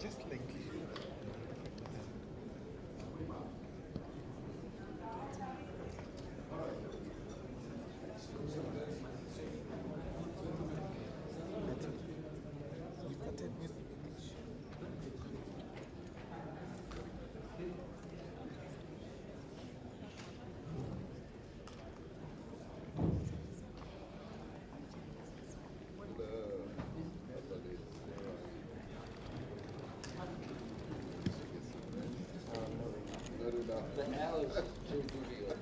Just like The L is too real.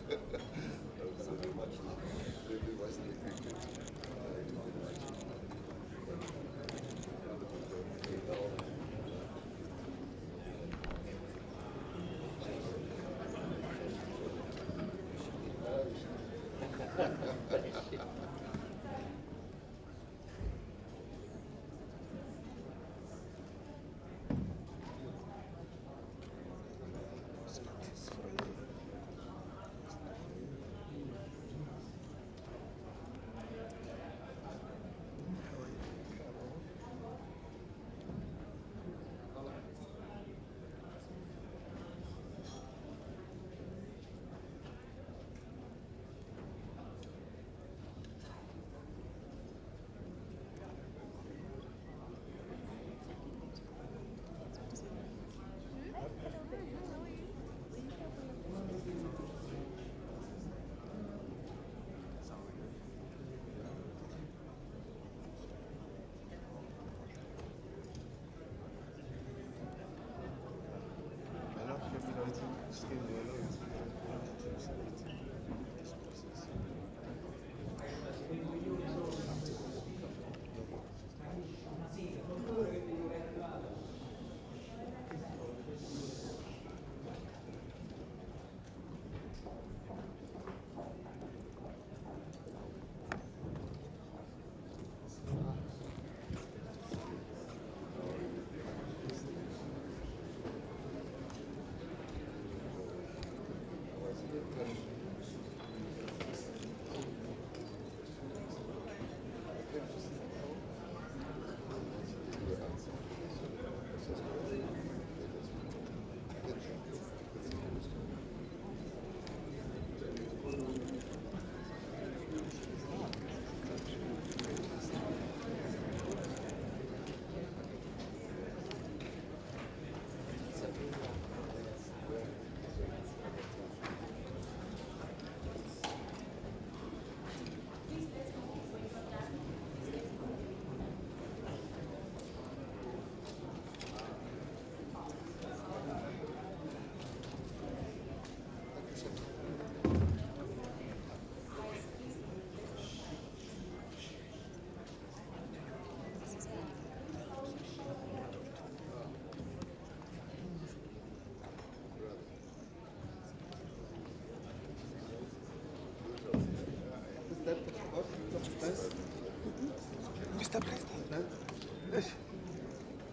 Mr. President,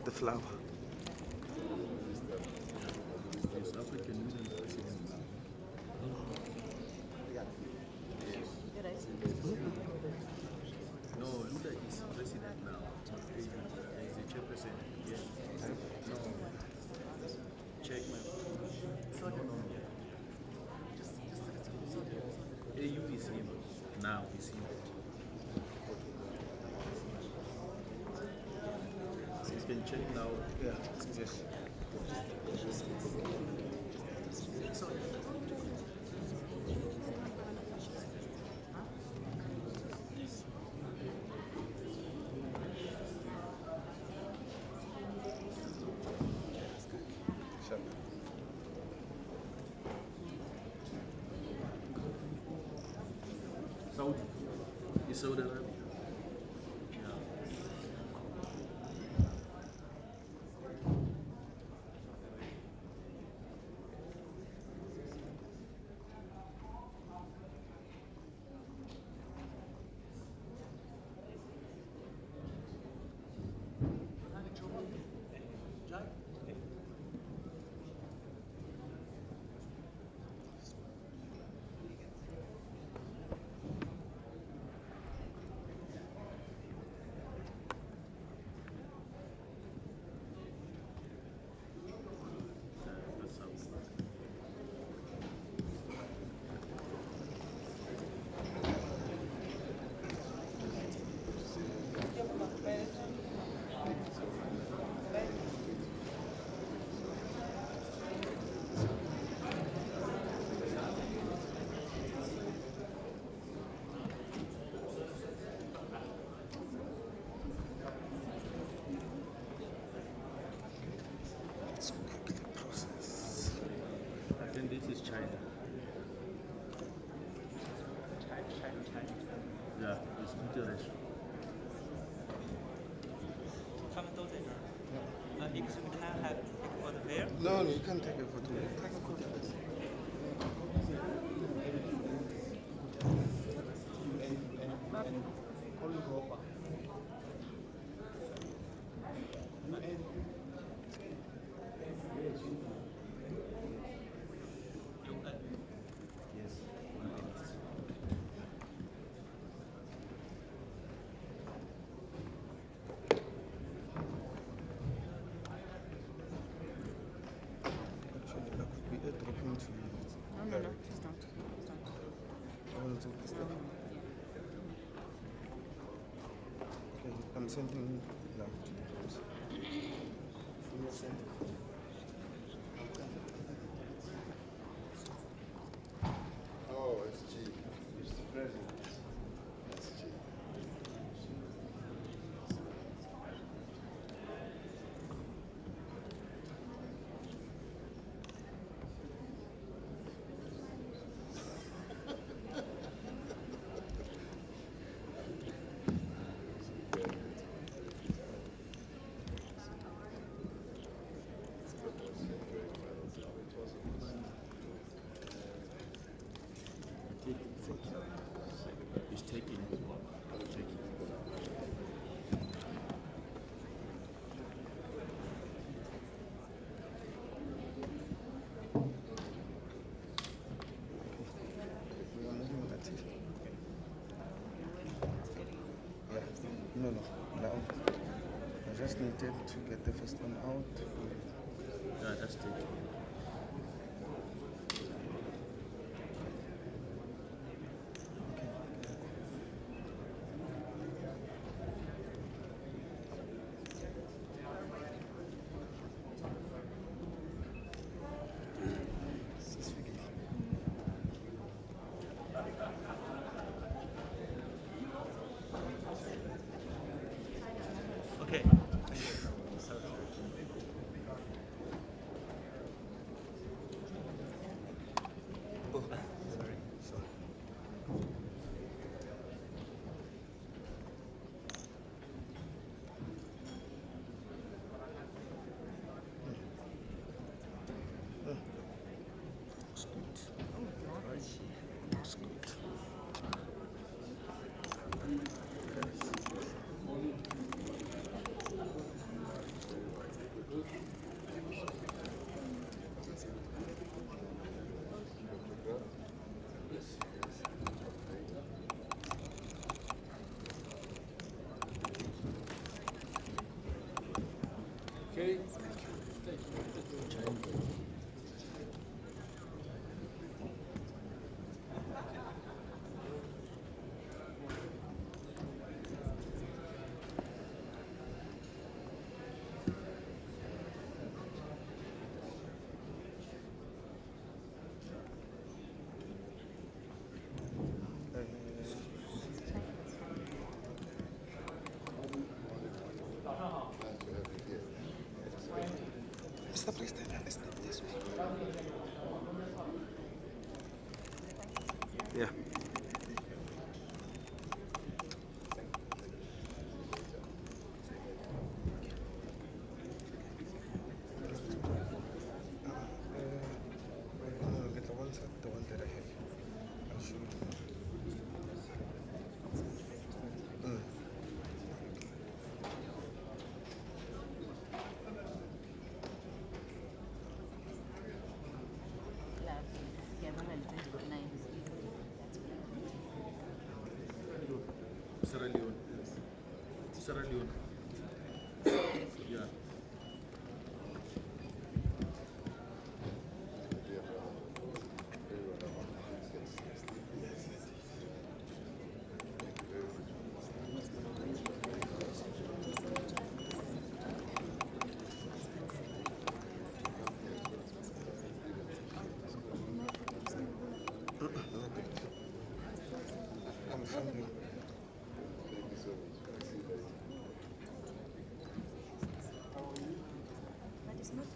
the flower. South African Union President. No, Lula is president now. He's the chairperson. Yes. No. Check my. No. AU is him. Now is him. You can check now. Yeah, yes. Saudi. It's Saudi Arabia. China. Ja, das ist Interesse. 他们都在这儿。一个是 can I have pick for the bear? No, no, you can't take a photo. Take a photo. Yes. Actually, that could be a dropping to you. No, please don't. Please don't. I want to take this stuff. Okay, I'm sending now to the groups. From your side. Oh, it's cheap. Mr. President. That's cheap. He's taking it. We are moving that it. Yeah. No. Now, I just needed to get the first one out. Yeah, that's taken. Okay. Oh, sorry. Looks good. Lovely. Looks good. Okay. Mr. President, step this way. Yeah. No, get the one side, the one that I have. I'll show you. Lovely. Siyabonga le 29 is easy. That's Sierra Leone. Sierra Leone. Yeah. I'm filming. Thank you so much. I'll see you later. But it's not.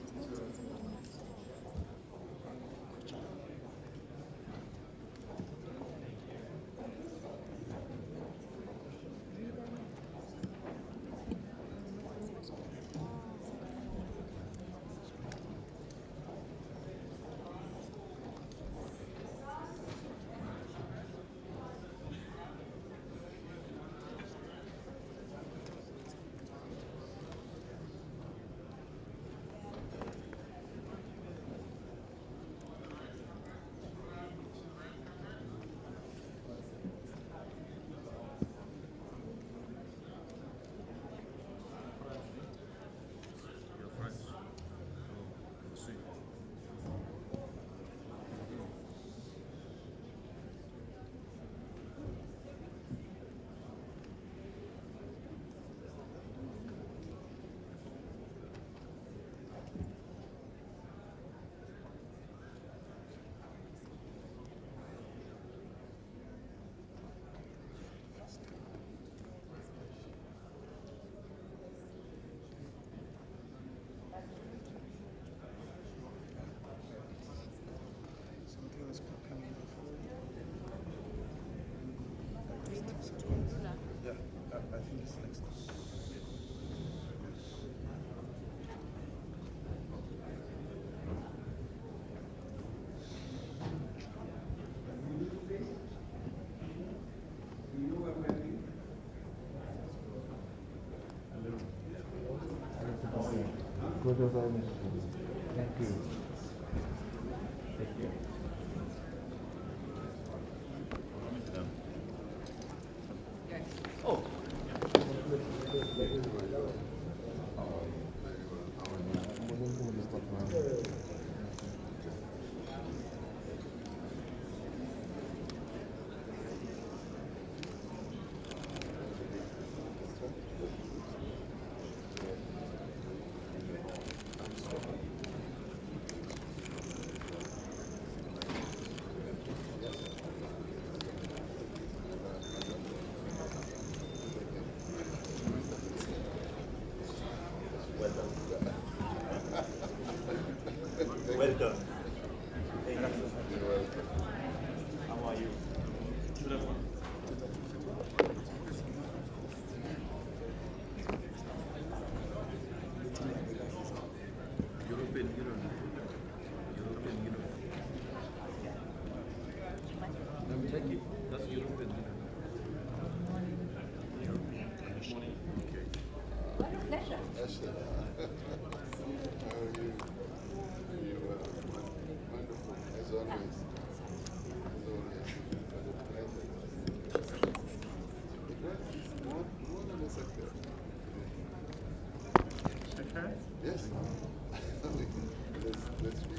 Yeah, I think it's next. Thank you. Oh. Welcome. Hey, how are you? European Union. European Union. Check it. That's European Union. European Commission. Okay. What a pleasure. How are you? You wonderful, as always. As always. For the pleasure. One on the sector. Okay. Yes. Let's be.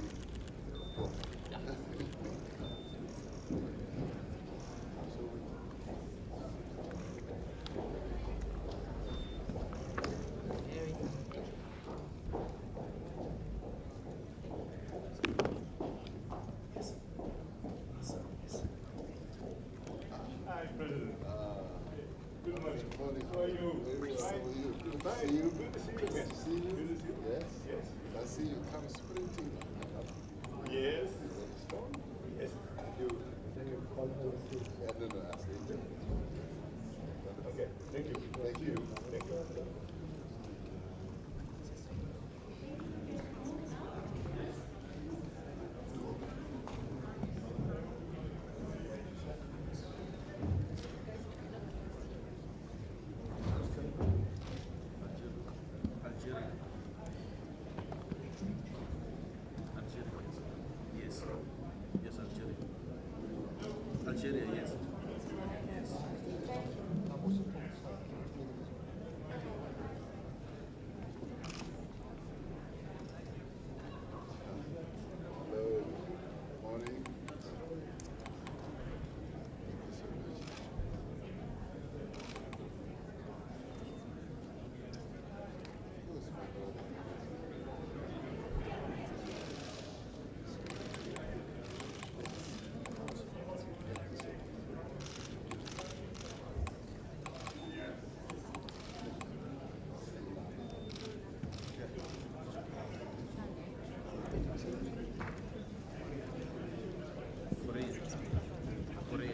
Hi, President. Good morning. Morning. How are you? Very well. How are you? Good to Fine. see you. Good to see you again. Good to see you. Good to see you. Yes. Yes. I see you come sprinting. Yes. Strong. Yes. You. Yeah, no, I see. Okay. Thank you. Thank you. Thank you. Algeria. Yes. Yes, Algeria. Algeria, yes. Yes. Hello. Morning. Thank you so much. Of course, my brother. Korea. Korea,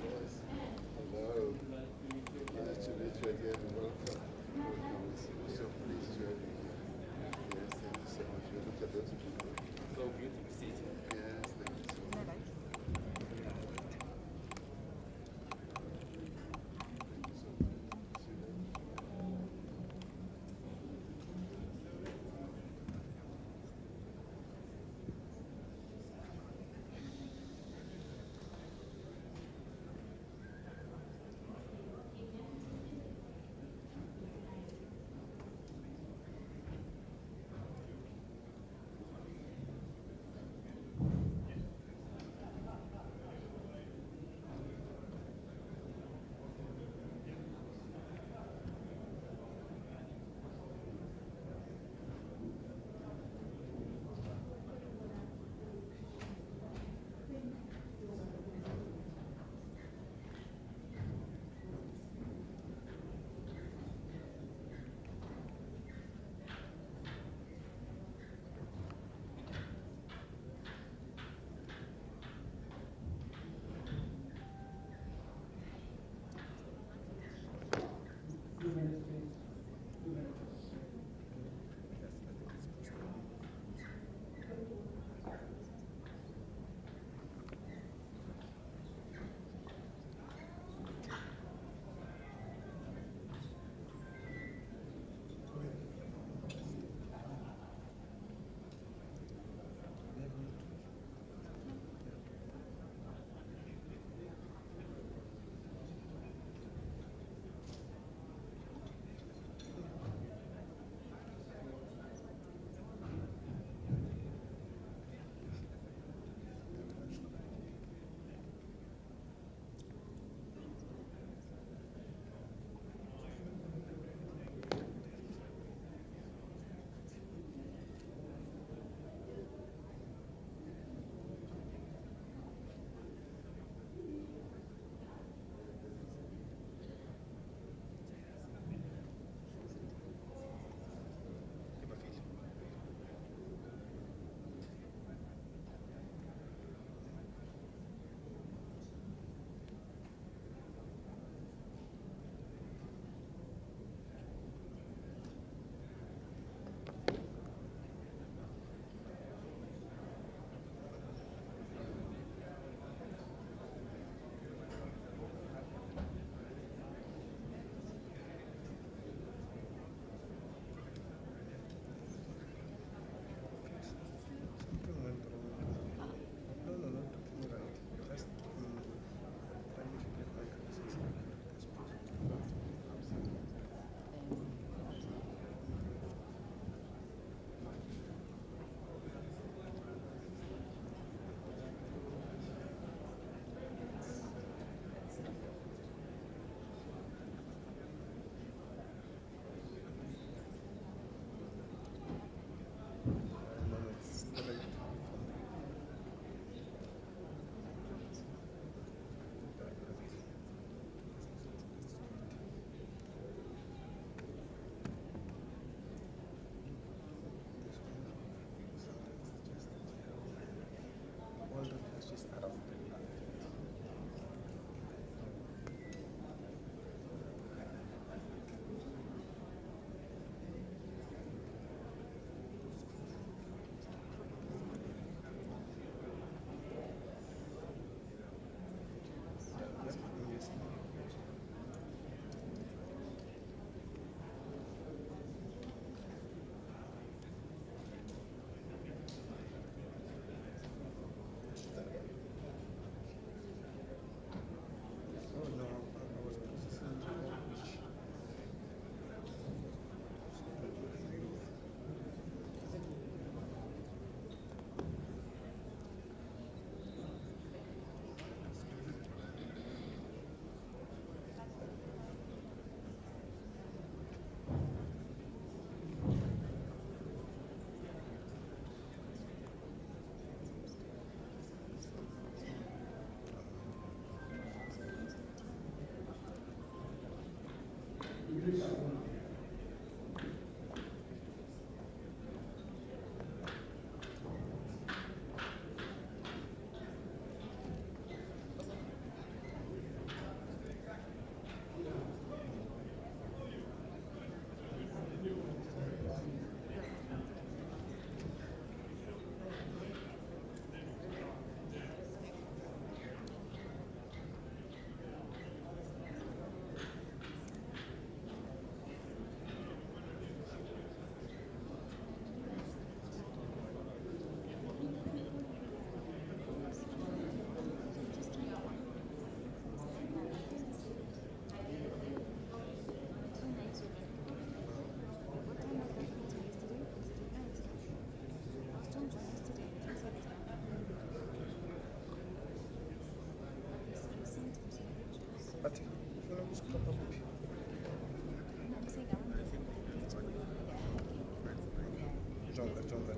yes. Hello. Nice to meet you again and welcome. Welcome. We're so pleased to have you here. Yes, thank you so much. You look at those people.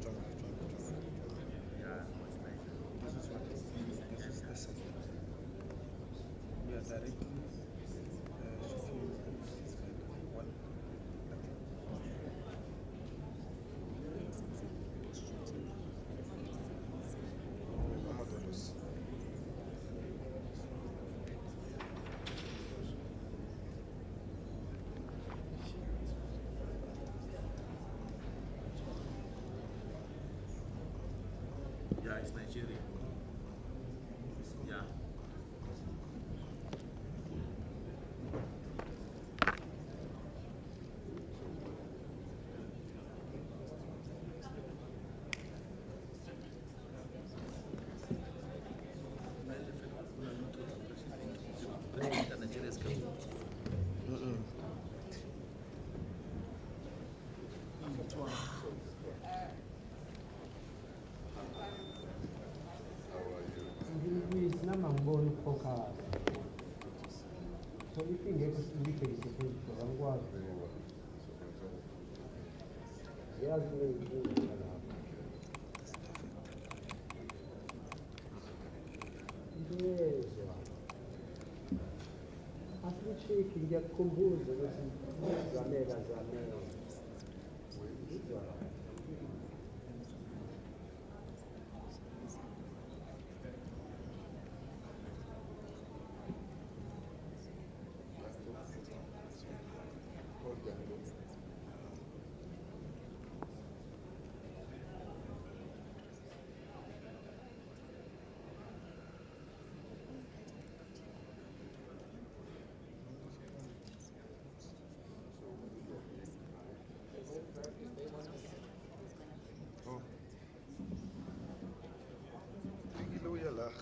Yeah, what's nice. This is what this is the second. We are directly shooting one. Amadoros. Yeah, it's Nigeria. Yeah. Presidente Nigeria is coming. It's not my focus. So if you get to indicate the page for one, yes, Asiste que já compôs esse janela. Oh. Hallelujah lah.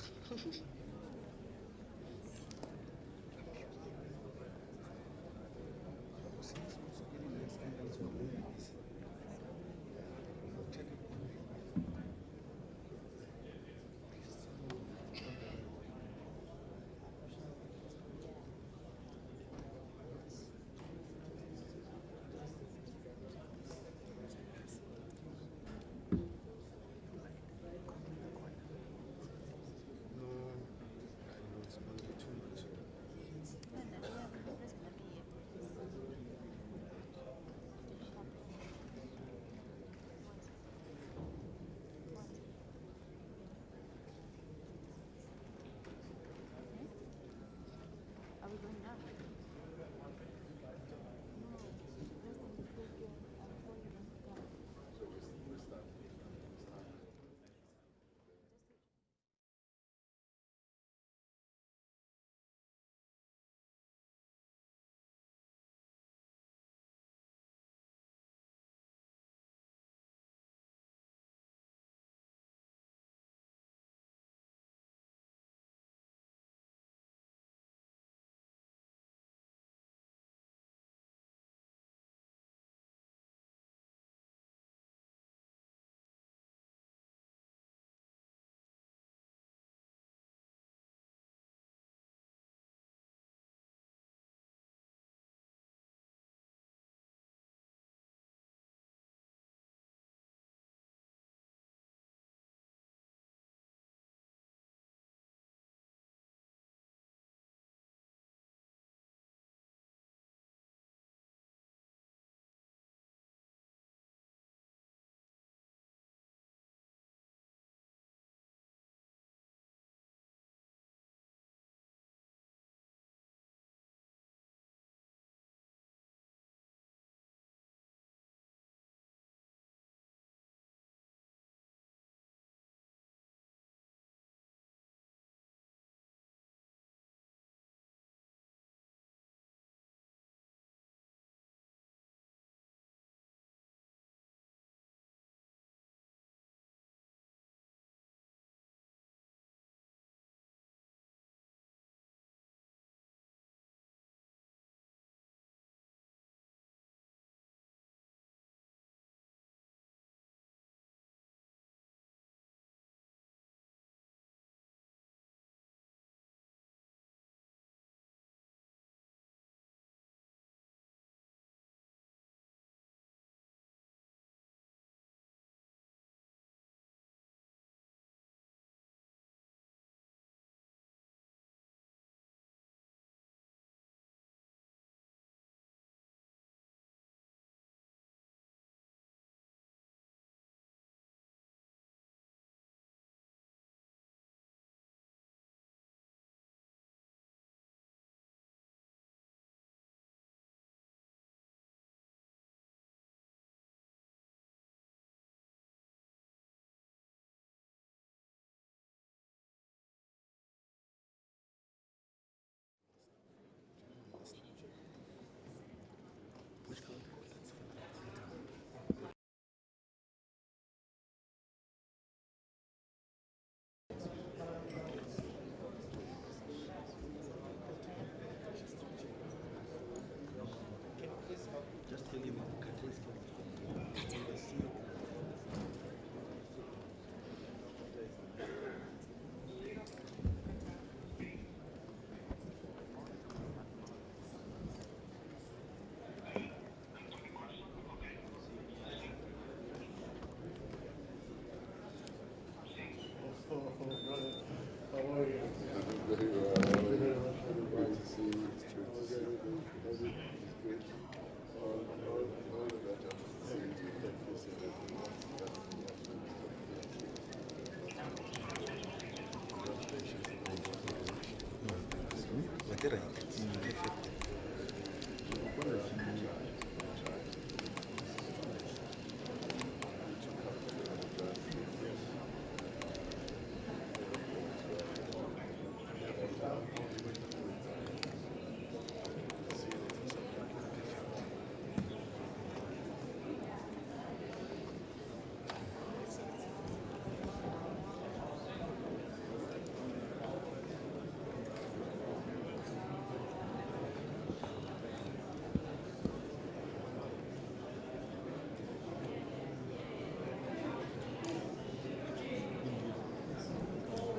No. How are you? Very well. Thank you very much for the advice. To see you. It's true to see you. Everything is good. All the better. Seeing you.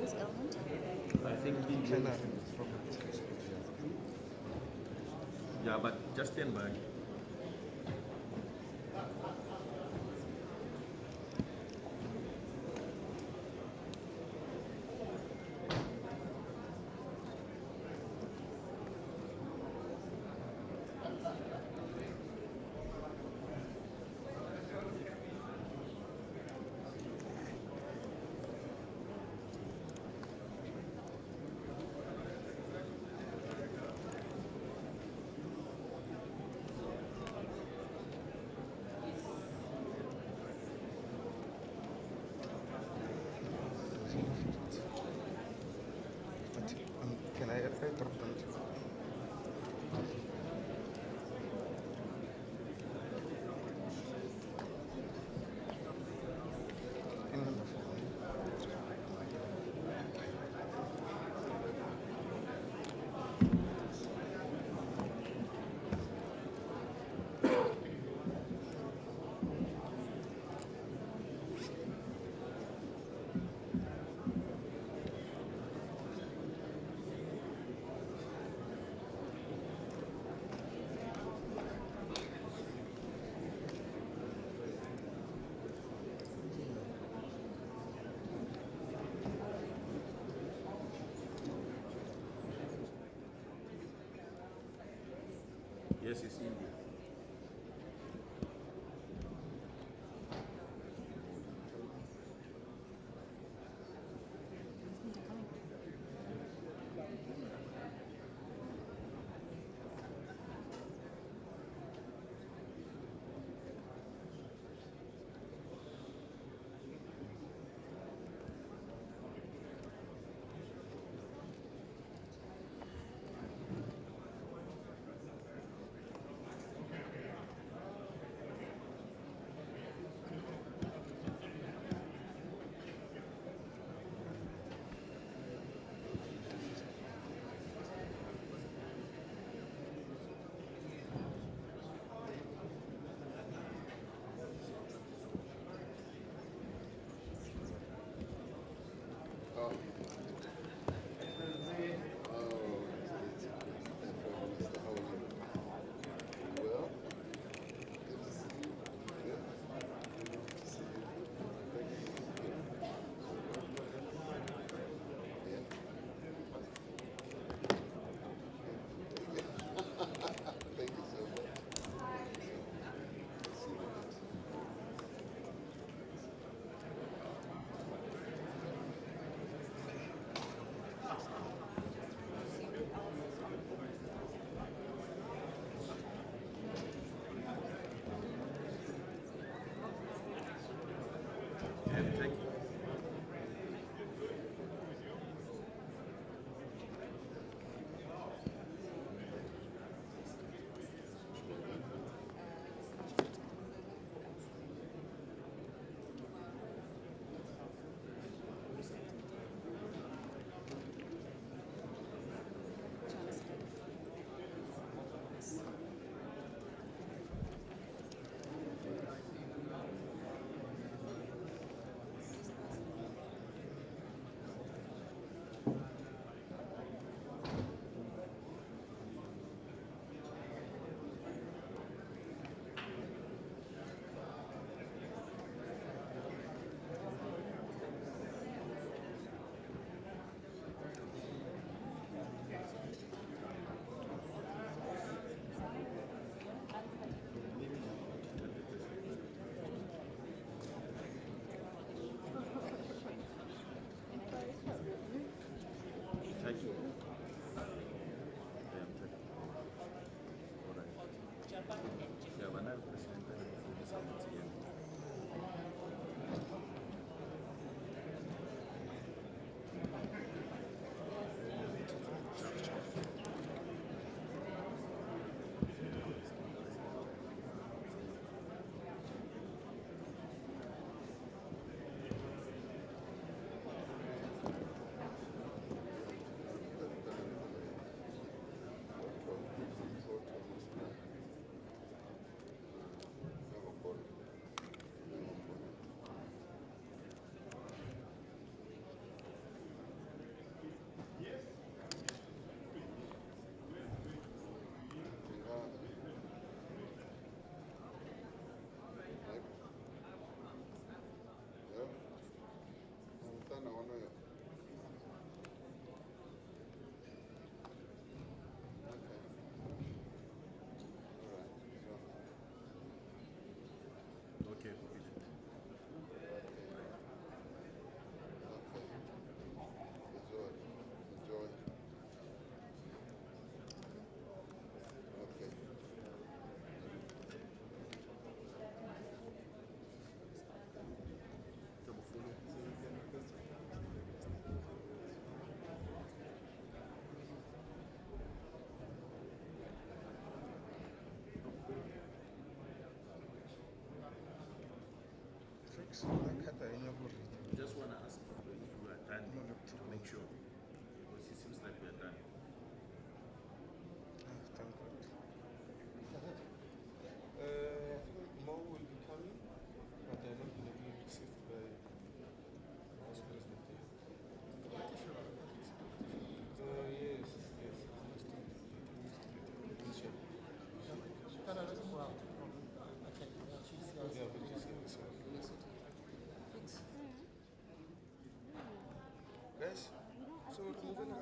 Who's government? I think yeah, but just stand by. Can I interrupt? Yes, it's India. Just want to ask if we are done to make sure, because it seems like we are done. Thank God. I think more will be coming, but they're not going to be received by Vice President. Yes, yes. Yeah, but you see, so. Guys, so we're moving on.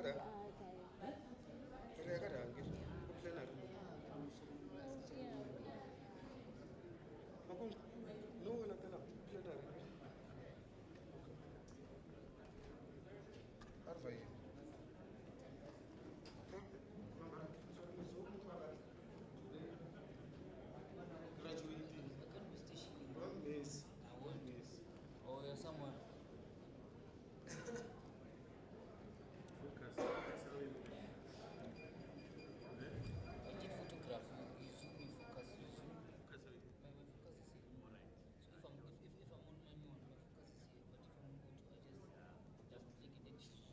No, we're not gonna plenary. Arvai. Graduating. 1 miss. 1 miss. Oh, you're somewhere. Focus. That's how you I did photograph. You zoom, you focus, you zoom. focus. My focus is here. All right. So if I'm on my phone, my focus is here. But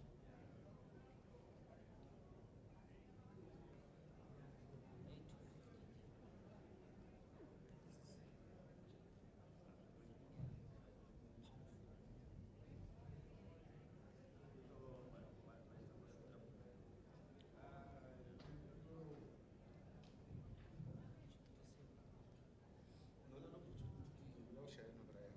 if I'm on go to, I just click it and No, share no, Brian.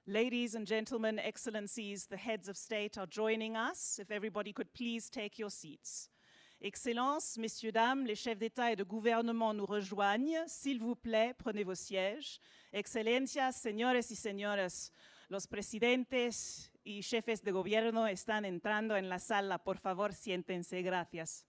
Ladies and gentlemen, excellencies, the heads of state are joining us. If everybody could please take your seats. Excellences, messieurs, dames, les chefs d'État et de gouvernement nous rejoignent. S'il vous plaît, prenez vos sièges. Excelencias, señores y señoras, los presidentes y jefes de gobierno están entrando en la sala. Por favor, siéntense. Gracias.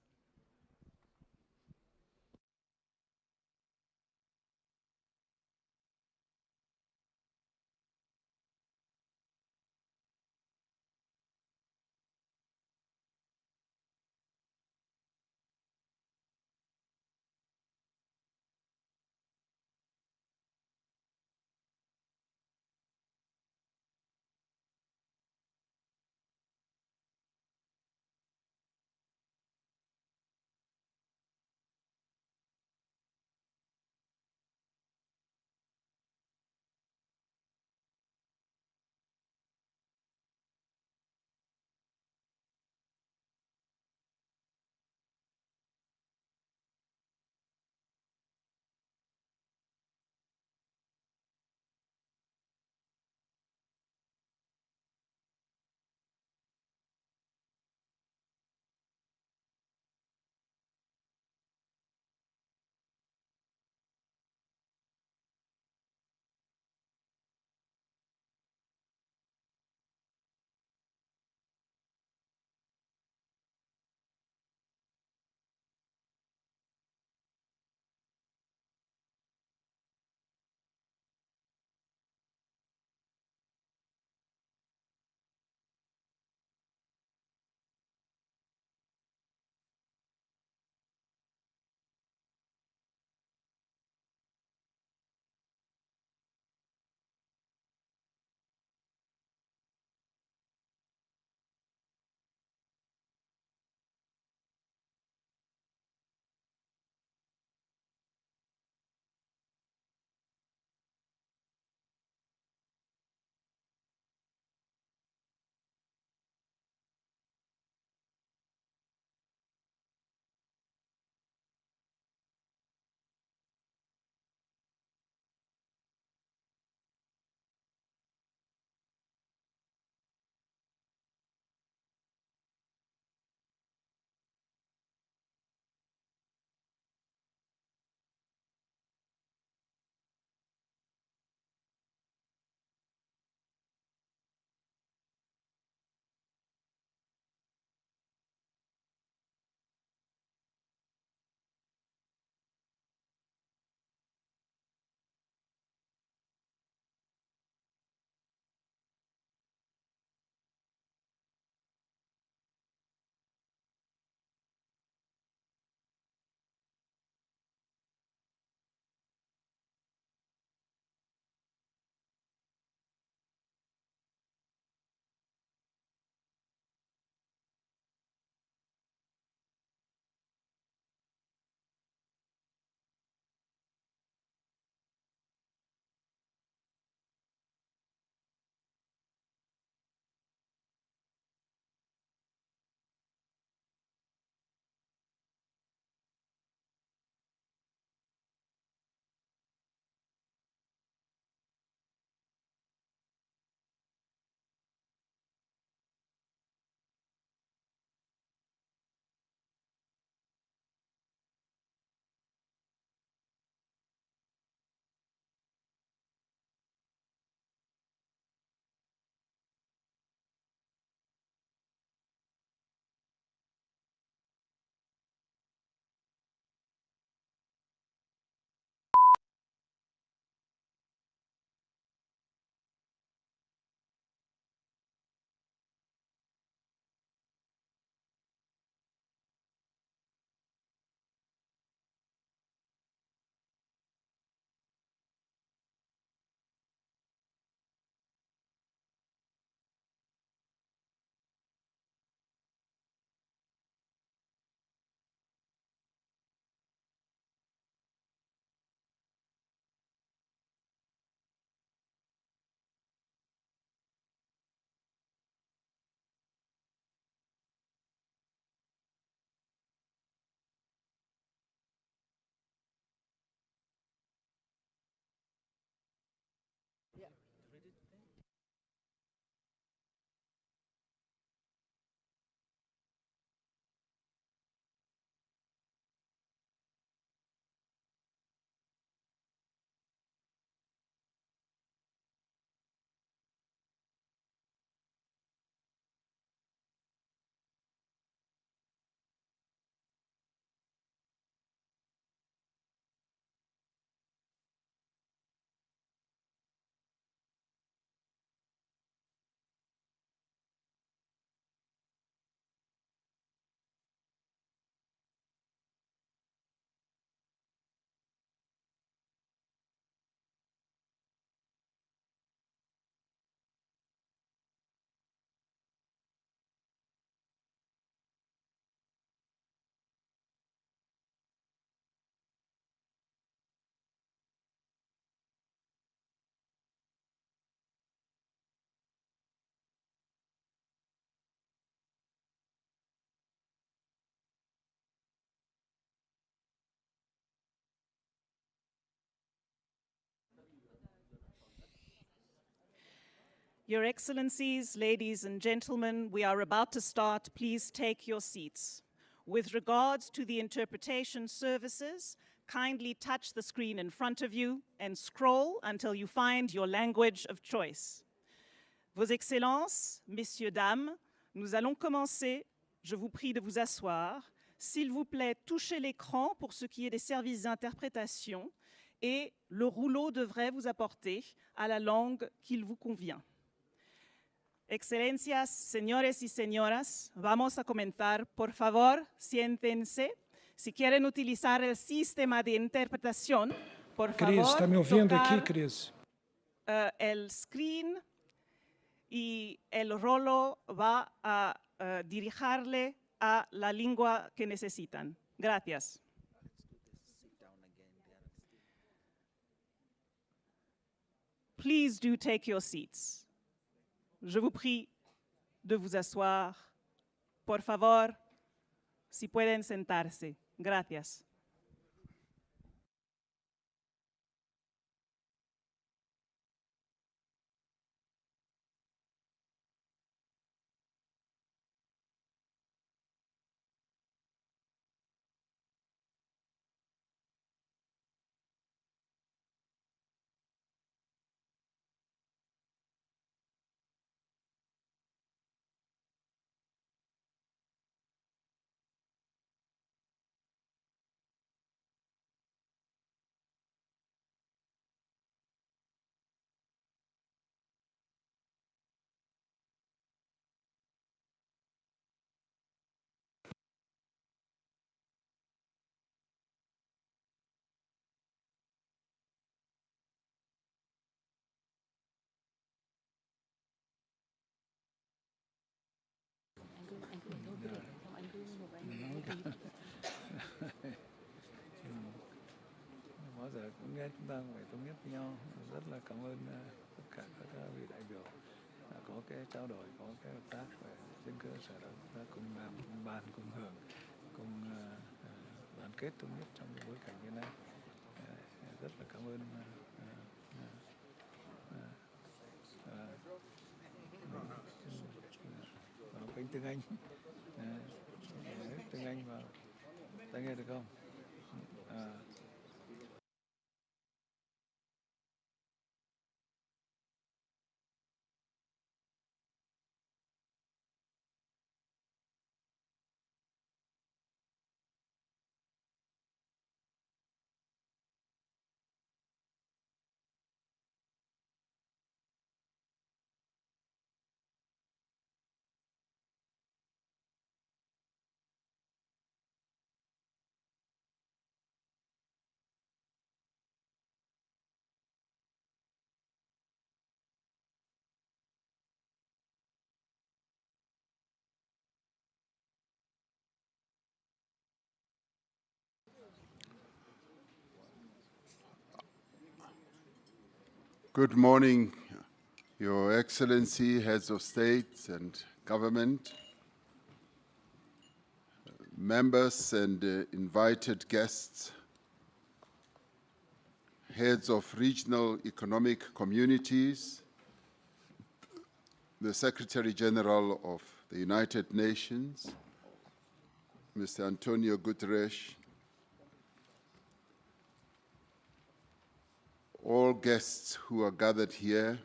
Your Excellencies, ladies and gentlemen, we are about to start. Please take your seats. With regards to the interpretation services, kindly touch the screen in front of you and scroll until you find your language of choice. Vos Excellences, Messieurs, Dames, nous allons commencer. Je vous prie de vous asseoir. S'il vous plaît, touchez l'écran pour ce qui est des services d'interprétation et le rouleau devrait vous apporter à la langue qu'il vous convient. Excelencias, señores y señoras, vamos a comenzar. Por favor, siéntense. Si quieren utilizar el sistema de interpretación, por favor, Cris, está me ouvindo tocar, aqui, Cris? el screen y el rolo va a dirigirle a la lengua que necesitan. Gracias. Please do take your seats. Je vous prie de vous asseoir. Por favor, si pueden sentarse. Gracias. Bao giờ cũng nghe chúng ta phải thống nhất với nhau. Rất là cảm ơn tất cả các vị đại biểu đã có cái trao đổi, có cái hợp tác và trên cơ sở đó chúng ta cùng làm, cùng bàn, cùng hưởng, cùng đoàn kết thống nhất trong cái bối cảnh như này. Rất là cảm ơn vào kênh tiếng Anh, tiếng Anh vào, ta nghe được không? Good morning, Your Excellency, Heads of State and Government, members and invited guests, heads of regional economic communities, the Secretary General of the United Nations, Mr. Antonio Guterres, all guests who are gathered here.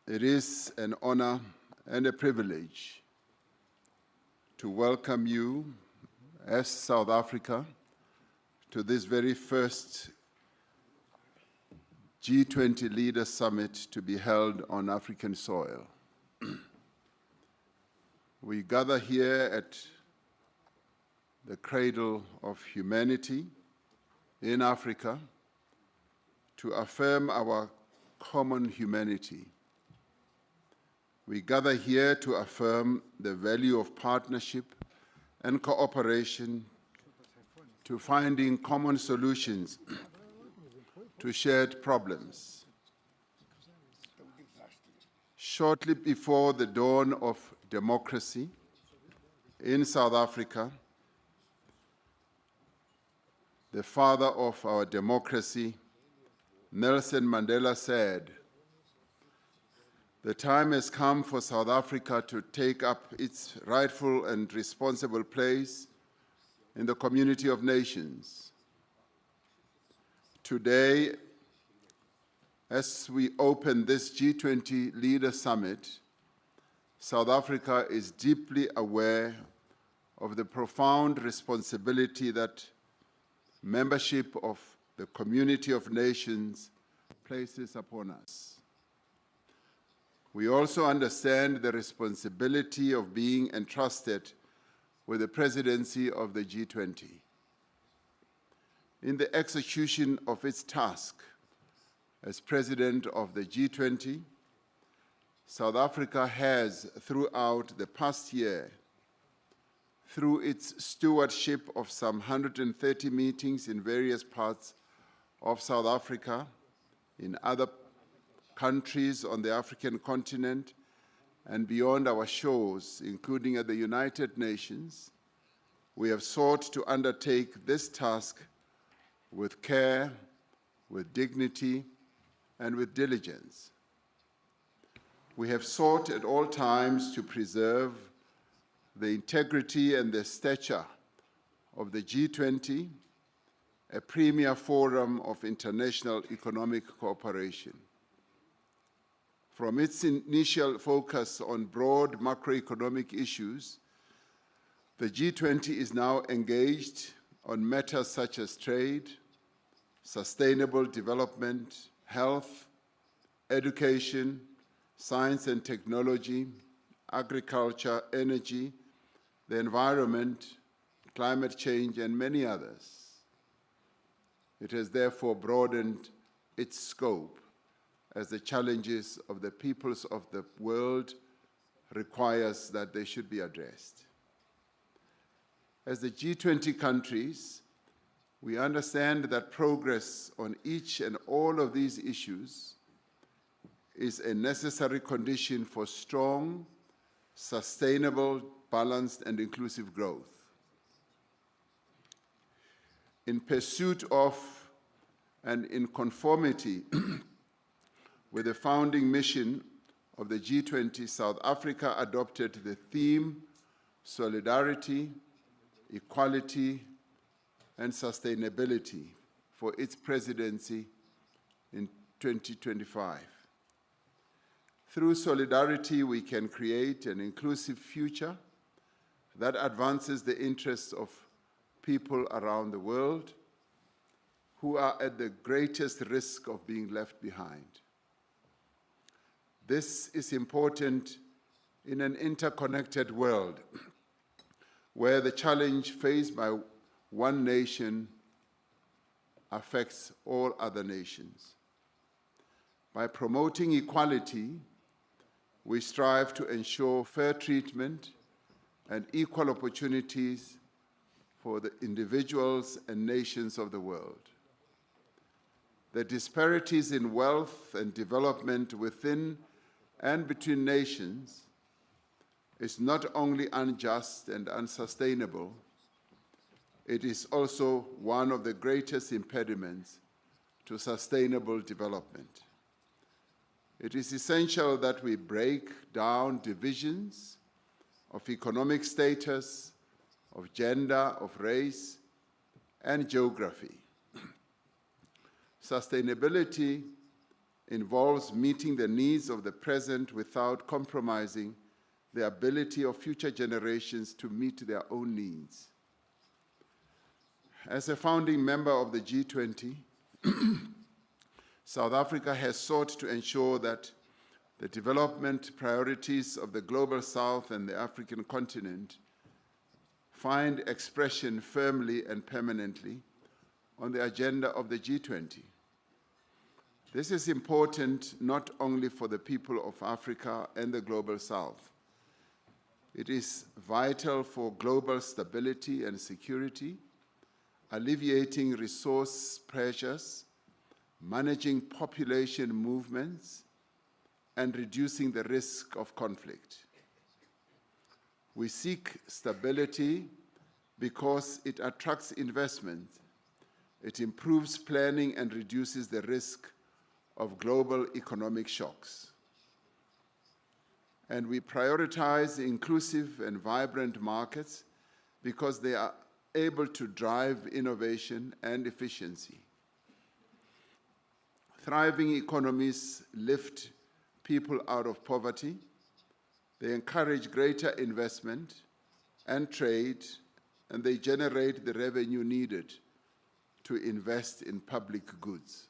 It is an honor and a privilege to welcome you as South Africa to this very first G20 Leaders Summit to be held on African soil. We gather here at the cradle of humanity in Africa to affirm our common humanity. We gather here to affirm the value of partnership and cooperation to finding common solutions to shared problems. Shortly before the dawn of democracy in South Africa, the father of our democracy, Nelson Mandela, said, The time has come for South Africa to take up its rightful and responsible place in the community of nations. Today, as we open this G20 Leader Summit, South Africa is deeply aware of the profound responsibility that membership of the community of nations places upon us. We also understand the responsibility of being entrusted with the presidency of the G20. In the execution of its task as president of the G20, South Africa has, throughout the past year, through its stewardship of some 130 meetings in various parts of South Africa, in other countries on the African continent, and beyond our shores, including at the United Nations, we have sought to undertake this task with care, with dignity, and with diligence. We have sought at all times to preserve the integrity and the stature of the G20, a premier forum of international economic cooperation. From its initial focus on broad macroeconomic issues, the G20 is now engaged on matters such as trade, sustainable development, health, education, science and technology, agriculture, energy, the environment, climate change, and many others. It has therefore broadened its scope as the challenges of the peoples of the world requires that they should be addressed. As the G20 countries, we understand that progress on each and all of these issues is a necessary condition for strong, sustainable, balanced, and inclusive growth. In pursuit of and in conformity with the founding mission of the G20, South Africa adopted the theme Solidarity, Equality, and Sustainability for its presidency in 2025. Through solidarity, we can create an inclusive future that advances the interests of people around the world who are at the greatest risk of being left behind. This is important in an interconnected world where the challenge faced by one nation affects all other nations. By promoting equality, we strive to ensure fair treatment and equal opportunities for the individuals and nations of the world. The disparities in wealth and development within and between nations is not only unjust and unsustainable, it is also one of the greatest impediments to sustainable development. It is essential that we break down divisions of economic status, of gender, of race, and geography. Sustainability involves meeting the needs of the present without compromising the ability of future generations to meet their own needs. As a founding member of the G20, South Africa has sought to ensure that the development priorities of the Global South and the African continent find expression firmly and permanently on the agenda of the G20. This is important not only for the people of Africa and the Global South. It is vital for global stability and security, alleviating resource pressures, managing population movements, and reducing the risk of conflict. We seek stability because it attracts investment, it improves planning and reduces the risk of global economic shocks. And we prioritize inclusive and vibrant markets because they are able to drive innovation and efficiency. Thriving economies lift people out of poverty. They encourage greater investment and trade, and they generate the revenue needed to invest in public goods.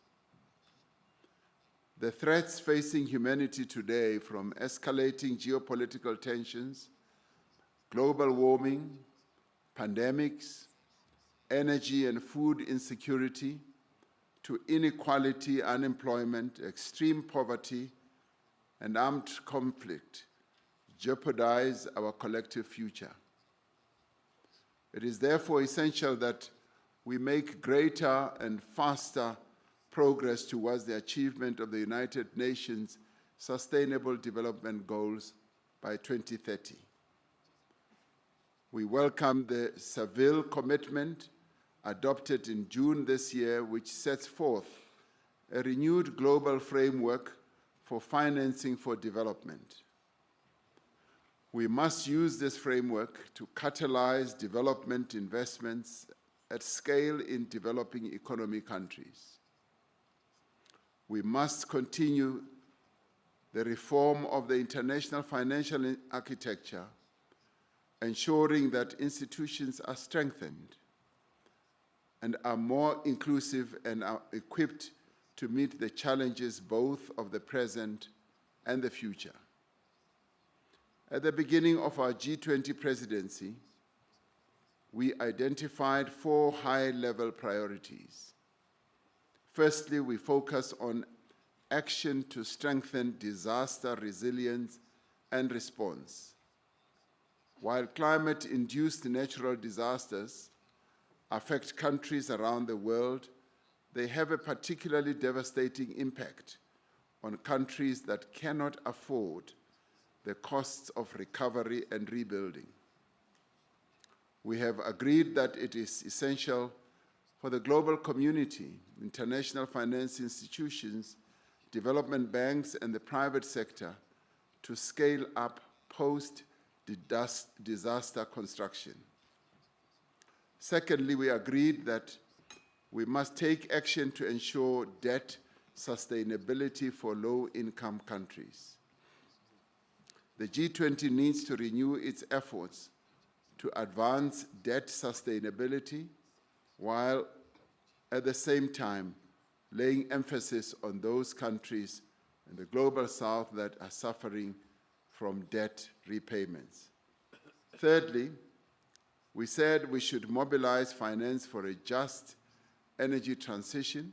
The threats facing humanity today, from escalating geopolitical tensions, global warming, pandemics, energy and food insecurity, to inequality, unemployment, extreme poverty, and armed conflict, jeopardize our collective future. It is therefore essential that we make greater and faster progress towards the achievement of the United Nations Sustainable Development Goals by 2030. We welcome the Seville Commitment adopted in June this year, which sets forth a renewed global framework for financing for development. We must use this framework to catalyze development investments at scale in developing economy countries. We must continue the reform of the international financial architecture, ensuring that institutions are strengthened and are more inclusive and are equipped to meet the challenges both of the present and the future. At the beginning of our G20 presidency, we identified 4 high-level priorities. Firstly, we focus on action to strengthen disaster resilience and response. While climate-induced natural disasters affect countries around the world, they have a particularly devastating impact on countries that cannot afford the costs of recovery and rebuilding. We have agreed that it is essential for the global community, international finance institutions, development banks, and the private sector to scale up post-disaster construction. Secondly, we agreed that we must take action to ensure debt sustainability for low-income countries. The G20 needs to renew its efforts to advance debt sustainability while at the same time laying emphasis on those countries in the global south that are suffering from debt repayments. Thirdly, we said we should mobilize finance for a just energy transition,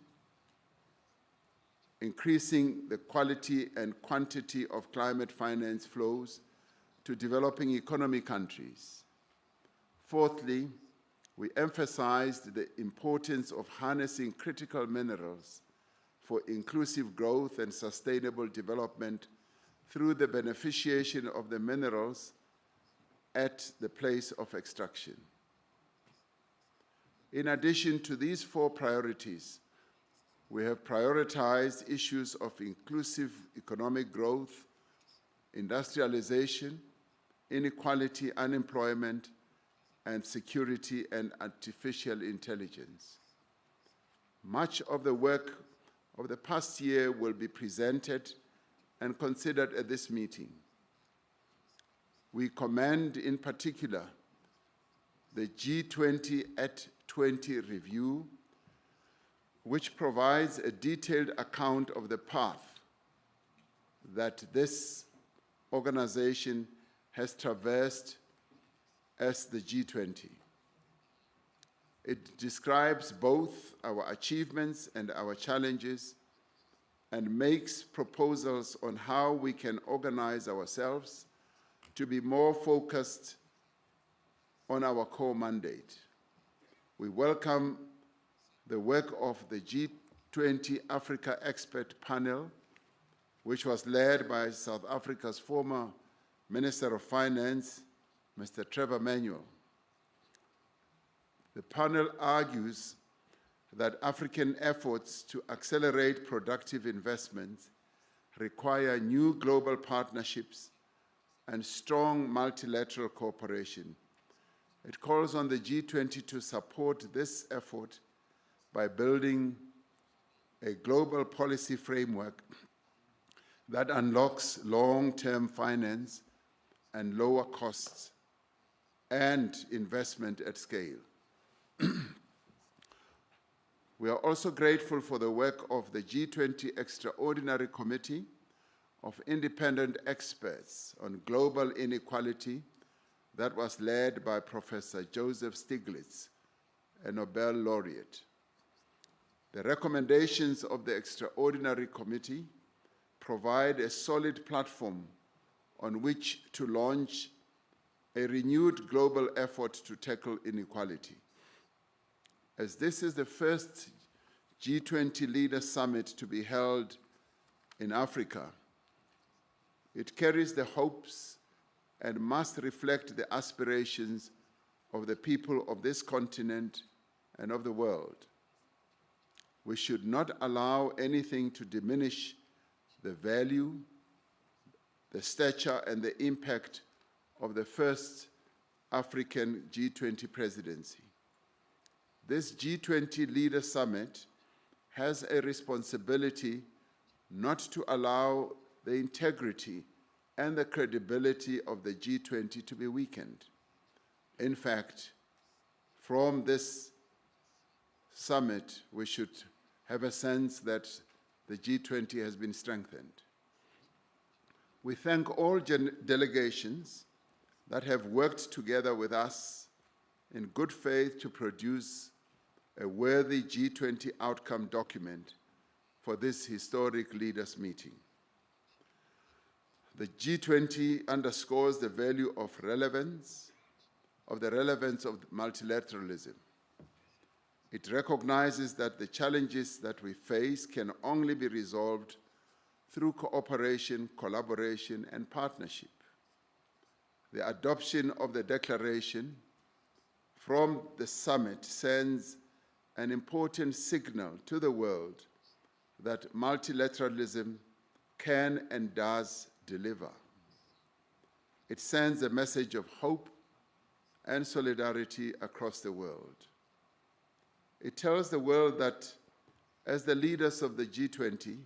increasing the quality and quantity of climate finance flows to developing economy countries. Fourthly, we emphasized the importance of harnessing critical minerals for inclusive growth and sustainable development through the beneficiation of the minerals at the place of extraction. In addition to these 4 priorities, we have prioritized issues of inclusive economic growth, industrialization, inequality, unemployment, and security and artificial intelligence. Much of the work of the past year will be presented and considered at this meeting. We commend in particular the G20 at 20 review, which provides a detailed account of the path that this organization has traversed as the G20. It describes both our achievements and our challenges and makes proposals on how we can organize ourselves to be more focused on our core mandate. We welcome the work of the G20 Africa Expert Panel, which was led by South Africa's former Minister of Finance, Mr. Trevor Manuel. The panel argues that African efforts to accelerate productive investments require new global partnerships and strong multilateral cooperation. It calls on the G20 to support this effort by building a global policy framework that unlocks long-term finance and lower costs and investment at scale. We are also grateful for the work of the G20 Extraordinary Committee of Independent Experts on Global Inequality that was led by Professor Joseph Stiglitz, a Nobel laureate. The recommendations of the Extraordinary Committee provide a solid platform on which to launch a renewed global effort to tackle inequality. As this is the first G20 Leaders Summit to be held in Africa, it carries the hopes and must reflect the aspirations of the people of this continent and of the world. We should not allow anything to diminish the value, the stature, and the impact of the first African G20 presidency. This G20 Leaders Summit has a responsibility not to allow the integrity and the credibility of the G20 to be weakened. In fact, from this summit, we should have a sense that the G20 has been strengthened. We thank all delegations that have worked together with us in good faith to produce a worthy G20 outcome document for this historic leaders meeting. The G20 underscores the value of the relevance of multilateralism. It recognizes that the challenges that we face can only be resolved through cooperation, collaboration, and partnership. The adoption of the declaration from the summit sends an important signal to the world that multilateralism can and does deliver. It sends a message of hope and solidarity across the world. It tells the world that as the leaders of the G20,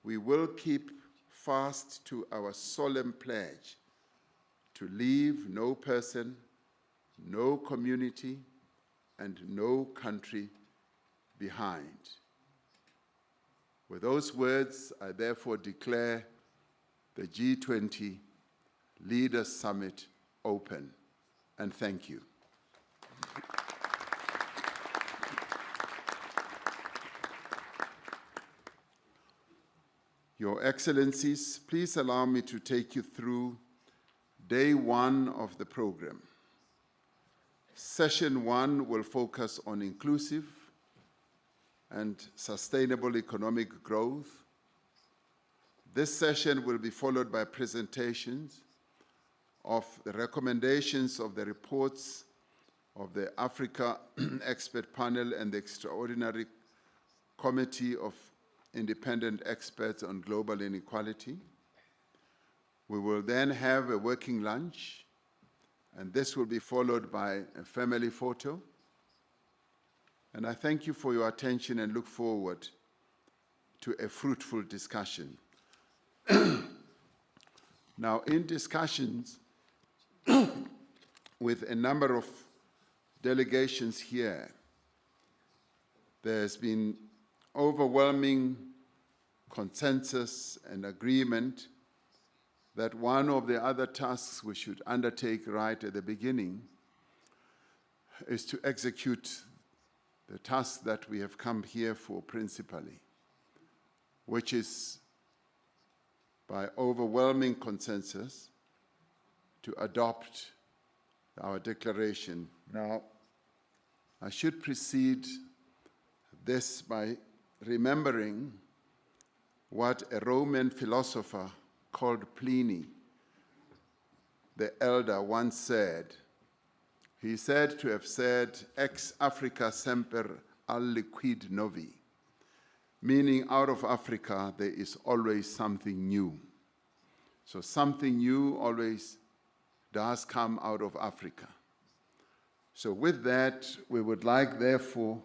we will keep fast to our solemn pledge to leave no person, no community, and no country behind. With those words, I therefore declare the G20 Leaders Summit open, and thank you. Your Excellencies, please allow me to take you through day one of the program. Session one will focus on inclusive and sustainable economic growth. This session will be followed by presentations of the recommendations of the reports of the Africa Expert Panel and the Extraordinary Committee of Independent Experts on Global Inequality. We will then have a working lunch, and this will be followed by a family photo. And I thank you for your attention and look forward to a fruitful discussion. Now, in discussions with a number of delegations here, there's been overwhelming consensus and agreement that one of the other tasks we should undertake right at the beginning is to execute the task that we have come here for principally, which is by overwhelming consensus to adopt our declaration. Now, I should precede this by remembering what a Roman philosopher called Pliny, the elder, once said. He said to have said, ex Africa semper aliquid novi, meaning out of Africa there is always something new. So something new always does come out of Africa. So with that, we would like, therefore,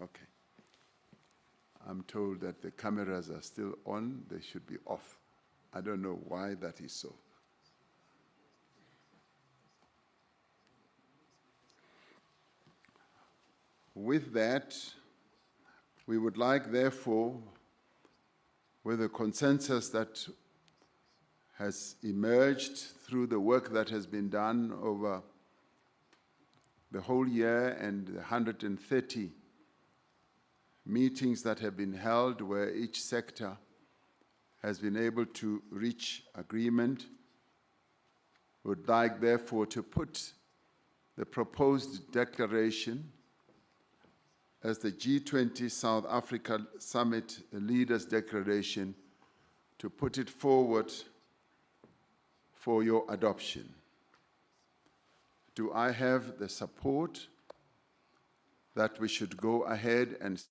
okay. I'm told that the cameras are still on, they should be off. I don't know why that is so. With that, we would like, therefore, with a consensus that has emerged through the work that has been done over the whole year and the 130 meetings that have been held where each sector has been able to reach agreement, would like, therefore, to put the proposed declaration as the G20 South Africa Summit Leaders Declaration, to put it forward for your adoption. Do I have the support that we should go ahead and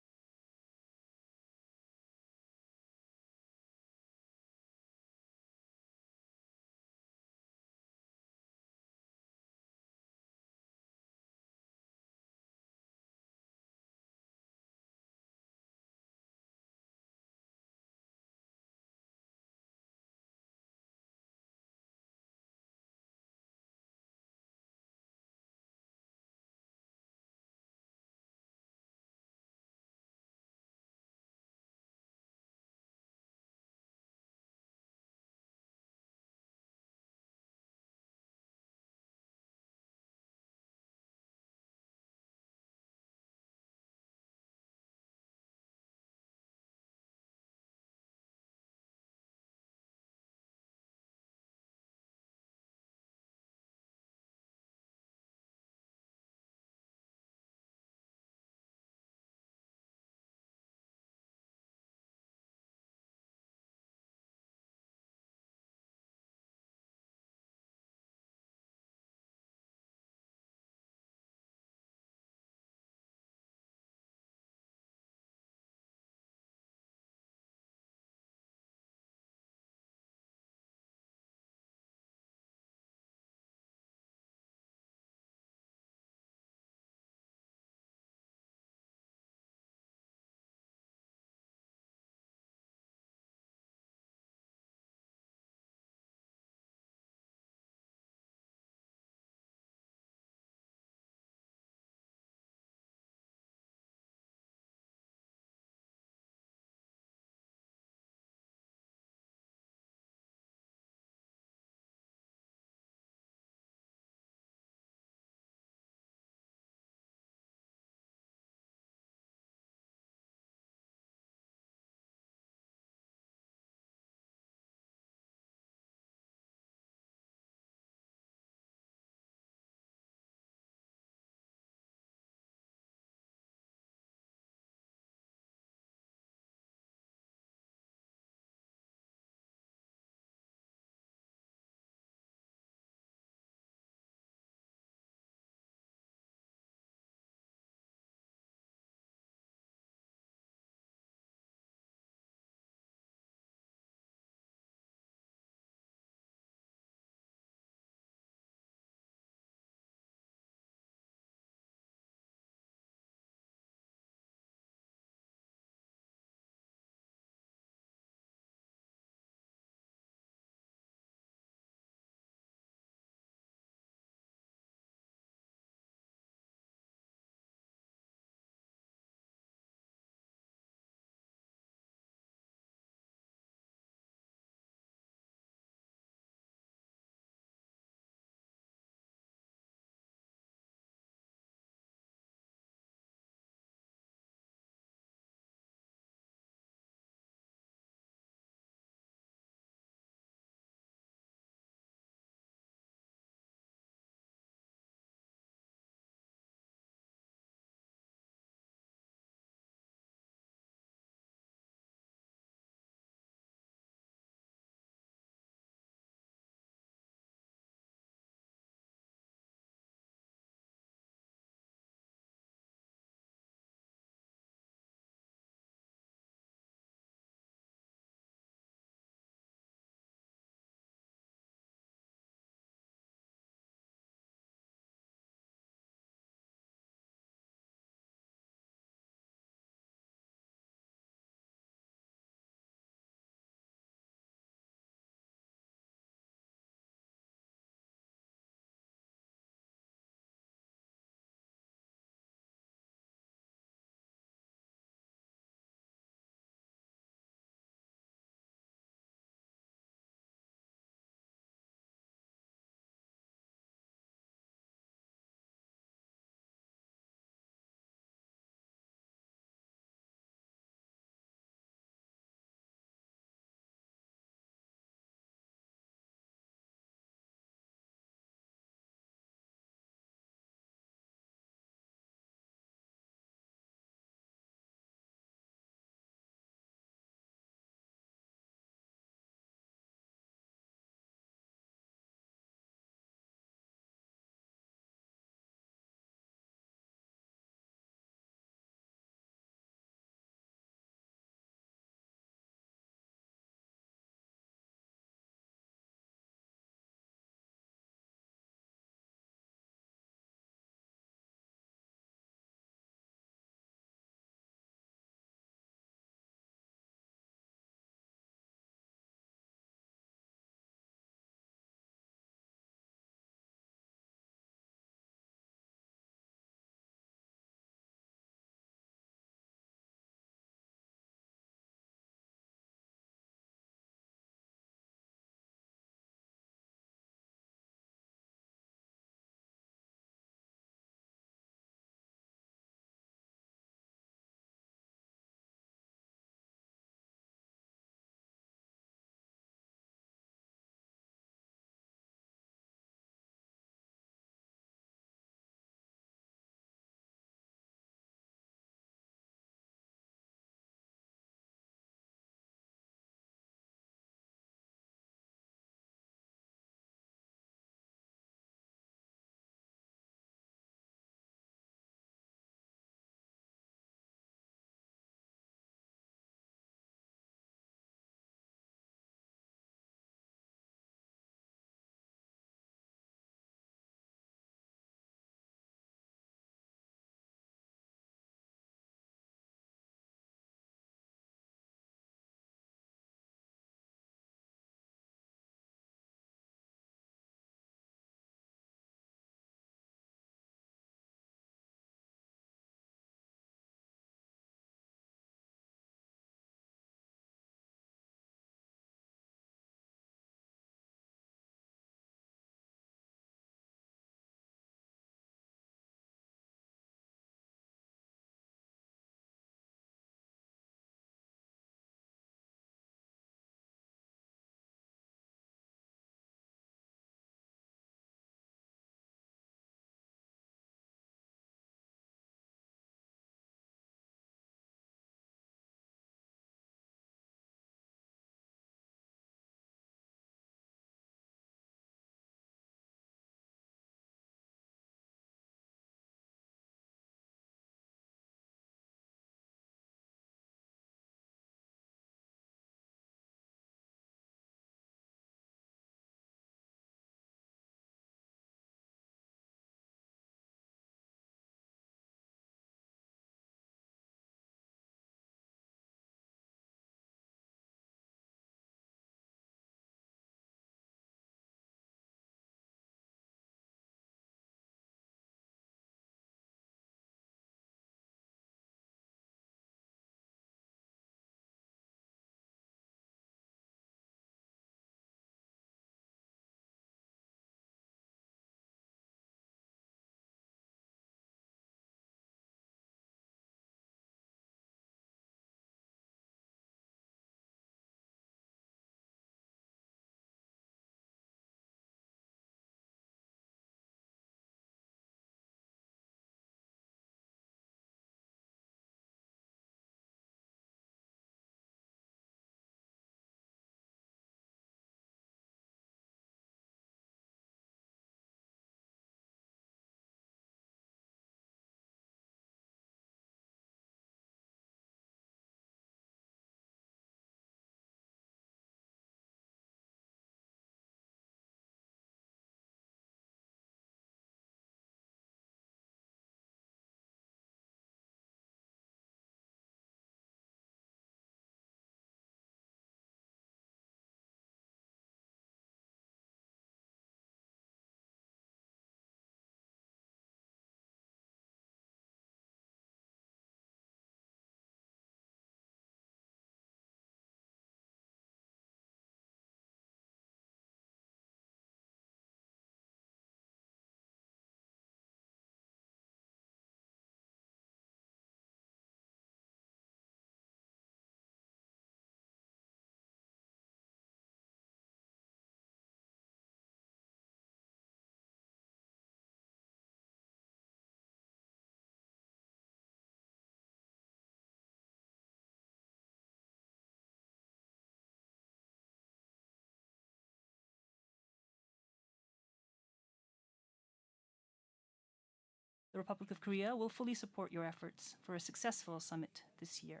The Republic of Korea will fully support your efforts for a successful summit this year.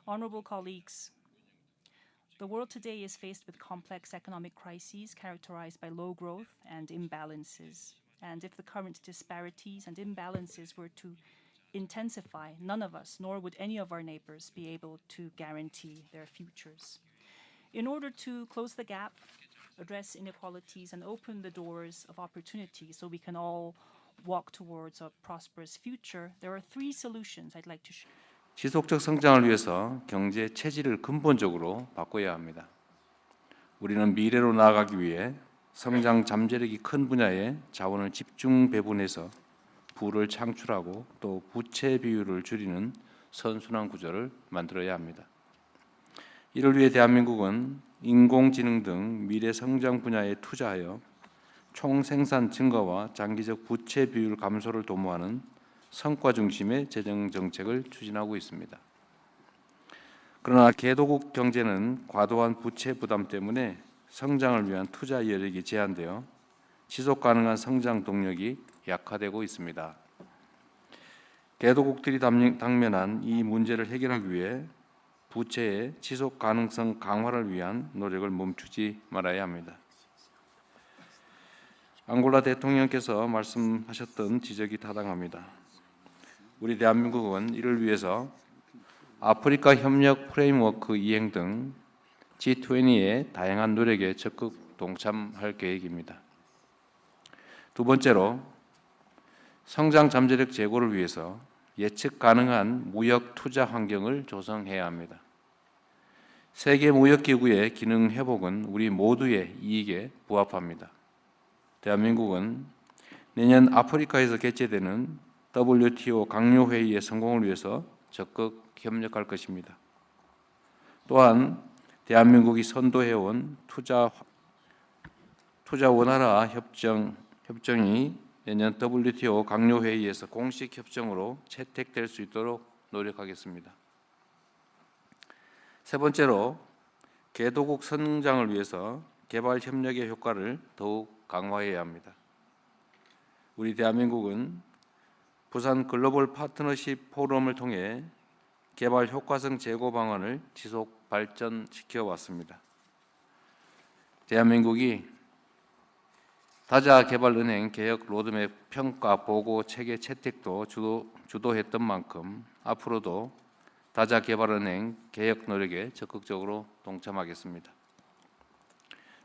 Honorable colleagues, the world today is faced with complex economic crises characterized by low growth and imbalances. And if the current disparities and imbalances were to intensify, none of us, nor would any of our neighbors, be able to guarantee their futures. In order to close the gap, address inequalities, and open the doors of opportunity so we can all walk towards a prosperous future, there are three solutions I'd like to share. 지속적 성장을 위해서 경제 체질을 근본적으로 바꿔야 합니다. 우리는 미래로 나아가기 위해 성장 잠재력이 큰 분야에 자원을 집중 배분해서 부를 창출하고 또 부채 비율을 줄이는 선순환 구조를 만들어야 합니다. 이를 위해 대한민국은 인공지능 등 미래 성장 분야에 투자하여 총생산 증가와 장기적 부채 비율 감소를 도모하는 성과 중심의 재정 정책을 추진하고 있습니다. 그러나 개도국 경제는 과도한 부채 부담 때문에 성장을 위한 투자 여력이 제한되어 지속 가능한 성장 동력이 약화되고 있습니다. 개도국들이 당면한 이 문제를 해결하기 위해 부채의 지속 가능성 강화를 위한 노력을 멈추지 말아야 합니다. 앙골라 대통령께서 말씀하셨던 지적이 타당합니다. 우리 대한민국은 이를 위해서 아프리카 협력 프레임워크 이행 등 G20의 다양한 노력에 적극 동참할 계획입니다. 두 번째로 성장 잠재력 제고를 위해서 예측 가능한 무역 투자 환경을 조성해야 합니다. 세계 무역기구의 기능 회복은 우리 모두의 이익에 부합합니다. 대한민국은 내년 아프리카에서 개최되는 WTO 강요회의의 성공을 위해서 적극 협력할 것입니다. 또한 대한민국이 선도해온 투자 원활화 협정이 내년 WTO 강요회의에서 공식 협정으로 채택될 수 있도록 노력하겠습니다. 세 번째로 개도국 성장을 위해서 개발 협력의 효과를 더욱 강화해야 합니다. 우리 대한민국은 부산 글로벌 파트너십 포럼을 통해 개발 효과성 제고 방안을 지속 발전시켜 왔습니다. 대한민국이 다자개발은행 개혁 로드맵 평가 보고 체계 채택도 주도했던 만큼 앞으로도 다자개발은행 개혁 노력에 적극적으로 동참하겠습니다.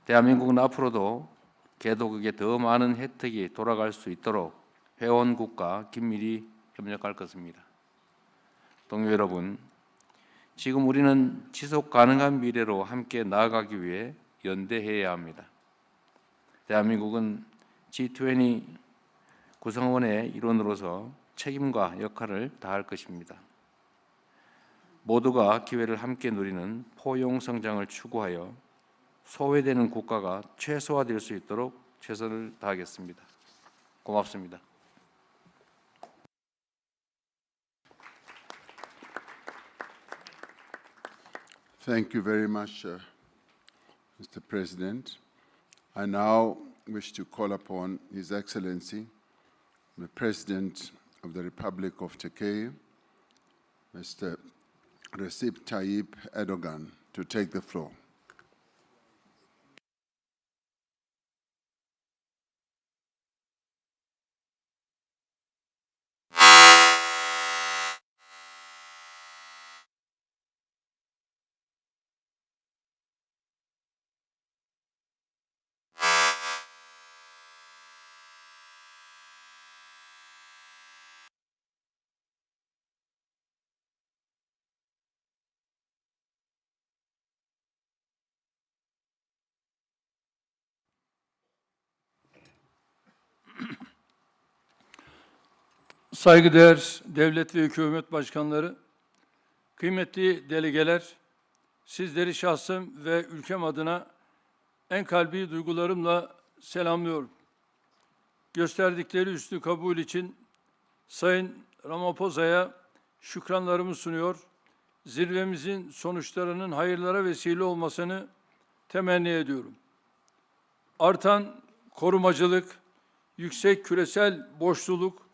대한민국은 앞으로도 개도국에 더 많은 혜택이 돌아갈 수 있도록 회원국과 긴밀히 협력할 것입니다. 동료 여러분, 지금 우리는 지속 가능한 미래로 함께 나아가기 위해 연대해야 합니다. 대한민국은 G20 구성원의 일원으로서 책임과 역할을 다할 것입니다. 모두가 기회를 함께 누리는 포용 성장을 추구하여 소외되는 국가가 최소화될 수 있도록 최선을 다하겠습니다. 고맙습니다. Thank you very much, Mr. President. I now wish to call upon His Excellency, the President of the Republic of Turkey, Mr. Recep Tayyip Erdogan, to take the floor. Saygıdeğer devlet ve hükümet başkanları, kıymetli delegeler, sizleri şahsım ve ülkem adına en kalbi duygularımla selamlıyorum. Gösterdikleri üstün kabul için Sayın Ramaphosa'ya şükranlarımı sunuyor, zirvemizin sonuçlarının hayırlara vesile olmasını temenni ediyorum. Artan korumacılık, yüksek küresel borçluluk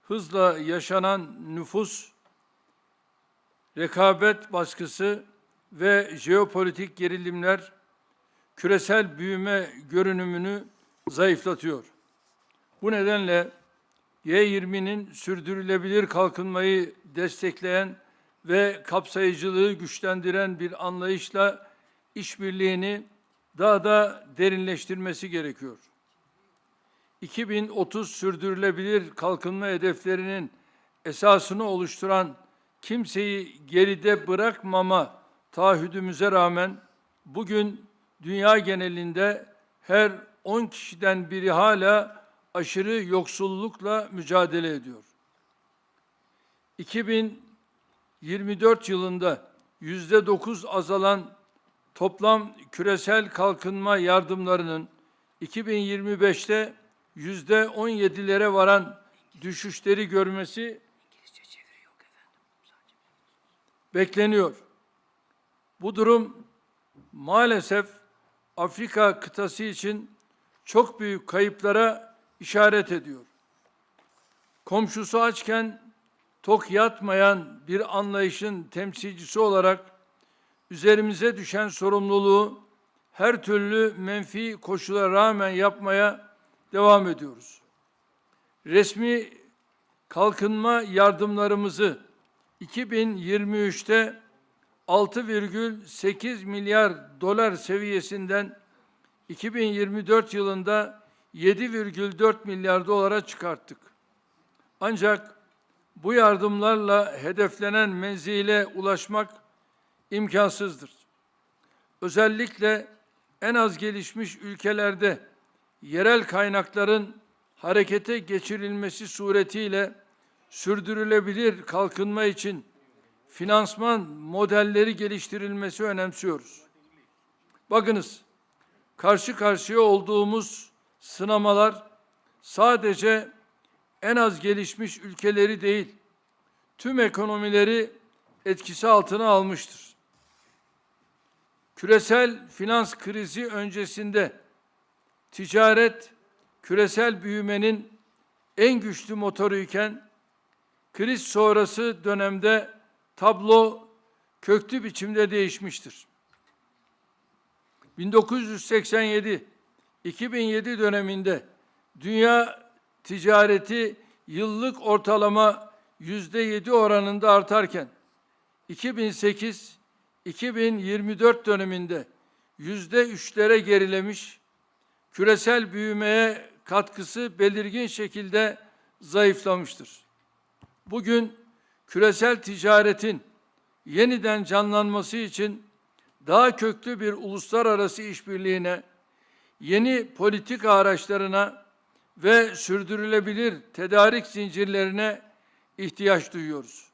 hızla yaşanan nüfus, rekabet baskısı ve jeopolitik gerilimler küresel büyüme görünümünü zayıflatıyor. Bu nedenle G20'nin sürdürülebilir kalkınmayı destekleyen ve kapsayıcılığı güçlendiren bir anlayışla işbirliğini daha da derinleştirmesi gerekiyor. 2030 sürdürülebilir kalkınma hedeflerinin esasını oluşturan kimseyi geride bırakmama taahhüdümüze rağmen bugün dünya genelinde her 10 kişiden biri hala aşırı yoksullukla mücadele ediyor. 2024 yılında %9 azalan toplam küresel kalkınma yardımlarının 2025'te %17'lere varan düşüşleri görmesi bekleniyor. Bu durum maalesef Afrika kıtası için çok büyük kayıplara işaret ediyor. Komşusu açken tok yatmayan bir anlayışın temsilcisi olarak üzerimize düşen sorumluluğu her türlü menfi koşula rağmen yapmaya devam ediyoruz. Resmi kalkınma yardımlarımızı 2023'te 6,8 milyar dolar seviyesinden 2024 yılında 7,4 milyar dolara çıkarttık. Ancak bu yardımlarla hedeflenen menzile ulaşmak imkansızdır. Özellikle en az gelişmiş ülkelerde yerel kaynakların harekete geçirilmesi suretiyle sürdürülebilir kalkınma için finansman modelleri geliştirilmesi önemsiyoruz. Bakınız, karşı karşıya olduğumuz sınamalar sadece en az gelişmiş ülkeleri değil, tüm ekonomileri etkisi altına almıştır. Küresel finans krizi öncesinde ticaret küresel büyümenin en güçlü motoruyken kriz sonrası dönemde tablo köklü biçimde değişmiştir. 1987-2007 döneminde dünya ticareti yıllık ortalama %7 oranında artarken 2008-2024 döneminde %3'lere gerilemiş, küresel büyümeye katkısı belirgin şekilde zayıflamıştır. Bugün küresel ticaretin yeniden canlanması için daha köklü bir uluslararası işbirliğine, yeni politika araçlarına ve sürdürülebilir tedarik zincirlerine ihtiyaç duyuyoruz.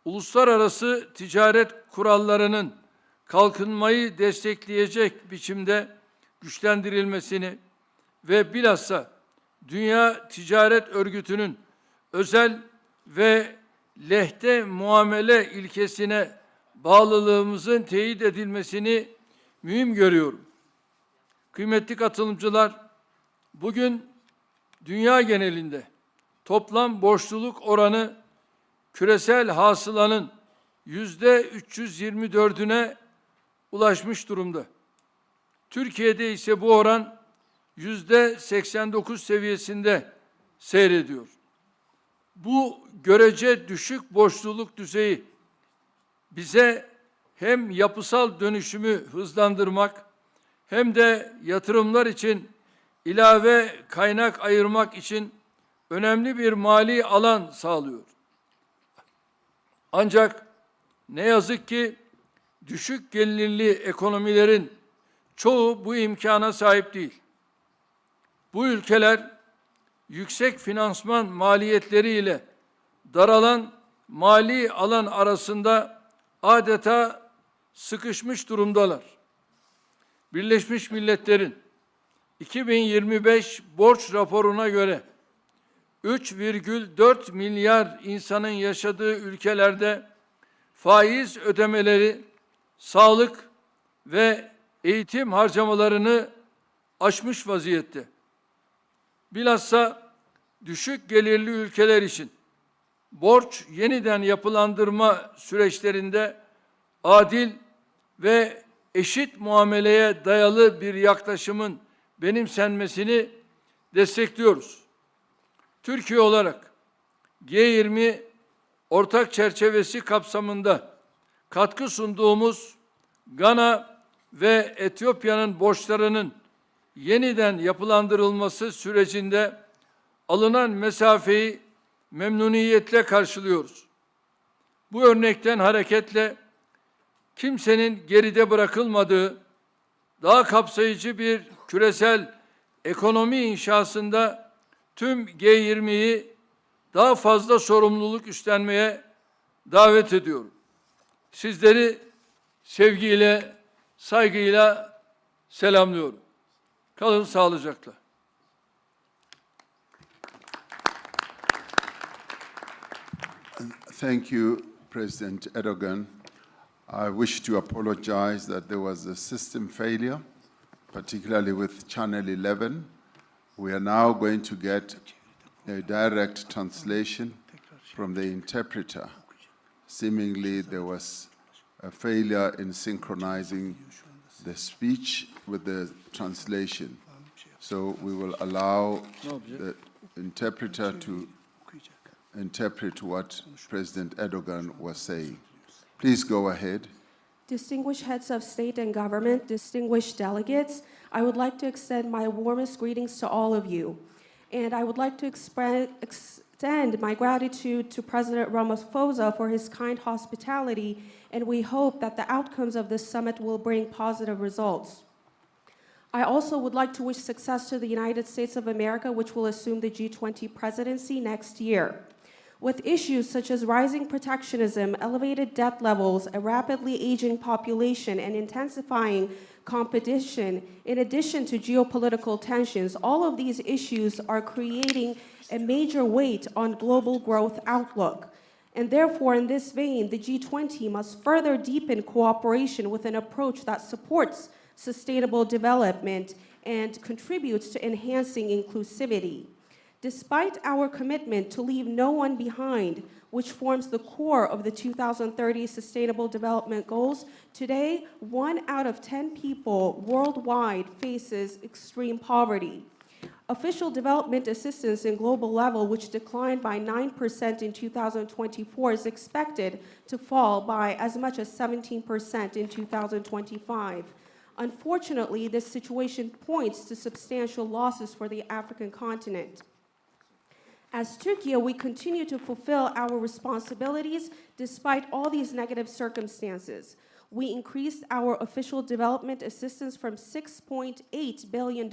Uluslararası ticaret kurallarının kalkınmayı destekleyecek biçimde güçlendirilmesini ve bilhassa Dünya Ticaret Örgütü'nün özel ve lehte muamele ilkesine bağlılığımızın teyit edilmesini mühim görüyorum. Kıymetli katılımcılar, bugün dünya genelinde toplam borçluluk oranı küresel hasılanın %324'üne ulaşmış durumda. Türkiye'de ise bu oran %89 seviyesinde seyrediyor. Bu görece düşük borçluluk düzeyi bize hem yapısal dönüşümü hızlandırmak hem de yatırımlar için ilave kaynak ayırmak için önemli bir mali alan sağlıyor. Ancak ne yazık ki düşük gelirli ekonomilerin çoğu bu imkana sahip değil. Bu ülkeler yüksek finansman maliyetleriyle daralan mali alan arasında adeta sıkışmış durumdalar. Birleşmiş Milletler'in 2025 borç raporuna göre 3,4 milyar insanın yaşadığı ülkelerde faiz ödemeleri, sağlık ve eğitim harcamalarını aşmış vaziyette. Bilhassa düşük gelirli ülkeler için borç yeniden yapılandırma süreçlerinde adil ve eşit muameleye dayalı bir yaklaşımın benimsenmesini destekliyoruz. Türkiye olarak G20 ortak çerçevesi kapsamında katkı sunduğumuz Gana ve Etiyopya'nın borçlarının yeniden yapılandırılması sürecinde alınan mesafeyi memnuniyetle karşılıyoruz. Bu örnekten hareketle kimsenin geride bırakılmadığı, daha kapsayıcı bir küresel ekonomi inşasında tüm G20'yi daha fazla sorumluluk üstlenmeye davet ediyorum. Sizleri sevgiyle, saygıyla selamlıyorum. Kalın sağlıcakla. Thank you, President Erdogan. I wish to apologize that there was a system failure, particularly with Channel 11. We are now going to get a direct translation from the interpreter. Seemingly, there was a failure in synchronizing the speech with the translation. So we will allow the interpreter to interpret what President Erdogan was saying. Please go ahead. Distinguished heads of state and government, distinguished delegates, I would like to extend my warmest greetings to all of you. And I would like to extend my gratitude to President Ramaphosa for his kind hospitality, and we hope that the outcomes of this summit will bring positive results. I also would like to wish success to the United States of America, which will assume the G20 presidency next year. With issues such as rising protectionism, elevated debt levels, a rapidly aging population, and intensifying competition, in addition to geopolitical tensions, all of these issues are creating a major weight on global growth outlook. And therefore, in this vein, the G20 must further deepen cooperation with an approach that supports sustainable development and contributes to enhancing inclusivity. Despite our commitment to leave no one behind, which forms the core of the 2030 Sustainable Development Goals, today, 1 out of 10 people worldwide faces extreme poverty. Official development assistance in global level, which declined by 9% in 2024, is expected to fall by as much as 17% in 2025. Unfortunately, this situation points to substantial losses for the African continent. As Turkey, we continue to fulfill our responsibilities despite all these negative circumstances. We increased our official development assistance from $6.8 billion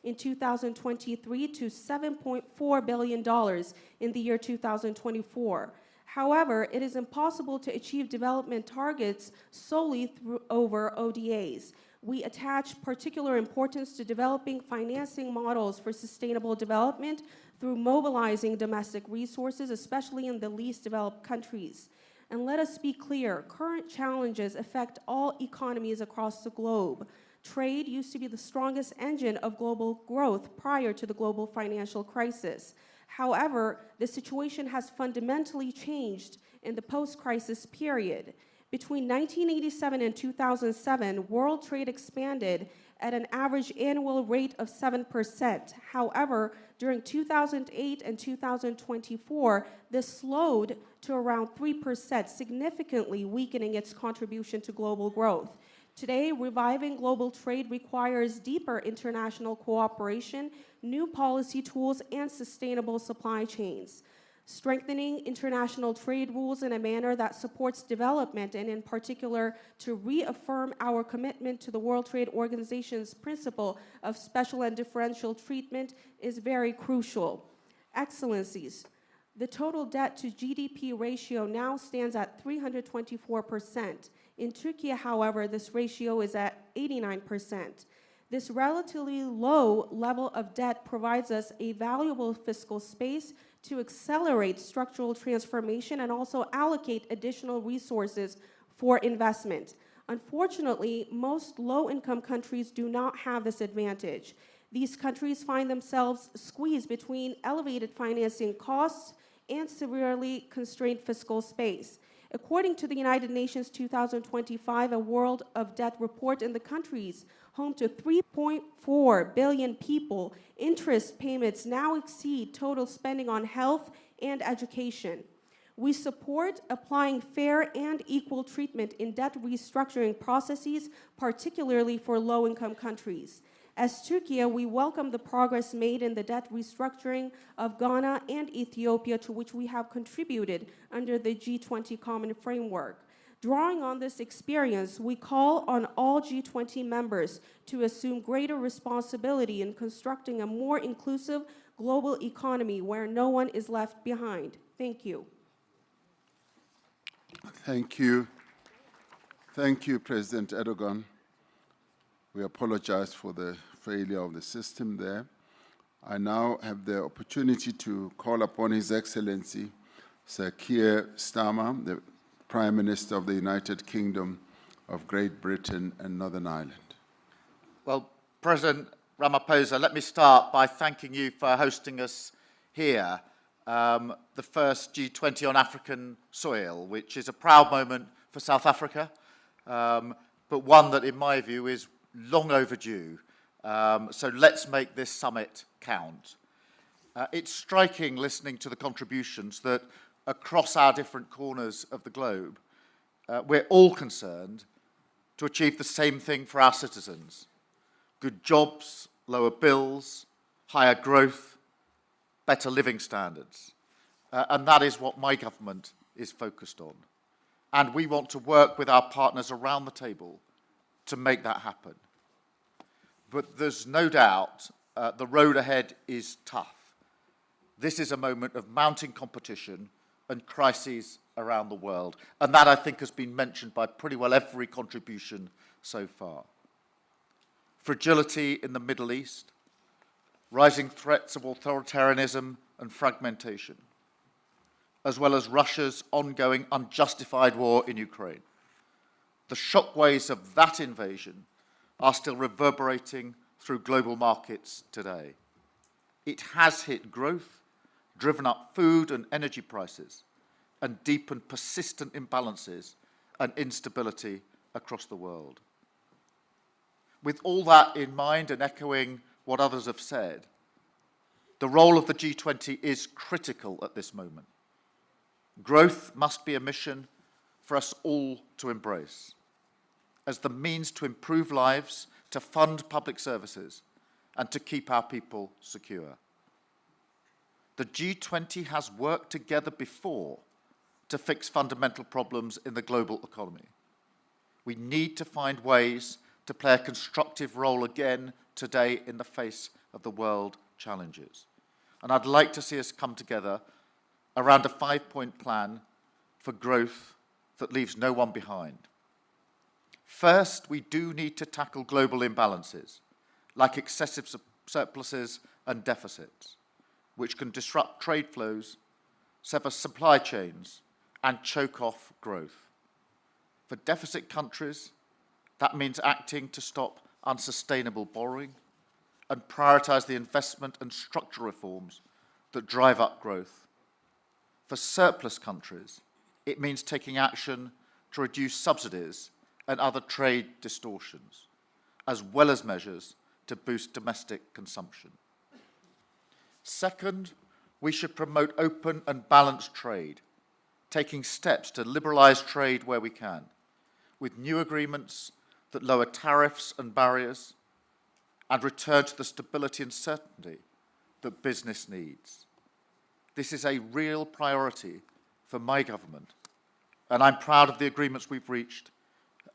in 2023 to $7.4 billion in the year 2024. However, it is impossible to achieve development targets solely over ODAs. We attach particular importance to developing financing models for sustainable development through mobilizing domestic resources, especially in the least developed countries. And let us be clear, current challenges affect all economies across the globe. Trade used to be the strongest engine of global growth prior to the global financial crisis. However, the situation has fundamentally changed in the post-crisis period. Between 1987 and 2007, world trade expanded at an average annual rate of 7%. However, during 2008 and 2024, this slowed to around 3%, significantly weakening its contribution to global growth. Today, reviving global trade requires deeper international cooperation, new policy tools, and sustainable supply chains. Strengthening international trade rules in a manner that supports development, and in particular to reaffirm our commitment to the World Trade Organization's principle of special and differential treatment, is very crucial. Excellencies, the total debt to GDP ratio now stands at 324%. In Turkey, however, this ratio is at 89%. This relatively low level of debt provides us a valuable fiscal space to accelerate structural transformation and also allocate additional resources for investment. Unfortunately, most low-income countries do not have this advantage. These countries find themselves squeezed between elevated financing costs and severely constrained fiscal space. According to the United Nations 2025 A World of Debt report, in the countries home to 3.4 billion people, interest payments now exceed total spending on health and education. We support applying fair and equal treatment in debt restructuring processes, particularly for low-income countries. As Turkey, we welcome the progress made in the debt restructuring of Ghana and Ethiopia, to which we have contributed under the G20 Common Framework. Drawing on this experience, we call on all G20 members to assume greater responsibility in constructing a more inclusive global economy where no one is left behind. Thank you. Thank you. Thank you, President Erdogan. We apologize for the failure of the system there. I now have the opportunity to call upon His Excellency Sir Keir Starmer, the Prime Minister of the United Kingdom of Great Britain and Northern Ireland. Well, President Ramaphosa, let me start by thanking you for hosting us here, the first G20 on African soil, which is a proud moment for South Africa, but one that, in my view, is long overdue. So let's make this summit count. It's striking, listening to the contributions, that across our different corners of the globe, we're all concerned to achieve the same thing for our citizens: good jobs, lower bills, higher growth, better living standards. And that is what my government is focused on. And we want to work with our partners around the table to make that happen. But there's no doubt the road ahead is tough. This is a moment of mounting competition and crises around the world. And that, I think, has been mentioned by pretty well every contribution so far. Fragility in the Middle East, rising threats of authoritarianism and fragmentation, as well as Russia's ongoing unjustified war in Ukraine. The shockwaves of that invasion are still reverberating through global markets today. It has hit growth, driven up food and energy prices, and deepened persistent imbalances and instability across the world. With all that in mind, and echoing what others have said, the role of the G20 is critical at this moment. Growth must be a mission for us all to embrace, as the means to improve lives, to fund public services, and to keep our people secure. The G20 has worked together before to fix fundamental problems in the global economy. We need to find ways to play a constructive role again today in the face of the world challenges. And I'd like to see us come together around a 5-point plan for growth that leaves no one behind. First, we do need to tackle global imbalances, like excessive surpluses and deficits, which can disrupt trade flows, sever supply chains, and choke off growth. For deficit countries, that means acting to stop unsustainable borrowing and prioritize the investment and structural reforms that drive up growth. For surplus countries, it means taking action to reduce subsidies and other trade distortions, as well as measures to boost domestic consumption. Second, we should promote open and balanced trade, taking steps to liberalize trade where we can, with new agreements that lower tariffs and barriers and return to the stability and certainty that business needs. This is a real priority for my government, and I'm proud of the agreements we've reached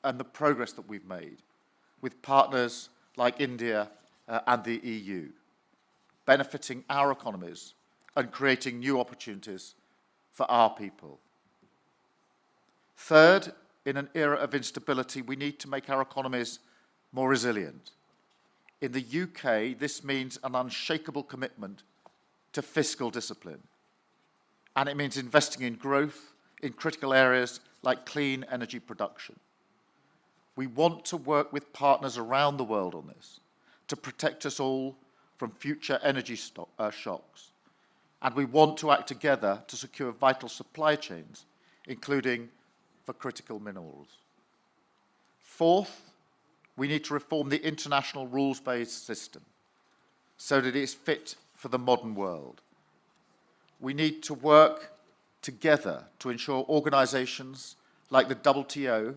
and the progress that we've made with partners like India and the EU, benefiting our economies and creating new opportunities for our people. Third, in an era of instability, we need to make our economies more resilient. In the UK, this means an unshakable commitment to fiscal discipline. And it means investing in growth in critical areas like clean energy production. We want to work with partners around the world on this to protect us all from future energy shocks. And we want to act together to secure vital supply chains, including for critical minerals. Fourth, we need to reform the international rules-based system so that it is fit for the modern world. We need to work together to ensure organisations like the WTO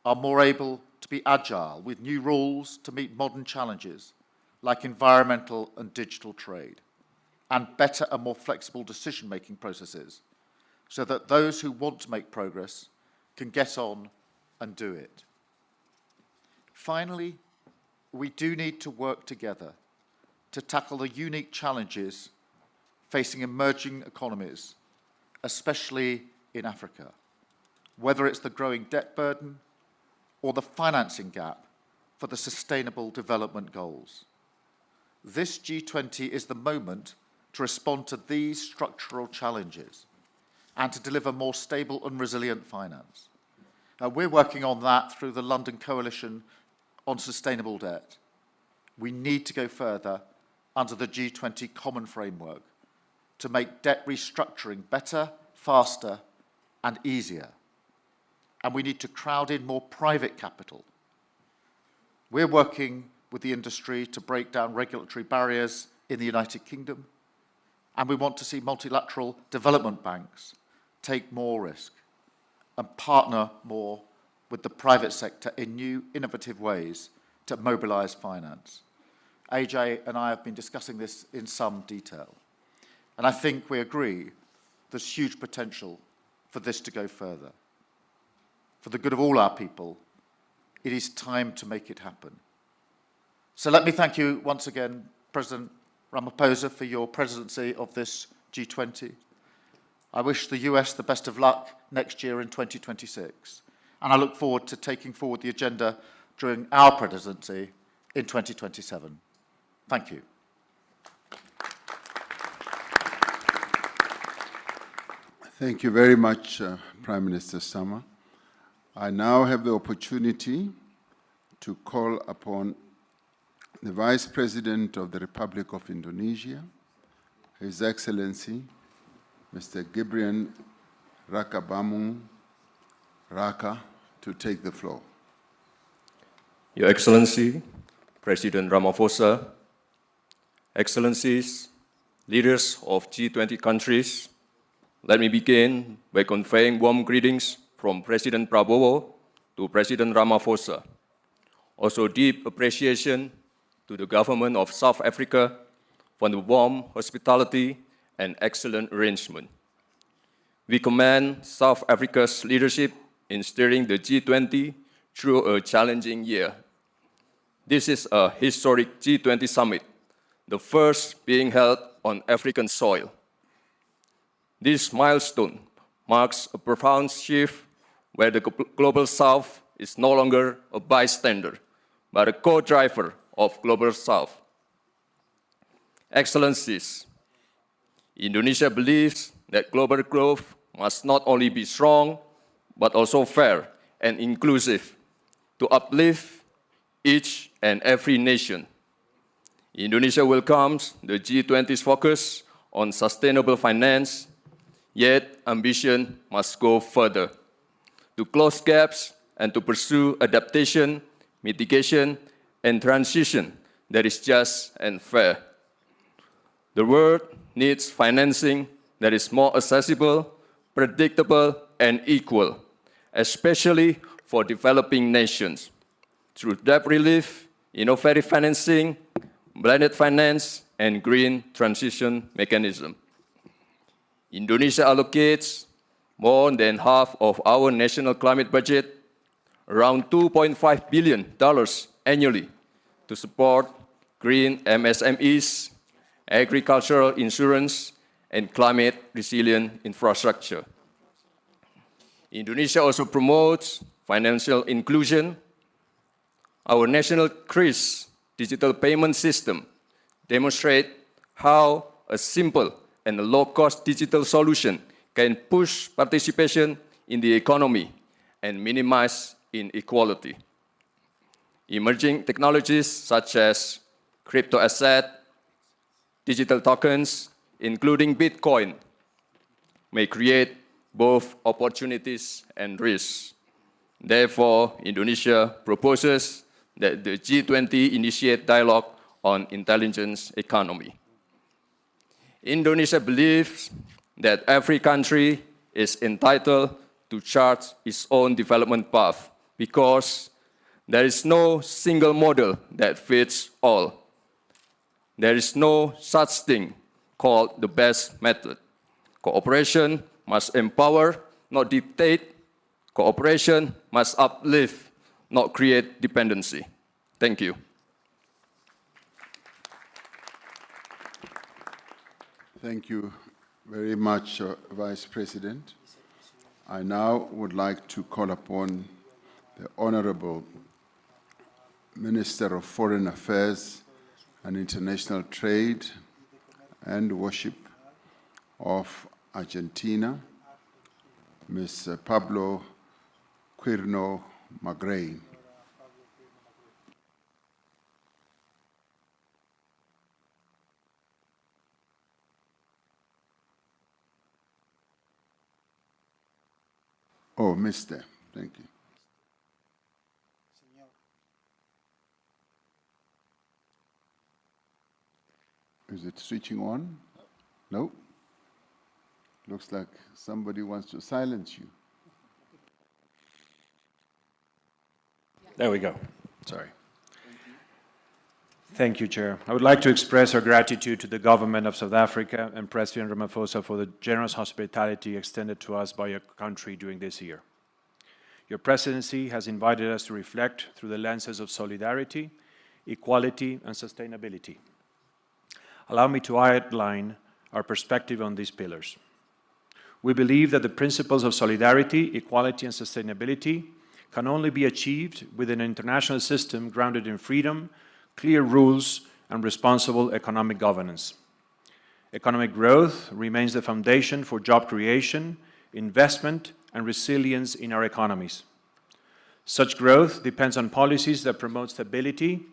are more able to be agile with new rules to meet modern challenges like environmental and digital trade, and better and more flexible decision-making processes so that those who want to make progress can get on and do it. Finally, we do need to work together to tackle the unique challenges facing emerging economies, especially in Africa, whether it's the growing debt burden or the financing gap for the Sustainable Development Goals. This G20 is the moment to respond to these structural challenges and to deliver more stable and resilient finance. We're working on that through the London Coalition on Sustainable Debt. We need to go further under the G20 Common Framework to make debt restructuring better, faster, and easier. And we need to crowd in more private capital. We're working with the industry to break down regulatory barriers in the United Kingdom, and we want to see multilateral development banks take more risk and partner more with the private sector in new, innovative ways to mobilise finance. AJ and I have been discussing this in some detail, and I think we agree there's huge potential for this to go further. For the good of all our people, it is time to make it happen. So let me thank you once again, President Ramaphosa, for your presidency of this G20. I wish the US the best of luck next year in 2026, and I look forward to taking forward the agenda during our presidency in 2027. Thank you. Thank you very much, Prime Minister Sama. I now have the opportunity to call upon the Vice President of the Republic of Indonesia, His Excellency, Mr. Gibrian Rakabamung Raka, to take the floor. Your Excellency, President Ramaphosa, Excellencies, leaders of G20 countries, let me begin by conveying warm greetings from President Prabowo to President Ramaphosa. Also deep appreciation to the government of South Africa for the warm hospitality and excellent arrangement. We commend South Africa's leadership in steering the G20 through a challenging year. This is a historic G20 summit, the first being held on African soil. This milestone marks a profound shift where the Global South is no longer a bystander, but a co-driver of Global South. Excellencies, Indonesia believes that global growth must not only be strong, but also fair and inclusive to uplift each and every nation. Indonesia welcomes the G20's focus on sustainable finance, yet ambition must go further to close gaps and to pursue adaptation, mitigation, and transition that is just and fair. The world needs financing that is more accessible, predictable, and equal, especially for developing nations, through debt relief, innovative financing, blended finance, and green transition mechanism. Indonesia allocates more than half of our national climate budget, around $2.5 billion annually, to support green MSMEs, agricultural insurance, and climate-resilient infrastructure. Indonesia also promotes financial inclusion. Our national CRIS digital payment system demonstrates how a simple and a low-cost digital solution can push participation in the economy and minimize inequality. Emerging technologies such as crypto asset, digital tokens, including Bitcoin, may create both opportunities and risks. Therefore, Indonesia proposes that the G20 initiate dialogue on intelligence economy. Indonesia believes that every country is entitled to chart its own development path because there is no single model that fits all. There is no such thing called the best method. Cooperation must empower, not dictate. Cooperation must uplift, not create dependency. Thank you. Thank you very much, Vice President. I now would like to call upon the Honorable Minister of Foreign Affairs and International Trade and Worship of Argentina, Ms. Pablo Quirno Magrey. Oh, Mr. Thank you. Is it switching on? No? Looks like somebody wants to silence you. There we go. Sorry. Thank you, Chair. I would like to express our gratitude to the government of South Africa and President Ramaphosa for the generous hospitality extended to us by your country during this year. Your presidency has invited us to reflect through the lenses of solidarity, equality, and sustainability. Allow me to outline our perspective on these pillars. We believe that the principles of solidarity, equality, and sustainability can only be achieved within an international system grounded in freedom, clear rules, and responsible economic governance. Economic growth remains the foundation for job creation, investment, and resilience in our economies. Such growth depends on policies that promote stability,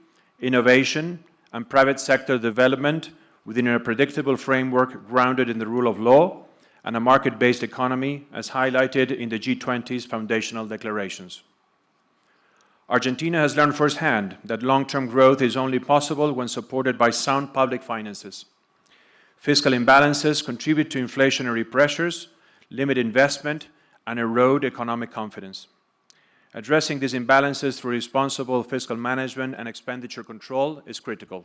innovation, and private sector development within a predictable framework grounded in the rule of law and a market-based economy, as highlighted in the G20's foundational declarations. Argentina has learned firsthand that long-term growth is only possible when supported by sound public finances. Fiscal imbalances contribute to inflationary pressures, limit investment, and erode economic confidence. Addressing these imbalances through responsible fiscal management and expenditure control is critical.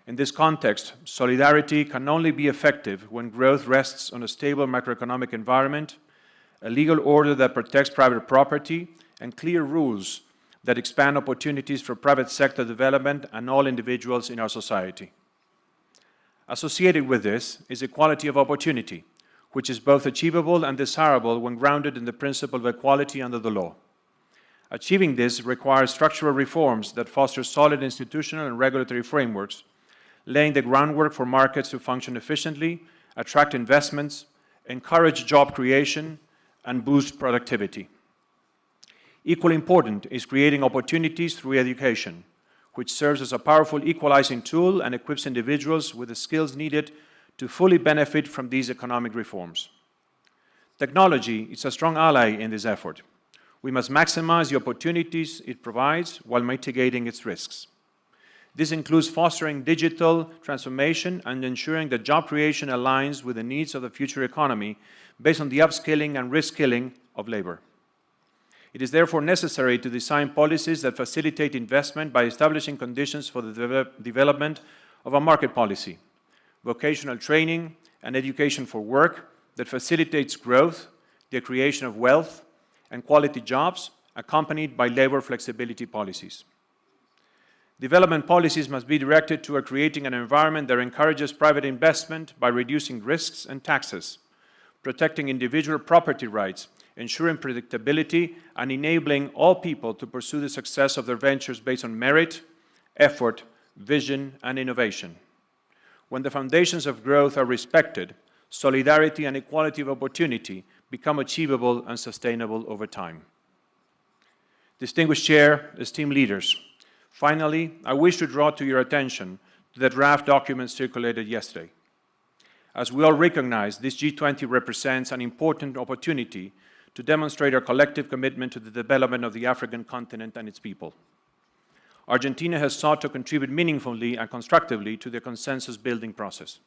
In this context, solidarity can only be effective when growth rests on a stable macroeconomic environment, a legal order that protects private property, and clear rules that expand opportunities for private sector development and all individuals in our society. Associated with this is equality of opportunity, which is both achievable and desirable when grounded in the principle of equality under the law. Achieving this requires structural reforms that foster solid institutional and regulatory frameworks, laying the groundwork for markets to function efficiently, attract investments, encourage job creation, and boost productivity. Equally important is creating opportunities through education, which serves as a powerful equalizing tool and equips individuals with the skills needed to fully benefit from these economic reforms. Technology is a strong ally in this effort. We must maximize the opportunities it provides while mitigating its risks. This includes fostering digital transformation and ensuring that job creation aligns with the needs of the future economy based on the upskilling and reskilling of labor. It is therefore necessary to design policies that facilitate investment by establishing conditions for the development of a market policy, vocational training, and education for work that facilitates growth, the creation of wealth, and quality jobs, accompanied by labor flexibility policies. Development policies must be directed toward creating an environment that encourages private investment by reducing risks and taxes, protecting individual property rights, ensuring predictability, and enabling all people to pursue the success of their ventures based on merit, effort, vision, and innovation. When the foundations of growth are respected, solidarity and equality of opportunity become achievable and sustainable over time. Distinguished Chair, esteemed leaders, finally, I wish to draw to your attention to the draft document circulated yesterday. As we all recognize, this G20 represents an important opportunity to demonstrate our collective commitment to the development of the African continent and its people. Argentina has sought to contribute meaningfully and constructively to the consensus-building process.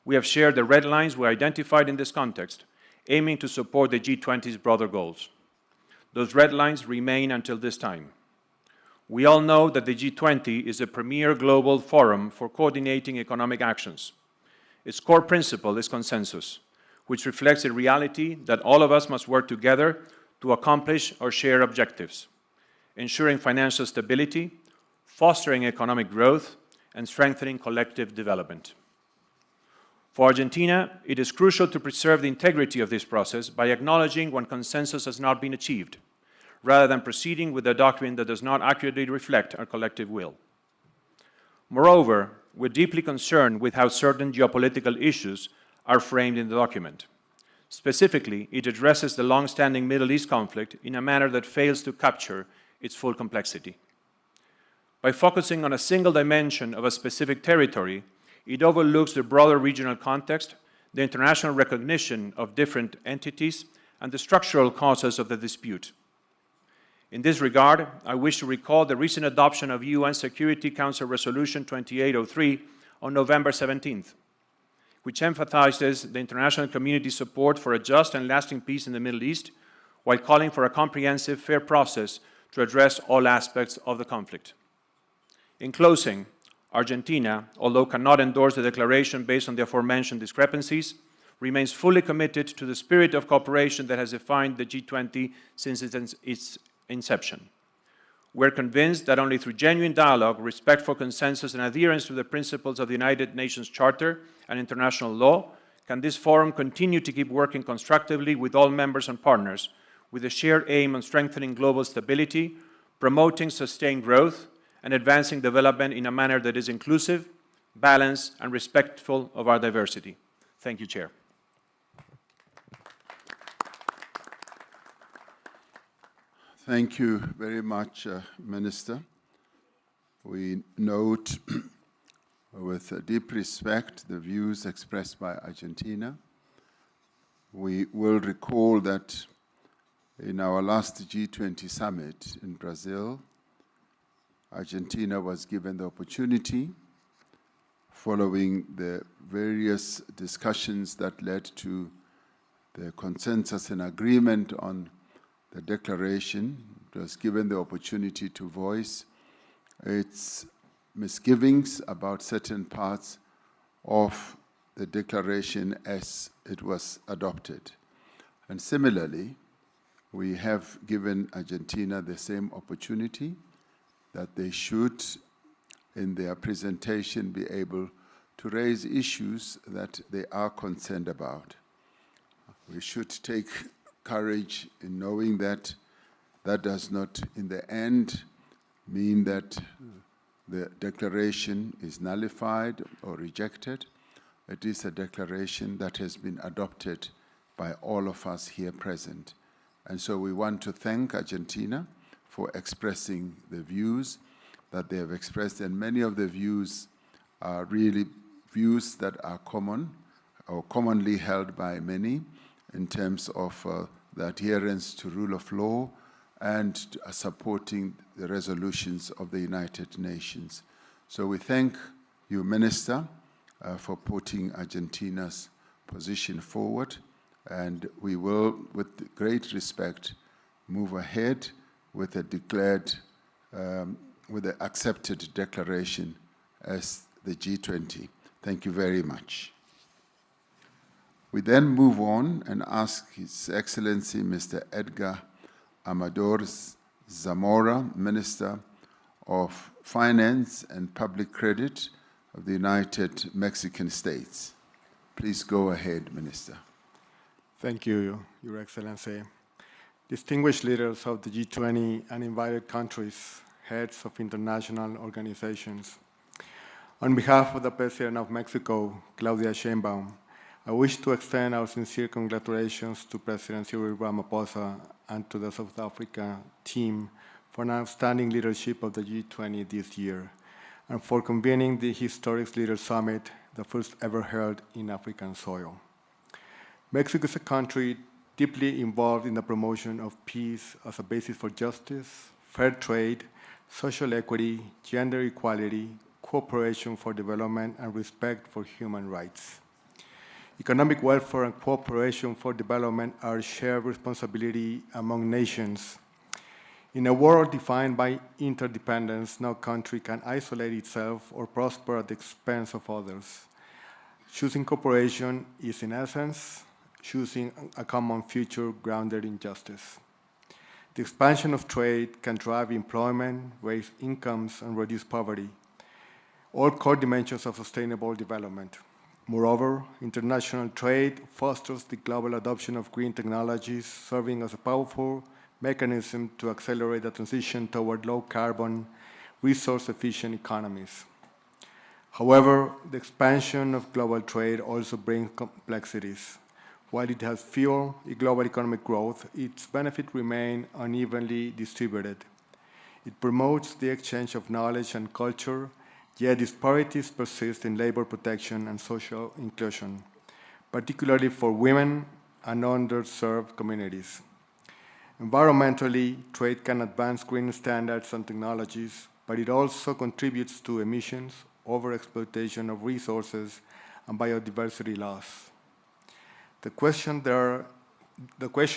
We have shared the red lines we identified in this context, aiming to support the G20's broader goals. Those red lines remain until this time. We all know that the G20 is a premier global forum for coordinating economic actions. Its core principle is consensus, which reflects a reality that all of us must work together to accomplish our shared objectives, ensuring financial stability, fostering economic growth, and strengthening collective development. For Argentina, it is crucial to preserve the integrity of this process by acknowledging when consensus has not been achieved, rather than proceeding with a document that does not accurately reflect our collective will. Moreover, we're deeply concerned with how certain geopolitical issues are framed in the document. Specifically, it addresses the long-standing Middle East conflict in a manner that fails to capture its full complexity. By focusing on a single dimension of a specific territory, it overlooks the broader regional context, the international recognition of different entities, and the structural causes of the dispute. In this regard, I wish to recall the recent adoption of UN Security Council Resolution 2803 on November 17th, which emphasizes the international community's support for a just and lasting peace in the Middle East, while calling for a comprehensive, fair process to address all aspects of the conflict. In closing, Argentina, although cannot endorse the declaration based on the aforementioned discrepancies, remains fully committed to the spirit of cooperation that has defined the G20 since its inception. We're convinced that only through genuine dialogue, respect for consensus, and adherence to the principles of the United Nations Charter and international law can this forum continue to keep working constructively with all members and partners, with a shared aim on strengthening global stability, promoting sustained growth, and advancing development in a manner that is inclusive, balanced, and respectful of our diversity. Thank you, Chair. Thank you very much, Minister. We note with deep respect the views expressed by Argentina. We will recall that in our last G20 summit in Brazil, Argentina was given the opportunity, following the various discussions that led to the consensus and agreement on the declaration, it was given the opportunity to voice its misgivings about certain parts of the declaration as it was adopted. And similarly, we have given Argentina the same opportunity, that they should, in their presentation, be able to raise issues that they are concerned about. We should take courage in knowing that that does not, in the end, mean that the declaration is nullified or rejected. It is a declaration that has been adopted by all of us here present. And so we want to thank Argentina for expressing the views that they have expressed, and many of the views are really views that are common or commonly held by many in terms of the adherence to rule of law and supporting the resolutions of the United Nations. So we thank you, Minister, for putting Argentina's position forward, and we will, with great respect, move ahead with a declared, with the accepted declaration as the G20. Thank you very much. We then move on and ask His Excellency Mr. Edgar Amador Zamora, Minister of Finance and Public Credit of the United Mexican States. Please go ahead, Minister. Thank you, Your Excellency. Distinguished leaders of the G20 and invited countries, heads of international organizations. On behalf of the President of Mexico, Claudia Sheinbaum, I wish to extend our sincere congratulations to President Cyril Ramaphosa and to the South Africa team for an outstanding leadership of the G20 this year. and for convening the historic Leaders Summit, the first ever held in African soil. Mexico is a country deeply involved in the promotion of peace as a basis for justice, fair trade, social equity, gender equality, cooperation for development, and respect for human rights. Economic welfare and cooperation for development are shared responsibility among nations. In a world defined by interdependence, no country can isolate itself or prosper at the expense of others. Choosing cooperation is, in essence, choosing a common future grounded in justice. The expansion of trade can drive employment, raise incomes, and reduce poverty, all core dimensions of sustainable development. Moreover, international trade fosters the global adoption of green technologies, serving as a powerful mechanism to accelerate the transition toward low-carbon, resource-efficient economies. However, the expansion of global trade also brings complexities. While it has fueled global economic growth, its benefits remain unevenly distributed. It promotes the exchange of knowledge and culture, yet disparities persist in labor protection and social inclusion, particularly for women and underserved communities. Environmentally, trade can advance green standards and technologies, but it also contributes to emissions, overexploitation of resources, and biodiversity loss. The question,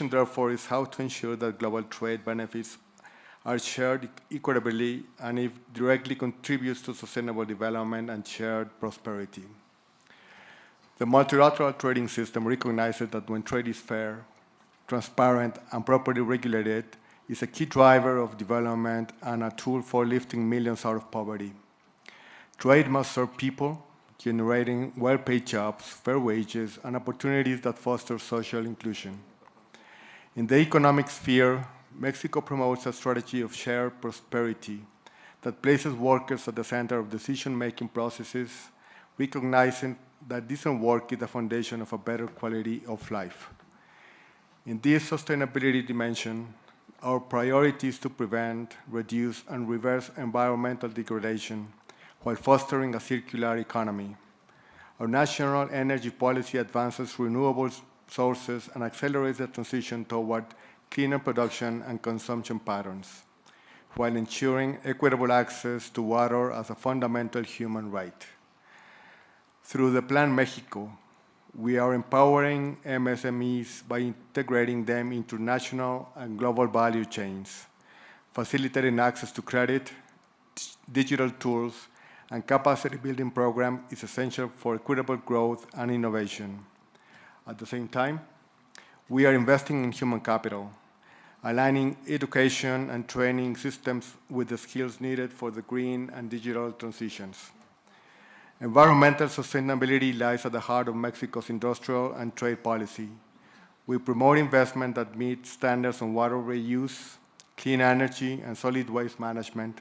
therefore, is how to ensure that global trade benefits are shared equitably and if directly contributes to sustainable development and shared prosperity. The multilateral trading system recognizes that when trade is fair, transparent, and properly regulated, is a key driver of development and a tool for lifting millions out of poverty. Trade must serve people, generating well-paid jobs, fair wages, and opportunities that foster social inclusion. In the economic sphere, Mexico promotes a strategy of shared prosperity that places workers at the center of decision-making processes, recognizing that decent work is the foundation of a better quality of life. In this sustainability dimension, our priority is to prevent, reduce, and reverse environmental degradation while fostering a circular economy. Our national energy policy advances renewable sources and accelerates the transition toward cleaner production and consumption patterns, while ensuring equitable access to water as a fundamental human right. Through the Plan Mexico, we are empowering MSMEs by integrating them into national and global value chains, facilitating access to credit, digital tools, and capacity building program is essential for equitable growth and innovation. At the same time, we are investing in human capital, aligning education and training systems with the skills needed for the green and digital transitions. Environmental sustainability lies at the heart of Mexico's industrial and trade policy. We promote investment that meets standards on water reuse, clean energy, and solid waste management,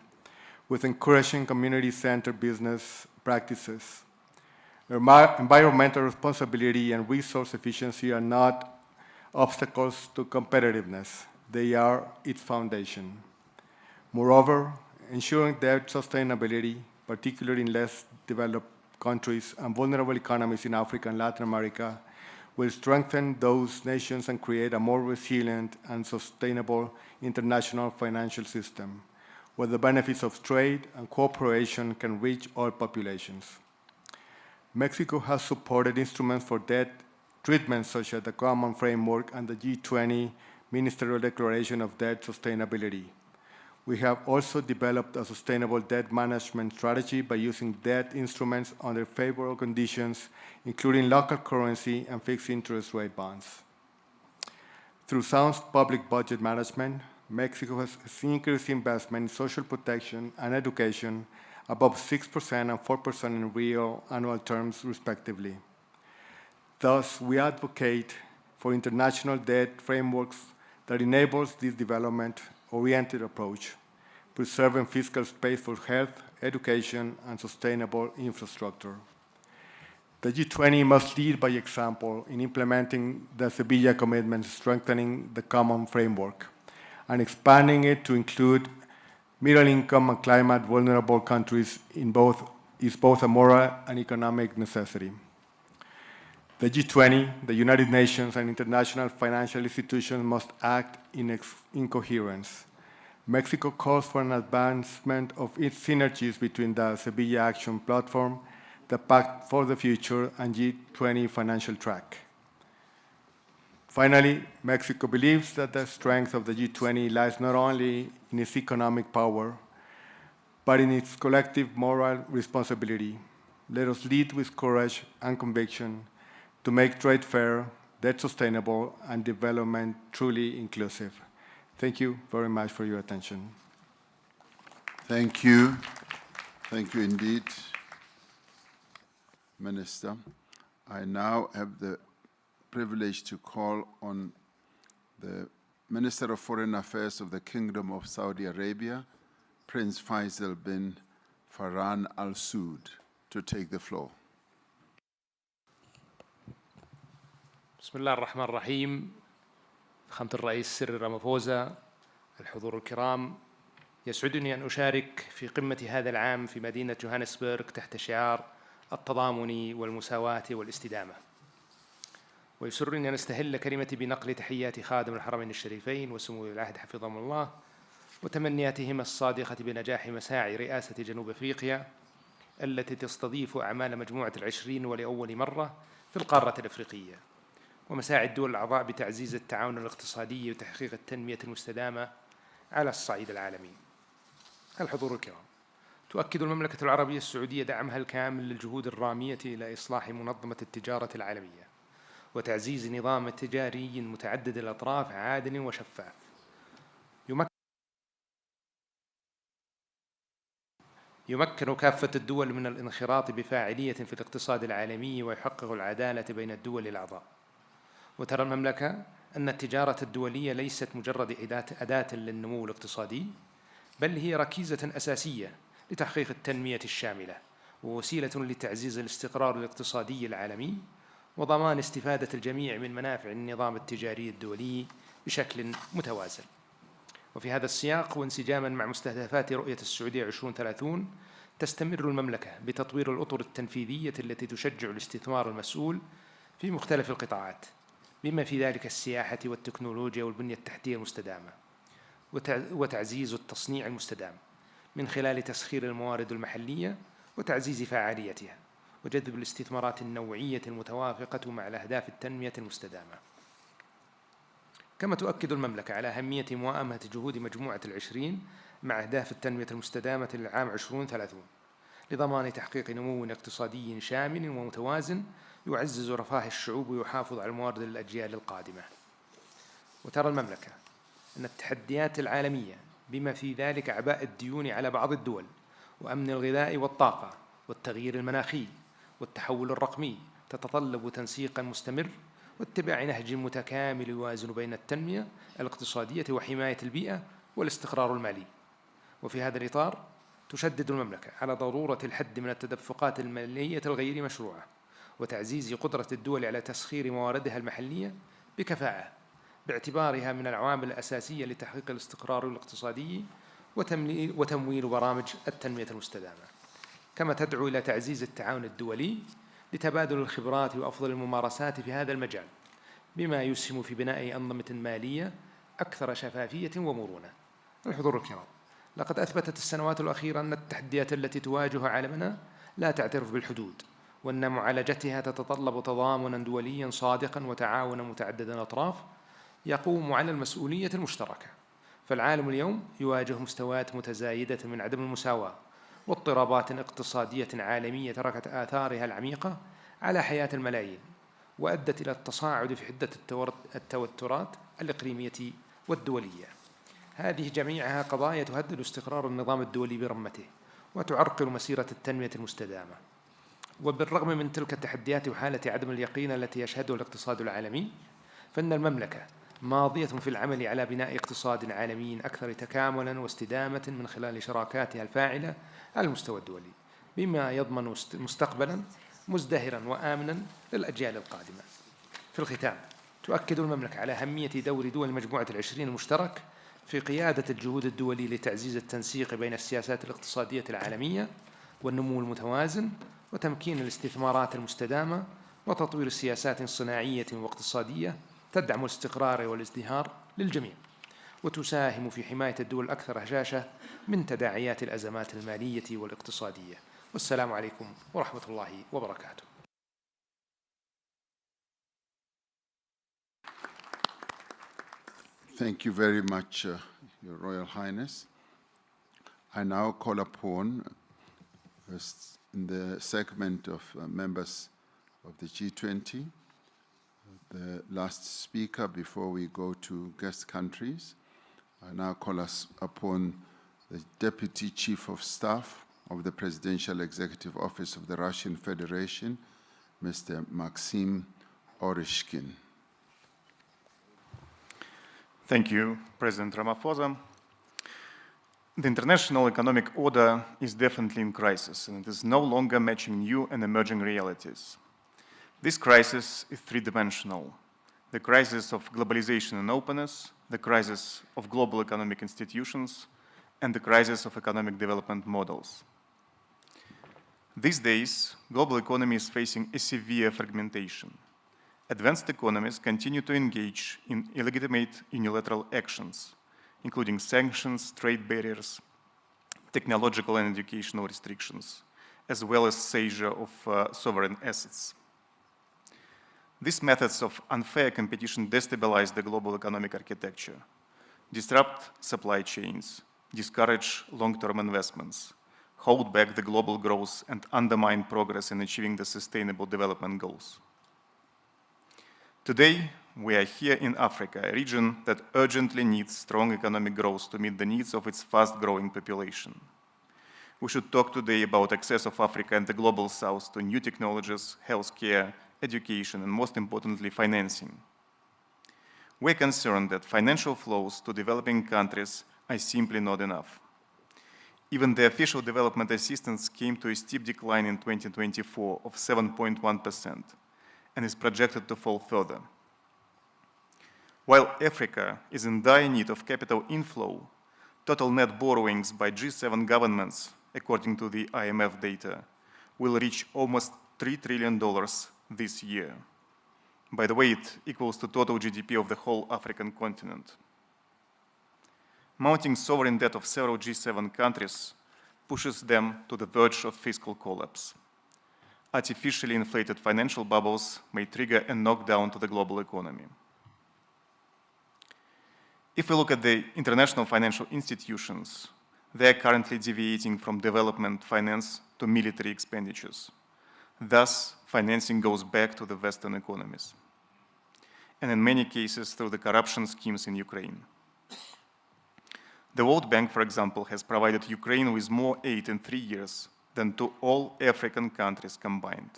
with encouraging community-centered business practices. Environmental responsibility and resource efficiency are not obstacles to competitiveness. They are its foundation. Moreover, ensuring debt sustainability, particularly in less developed countries and vulnerable economies in Africa and Latin America, will strengthen those nations and create a more resilient and sustainable international financial system, where the benefits of trade and cooperation can reach all populations. Mexico has supported instruments for debt treatment such as the Common Framework and the G20 Ministerial Declaration of Debt Sustainability. We have also developed a sustainable debt management strategy by using debt instruments under favorable conditions, including local currency and fixed interest rate bonds. Through sound public budget management, Mexico has increased investment in social protection and education above 6% and 4% in real annual terms, respectively. Thus, we advocate for international debt frameworks that enables this development-oriented approach, preserving fiscal space for health, education, and sustainable infrastructure. The G20 must lead by example in implementing the Sevilla commitment, strengthening the common framework, and expanding it to include middle-income and climate-vulnerable countries is both a moral and economic necessity. The G20, the United Nations, and international financial institutions must act in coherence. Mexico calls for an advancement of its synergies between the Sevilla Action Platform, the Pact for the Future, and G20 financial track. Finally, Mexico believes that the strength of the G20 lies not only in its economic power, but in its collective moral responsibility. Let us lead with courage and conviction to make trade fair, debt sustainable, and development truly inclusive. Thank you very much for your attention. Thank you. Thank you indeed, Minister. I now have the privilege to call on the Minister of Foreign Affairs of the Kingdom of Saudi Arabia, Prince Faisal bin Farhan Al Saud, to take the floor. بسم الله الرحمن الرحيم. فخامة الرئيس سيريل رامافوزا، الحضور الكرام، يسعدني أن أشارك في قمة هذا العام في مدينة جوهانسبرغ تحت شعار التضامن والمساواة والاستدامة. ويسرني أن أستهل كلمتي بنقل تحيات خادم الحرمين الشريفين وسمو العهد حفظهم الله وتمنياتهما الصادقة بنجاح مساعي رئاسة جنوب أفريقيا التي تستضيف أعمال مجموعة العشرين ولأول مرة في القارة الأفريقية، ومساعي الدول الأعضاء بتعزيز التعاون الاقتصادي وتحقيق التنمية المستدامة على الصعيد العالمي. الحضور الكرام، تؤكد المملكة العربية السعودية دعمها الكامل للجهود الرامية إلى إصلاح منظمة التجارة العالمية وتعزيز نظام تجاري متعدد الأطراف عادل وشفاف يمكن كافة الدول من الانخراط بفاعلية في الاقتصاد العالمي ويحقق العدالة بين الدول الأعضاء. وترى المملكة أن التجارة الدولية ليست مجرد أداة للنمو الاقتصادي، بل هي ركيزة أساسية لتحقيق التنمية الشاملة ووسيلة لتعزيز الاستقرار الاقتصادي العالمي وضمان استفادة الجميع من منافع النظام التجاري الدولي بشكل متوازن. وفي هذا السياق وانسجاما مع مستهدفات رؤية السعودية 2030 تستمر المملكة بتطوير الأطر التنفيذية التي تشجع الاستثمار المسؤول في مختلف القطاعات بما في ذلك السياحة والتكنولوجيا والبنية التحتية المستدامة وتعزيز التصنيع المستدام من خلال تسخير الموارد المحلية وتعزيز فعاليتها وجذب الاستثمارات النوعية المتوافقة مع الأهداف التنمية المستدامة. كما تؤكد المملكة على أهمية موائمة جهود مجموعة العشرين مع أهداف التنمية المستدامة للعام 2030 لضمان تحقيق نمو اقتصادي شامل ومتوازن يعزز رفاه الشعوب ويحافظ على الموارد للأجيال القادمة. وترى المملكة أن التحديات العالمية بما في ذلك أعباء الديون على بعض الدول وأمن الغذاء والطاقة والتغيير المناخي والتحول الرقمي تتطلب تنسيقا مستمر واتباع نهج متكامل يوازن بين التنمية الاقتصادية وحماية البيئة والاستقرار المالي. وفي هذا الإطار تشدد المملكة على ضرورة الحد من التدفقات المالية الغير مشروعة وتعزيز قدرة الدول على تسخير مواردها المحلية بكفاءة باعتبارها من العوامل الأساسية لتحقيق الاستقرار الاقتصادي وتمويل برامج التنمية المستدامة. كما تدعو إلى تعزيز التعاون الدولي لتبادل الخبرات وأفضل الممارسات في هذا المجال بما يسهم في بناء أنظمة مالية أكثر شفافية ومرونة. الحضور الكرام، لقد أثبتت السنوات الأخيرة أن التحديات التي تواجه عالمنا لا تعترف بالحدود وأن معالجتها تتطلب تضامنا دوليا صادقا وتعاونا متعدد الأطراف يقوم على المسؤولية المشتركة. فالعالم اليوم يواجه مستويات متزايدة من عدم المساواة واضطرابات اقتصادية عالمية تركت آثارها العميقة على حياة الملايين وأدت إلى التصاعد في حدة التوترات الإقليمية والدولية. هذه جميعها قضايا تهدد استقرار النظام الدولي برمته وتعرقل مسيرة التنمية المستدامة. وبالرغم من تلك التحديات وحالة عدم اليقين التي يشهدها الاقتصاد العالمي، فإن المملكة ماضية في العمل على بناء اقتصاد عالمي أكثر تكاملاً واستدامة من خلال شراكاتها الفاعلة على المستوى الدولي بما يضمن مستقبلاً مزدهراً وآمناً للأجيال القادمة. في الختام، تؤكد المملكة على أهمية دور دول مجموعة العشرين المشترك في قيادة الجهود الدولية لتعزيز التنسيق بين السياسات الاقتصادية العالمية والنمو المتوازن وتمكين الاستثمارات المستدامة وتطوير سياسات صناعية واقتصادية تدعم الاستقرار والازدهار للجميع وتساهم في حماية الدول الأكثر هشاشة من تداعيات الأزمات المالية والاقتصادية. والسلام عليكم ورحمة الله وبركاته. Thank you very much, Your Royal Highness. I now call upon, in the segment of members of the G20, the last speaker before we go to guest countries. I now call us upon the Deputy Chief of Staff of the Presidential Executive Office of the Russian Federation, Mr. Maxim Oreshkin. Thank you, President Ramaphosa. The international economic order is definitely in crisis, and it is no longer matching new and emerging realities. This crisis is three-dimensional: the crisis of globalization and openness, the crisis of global economic institutions, and the crisis of economic development models. These days, global economy is facing a severe fragmentation. Advanced economies continue to engage in illegitimate unilateral actions, including sanctions, trade barriers, technological and educational restrictions, as well as seizure of sovereign assets. These methods of unfair competition destabilize the global economic architecture, disrupt supply chains, discourage long-term investments, hold back the global growth, and undermine progress in achieving the Sustainable Development Goals. Today, we are here in Africa, a region that urgently needs strong economic growth to meet the needs of its fast-growing population. We should talk today about access of Africa and the Global South to new technologies, healthcare, education, and most importantly, financing. We're concerned that financial flows to developing countries are simply not enough. Even the official development assistance came to a steep decline in 2024 of 7.1%. and is projected to fall further. While Africa is in dire need of capital inflow, total net borrowings by G7 governments, according to the IMF data, will reach almost $3 trillion this year. By the way, it equals to total GDP of the whole African continent. Mounting sovereign debt of several G7 countries pushes them to the verge of fiscal collapse. Artificially inflated financial bubbles may trigger a knockdown to the global economy. If we look at the international financial institutions, they are currently deviating from development finance to military expenditures. Thus, financing goes back to the Western economies, and in many cases through the corruption schemes in Ukraine. The World Bank, for example, has provided Ukraine with more aid in 3 years than to all African countries combined.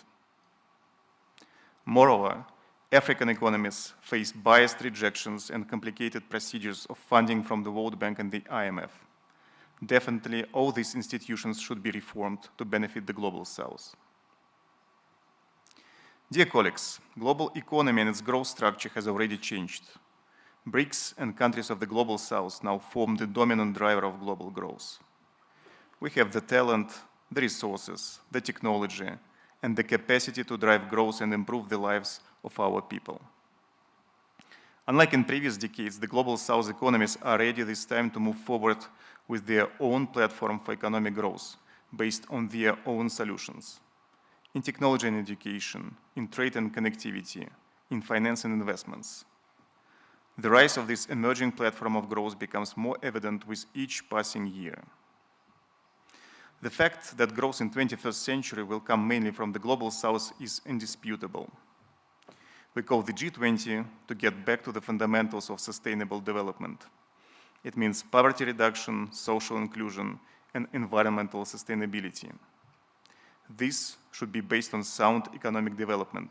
Moreover, African economies face biased rejections and complicated procedures of funding from the World Bank and the IMF. Definitely, all these institutions should be reformed to benefit the Global South. Dear colleagues, global economy and its growth structure has already changed. BRICS and countries of the Global South now form the dominant driver of global growth. We have the talent, the resources, the technology, and the capacity to drive growth and improve the lives of our people. Unlike in previous decades, the Global South economies are ready this time to move forward with their own platform for economic growth, based on their own solutions. In technology and education, in trade and connectivity, in finance and investments. The rise of this emerging platform of growth becomes more evident with each passing year. The fact that growth in the 21st century will come mainly from the Global South is indisputable. We call the G20 to get back to the fundamentals of sustainable development. It means poverty reduction, social inclusion, and environmental sustainability. This should be based on sound economic development,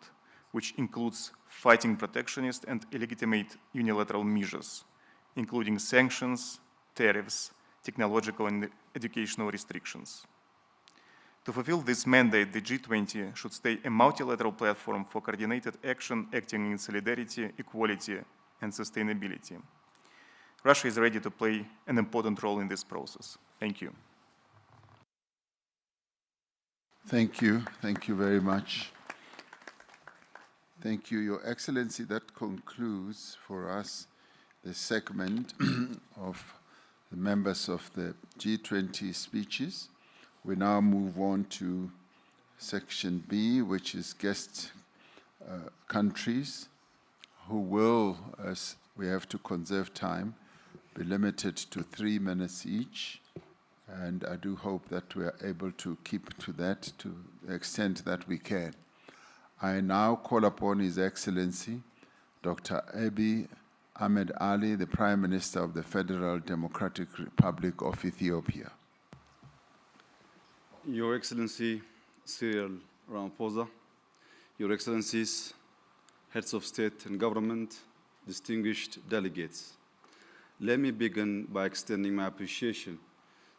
which includes fighting protectionist and illegitimate unilateral measures, including sanctions, tariffs, technological and educational restrictions. To fulfill this mandate, the G20 should stay a multilateral platform for coordinated action acting in solidarity, equality, and sustainability. Russia is ready to play an important role in this process. Thank you. Thank you. Thank you very much. Thank you, Your Excellency. That concludes for us the segment of the members of the G20 speeches. We now move on to section B, which is guest countries, who will, as we have to conserve time, be limited to 3 minutes each. And I do hope that we are able to keep to that to the extent that we can. I now call upon His Excellency, Dr. Abiy Ahmed Ali, the Prime Minister of the Federal Democratic Republic of Ethiopia. Your Excellency Cyril Ramaphosa, Your Excellencies, Heads of State and Government, distinguished delegates, let me begin by extending my appreciation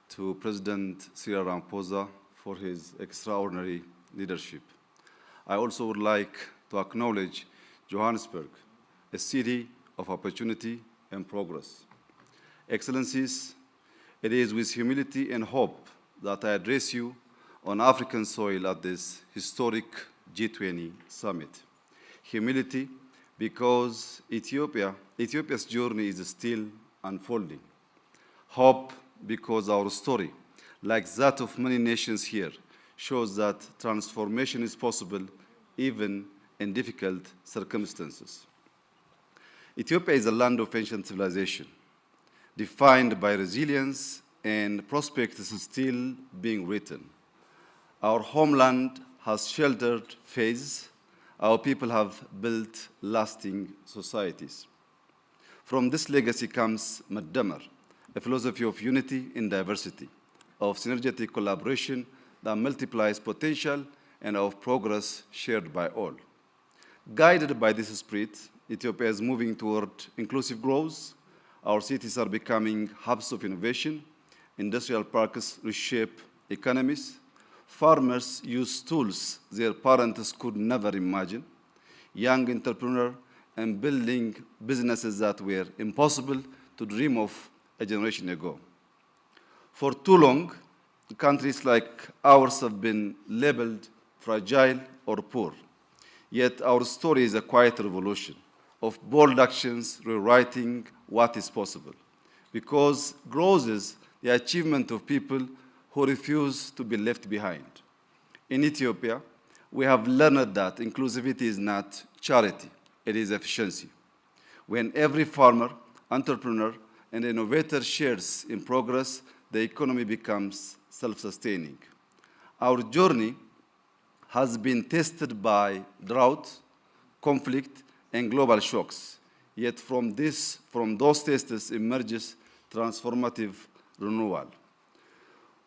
to President Cyril Ramaphosa for his extraordinary leadership. I also would like to acknowledge Johannesburg, a city of opportunity and progress. Excellencies, it is with humility and hope that I address you on African soil at this historic G20 summit. Humility because Ethiopia's journey is still unfolding. Hope because our story, like that of many nations here, shows that transformation is possible even in difficult circumstances. Ethiopia is a land of ancient civilization, defined by resilience and prospects still being written. Our homeland has sheltered faiths. Our people have built lasting societies. From this legacy comes Maddamar, a philosophy of unity in diversity, of synergetic collaboration that multiplies potential and of progress shared by all. Guided by this spirit, Ethiopia is moving toward inclusive growth. Our cities are becoming hubs of innovation. Industrial parks reshape economies. Farmers use tools their parents could never imagine. Young entrepreneurs and building businesses that were impossible to dream of a generation ago. For too long, countries like ours have been labeled fragile or poor. Yet our story is a quiet revolution of bold actions rewriting what is possible. Because growth is the achievement of people who refuse to be left behind. In Ethiopia, we have learned that inclusivity is not charity, it is efficiency. When every farmer, entrepreneur, and innovator shares in progress, the economy becomes self-sustaining. Our journey has been tested by drought, conflict, and global shocks. Yet from those tests emerges transformative renewal.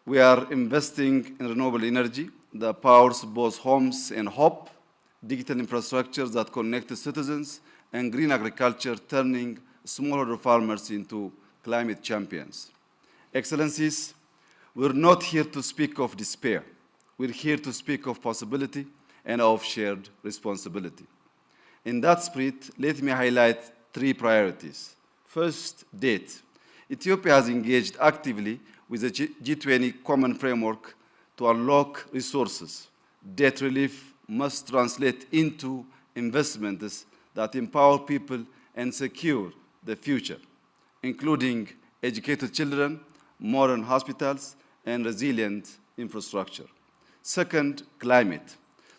We are investing in renewable energy that powers both homes and hope, digital infrastructures that connect citizens, and green agriculture turning smallholder farmers into climate champions. Excellencies, we're not here to speak of despair. We're here to speak of possibility and of shared responsibility. In that spirit, let me highlight 3 priorities. First, debt. Ethiopia has engaged actively with the G20 common framework to unlock resources. Debt relief must translate into investments that empower people and secure the future, including educated children, modern hospitals, and resilient infrastructure. Second, climate.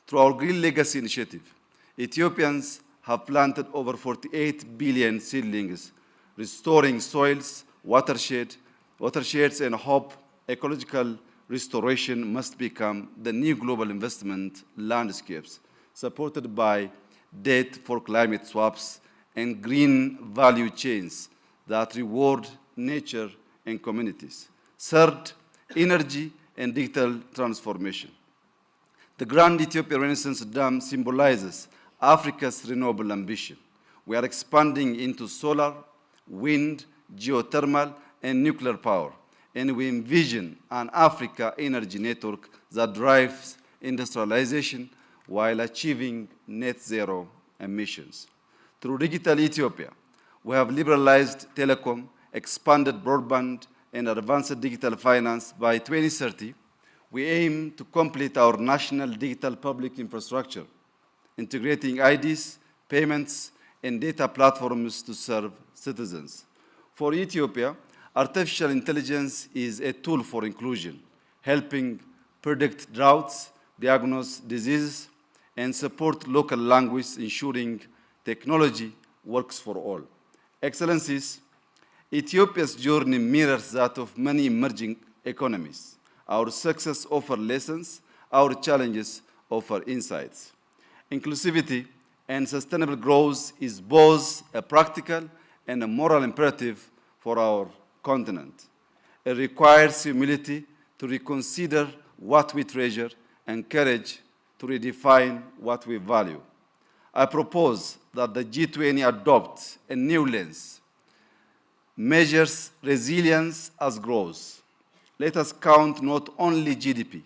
Through our Green Legacy Initiative, Ethiopians have planted over 48 billion seedlings, restoring soils, watersheds, and hope ecological restoration must become the new global investment landscapes, supported by debt for climate swaps and green value chains that reward nature and communities. Third, energy and digital transformation. The Grand Ethiopian Renaissance Dam symbolizes Africa's renewable ambition. We are expanding into solar, wind, geothermal, and nuclear power, and we envision an Africa energy network that drives industrialization while achieving net zero emissions. Through Digital Ethiopia, we have liberalized telecom expanded broadband, and advanced digital finance, by 2030, we aim to complete our national digital public infrastructure, integrating IDs, payments, and data platforms to serve citizens. For Ethiopia, artificial intelligence is a tool for inclusion, helping predict droughts, diagnose diseases, and support local language, ensuring technology works for all. Excellencies, Ethiopia's journey mirrors that of many emerging economies. Our success offers lessons, our challenges offer insights. Inclusivity and sustainable growth is both a practical and a moral imperative for our continent. It requires humility to reconsider what we treasure and courage to redefine what we value. I propose that the G20 adopt a new lens, measures resilience as growth. Let us count not only GDP,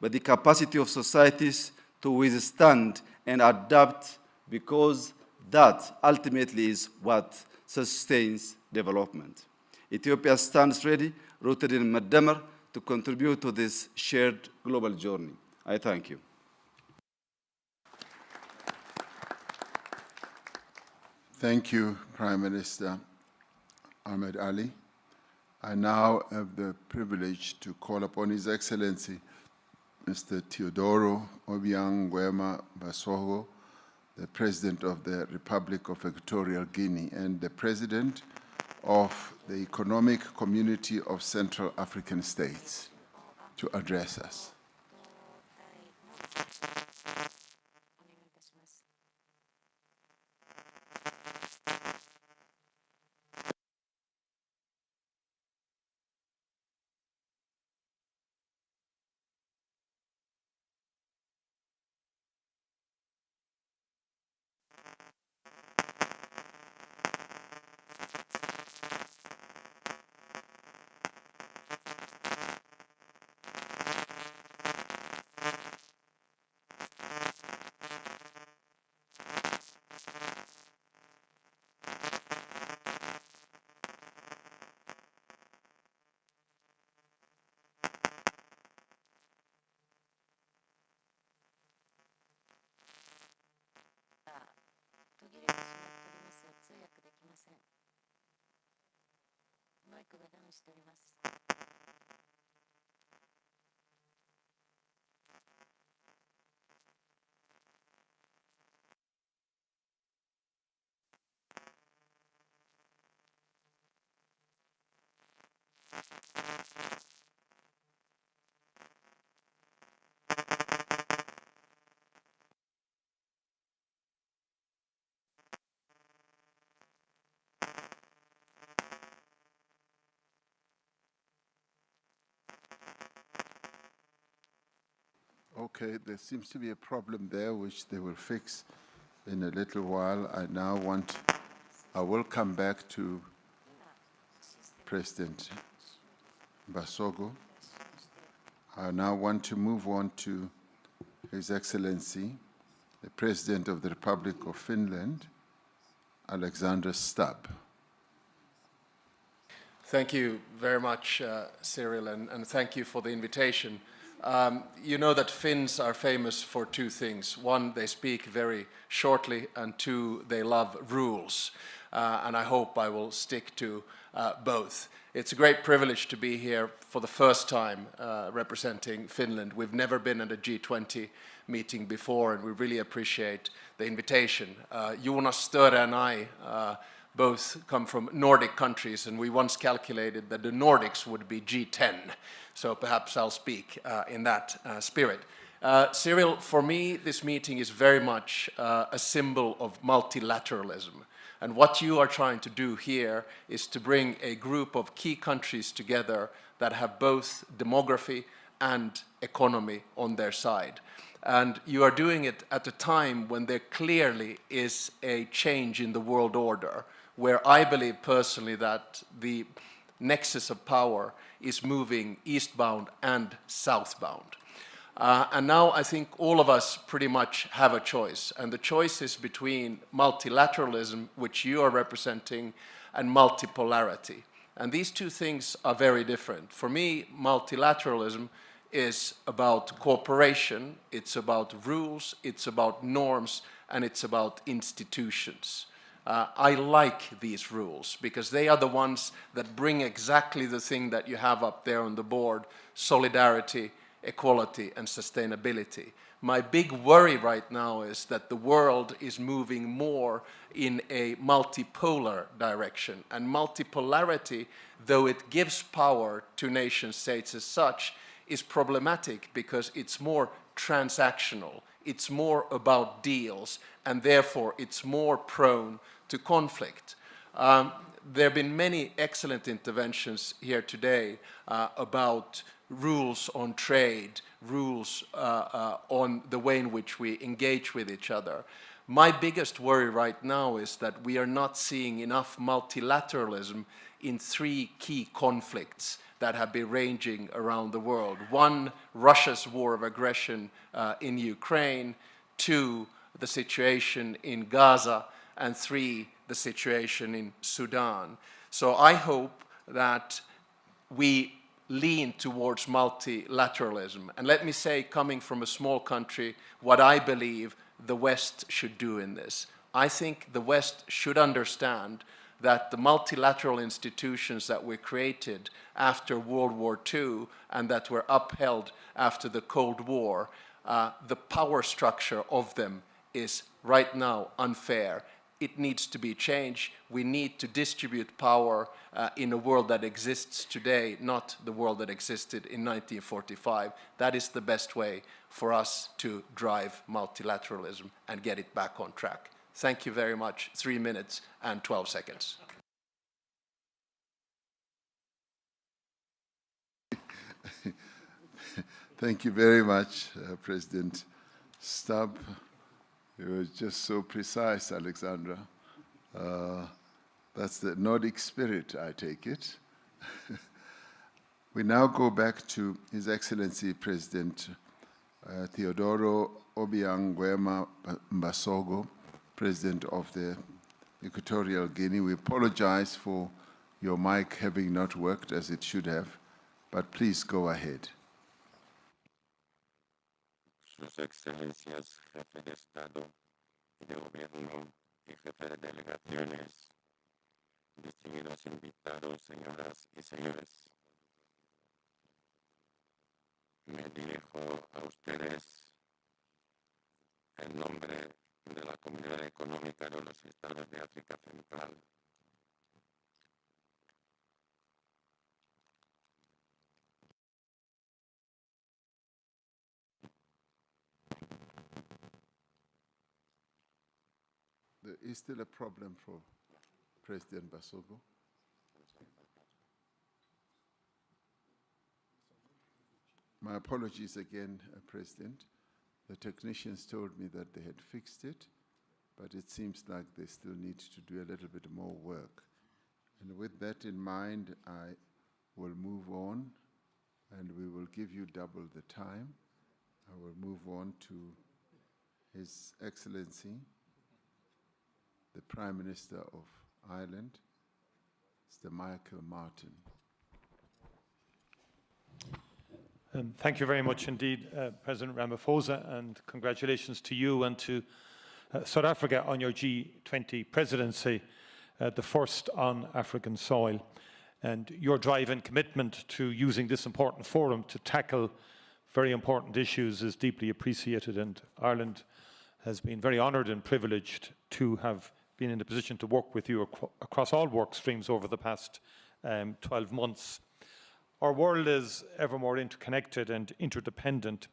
but the capacity of societies to withstand and adapt, because that ultimately is what sustains development. Ethiopia stands ready, rooted in Medemar, to contribute to this shared global journey. I thank you. Thank you, Prime Minister Ahmed Ali. I now have the privilege to call upon His Excellency, Mr. Teodoro Obiang Nguema Basogo, the President of the Republic of Equatorial Guinea and the President of the Economic Community of Central African States, to address us. Okay, there seems to be a problem there which they will fix in a little while. I will come back to President Basogo. I now want to move on to His Excellency, the President of the Republic of Finland, Alexander Stubb. Thank you very much, Cyril, and thank you for the invitation. You know that Finns are famous for two things. One, they speak very shortly, and two, they love rules. And I hope I will stick to both. It's a great privilege to be here for the first time representing Finland. We've never been at a G20 meeting before, and we really appreciate the invitation. Jonas Störe and I both come from Nordic countries, and we once calculated that the Nordics would be G10. So perhaps I'll speak in that spirit. Cyril, for me, this meeting is very much a symbol of multilateralism. And what you are trying to do here is to bring a group of key countries together that have both demography and economy on their side. And you are doing it at a time when there clearly is a change in the world order, where I believe personally that the nexus of power is moving eastbound and southbound. And now I think all of us pretty much have a choice, and the choice is between multilateralism, which you are representing, and multipolarity. And these two things are very different. For me, multilateralism is about cooperation, it's about rules, it's about norms, and it's about institutions. I like these rules because they are the ones that bring exactly the thing that you have up there on the board: solidarity, equality, and sustainability. My big worry right now is that the world is moving more in a multipolar direction. And multipolarity, though it gives power to nation states as such, is problematic because it's more transactional. It's more about deals, and therefore it's more prone to conflict. There have been many excellent interventions here today about rules on trade, rules on the way in which we engage with each other. My biggest worry right now is that we are not seeing enough multilateralism in three key conflicts that have been raging around the world. One, Russia's war of aggression in Ukraine. Two, the situation in Gaza. And three, the situation in Sudan. So I hope that we lean towards multilateralism. And let me say, coming from a small country, what I believe the West should do in this. I think the West should understand that the multilateral institutions that were created after World War II and that were upheld after the Cold War, the power structure of them is right now unfair. It needs to be changed. We need to distribute power in a world that exists today, not the world that existed in 1945. That is the best way for us to drive multilateralism and get it back on track. Thank you very much. 3 minutes and 12 seconds. Thank you very much, President Stubb. You were just so precise, Alexandra. That's the Nordic spirit, I take it. We now go back to His Excellency President Teodoro Obiang Nguema Mbasogo, President of the Equatorial Guinea. We apologize for your mic having not worked as it should have, but please go ahead. Sus Excelencias, Jefe de Estado y de Gobierno y Jefe de Delegaciones, distinguidos invitados, señoras y señores. Me dirijo a ustedes en nombre de la Comunidad Económica de los Estados de África Central. There is still a problem for President Basogo. My apologies again, President. The technicians told me that they had fixed it, but it seems like they still need to do a little bit more work. And with that in mind, I will move on, and we will give you double the time. I will move on to His Excellency, the Prime Minister of Ireland, Mr. Michael Martin. Thank you very much indeed, President Ramaphosa, and congratulations to you and to South Africa on your G20 presidency, the first on African soil. And your drive and commitment to using this important forum to tackle very important issues is deeply appreciated, and Ireland has been very honoured and privileged to have been in a position to work with you across all work streams over the past 12 months. Our world is ever more interconnected and interdependent,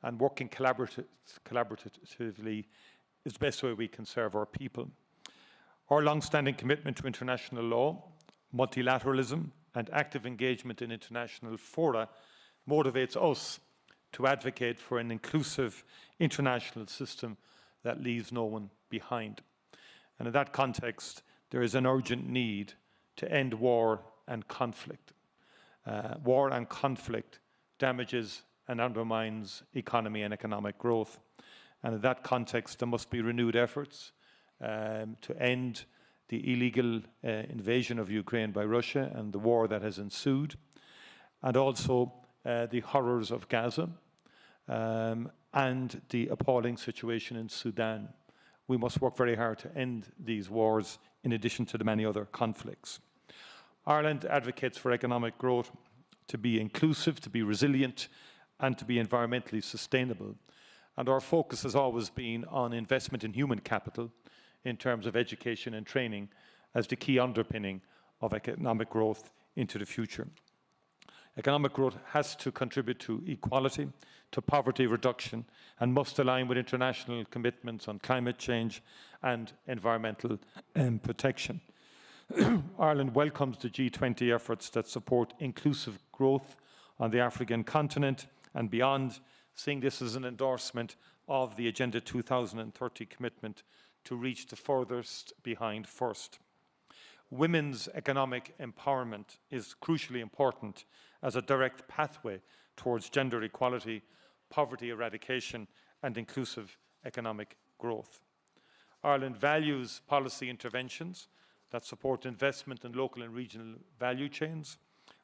and working collaboratively is the best way we can serve our people. Our long-standing commitment to international law, multilateralism, and active engagement in international fora motivates us to advocate for an inclusive international system that leaves no one behind. And in that context, there is an urgent need to end war and conflict. War and conflict damages and undermines economy and economic growth. And in that context, there must be renewed efforts to end the illegal invasion of Ukraine by Russia and the war that has ensued, and also the horrors of Gaza and the appalling situation in Sudan. We must work very hard to end these wars in addition to the many other conflicts. Ireland advocates for economic growth to be inclusive, to be resilient, and to be environmentally sustainable. And our focus has always been on investment in human capital in terms of education and training as the key underpinning of economic growth into the future. Economic growth has to contribute to equality, to poverty reduction, and must align with international commitments on climate change and environmental protection. Ireland welcomes the G20 efforts that support inclusive growth on the African continent and beyond, seeing this as an endorsement of the Agenda 2030 commitment to reach the furthest behind first. Women's economic empowerment is crucially important as a direct pathway towards gender equality, poverty eradication, and inclusive economic growth. Ireland values policy interventions that support investment in local and regional value chains,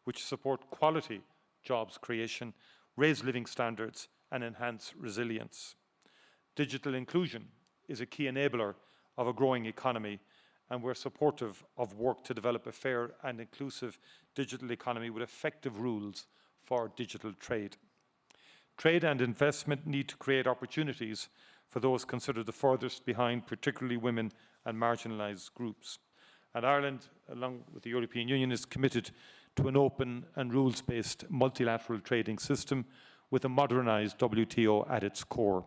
which support quality jobs creation, raise living standards, and enhance resilience. Digital inclusion is a key enabler of a growing economy, and we're supportive of work to develop a fair and inclusive digital economy with effective rules for digital trade. Trade and investment need to create opportunities for those considered the furthest behind, particularly women and marginalised groups. And Ireland, along with the European Union, is committed to an open and rules-based multilateral trading system with a modernised WTO at its core.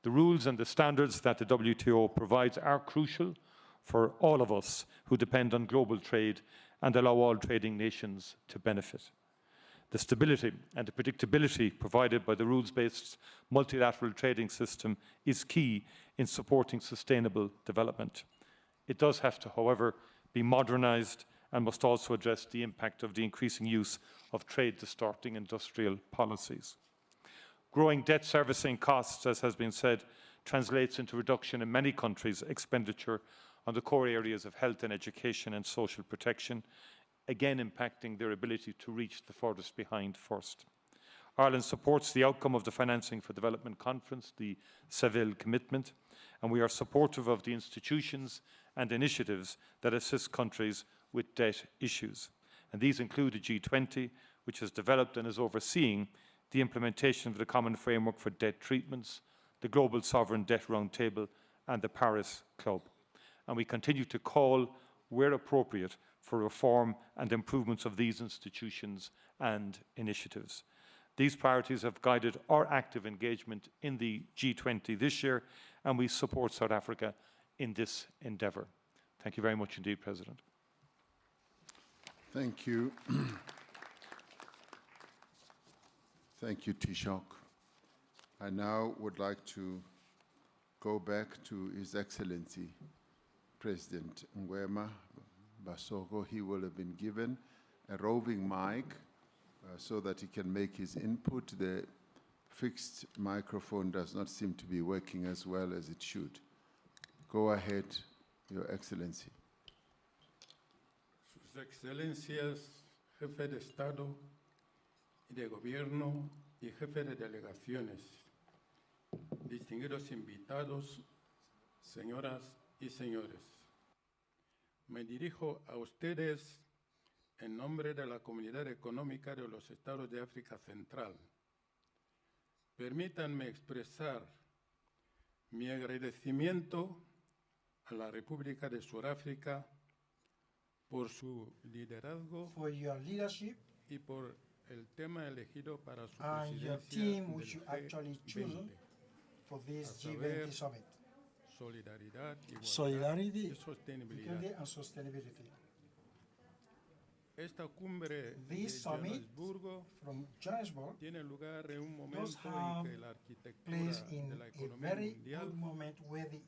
The rules and the standards that the WTO provides are crucial for all of us who depend on global trade and allow all trading nations to benefit. The stability and the predictability provided by the rules-based multilateral trading system is key in supporting sustainable development. It does have to, however, be modernised and must also address the impact of the increasing use of trade-distorting industrial policies. Growing debt servicing costs, as has been said, translates into reduction in many countries' expenditure on the core areas of health and education and social protection, again impacting their ability to reach the furthest behind first. Ireland supports the outcome of the Financing for Development Conference, the Seville Commitment, and we are supportive of the institutions and initiatives that assist countries with debt issues. And these include the G20, which has developed and is overseeing the implementation of the Common Framework for Debt Treatments, the Global Sovereign Debt Roundtable, and the Paris Club. And we continue to call, where appropriate, for reform and improvements of these institutions and initiatives. These priorities have guided our active engagement in the G20 this year, and we support South Africa in this endeavour. Thank you very much indeed, President. Thank you. Thank you, Taoiseach. I now would like to go back to His Excellency, President Ngwema Basoko. He will have been given a roving mic so that he can make his input. The fixed microphone does not seem to be working as well as it should. Go ahead, Your Excellency. Sus Excelencias, Jefe de Estado y de Gobierno y Jefe de Delegaciones, distinguidos invitados, señoras y señores. Me dirijo a ustedes en nombre de la Comunidad Económica de los Estados de África Central. Permítanme expresar mi agradecimiento a la República de Sudáfrica por su liderazgo y por el tema elegido para su presidencia del G20, for this a saber, G20 summit. solidaridad, Solidarity, y sostenibilidad. equity and sustainability. Esta cumbre This de summit Johannesburgo from Johannesburg tiene lugar en un momento does en have que la arquitectura place in de la a economía very mundial good moment where the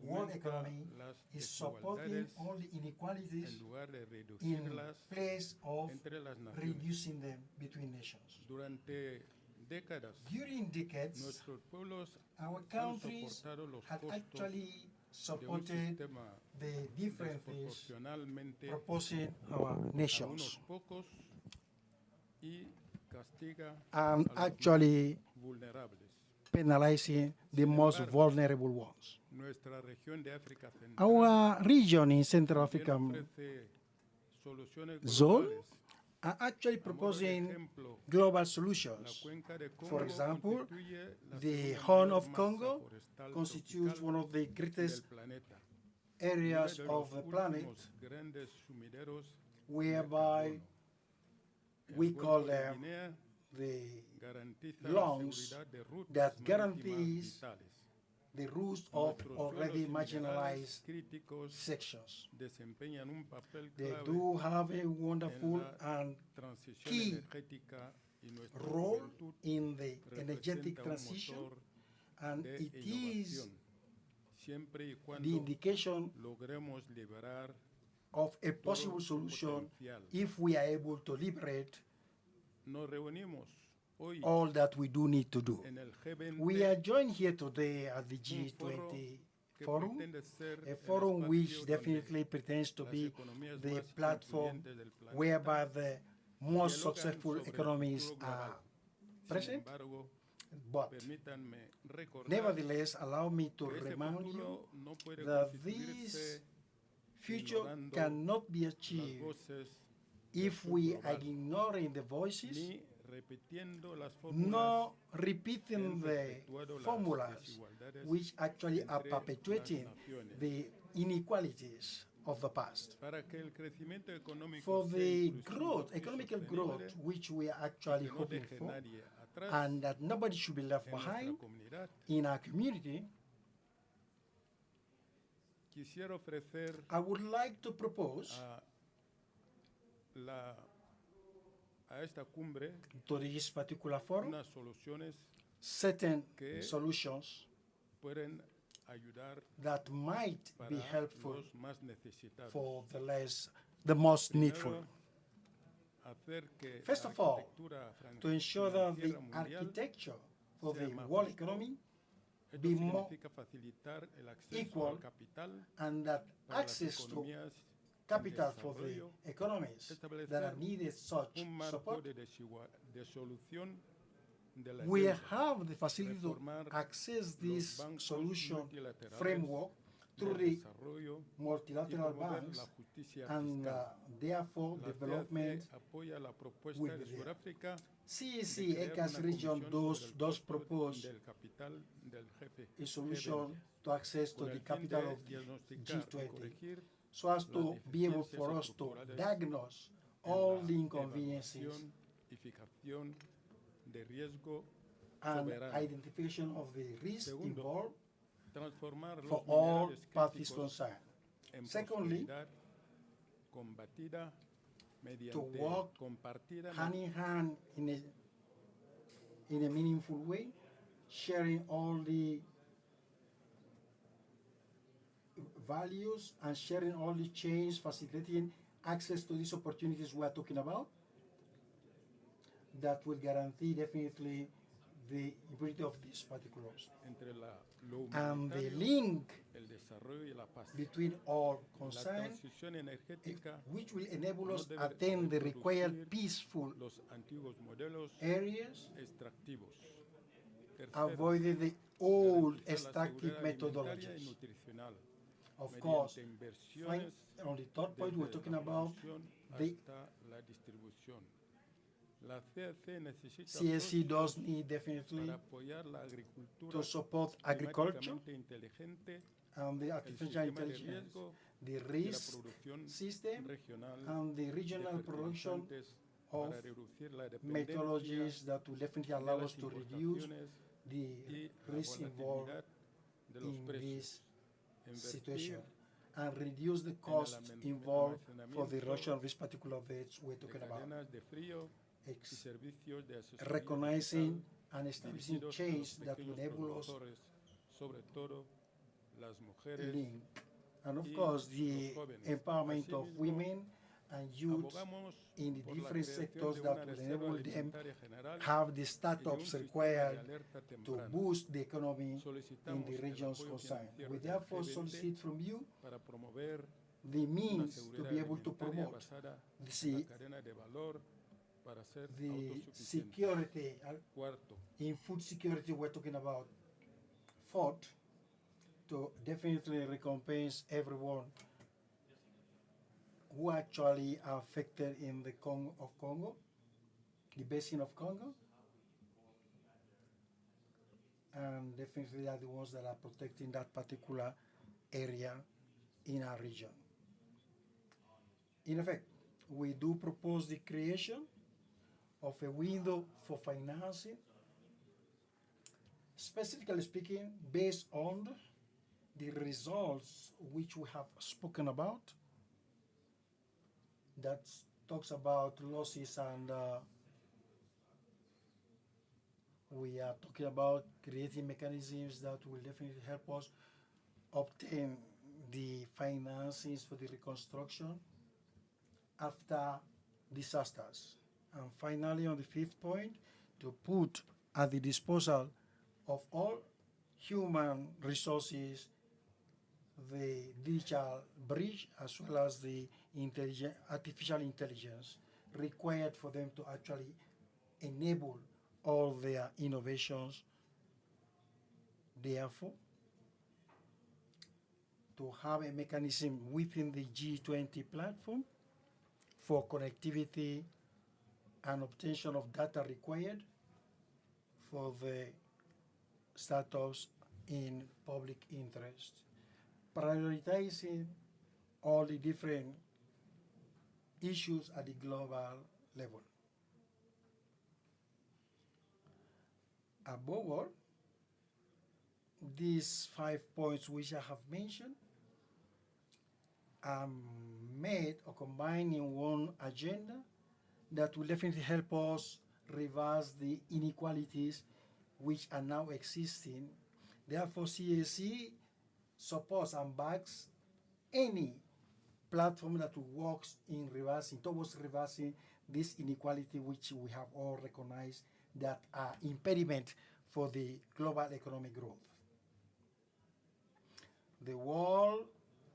world aumenta economy las is supporting desigualdades all the inequalities en lugar de in reducirlas place of entre las naciones. reducing them between nations. Durante décadas, During decades, nuestros pueblos our han countries soportado los had costos actually supported the differences proposing our nations and actually penalizing the most vulnerable ones. Our region in Central African zone are actually proposing global solutions. For example, the Horn of Congo constitutes one of the greatest areas of the planet, whereby we call them the lungs that guarantees the roots of already marginalized sections. They do have a wonderful and key role in the energetic transition, and it is the indication of a possible solution if we are able to liberate all that we do need to do. We are joined here today at the G20 forum, a forum which definitely pretends to be the platform whereby the most successful economies are present. But nevertheless, allow me to remind you that this future cannot be achieved if we are ignoring the voices, nor repeating the formulas which actually are perpetuating the inequalities of the past. For the growth, economical growth, which we are actually hoping for, and that nobody should be left behind in our community, I would like to propose to this particular forum certain solutions that might be helpful for the most needful. First of all, to ensure that the architecture for the world economy be more equal, and that access to capital for the economies that are needed such support, we have the facility to access this solution framework through the multilateral banks, and therefore development will be there. CEC, ECAS region does propose a solution to access to the capital of the G20, so as to be able for us to diagnose all the inconveniences and identification of the risk involved for all parties concerned. Secondly, to work hand in hand in a meaningful way, sharing all the values and sharing all the chains, facilitating access to these opportunities we are talking about, that will guarantee definitely the impunity of these particulars. And the link between all concerned, which will enable us to attain the required peaceful areas, avoiding the old extractive methodologies. Of course, on the third point, we're talking about the CSC does need definitely to support agriculture and the artificial intelligence, the risk system, and the regional production of methodologies that will definitely allow us to reduce the risk involved in this situation and reduce the cost involved for the erosion of this particular beds we're talking about. Recognizing and establishing chains that will enable us link. And of course, the empowerment of women and youth in the different sectors that will enable them have the startups required to boost the economy in the regions concerned. We therefore solicit from you the means to be able to promote the security. In food security, we're talking about. Fourth, to definitely recompense everyone who actually are affected in the Congo, the basin of Congo, and definitely are the ones that are protecting that particular area in our region. In effect, we do propose the creation of a window for financing, specifically speaking, based on the results which we have spoken about, that talks about losses, and we are talking about creating mechanisms that will definitely help us obtain the financings for the reconstruction after disasters. And finally, on the fifth point, to put at the disposal of all human resources the digital bridge as well as the artificial intelligence required for them to actually enable all their innovations. Therefore, to have a mechanism within the G20 platform for connectivity and obtention of data required for the startups in public interest, prioritizing all the different issues at the global level. Above all, these 5 points which I have mentioned are made or combined in one agenda that will definitely help us reverse the inequalities which are now existing. Therefore, CAC supports and backs any platform that works in towards reversing this inequality which we have all recognized that are impediment for the global economic growth. The world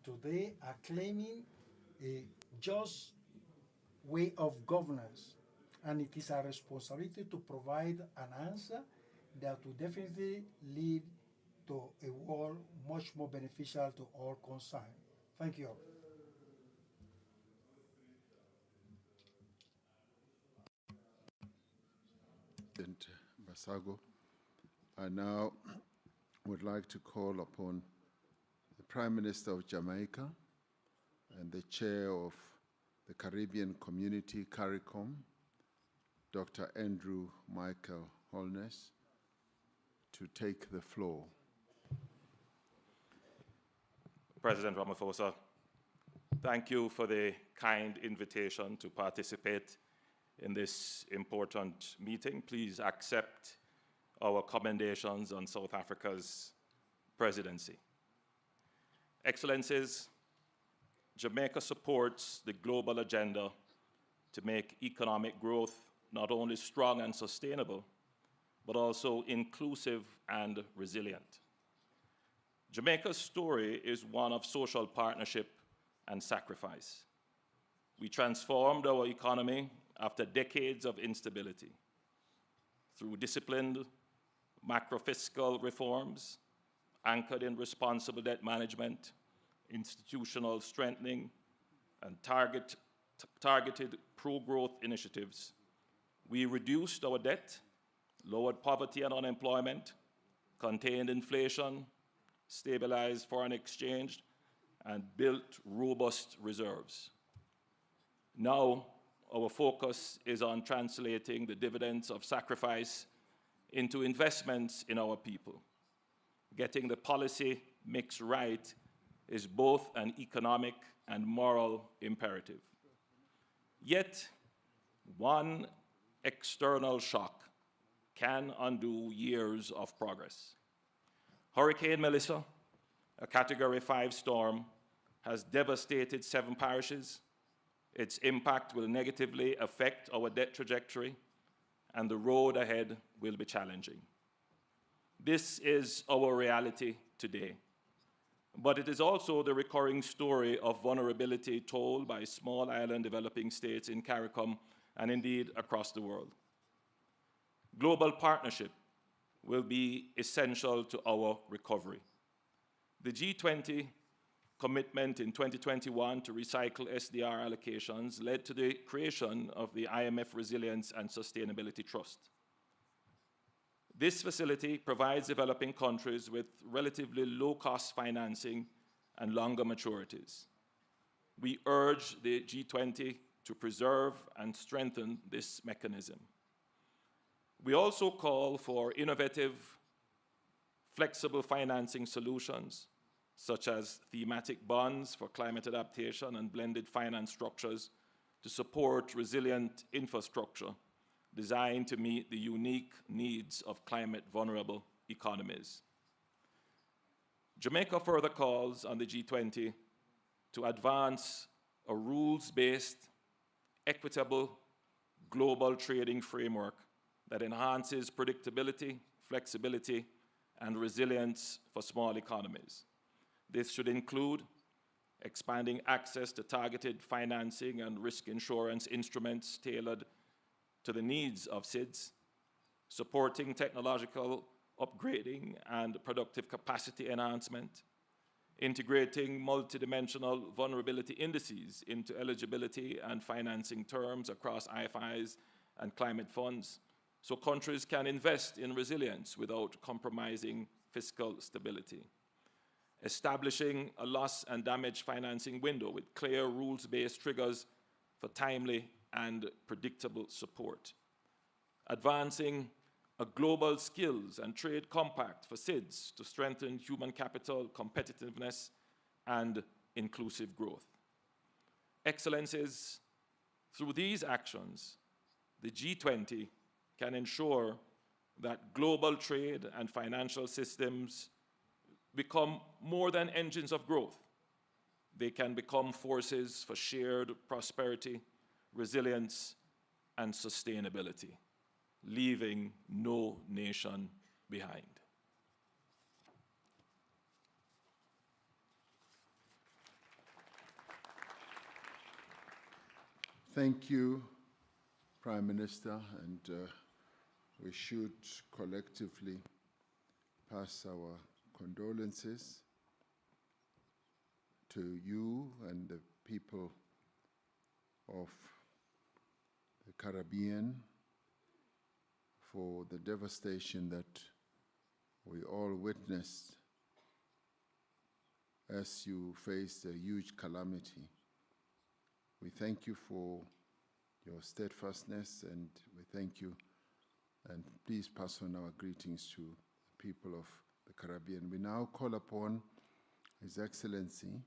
today are claiming a just way of governance, and it is our responsibility to provide an answer that will definitely lead to a world much more beneficial to all concerned. Thank you all. President Basago, I now would like to call upon the Prime Minister of Jamaica and the Chair of the Caribbean Community, CARICOM, Dr. Andrew Michael Holness, to take the floor. President Ramaphosa, thank you for the kind invitation to participate in this important meeting. Please accept our commendations on South Africa's presidency. Excellencies, Jamaica supports the global agenda to make economic growth not only strong and sustainable, but also inclusive and resilient. Jamaica's story is one of social partnership and sacrifice. We transformed our economy after decades of instability through disciplined macro-fiscal reforms anchored in responsible debt management, institutional strengthening, and targeted pro-growth initiatives. We reduced our debt, lowered poverty and unemployment, contained inflation, stabilized foreign exchange, and built robust reserves. Now, our focus is on translating the dividends of sacrifice into investments in our people. Getting the policy mix right is both an economic and moral imperative. Yet, one external shock can undo years of progress. Hurricane Melissa, a Category 5 storm, has devastated 7 parishes, Its impact will negatively affect our debt trajectory, and the road ahead will be challenging. This is our reality today. But it is also the recurring story of vulnerability told by small island developing states in CARICOM and indeed across the world. Global partnership will be essential to our recovery. The G20 commitment in 2021 to recycle SDR allocations led to the creation of the IMF Resilience and Sustainability Trust. This facility provides developing countries with relatively low-cost financing and longer maturities. We urge the G20 to preserve and strengthen this mechanism. We also call for innovative, flexible financing solutions, such as thematic bonds for climate adaptation and blended finance structures to support resilient infrastructure designed to meet the unique needs of climate-vulnerable economies. Jamaica further calls on the G20 to advance a rules-based, equitable, global trading framework that enhances predictability, flexibility, and resilience for small economies. This should include expanding access to targeted financing and risk insurance instruments tailored to the needs of SIDS, supporting technological upgrading and productive capacity enhancement, integrating multidimensional vulnerability indices into eligibility and financing terms across IFIs and climate funds, so countries can invest in resilience without compromising fiscal stability. Establishing a loss and damage financing window with clear rules-based triggers for timely and predictable support. Advancing a global skills and trade compact for SIDS to strengthen human capital competitiveness and inclusive growth. Excellencies, through these actions, the G20 can ensure that global trade and financial systems become more than engines of growth. They can become forces for shared prosperity, resilience, and sustainability, leaving no nation behind. Thank you, Prime Minister, and we should collectively pass our condolences to you and the people of the Caribbean for the devastation that we all witnessed as you faced a huge calamity. We thank you for your steadfastness, and we thank you, and please pass on our greetings to the people of the Caribbean. We now call upon His Excellency,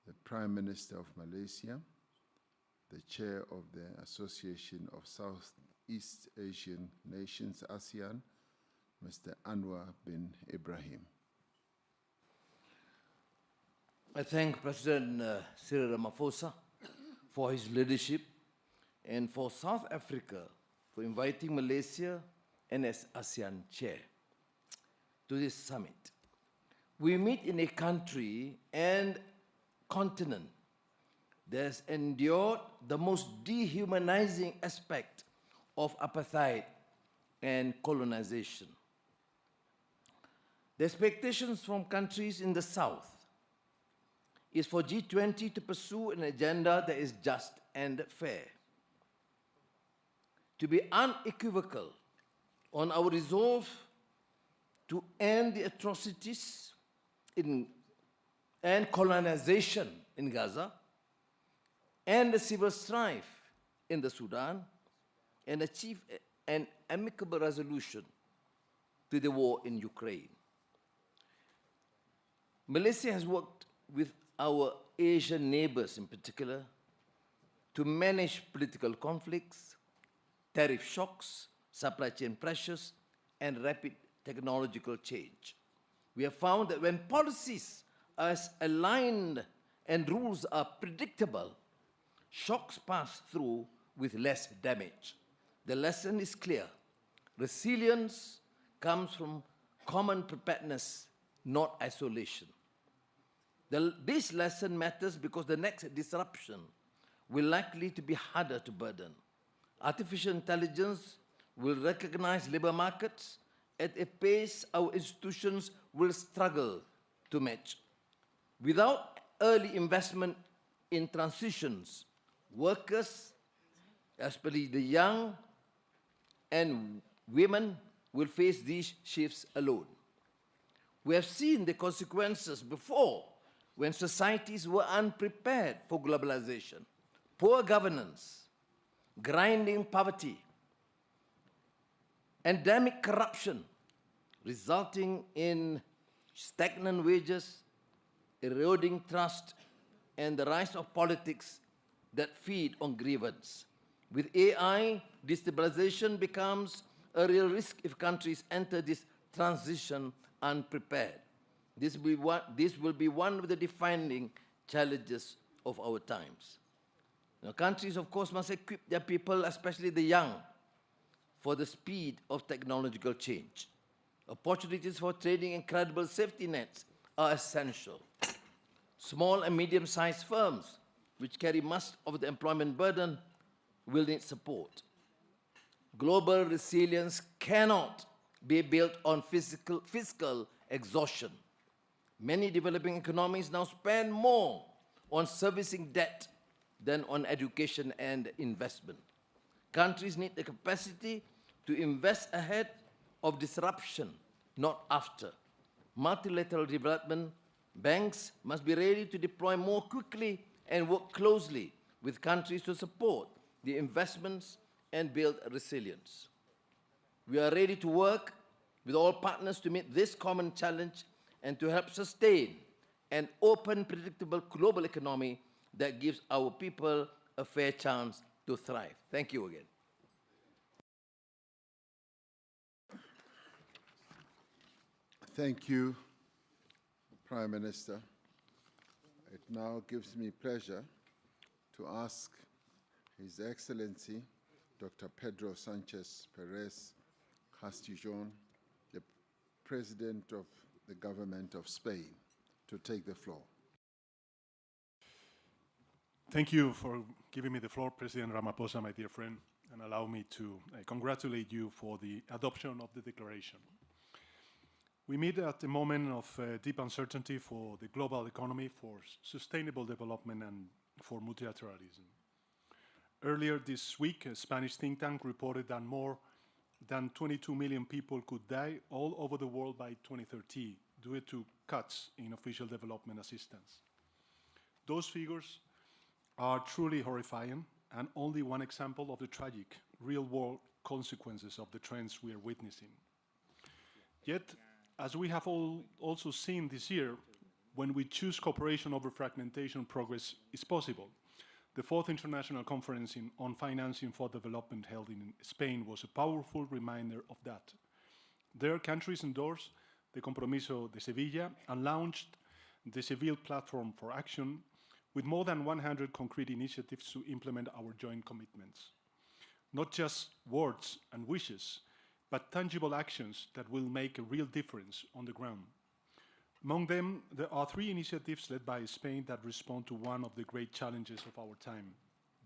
the Prime Minister of Malaysia, the Chair of the Association of Southeast Asian Nations, ASEAN, Mr. Anwar bin Ibrahim. I thank President Cyril Ramaphosa for his leadership and for South Africa for inviting Malaysia and as ASEAN chair to this summit. We meet in a country and continent that has endured the most dehumanizing aspect of apartheid and colonization. The expectations from countries in the South is for G20 to pursue an agenda that is just and fair, to be unequivocal on our resolve to end the atrocities and colonization in Gaza, and the civil strife in the Sudan, and achieve an amicable resolution to the war in Ukraine. Malaysia has worked with our Asian neighbors in particular to manage political conflicts, tariff shocks, supply chain pressures, and rapid technological change. We have found that when policies are aligned and rules are predictable, shocks pass through with less damage. The lesson is clear. Resilience comes from common preparedness, not isolation. This lesson matters because the next disruption will likely to be harder to burden. Artificial intelligence will recognize labor markets at a pace our institutions will struggle to match. Without early investment in transitions, workers, especially the young and women, will face these shifts alone. We have seen the consequences before when societies were unprepared for globalization, poor governance, grinding poverty, endemic corruption, resulting in stagnant wages, eroding trust, and the rise of politics that feed on grievance. With AI, destabilization becomes a real risk if countries enter this transition unprepared. This will be one of the defining challenges of our times. Now, countries, of course, must equip their people, especially the young, for the speed of technological change. Opportunities for training and credible safety nets are essential. Small and medium-sized firms, which carry much of the employment burden, will need support. Global resilience cannot be built on fiscal exhaustion. Many developing economies now spend more on servicing debt than on education and investment. Countries need the capacity to invest ahead of disruption, not after. Multilateral development banks must be ready to deploy more quickly and work closely with countries to support the investments and build resilience. We are ready to work with all partners to meet this common challenge and to help sustain an open, predictable global economy that gives our people a fair chance to thrive. Thank you again. Thank you, Prime Minister. It now gives me pleasure to ask His Excellency Dr. Pedro Sánchez Pérez Castillón, the President of the Government of Spain, to take the floor. Thank you for giving me the floor, President Ramaphosa, my dear friend, and allow me to congratulate you for the adoption of the declaration. We meet at a moment of deep uncertainty for the global economy, for sustainable development, and for multilateralism. Earlier this week, a Spanish think tank reported that more than 22 million people could die all over the world by 2030 due to cuts in official development assistance. Those figures are truly horrifying and only one example of the tragic real-world consequences of the trends we are witnessing. Yet, as we have also seen this year, when we choose cooperation over fragmentation, progress is possible. The 4th International Conference on Financing for Development held in Spain was a powerful reminder of that. There, countries endorsed the Compromiso de Sevilla and launched the Seville Platform for Action with more than 100 concrete initiatives to implement our joint commitments. Not just words and wishes, but tangible actions that will make a real difference on the ground. Among them, there are 3 initiatives led by Spain that respond to one of the great challenges of our time: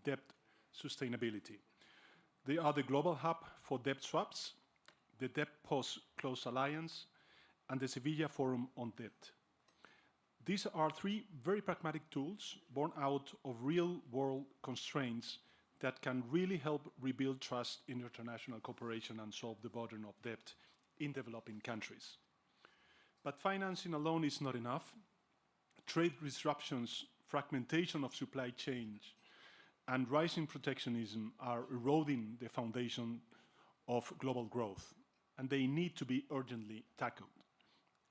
debt sustainability. They are the Global Hub for Debt Swaps, the Debt Post-Close Alliance, and the Sevilla Forum on Debt. These are 3 very pragmatic tools born out of real-world constraints that can really help rebuild trust in international cooperation and solve the burden of debt in developing countries. But financing alone is not enough. Trade disruptions, fragmentation of supply chains, and rising protectionism are eroding the foundation of global growth, and they need to be urgently tackled.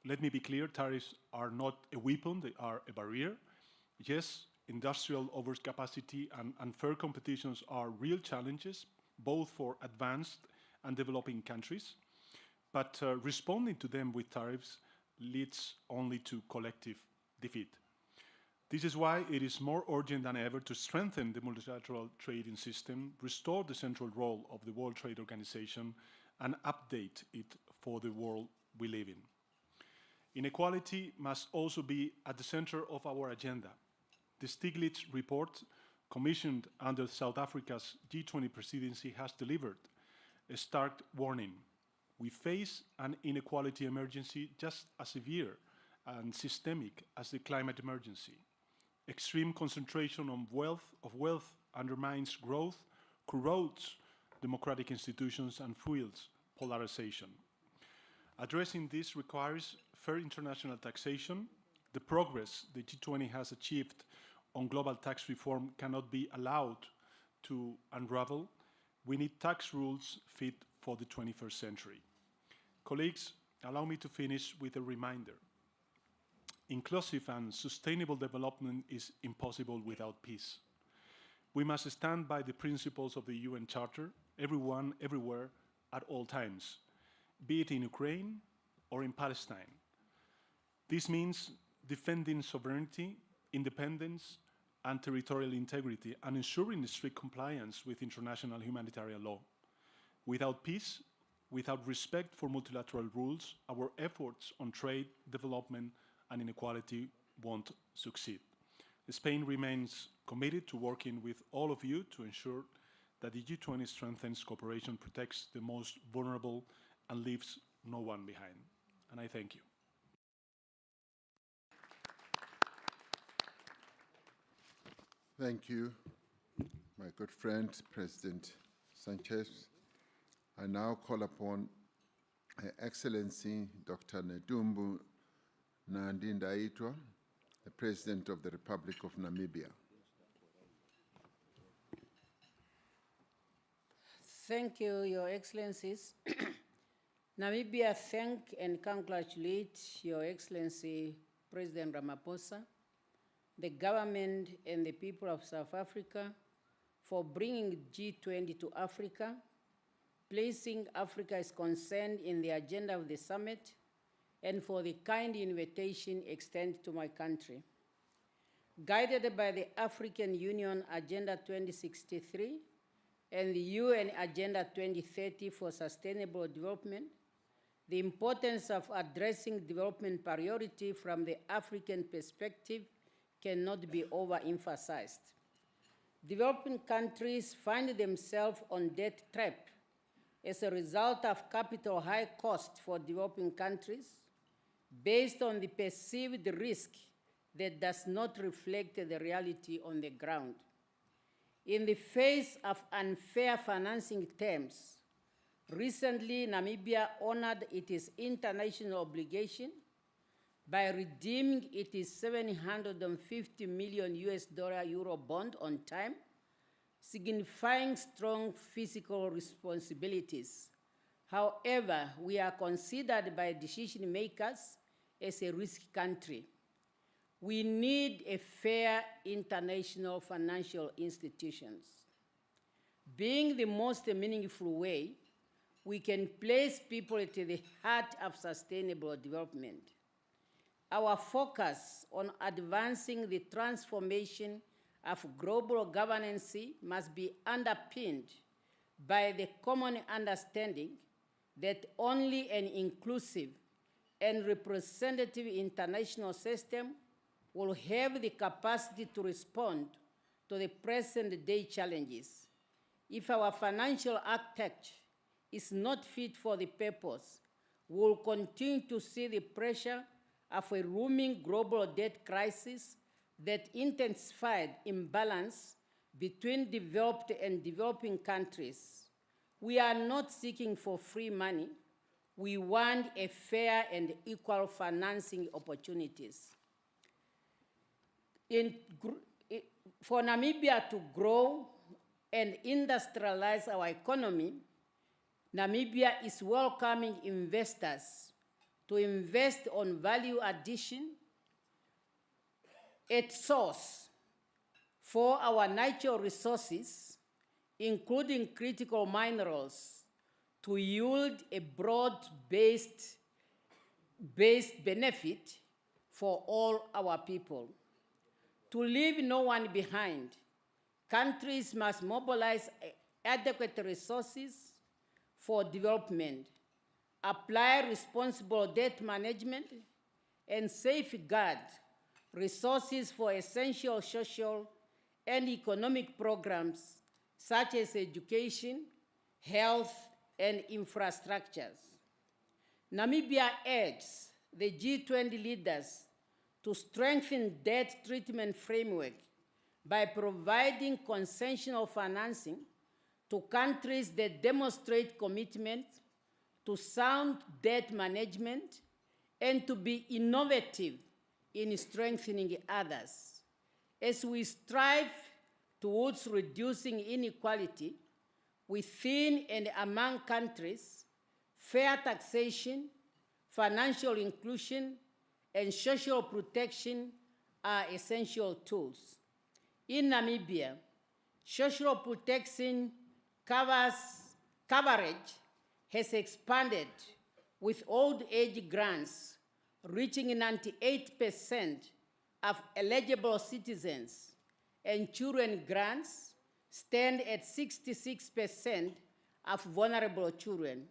Let me be clear, tariffs are not a weapon, they are a barrier. Yes, industrial overcapacity and unfair competitions are real challenges, both for advanced and developing countries, but responding to them with tariffs leads only to collective defeat. This is why it is more urgent than ever to strengthen the multilateral trading system, restore the central role of the World Trade Organization, and update it for the world we live in. Inequality must also be at the center of our agenda. The Stiglitz report, commissioned under South Africa's G20 presidency, has delivered a stark warning. We face an inequality emergency just as severe and systemic as the climate emergency. Extreme concentration of wealth undermines growth, corrodes democratic institutions, and fuels polarization. Addressing this requires fair international taxation. The progress the G20 has achieved on global tax reform cannot be allowed to unravel. We need tax rules fit for the 21st century. Colleagues, allow me to finish with a reminder. Inclusive and sustainable development is impossible without peace. We must stand by the principles of the UN Charter, everyone, everywhere, at all times, be it in Ukraine or in Palestine. This means defending sovereignty, independence, and territorial integrity, and ensuring strict compliance with international humanitarian law. Without peace, without respect for multilateral rules, our efforts on trade, development, and inequality won't succeed. Spain remains committed to working with all of you to ensure that the G20 strengthens cooperation, protects the most vulnerable, and leaves no one behind. And I thank you. Thank you, my good friend, President Sanchez. I now call upon Her Excellency Dr. Nedumbu Nandi-Ndaitwah, the President of the Republic of Namibia. Thank you, Your Excellencies. Namibia thank and congratulate Your Excellency President Ramaphosa, the government and the people of South Africa for bringing G20 to Africa, placing Africa's concern in the agenda of the summit, and for the kind invitation extended to my country. Guided by the African Union Agenda 2063 and the UN Agenda 2030 for Sustainable Development, the importance of addressing development priority from the African perspective cannot be overemphasized. Developing countries find themselves on debt trap as a result of capital high cost for developing countries, based on the perceived risk that does not reflect the reality on the ground. In the face of unfair financing terms, recently Namibia honored its international obligation by redeeming its $750 million Euro bond on time, signifying strong fiscal responsibilities. However, we are considered by decision makers as a risky country. We need a fair international financial institutions. Being the most meaningful way, we can place people at the heart of sustainable development. Our focus on advancing the transformation of global governance must be underpinned by the common understanding that only an inclusive and representative international system will have the capacity to respond to the present-day challenges. If our financial architecture is not fit for the purpose, we will continue to see the pressure of a looming global debt crisis that intensified imbalance between developed and developing countries. We are not seeking for free money. We want a fair and equal financing opportunities. For Namibia to grow and industrialize our economy, Namibia is welcoming investors to invest on value addition at source for our natural resources, including critical minerals, to yield a broad-based benefit for all our people. To leave no one behind, countries must mobilize adequate resources for development, apply responsible debt management, and safeguard resources for essential social and economic programs such as education, health, and infrastructures. Namibia urges the G20 leaders to strengthen debt treatment framework by providing concessional financing to countries that demonstrate commitment to sound debt management and to be innovative in strengthening others. As we strive towards reducing inequality within and among countries, fair taxation, financial inclusion, and social protection are essential tools. In Namibia, social protection coverage has expanded with old age grants reaching 98% of eligible citizens, and children grants stand at 66% of vulnerable children.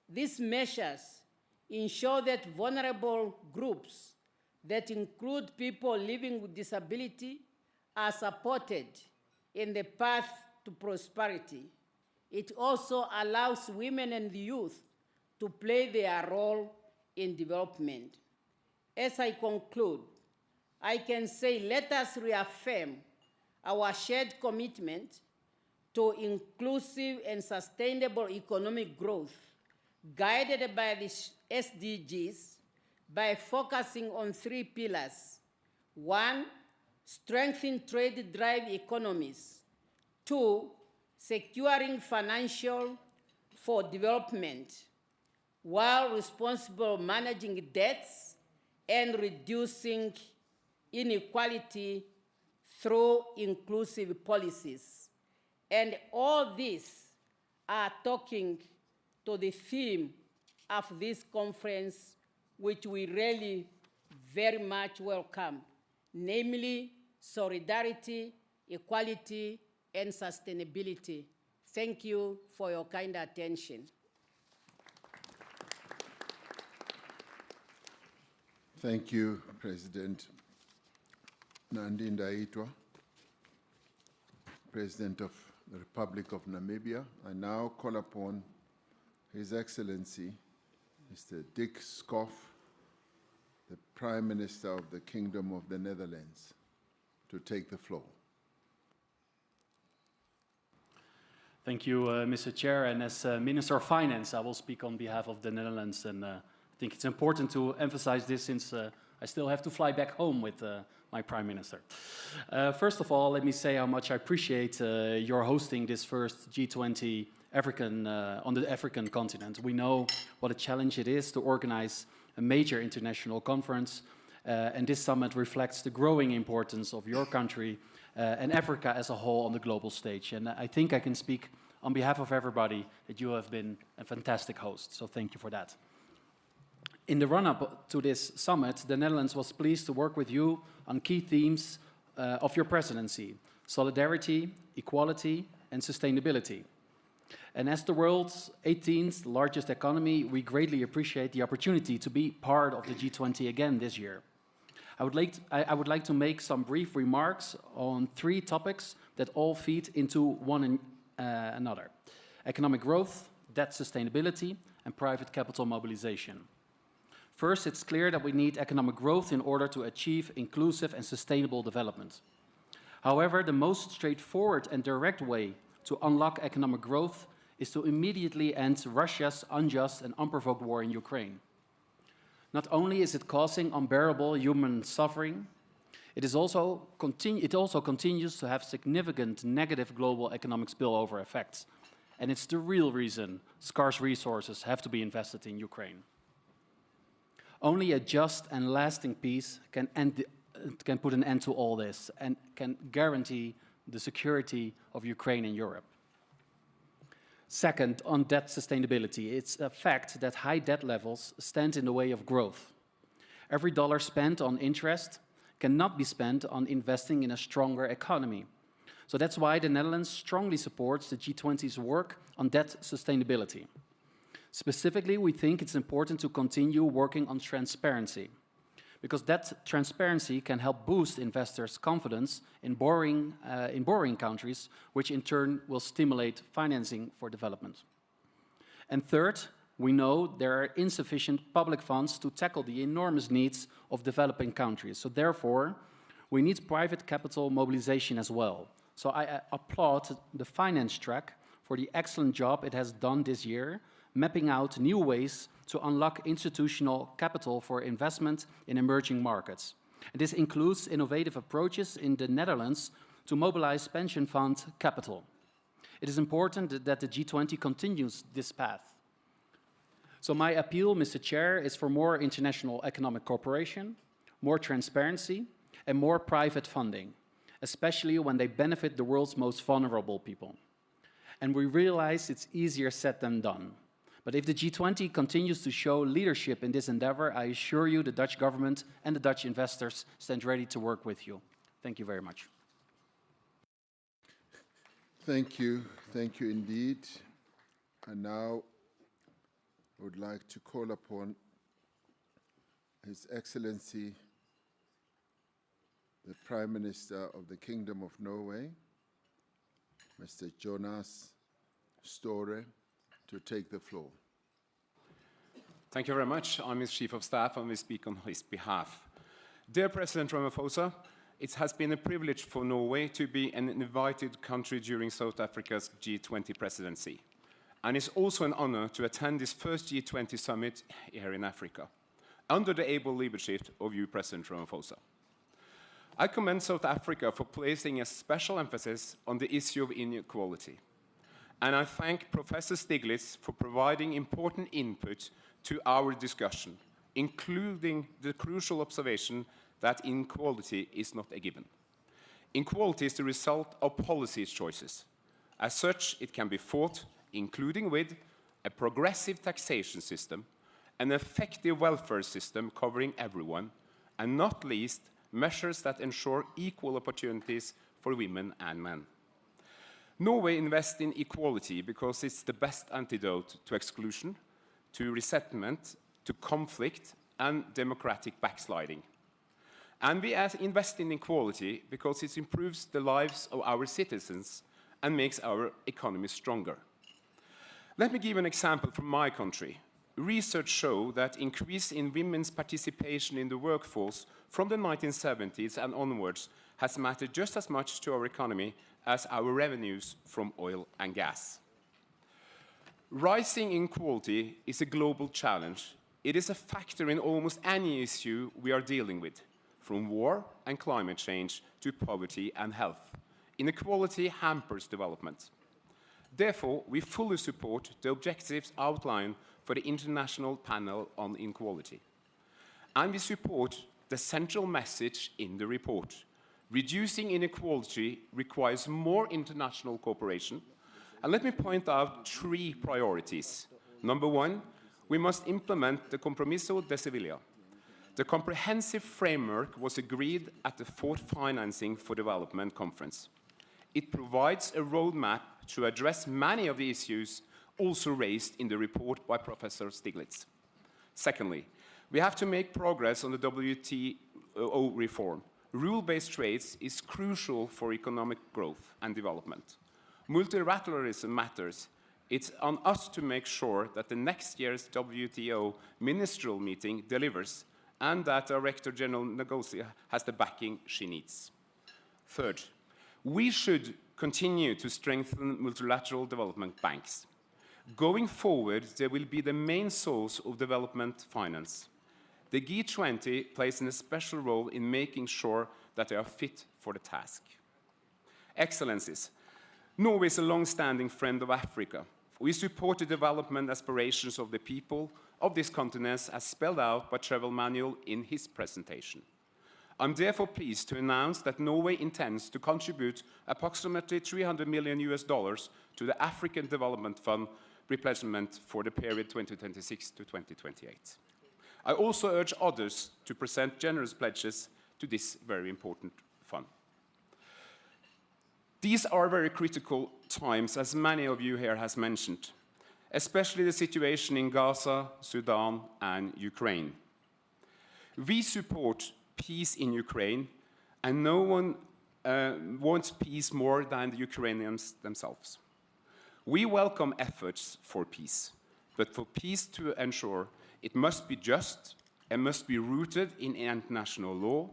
These measures ensure that vulnerable groups that include people living with disability are supported in the path to prosperity. It also allows women and the youth to play their role in development. As I conclude, I can say let us reaffirm our shared commitment to inclusive and sustainable economic growth guided by the SDGs by focusing on 3 pillars. 1, strengthen trade-drive economies. 2, securing financial for development while responsible managing debts and reducing inequality through inclusive policies. And all these are talking to the theme of this conference, which we really very much welcome, namely solidarity, equality, and sustainability. Thank you for your kind attention. Thank you, President Nandi Ndaitwah, President of the Republic of Namibia. I now call upon His Excellency, Mr. Dick Schoof, the Prime Minister of the Kingdom of the Netherlands, to take the floor. Thank you, Mr. Chair. And as Minister of Finance, I will speak on behalf of the Netherlands. And I think it's important to emphasize this since I still have to fly back home with my Prime Minister. First of all, let me say how much I appreciate your hosting this first G20 on the African continent. We know what a challenge it is to organize a major international conference, and this summit reflects the growing importance of your country and Africa as a whole on the global stage. And I think I can speak on behalf of everybody that you have been a fantastic host, so thank you for that. In the run-up to this summit, the Netherlands was pleased to work with you on key themes of your presidency: solidarity, equality, and sustainability. And as the world's 18th largest economy, we greatly appreciate the opportunity to be part of the G20 again this year. I would like to make some brief remarks on 3 topics that all feed into one another: economic growth, debt sustainability, and private capital mobilization. First, it's clear that we need economic growth in order to achieve inclusive and sustainable development. However, the most straightforward and direct way to unlock economic growth is to immediately end Russia's unjust and unprovoked war in Ukraine. Not only is it causing unbearable human suffering, it also continues to have significant negative global economic spillover effects. And it's the real reason scarce resources have to be invested in Ukraine. Only a just and lasting peace can put an end to all this and can guarantee the security of Ukraine and Europe. Second, on debt sustainability, it's a fact that high debt levels stand in the way of growth. Every dollar spent on interest cannot be spent on investing in a stronger economy. So that's why the Netherlands strongly supports the G20's work on debt sustainability. Specifically, we think it's important to continue working on transparency, because that transparency can help boost investors' confidence in borrowing countries, which in turn will stimulate financing for development. And third, we know there are insufficient public funds to tackle the enormous needs of developing countries. So therefore, we need private capital mobilization as well. So I applaud the finance track for the excellent job it has done this year, mapping out new ways to unlock institutional capital for investment in emerging markets. And this includes innovative approaches in the Netherlands to mobilize pension fund capital. It is important that the G20 continues this path. So my appeal, Mr. Chair, is for more international economic cooperation, more transparency, and more private funding, especially when they benefit the world's most vulnerable people. And we realize it's easier said than done. But if the G20 continues to show leadership in this endeavor, I assure you the Dutch government and the Dutch investors stand ready to work with you. Thank you very much. Thank you indeed. And now I would like to call upon His Excellency, the Prime Minister of the Kingdom of Norway, Mr. Jonas Støre, to take the floor. Thank you very much. I'm his Chief of Staff and will speak on his behalf. Dear President Ramaphosa, it has been a privilege for Norway to be an invited country during South Africa's G20 presidency. And it's also an honor to attend this first G20 summit here in Africa, under the able leadership of you, President Ramaphosa. I commend South Africa for placing a special emphasis on the issue of inequality. And I thank Professor Stiglitz for providing important input to our discussion, including the crucial observation that inequality is not a given. Inequality is the result of policy choices. As such, it can be fought, including with a progressive taxation system, an effective welfare system covering everyone, and not least, measures that ensure equal opportunities for women and men. Norway invests in equality because it's the best antidote to exclusion, to resettlement, to conflict, and democratic backsliding. And we invest in equality because it improves the lives of our citizens and makes our economy stronger. Let me give an example from my country. Research shows that increase in women's participation in the workforce from the 1970s and onwards has mattered just as much to our economy as our revenues from oil and gas. Rising inequality is a global challenge. It is a factor in almost any issue we are dealing with, from war and climate change to poverty and health. Inequality hampers development. Therefore, we fully support the objectives outlined for the International Panel on Inequality. And we support the central message in the report. Reducing inequality requires more international cooperation. And let me point out 3 priorities. Number 1, we must implement the Compromiso de Sevilla. The comprehensive framework was agreed at the 4th Financing for Development Conference. It provides a roadmap to address many of the issues also raised in the report by Professor Stiglitz. Secondly, we have to make progress on the WTO reform. Rule-based trades is crucial for economic growth and development. Multilateralism matters. It's on us to make sure that the next year's WTO ministerial meeting delivers and that Director General Ngozi has the backing she needs. Third, we should continue to strengthen multilateral development banks. Going forward, they will be the main source of development finance. The G20 plays a special role in making sure that they are fit for the task. Excellencies, Norway is a long-standing friend of Africa. We support the development aspirations of the people of this continent as spelled out by Travel Manual in his presentation. I'm therefore pleased to announce that Norway intends to contribute approximately $300 million to the African Development Fund replenishment for the period 2026 to 2028. I also urge others to present generous pledges to to this very important fund. These are very critical times, as many of you here has mentioned, especially the situation in Gaza, Sudan, and Ukraine. We support peace in Ukraine, and no one wants peace more than the Ukrainians themselves. We welcome efforts for peace, but for peace to ensure, it must be just and must be rooted in international law,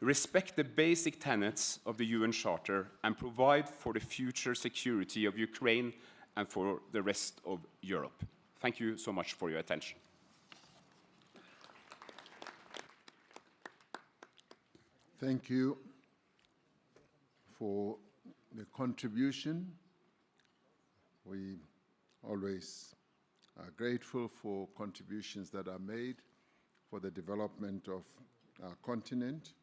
respect the basic tenets of the UN Charter, and provide for the future security of Ukraine and for the rest of Europe. Thank you so much for your attention. Thank you for the contribution. We always are grateful for contributions that are made for the development of our continent.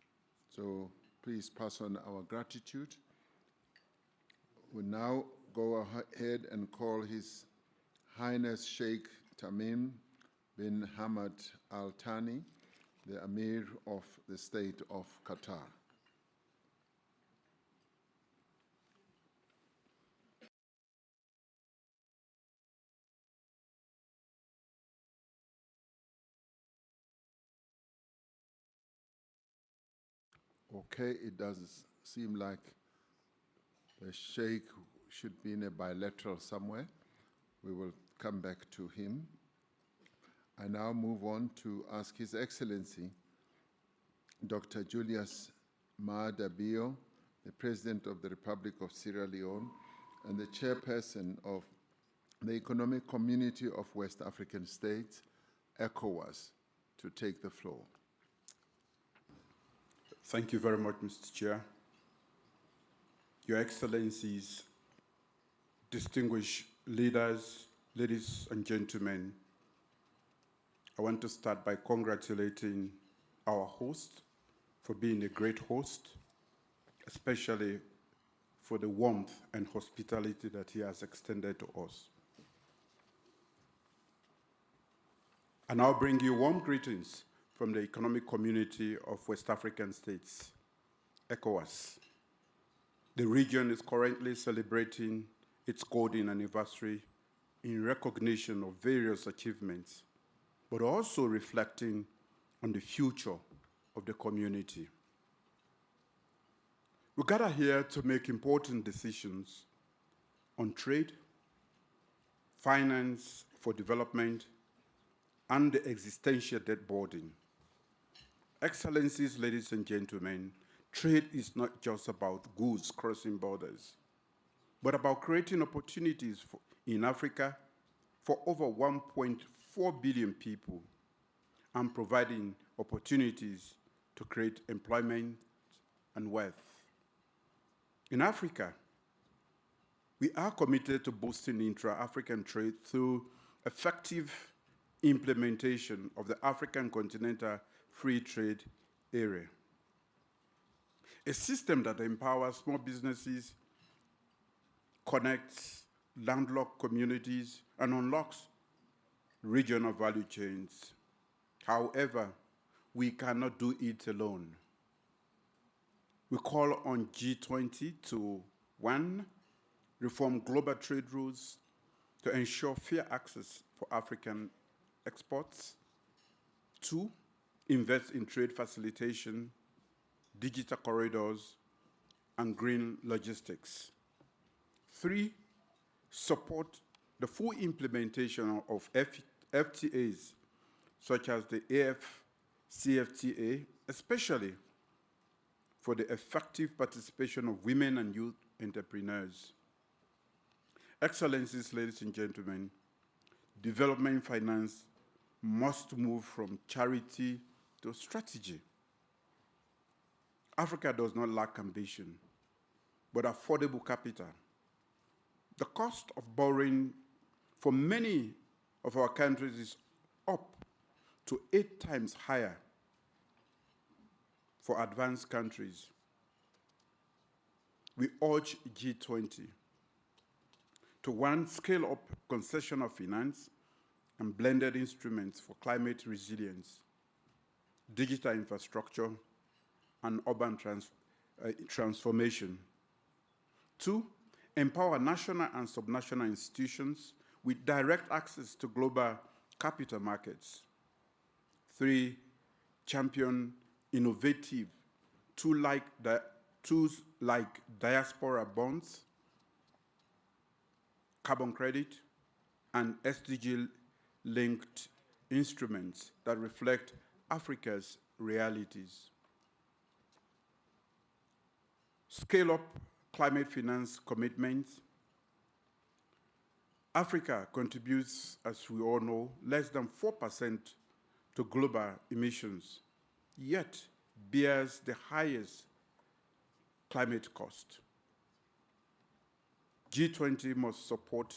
So please pass on our gratitude. We now go ahead and call His Highness Sheikh Tamim bin Hamad Al Thani, the Emir of the State of Qatar. Okay, it does seem like the Sheikh should be in a bilateral somewhere. We will come back to him. I now move on to ask His Excellency, Dr. Julius Maada Bio, the President of the Republic of Sierra Leone and the Chairperson of the Economic Community of West African States, ECOWAS, to take the floor. Thank you very much, Mr. Chair. Your Excellencies, distinguished leaders, ladies and gentlemen, I want to start by congratulating our host for being a great host, especially for the warmth and hospitality that he has extended to us. I now bring you warm greetings from the Economic Community of West African States, ECOWAS. The region is currently celebrating its golden anniversary in recognition of various achievements, but also reflecting on the future of the community. We gather here to make important decisions on trade, finance for development, and the existential debt burden. Excellencies, ladies and gentlemen, trade is not just about goods crossing borders, but about creating opportunities in Africa for over 1.4 billion people and providing opportunities to create employment and wealth. In Africa, we are committed to boosting intra-African trade through effective implementation of the African Continental Free Trade Area, a system that empowers small businesses, connects landlocked communities, and unlocks regional value chains. However, we cannot do it alone. We call on G20 to, 1, reform global trade rules to ensure fair access for African exports. 2, invest in trade facilitation, digital corridors, and green logistics. 3, support the full implementation of FTAs, such as the AfCFTA, especially for the effective participation of women and youth entrepreneurs. Excellencies, ladies and gentlemen, development finance must move from charity to strategy. Africa does not lack ambition, but affordable capital. The cost of borrowing for many of our countries is up to 8 times higher for advanced countries. We urge G20 to, 1, scale up concessional finance and blended instruments for climate resilience, digital infrastructure, and urban transformation. 2, empower national and subnational institutions with direct access to global capital markets. 3, champion innovative tools like diaspora bonds, carbon credit, and SDG-linked instruments that reflect Africa's realities. Scale up climate finance commitments. Africa contributes, as we all know, less than 4% to global emissions, yet bears the highest climate cost. G20 must support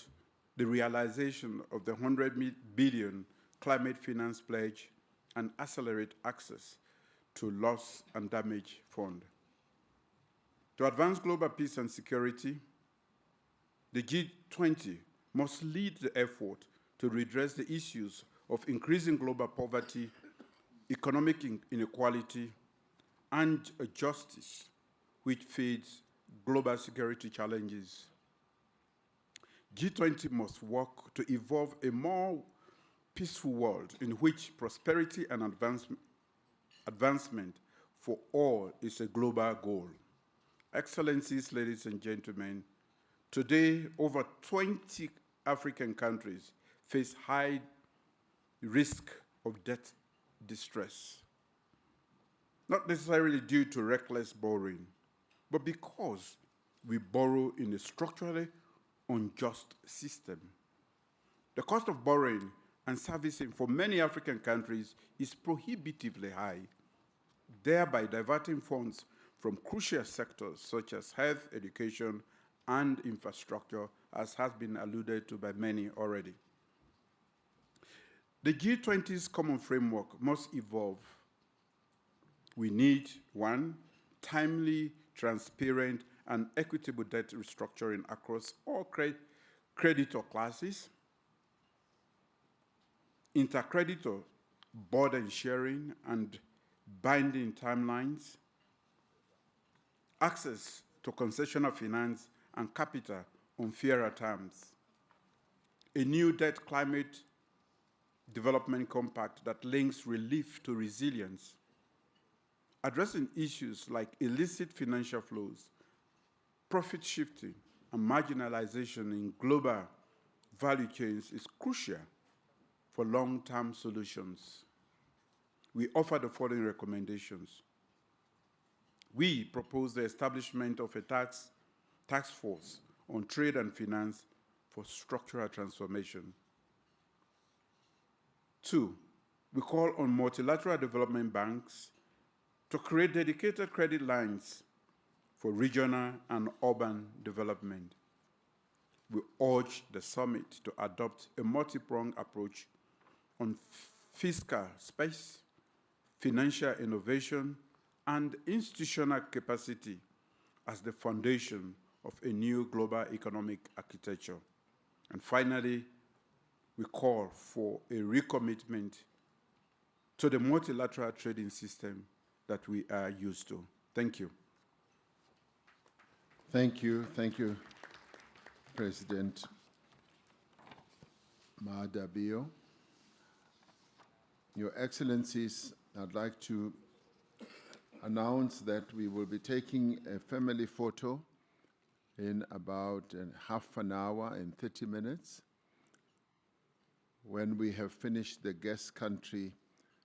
the realization of the 100 billion climate finance pledge and accelerate access to loss and damage fund. To advance global peace and security, the G20 must lead the effort to redress the issues of increasing global poverty, economic inequality, and justice, which feeds global security challenges. G20 must work to evolve a more peaceful world in which prosperity and advancement for all is a global goal. Excellencies, ladies and gentlemen, today over 20 African countries face high risk of debt distress, not necessarily due to reckless borrowing, but because we borrow in a structurally unjust system. The cost of borrowing and servicing for many African countries is prohibitively high, thereby diverting funds from crucial sectors such as health, education, and infrastructure, as has been alluded to by many already. The G20's common framework must evolve. We need, 1, timely, transparent, and equitable debt restructuring across all creditor classes, intercreditor burden sharing and binding timelines, access to concessional finance and capital on fairer terms, a new debt climate development compact that links relief to resilience, addressing issues like illicit financial flows, profit shifting, and marginalization in global value chains is crucial for long-term solutions. We offer the following recommendations. We propose the establishment of a task force on trade and finance for structural transformation. 2, we call on multilateral development banks to create dedicated credit lines for regional and urban development. We urge the summit to adopt a multi-pronged approach on fiscal space, financial innovation, and institutional capacity as the foundation of a new global economic architecture. And finally, we call for a recommitment to the multilateral trading system that we are used to. Thank you. Thank you, President Mahadabio. Your Excellencies, I'd like to announce that we will be taking a family photo in about half an hour and 30 minutes. When we have finished the guest country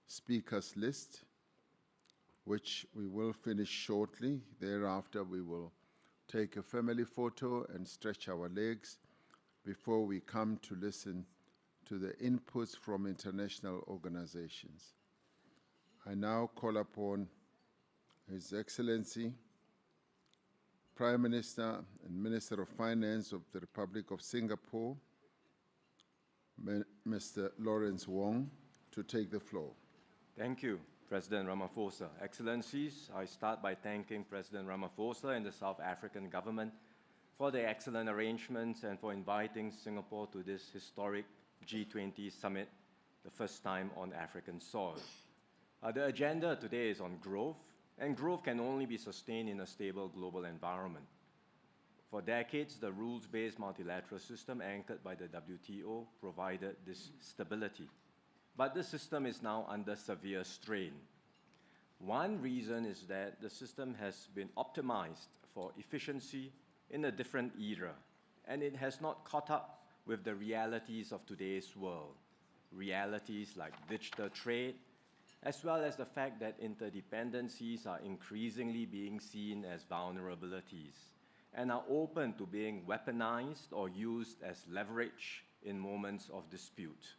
speakers list, which we will finish shortly. Thereafter, we will take a family photo and stretch our legs before we come to listen to the inputs from international organizations. I now call upon His Excellency, Prime Minister and Minister of Finance of the Republic of Singapore, Mr. Lawrence Wong, to take the floor. Thank you, President Ramaphosa. Excellencies, I start by thanking President Ramaphosa and the South African government for the excellent arrangements and for inviting Singapore to this historic G20 summit, the first time on African soil. The agenda today is on growth and growth can only be sustained in a stable global environment. For decades, the rules-based multilateral system anchored by the WTO provided this stability. But the system is now under severe strain. One reason is that the system has been optimized for efficiency in a different era, and it has not caught up with the realities of today's world. Realities like digital trade, as well as the fact that interdependencies are increasingly being seen as vulnerabilities and are open to being weaponized or used as leverage in moments of dispute.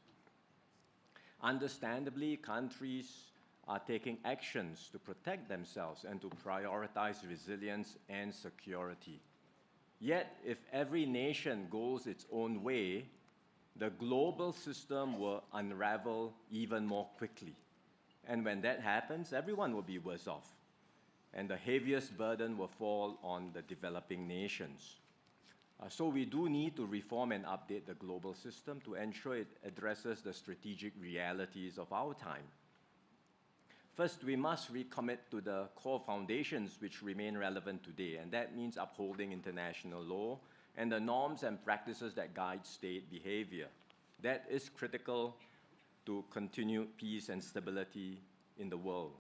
Understandably, countries are taking actions to protect themselves and to prioritize resilience and security. Yet, if every nation goes its own way, the global system will unravel even more quickly. And when that happens, everyone will be worse off. And the heaviest burden will fall on the developing nations. So we do need to reform and update the global system to ensure it addresses the strategic realities of our time. First, we must recommit to the core foundations which remain relevant today, and that means upholding international law and the norms and practices that guide state behavior. That is critical to continued peace and stability in the world.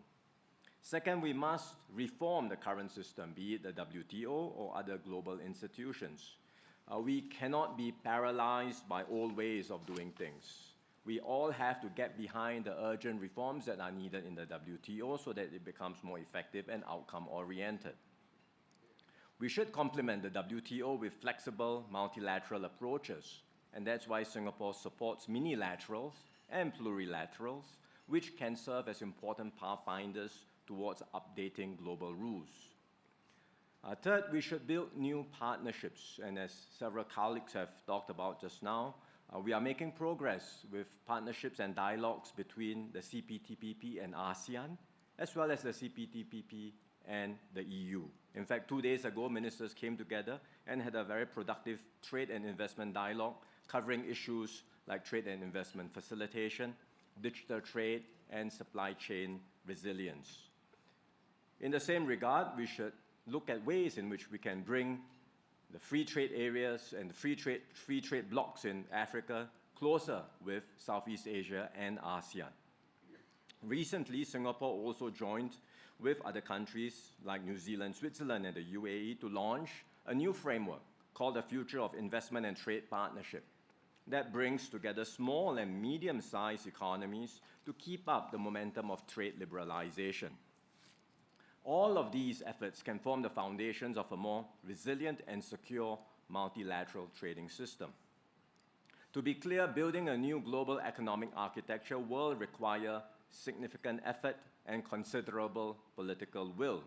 Second, we must reform the current system, be it the WTO or other global institutions. We cannot be paralyzed by old ways of doing things. We all have to get behind the urgent reforms that are needed in the WTO so that it becomes more effective and outcome-oriented. We should complement the WTO with flexible multilateral approaches, and that's why Singapore supports minilaterals and plurilaterals, which can serve as important pathfinders towards updating global rules. Third, we should build new partnerships, and as several colleagues have talked about just now, we are making progress with partnerships and dialogues between the CPTPP and ASEAN, as well as the CPTPP and the EU. In fact, 2 days ago, ministers came together and had a very productive trade and investment dialogue covering issues like trade and investment facilitation, digital trade, and supply chain resilience. In the same regard, we should look at ways in which we can bring the free trade areas and the free trade blocks in Africa closer with Southeast Asia and ASEAN. Recently, Singapore also joined with other countries like New Zealand, Switzerland, and the UAE to launch a new framework called the Future of Investment and Trade Partnership that brings together small and medium-sized economies to keep up the momentum of trade liberalization. All of these efforts can form the foundations of a more resilient and secure multilateral trading system. To be clear, building a new global economic architecture will require significant effort and considerable political will.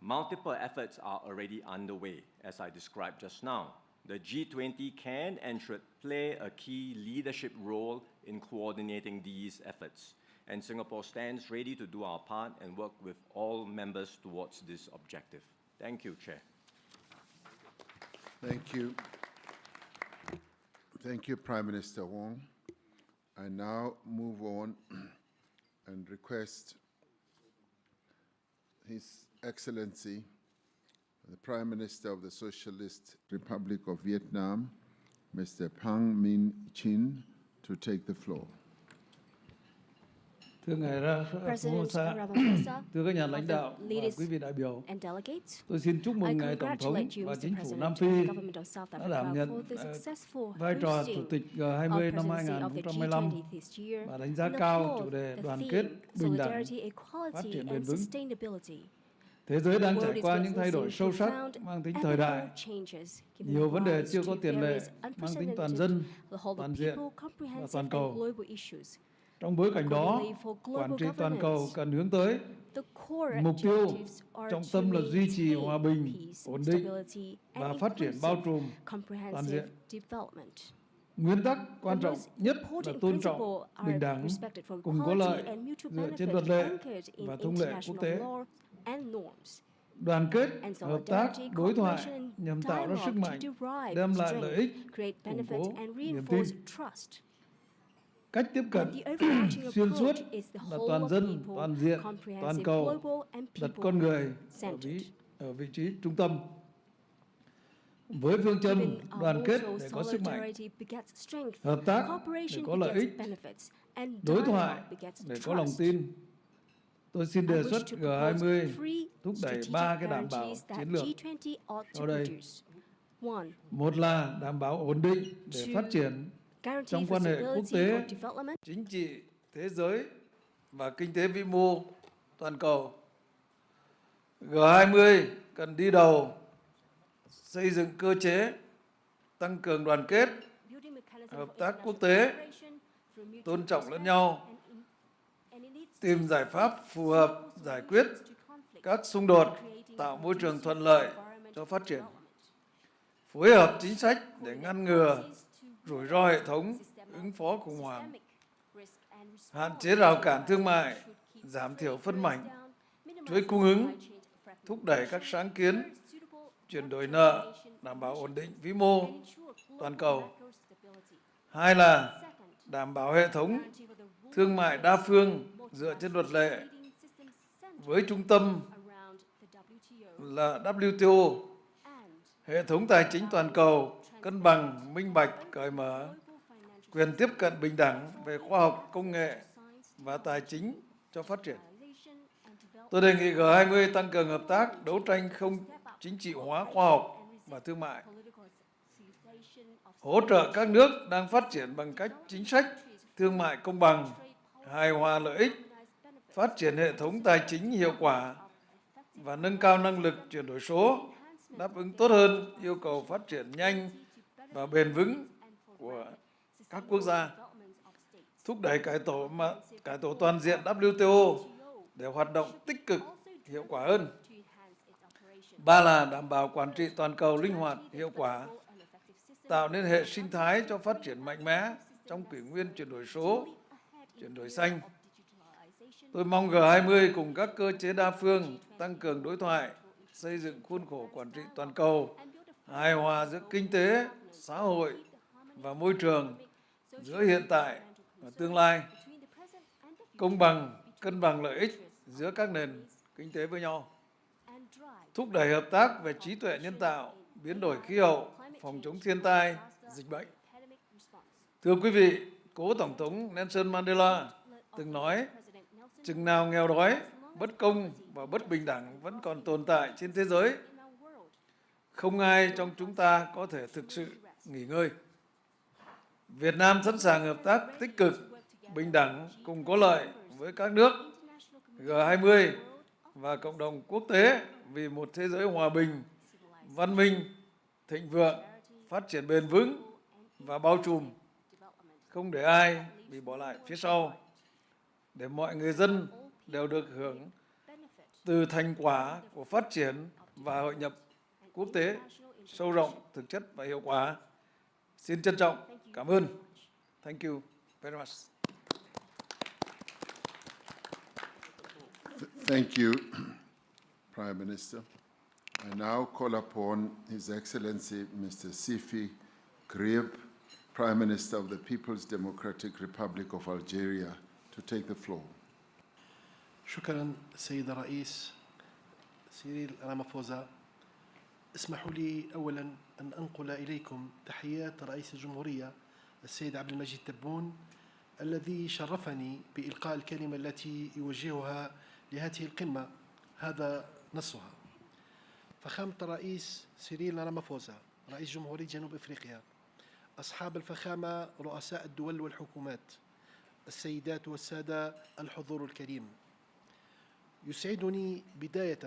Multiple efforts are already underway, as I described just now. The G20 can and should play a key leadership role in coordinating these efforts. And Singapore stands ready to do our part and work with all members towards this objective. Thank you, Chair. Thank you. Thank you, Prime Minister Wong. I now move on and request His Excellency, the Prime Minister of the Socialist Republic of Vietnam, Mr. Pham Minh Chinh, to take the floor. Thưa ngài Ramaphosa, thưa các nhà lãnh đạo và quý vị đại biểu, tôi xin chúc mừng ngài Tổng thống và chính phủ Nam Phi đã đảm nhận vai trò Chủ tịch G20 năm 2015 và đánh giá cao chủ đề đoàn kết, bình đẳng, phát triển bền vững. Thế giới đang trải qua những thay đổi sâu sắc mang tính thời đại, nhiều vấn đề chưa có tiền lệ mang tính toàn dân, toàn diện và toàn cầu. Trong bối cảnh đó, quản trị toàn cầu cần hướng tới mục tiêu trọng tâm là duy trì hòa bình, ổn định và phát triển bao trùm toàn diện. Nguyên tắc quan trọng nhất là tôn trọng, bình đẳng, cùng có lợi dựa trên luật lệ và thông lệ quốc tế. Đoàn kết, hợp tác, đối thoại nhằm tạo ra sức mạnh, đem lại lợi ích, củng cố niềm tin. cách tiếp cận xuyên suốt là toàn dân, toàn diện, toàn cầu, đặt con người ở vị trí trung tâm. Với phương châm đoàn kết để có sức mạnh, hợp tác để có lợi ích, đối thoại để có lòng tin, tôi xin đề xuất G20 thúc đẩy 3 cái đảm bảo chiến lược sau đây. Một là đảm bảo ổn định để phát triển trong quan hệ quốc tế, chính trị, thế giới và kinh tế vĩ mô toàn cầu. G20 cần đi đầu xây dựng cơ chế tăng cường đoàn kết, hợp tác quốc tế, tôn trọng lẫn nhau, tìm giải pháp phù hợp giải quyết các xung đột, tạo môi trường thuận lợi cho phát triển, phối hợp chính sách để ngăn ngừa rủi ro hệ thống, ứng phó khủng hoảng, hạn chế rào cản thương mại, giảm thiểu phân mảnh, chuỗi cung ứng, thúc đẩy các sáng kiến, chuyển đổi nợ, đảm bảo ổn định vĩ mô toàn cầu. Hai là đảm bảo hệ thống thương mại đa phương dựa trên luật lệ với trung tâm là WTO, hệ thống tài chính toàn cầu cân bằng, minh bạch, cởi mở, quyền tiếp cận bình đẳng về khoa học, công nghệ và tài chính cho phát triển. Tôi đề nghị G20 tăng cường hợp tác, đấu tranh không chính trị hóa khoa học và thương mại, hỗ trợ các nước đang phát triển bằng cách chính sách thương mại công bằng, hài hòa lợi ích, phát triển hệ thống tài chính hiệu quả và nâng cao năng lực chuyển đổi số, đáp ứng tốt hơn yêu cầu phát triển nhanh và bền vững của các quốc gia, thúc đẩy cải tổ toàn diện WTO để hoạt động tích cực, hiệu quả hơn. Ba là đảm bảo quản trị toàn cầu linh hoạt, hiệu quả, tạo nên hệ sinh thái cho phát triển mạnh mẽ trong kỷ nguyên chuyển đổi số, chuyển đổi xanh. Tôi mong G20 cùng các cơ chế đa phương tăng cường đối thoại, xây dựng khuôn khổ quản trị toàn cầu, hài hòa giữa kinh tế, xã hội và môi trường, giữa hiện tại và tương lai, công bằng, cân bằng lợi ích giữa các nền kinh tế với nhau, thúc đẩy hợp tác về trí tuệ nhân tạo, biến đổi khí hậu, phòng chống thiên tai, dịch bệnh. Thưa quý vị, cố Tổng thống Nelson Mandela từng nói, chừng nào nghèo đói, bất công và bất bình đẳng vẫn còn tồn tại trên thế giới, không ai trong chúng ta có thể thực sự nghỉ ngơi. Việt Nam sẵn sàng hợp tác tích cực, bình đẳng, cùng có lợi với các nước G20 và cộng đồng quốc tế vì một thế giới hòa bình, văn minh, thịnh vượng, phát triển bền vững và bao trùm, không để ai bị bỏ lại phía sau, để mọi người dân đều được hưởng từ thành quả của phát triển và hội nhập quốc tế sâu rộng, thực chất và hiệu quả. Xin trân trọng cảm ơn. Thank you very much. Thank you, Prime Minister. I now call upon His Excellency Mr. Sifi Grieb, Prime Minister of the People's Democratic Republic of Algeria, to take the floor. شكرا سيد الرئيس سيريل رامافوزا. اسمحوا لي أولا أن أنقل إليكم تحيات رئيس الجمهورية السيد عبد المجيد تبون الذي شرفني بإلقاء الكلمة التي يوجهها لهذه القمة. هذا نصها. فخامة الرئيس سيريل رامافوزا رئيس جمهورية جنوب أفريقيا، أصحاب الفخامة رؤساء الدول والحكومات، السيدات والسادة الحضور الكريم، يسعدني بداية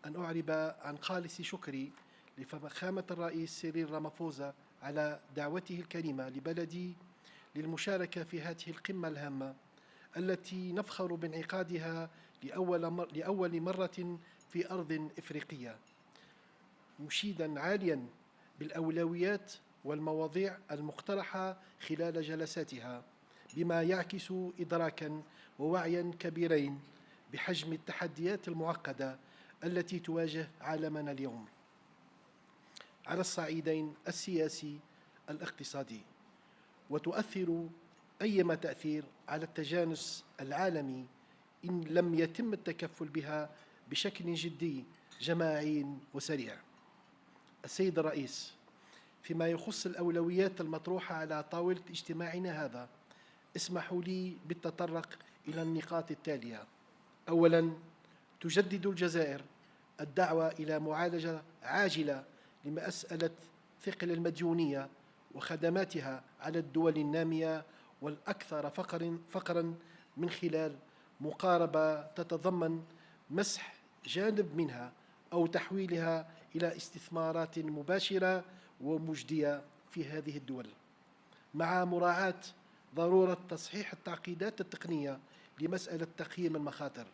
أن أعرب عن خالص شكري لفخامة الرئيس سيريل رامافوزا على دعوته الكريمة لبلدي للمشاركة في هذه القمة الهامة التي نفخر بانعقادها لأول مرة في أرض إفريقية، مشيدا عاليا بالأولويات والمواضيع المقترحة خلال جلساتها، بما يعكس إدراكا ووعيا كبيرين بحجم التحديات المعقدة التي تواجه عالمنا اليوم على الصعيدين السياسي الاقتصادي. وتؤثر أيما تأثير على التجانس العالمي إن لم يتم التكفل بها بشكل جدي جماعي وسريع. السيد الرئيس، فيما يخص الأولويات المطروحة على طاولة اجتماعنا هذا، اسمحوا لي بالتطرق إلى النقاط التالية. أولاً، تجدد الجزائر الدعوة إلى معالجة عاجلة لمسألة ثقل المديونية وخدماتها على الدول النامية والأكثر فقراً من خلال مقاربة تتضمن مسح جانب منها أو تحويلها إلى استثمارات مباشرة ومجدية في هذه الدول، مع مراعاة ضرورة تصحيح التعقيدات التقنية لمسألة تقييم المخاطر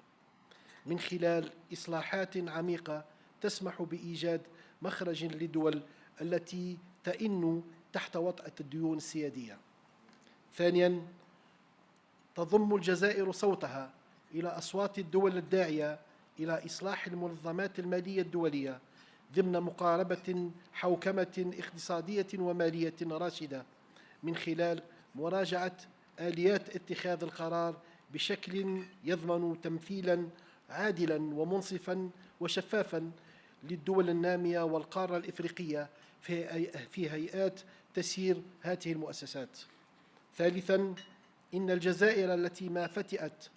من خلال إصلاحات عميقة تسمح بإيجاد مخرج للدول التي تئن تحت وطأة الديون السيادية. ثانياً، تضم الجزائر صوتها إلى أصوات الدول الداعية إلى إصلاح المنظمات المالية الدولية ضمن مقاربة حوكمة اقتصادية ومالية راشدة من خلال مراجعة آليات اتخاذ القرار بشكل يضمن تمثيلاً عادلاً ومنصفاً وشفافاً للدول النامية والقارة الإفريقية في هيئات تسيير هذه المؤسسات. ثالثاً، إن الجزائر التي ما فتئت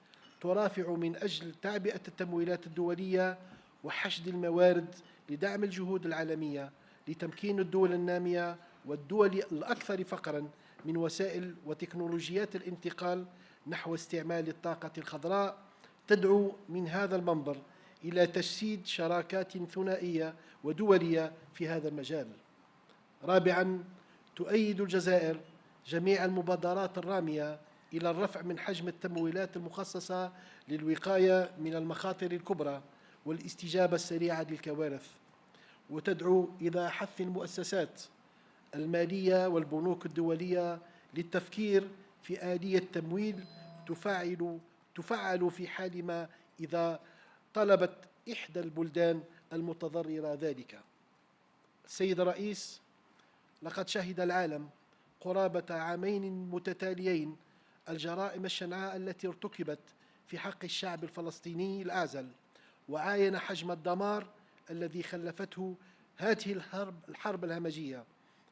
ترافع من أجل تعبئة التمويلات الدولية وحشد الموارد لدعم الجهود العالمية لتمكين الدول النامية والدول الأكثر فقراً من وسائل وتكنولوجيات الانتقال نحو استعمال الطاقة الخضراء، تدعو من هذا المنبر إلى تجسيد شراكات ثنائية ودولية في هذا المجال. رابعاً، تؤيد الجزائر جميع المبادرات الرامية إلى الرفع من حجم التمويلات المخصصة للوقاية من المخاطر الكبرى والاستجابة السريعة للكوارث، وتدعو إلى حث المؤسسات المالية والبنوك الدولية للتفكير في آلية تمويل تفعل في حال ما إذا طلبت إحدى البلدان المتضررة ذلك. السيد الرئيس، لقد شهد العالم قرابة عامين متتاليين الجرائم الشنعاء التي ارتكبت في حق الشعب الفلسطيني الأعزل، وعاين حجم الدمار الذي خلفته هذه الحرب الهمجية،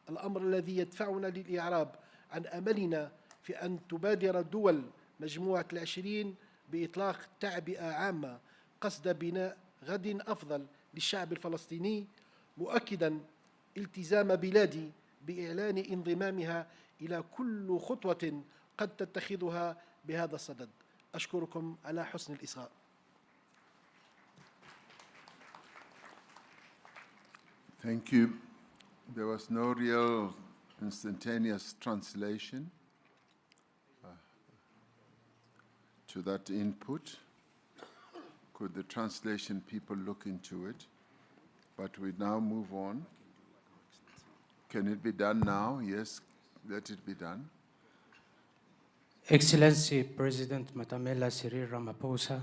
الأمر الذي يدفعنا للإعراب عن أملنا في أن تبادر دول مجموعة ال20 بإطلاق تعبئة عامة قصد بناء غد أفضل للشعب الفلسطيني، مؤكداً التزام بلادي بإعلان انضمامها إلى كل خطوة قد تتخذها بهذا الصدد. أشكركم على حسن الإصغاء. Thank you. There was no real instantaneous translation to that input. Could the translation people look into it? But we now move on. Can it be done now? Yes, let it be done. Excellency President Matamela Cyril Ramaphosa,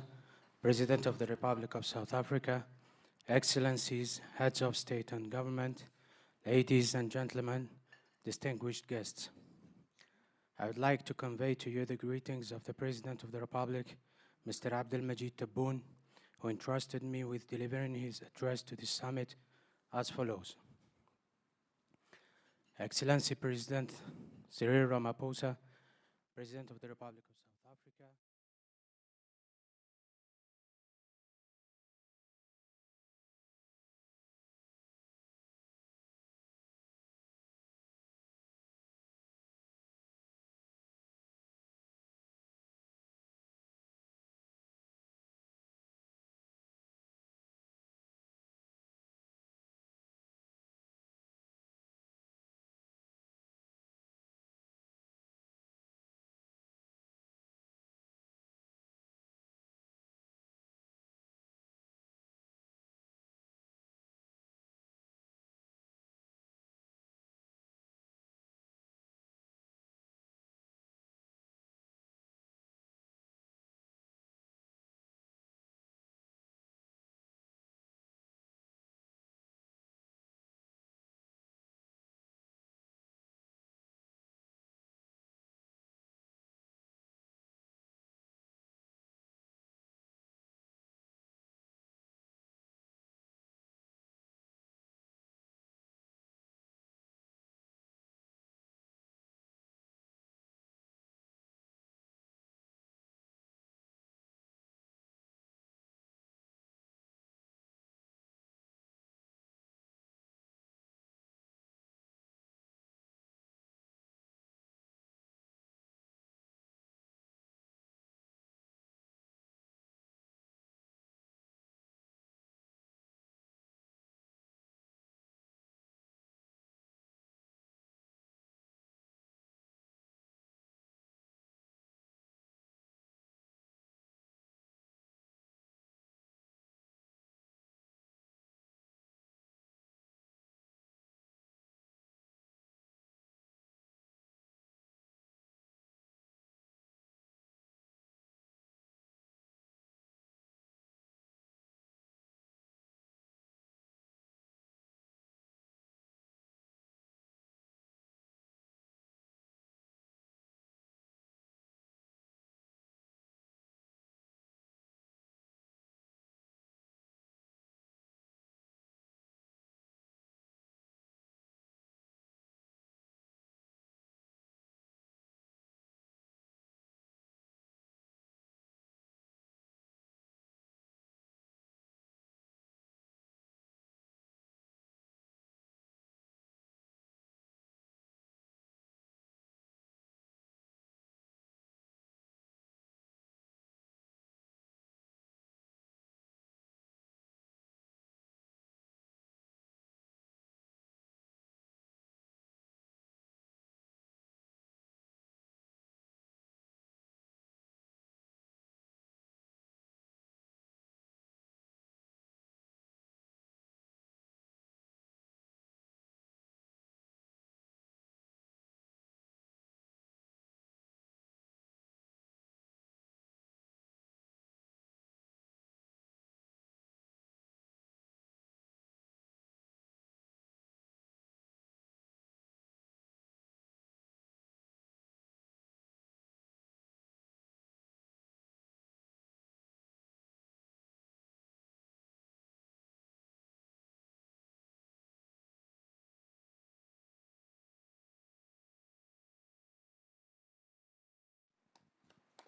President of the Republic of South Africa, Excellencies, Heads of State and Government, ladies and gentlemen, distinguished guests. I would like to convey to you the greetings of the President of the Republic, Mr. Abdelmajid Tebboune, who entrusted me with delivering his address to this summit as follows. Excellency President Cyril Ramaphosa, President of the Republic of South Africa,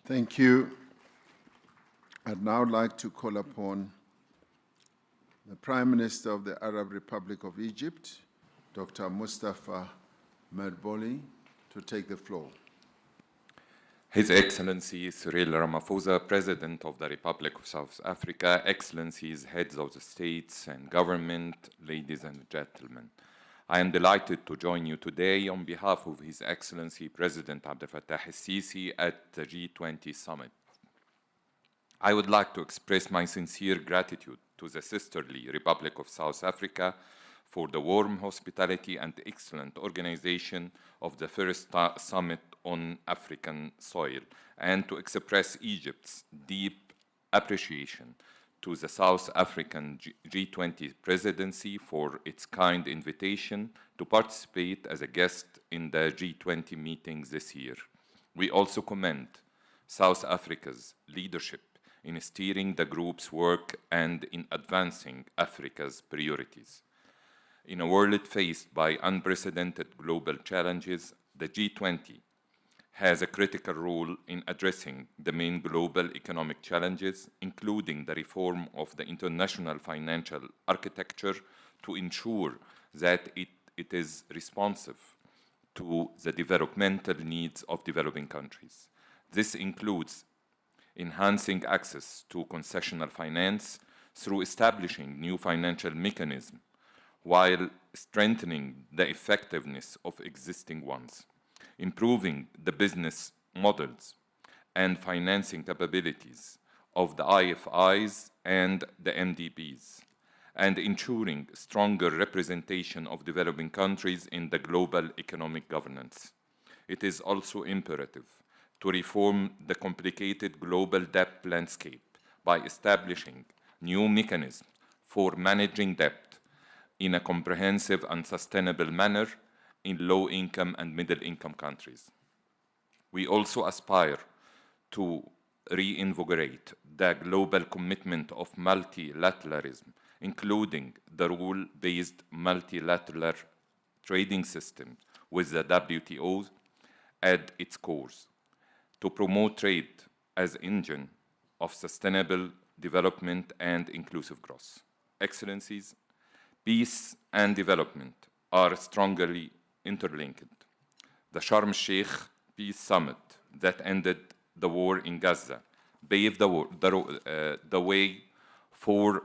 Thank you. I'd now like to call upon the Prime Minister of the Arab Republic of Egypt, Dr. Mustafa Madbouly, to take the floor. His Excellency Cyril Ramaphosa, President of the Republic of South Africa, Excellencies, Heads of the States and Government, ladies and gentlemen. I am delighted to join you today on behalf of His Excellency President Abdel Fattah el-Sisi at the G20 Summit. I would like to express my sincere gratitude to the sisterly Republic of South Africa for the warm hospitality and excellent organization of the first summit on African soil, and to express Egypt's deep appreciation to the South African G20 presidency for its kind invitation to participate as a guest in the G20 meetings this year. We also commend South Africa's leadership in steering the group's work and in advancing Africa's priorities. In a world faced by unprecedented global challenges, the G20 has a critical role in addressing the main global economic challenges, including the reform of the international financial architecture to ensure that it is responsive to the developmental needs of developing countries. This includes enhancing access to concessional finance through establishing new financial mechanisms, while strengthening the effectiveness of existing ones, improving the business models and financing capabilities of the IFIs and the MDBs, and ensuring stronger representation of developing countries in the global economic governance. It is also imperative to reform the complicated global debt landscape by establishing new mechanisms for managing debt in a comprehensive and sustainable manner in low-income and middle-income countries. We also aspire to reinvigorate the global commitment of multilateralism, including the rule-based multilateral trading system with the WTO at its core, to promote trade as an engine of sustainable development and inclusive growth. Excellencies, peace and development are strongly interlinked. The Sharm el-Sheikh Peace Summit that ended the war in Gaza paved the way for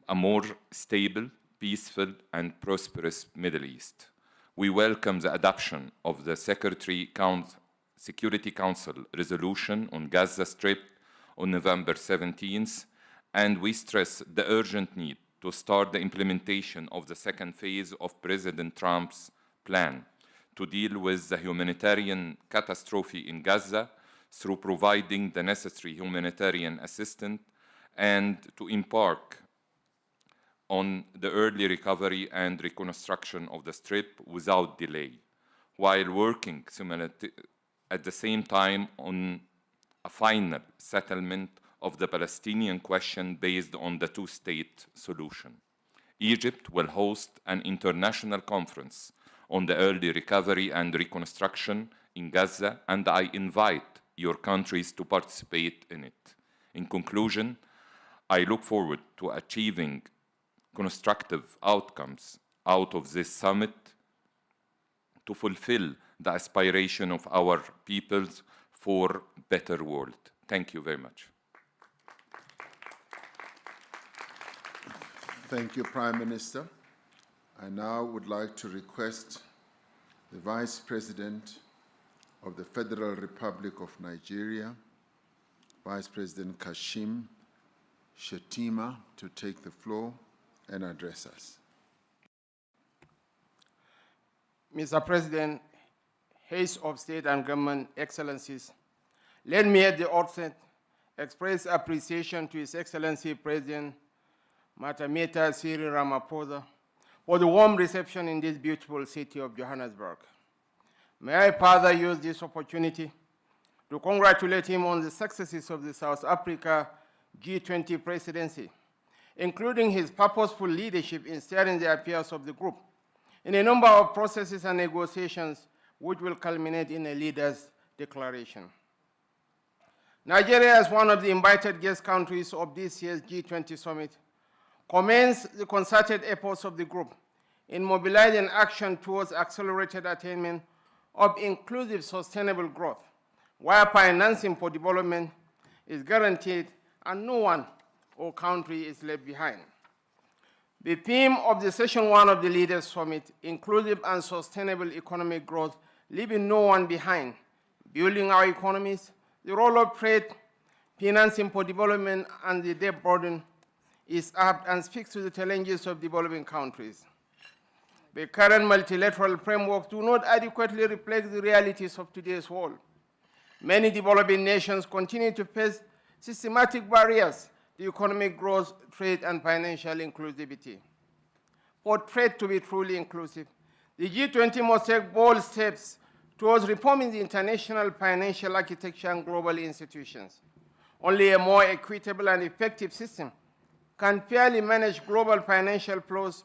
a more stable, peaceful, and prosperous Middle East. We welcome the adoption of the Security Council resolution on Gaza Strip on November 17th, and we stress the urgent need to start the implementation of the second phase of President Trump's plan to deal with the humanitarian catastrophe in Gaza through providing the necessary humanitarian assistance and to embark on the early recovery and reconstruction of the Strip without delay, while working at the same time on a final settlement of the Palestinian question based on the two-state solution. Egypt will host an international conference on the early recovery and reconstruction in Gaza, and I invite your countries to participate in it. In conclusion, I look forward to achieving constructive outcomes out of this summit to fulfill the aspiration of our peoples for a better world. Thank you very much. Thank you, Prime Minister. I now would like to request the Vice President of the Federal Republic of Nigeria, Vice President Kashim Shettima, to take the floor and address us. Mr. President, Heads of State and Government, Excellencies, let me at the outset express appreciation to His Excellency President Matameta Cyril Ramaphosa for the warm reception in this beautiful city of Johannesburg. May I further use this opportunity to congratulate him on the successes of the South Africa G20 presidency, including his purposeful leadership in steering the affairs of the group in a number of processes and negotiations which will culminate in a leader's declaration. Nigeria, as one of the invited guest countries of this year's G20 summit, commends the concerted efforts of the group in mobilizing action towards accelerated attainment of inclusive sustainable growth, where financing for development is guaranteed and no one or country is left behind. The theme of the session 1 of the Leaders Summit, inclusive and sustainable economic growth, leaving no one behind, building our economies, the role of trade, financing for development, and the debt burden is apt and speaks to the challenges of developing countries. The current multilateral framework do not adequately reflect the realities of today's world. Many developing nations continue to face systematic barriers to economic growth, trade, and financial inclusivity. For trade to be truly inclusive, the G20 must take bold steps towards reforming the international financial architecture and global institutions. Only a more equitable and effective system can fairly manage global financial flows,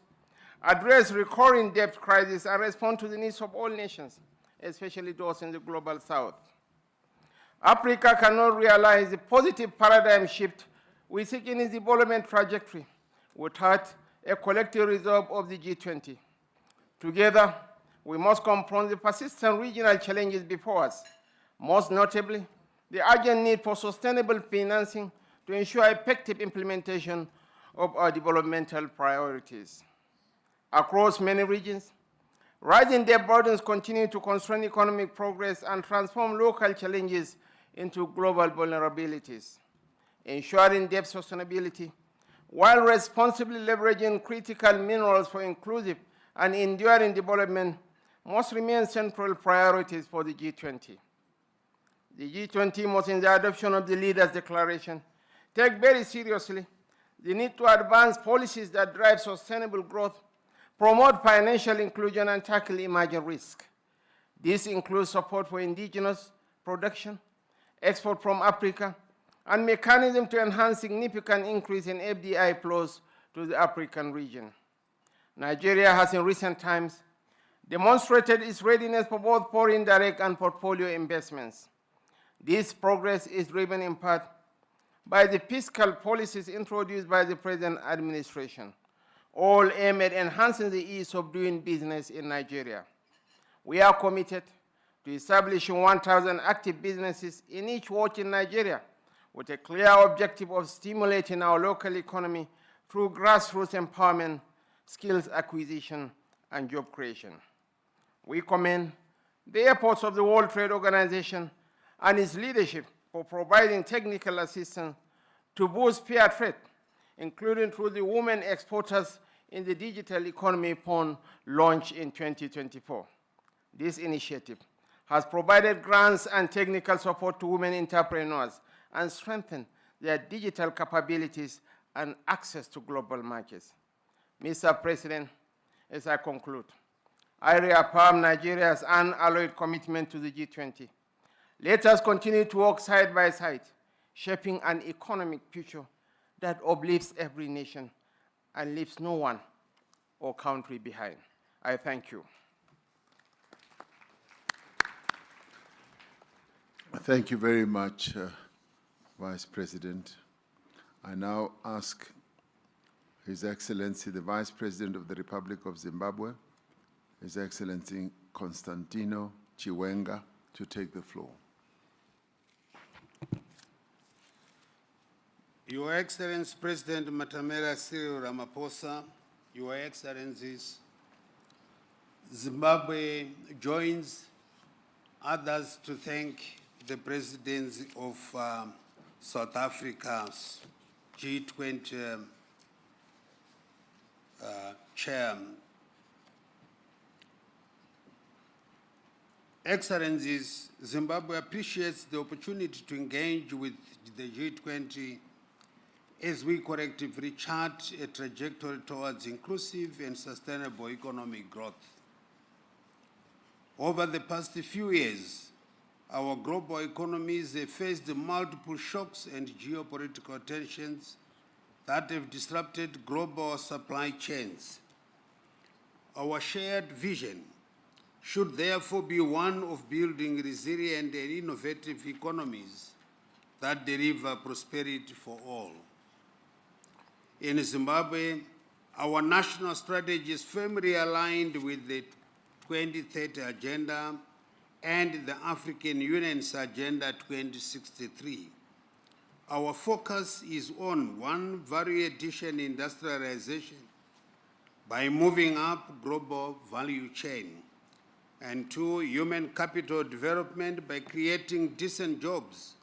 address recurring debt crises, and respond to the needs of all nations, especially those in the global south. Africa cannot realize the positive paradigm shift we seek in its development trajectory without a collective resolve of the G20. Together, we must confront the persistent regional challenges before us, most notably the urgent need for sustainable financing to ensure effective implementation of our developmental priorities. Across many regions, rising debt burdens continue to constrain economic progress and transform local challenges into global vulnerabilities. Ensuring debt sustainability while responsibly leveraging critical minerals for inclusive and enduring development must remain central priorities for the G20. The G20 must, in the adoption of the Leaders' Declaration, take very seriously the need to advance policies that drive sustainable growth, promote financial inclusion, and tackle emerging risks. This includes support for indigenous production, export from Africa, and mechanism to enhance significant increase in FDI flows to the African region. Nigeria has in recent times demonstrated its readiness for both foreign direct and portfolio investments. This progress is driven in part by the fiscal policies introduced by the present administration, all aimed at enhancing the ease of doing business in Nigeria. We are committed to establishing 1,000 active businesses in each ward in Nigeria, with a clear objective of stimulating our local economy through grassroots empowerment, skills acquisition, and job creation. We commend the efforts of the World Trade Organization and its leadership for providing technical assistance to boost fair trade, including through the Women Exporters in the Digital Economy Fund launched in 2024. This initiative has provided grants and technical support to women entrepreneurs and strengthened their digital capabilities and access to global markets. Mr. President, as I conclude, I reaffirm Nigeria's unalloyed commitment to the G20. Let us continue to work side by side, shaping an economic future that uplifts every nation and leaves no one or country behind. I thank you. Thank you very much, Vice President. I now ask His Excellency, the Vice President of the Republic of Zimbabwe, His Excellency Constantino Chiwenga, to take the floor. Your Excellency President Matamela Cyril Ramaphosa, Your Excellencies, Zimbabwe joins others to thank the President of South Africa's G20 chair. Excellencies, Zimbabwe appreciates the opportunity to engage with the G20 as we collectively chart a trajectory towards inclusive and sustainable economic growth. Over the past few years, our global economies have faced multiple shocks and geopolitical tensions that have disrupted global supply chains. Our shared vision should therefore be one of building resilient and innovative economies that deliver prosperity for all. In Zimbabwe, our national strategy is firmly aligned with the 2030 Agenda and the African Union's Agenda 2063. Our focus is on 1, value addition industrialization by moving up global value chain, and 2, human capital development by creating decent jobs,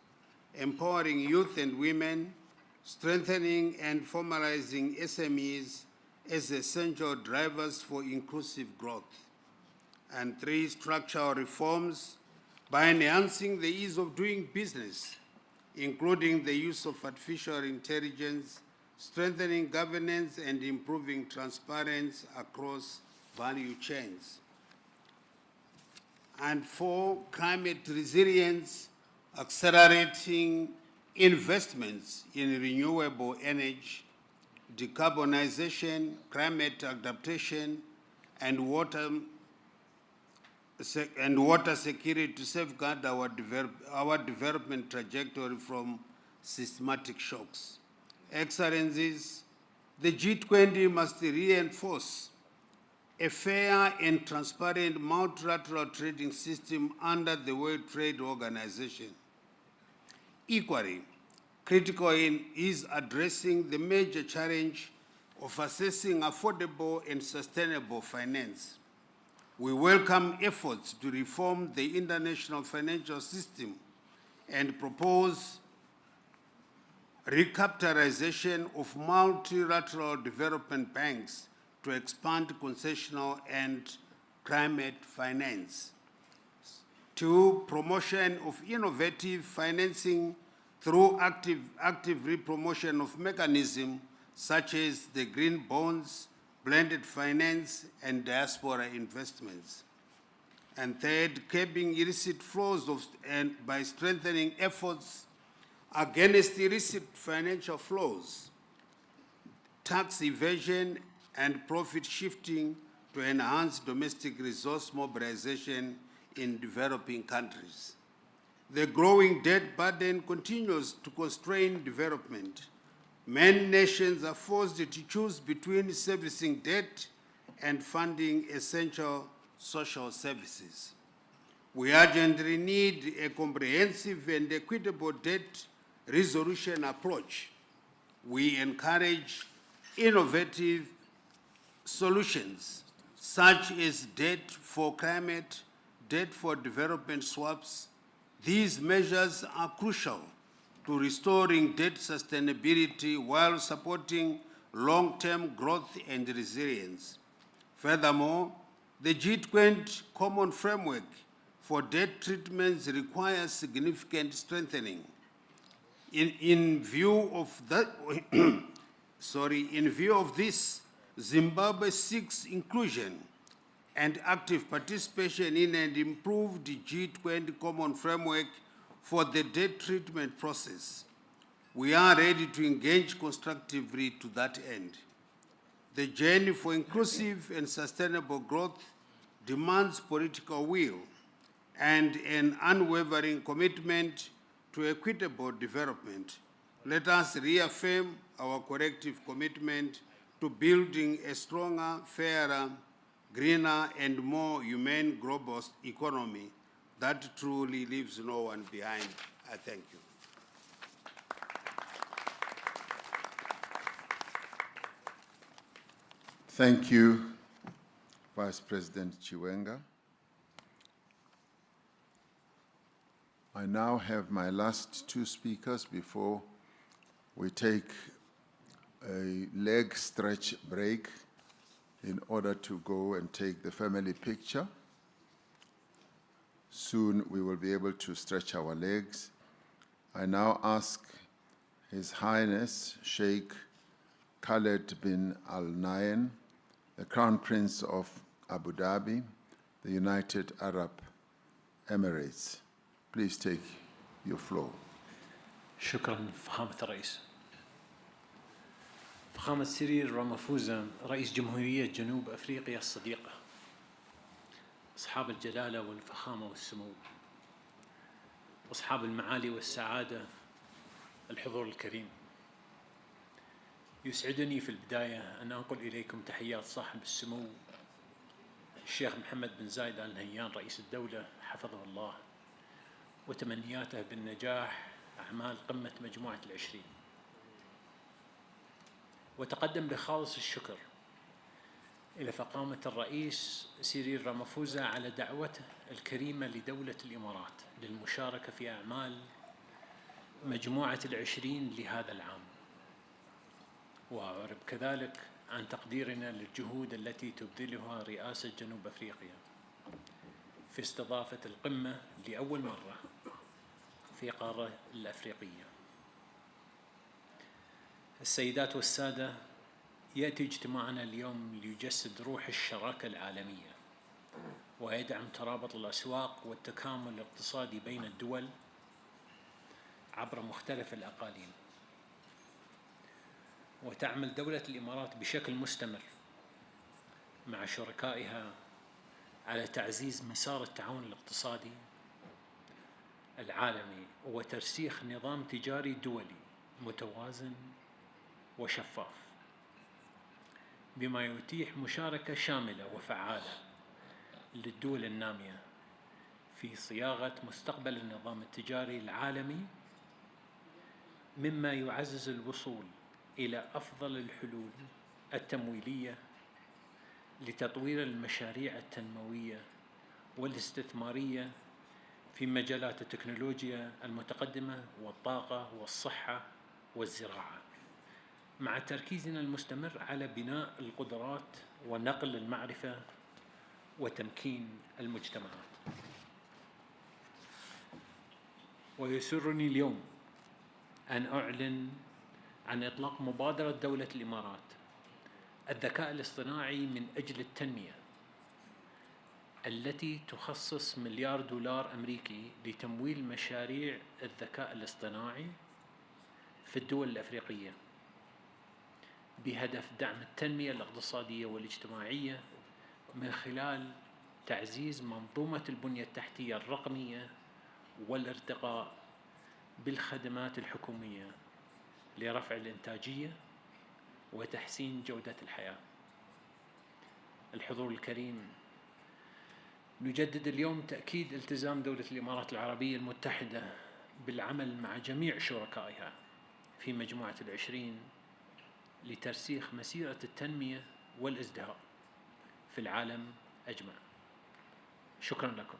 empowering youth and women, strengthening and formalizing SMEs as essential drivers for inclusive growth, and 3, structural reforms by enhancing the ease of doing business, including the use of artificial intelligence, strengthening governance and improving transparency across value chains. And 4, climate resilience, accelerating investments in renewable energy, decarbonization, climate adaptation, and water security to safeguard our development trajectory from systematic shocks. Excellencies, the G20 must reinforce a fair and transparent multilateral trading system under the World Trade Organization. Equally, critical is addressing the major challenge of assessing affordable and sustainable finance. We welcome efforts to reform the international financial system and propose recapitalization of multilateral development banks to expand concessional and climate finance. 2, promotion of innovative financing through active re-promotion of mechanisms such as the green bonds, blended finance, and diaspora investments. And 3rd, curbing illicit flows by strengthening efforts against illicit financial flows, tax evasion, and profit shifting to enhance domestic resource mobilization in developing countries. The growing debt burden continues to constrain development. Many nations are forced to choose between servicing debt and funding essential social services. We urgently need a comprehensive and equitable debt resolution approach. We encourage innovative solutions such as debt for climate, debt for development swaps. These measures are crucial to restoring debt sustainability while supporting long-term growth and resilience. Furthermore, the G20 Common Framework for Debt Treatments requires significant strengthening. In view of this, Zimbabwe seeks inclusion and active participation in an improved G20 Common Framework for the debt treatment process. We are ready to engage constructively to that end. The journey for inclusive and sustainable growth demands political will and an unwavering commitment to equitable development. Let us reaffirm our collective commitment to building a stronger, fairer, greener, and more humane global economy that truly leaves no one behind. I thank you. Thank you, Vice President Chiwenga. I now have my last 2 speakers before we take a leg stretch break in order to go and take the family picture. Soon we will be able to stretch our legs. I now ask His Highness Sheikh Khaled bin Al Nahyan, the Crown Prince of Abu Dhabi, the United Arab Emirates. Please take your floor. شكرا فخامة الرئيس. فخامة سيريل رامافوزا رئيس جمهورية جنوب أفريقيا الصديقة، أصحاب الجلالة والفخامة والسمو، أصحاب المعالي والسعادة، الحضور الكريم، يسعدني في البداية أن أنقل إليكم تحيات صاحب السمو الشيخ محمد بن زايد آل نهيان رئيس الدولة حفظه الله، وتمنياته بالنجاح أعمال قمة مجموعة ال20. وتقدم بخالص الشكر إلى فخامة الرئيس سيريل رامافوزا على دعوته الكريمة لدولة الإمارات للمشاركة في أعمال مجموعة ال20 لهذا العام، وأعرب كذلك عن تقديرنا للجهود التي تبذلها رئاسة جنوب أفريقيا في استضافة القمة لأول مرة في القارة الأفريقية. السيدات والسادة، يأتي اجتماعنا اليوم ليجسد روح الشراكة العالمية ويدعم ترابط الأسواق والتكامل الاقتصادي بين الدول عبر مختلف الأقاليم. وتعمل دولة الإمارات بشكل مستمر مع شركائها على تعزيز مسار التعاون الاقتصادي العالمي وترسيخ نظام تجاري دولي متوازن وشفاف، بما يتيح مشاركة شاملة وفعالة للدول النامية في صياغة مستقبل النظام التجاري العالمي، مما يعزز الوصول إلى أفضل الحلول التمويلية لتطوير المشاريع التنموية والاستثمارية في مجالات التكنولوجيا المتقدمة والطاقة والصحة والزراعة، مع تركيزنا المستمر على بناء القدرات ونقل المعرفة وتمكين المجتمعات. ويسرني اليوم أن أعلن عن إطلاق مبادرة دولة الإمارات الذكاء الاصطناعي من أجل التنمية، التي تخصص $1 مليار أمريكي لتمويل مشاريع الذكاء الاصطناعي في الدول الأفريقية بهدف دعم التنمية الاقتصادية والاجتماعية من خلال تعزيز منظومة البنية التحتية الرقمية والارتقاء بالخدمات الحكومية لرفع الإنتاجية وتحسين جودة الحياة. الحضور الكريم، نجدد اليوم تأكيد التزام دولة الإمارات العربية المتحدة بالعمل مع جميع شركائها في مجموعة ال20 لترسيخ مسيرة التنمية والازدهار في العالم أجمع. شكرا لكم.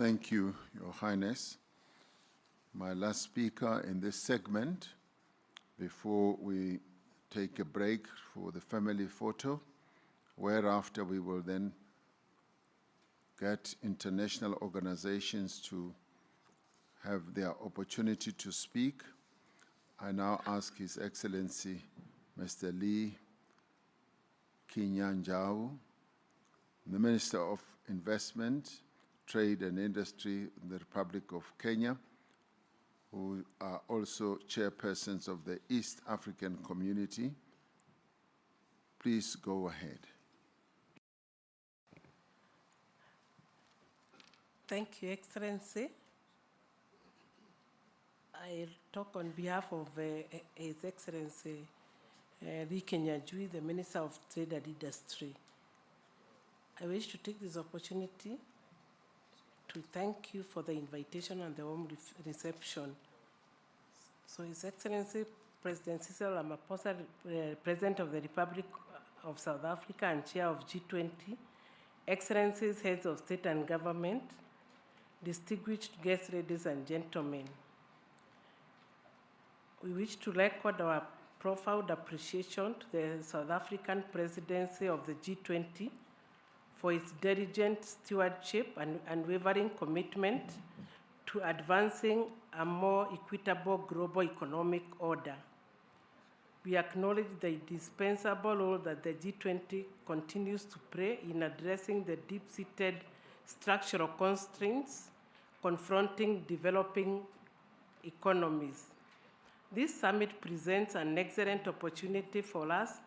Thank you, Your Highness. My last speaker in this segment, before we take a break for the family photo, whereafter we will then get international organizations to have their opportunity to speak. I now ask His Excellency Mr. Lee Kinyanjao, the Minister of Investment, Trade and Industry in the Republic of Kenya, who are also chairpersons of the East African Community. Please go ahead. Thank you, Excellency. I talk on behalf of His Excellency Lee Kinyanjui, the Minister of Trade and Industry. I wish to take this opportunity to thank you for the invitation and the warm reception. So His Excellency President Cyril Ramaphosa, President of the Republic of South Africa and Chair of G20, Excellencies, Heads of State and Government, distinguished guests, ladies and gentlemen, we wish to record our profound appreciation to the South African Presidency of the G20 for its diligent stewardship and unwavering commitment to advancing a more equitable global economic order. We acknowledge the indispensable role that the G20 continues to play in addressing the deep-seated structural constraints confronting developing economies. This summit presents an excellent opportunity for us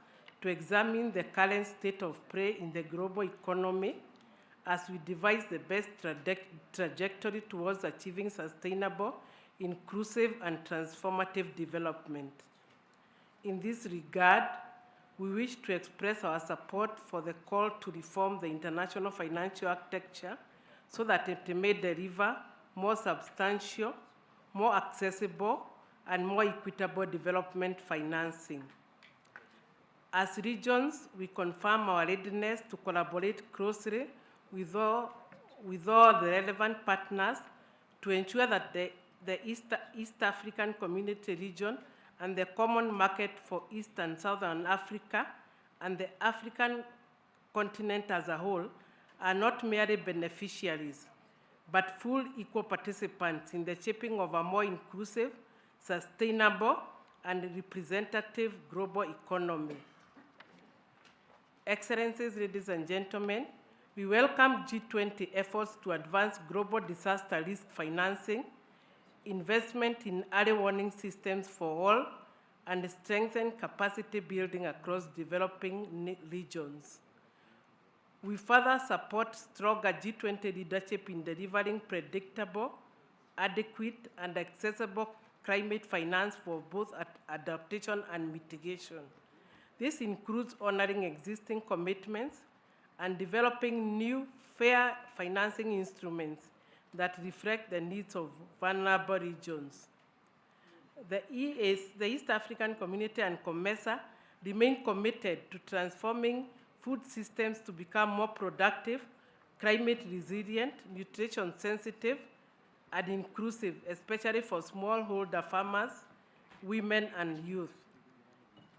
to examine the current state of play in the global economy as we devise the best trajectory towards achieving sustainable, inclusive, and transformative development. In this regard, we wish to express our support for the call to reform the international financial architecture so that it may deliver more substantial, more accessible, and more equitable development financing. As regions, we confirm our readiness to collaborate closely with all the relevant partners to ensure that the East African Community region and the Common Market for East and Southern Africa and the African continent as a whole are not merely beneficiaries, but full equal participants in the shaping of a more inclusive, sustainable, and representative global economy. Excellencies, ladies and gentlemen, we welcome G20 efforts to advance global disaster risk financing, investment in early warning systems for all, and strengthen capacity building across developing regions. We further support stronger G20 leadership in delivering predictable, adequate, and accessible climate finance for both adaptation and mitigation. This includes honoring existing commitments and developing new fair financing instruments that reflect the needs of vulnerable regions. The East African Community and COMESA remain committed to transforming food systems to become more productive, climate resilient, nutrition sensitive, and inclusive, especially for smallholder farmers, women, and youth.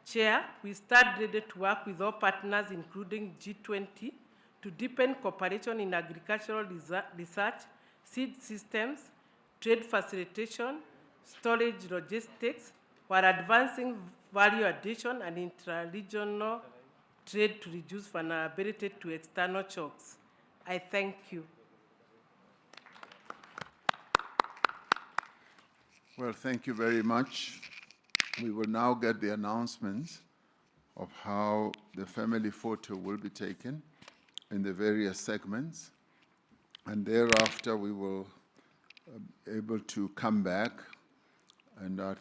Chair, we stand ready to work with all partners, including G20, to deepen cooperation in agricultural research, seed systems, trade facilitation, storage logistics, while advancing value addition and intra-regional trade to reduce vulnerability to external shocks. I thank you. Well, thank you very much. We will now get the announcements of how the family photo will be taken in the various segments. And thereafter, we will be able to come back, and I'd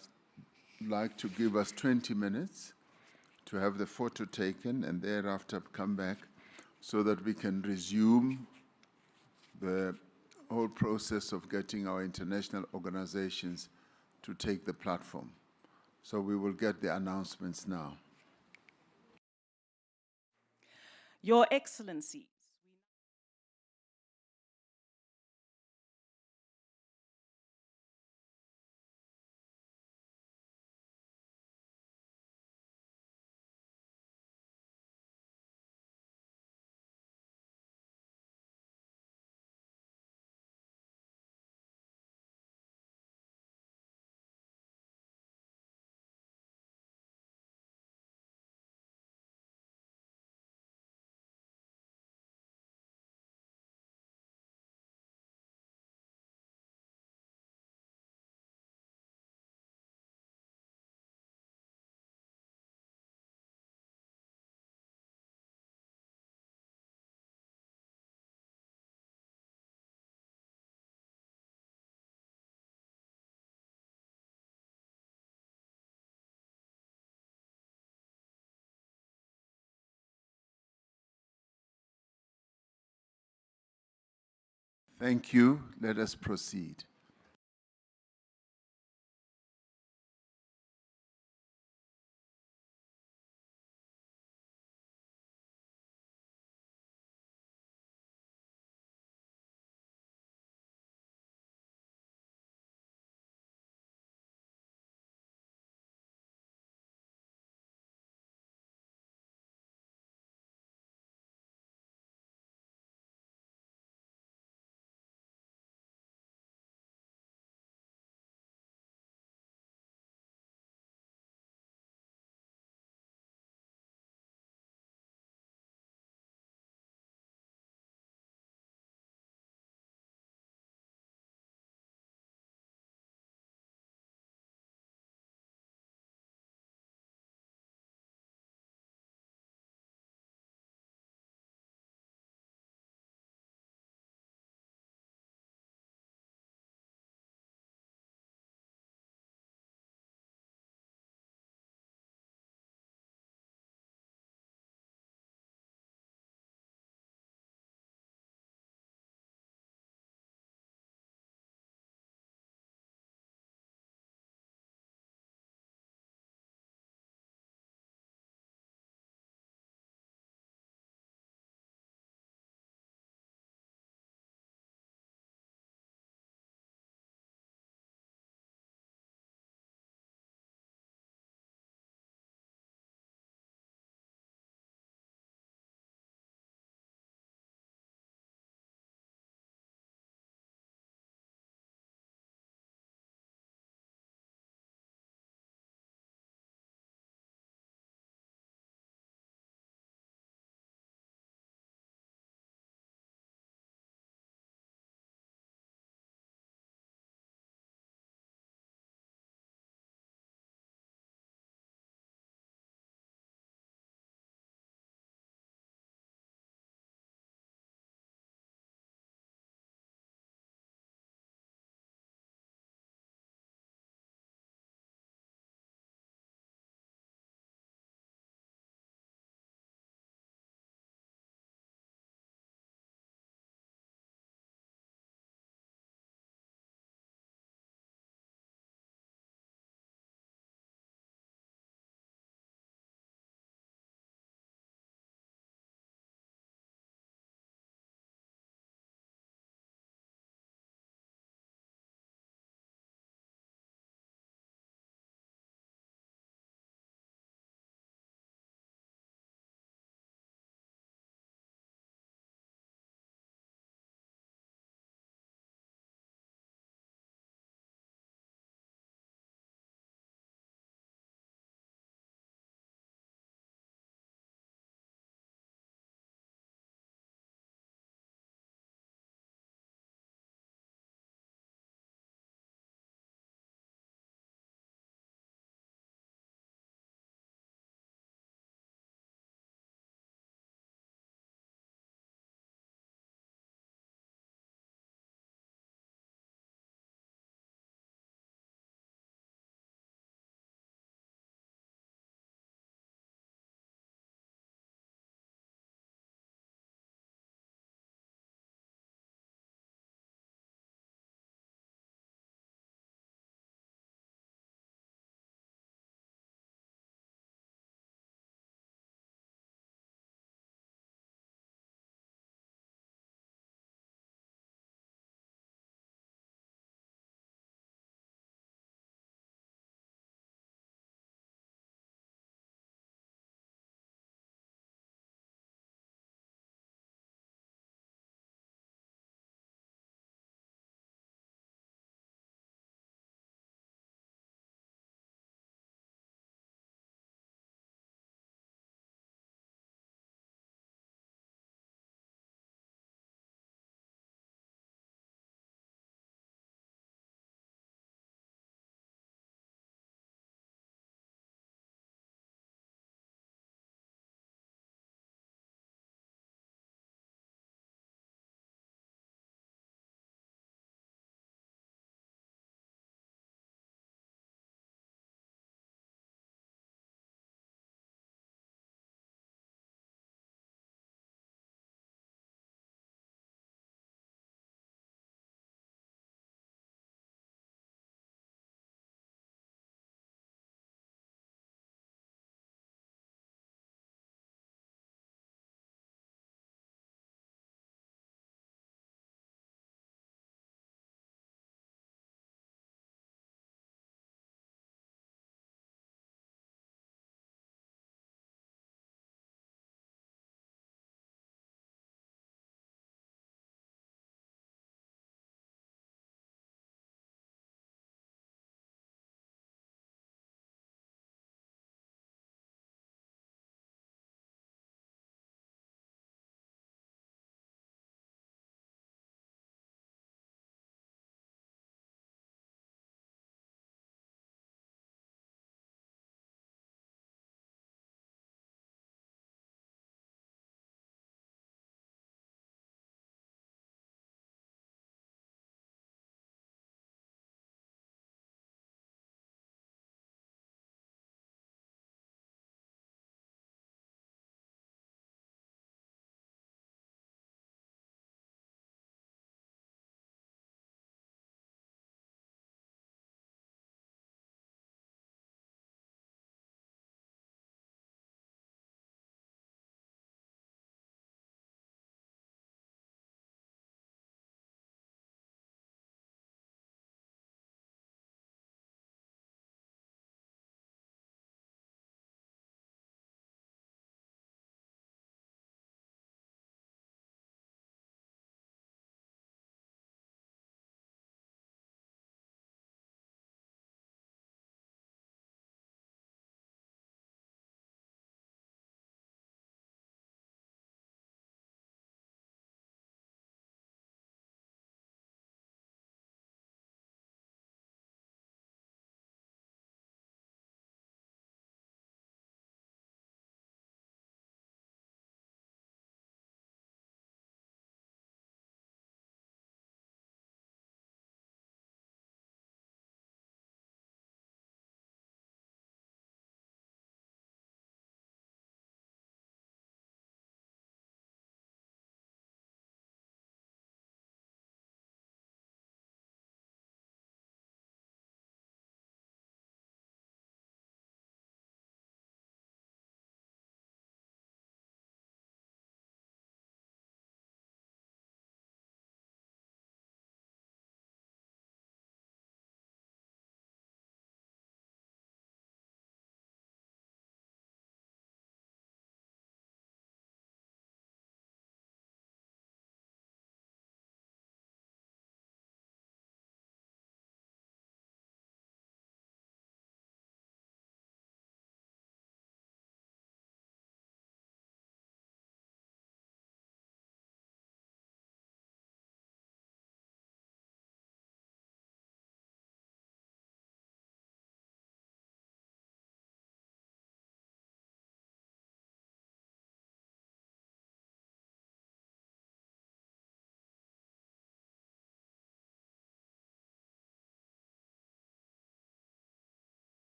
like to give us 20 minutes to have the photo taken, and thereafter come back so that we can resume the whole process of getting our international organizations to take the platform. So we will get the announcements now. Your Excellency, Thank you. Let us proceed.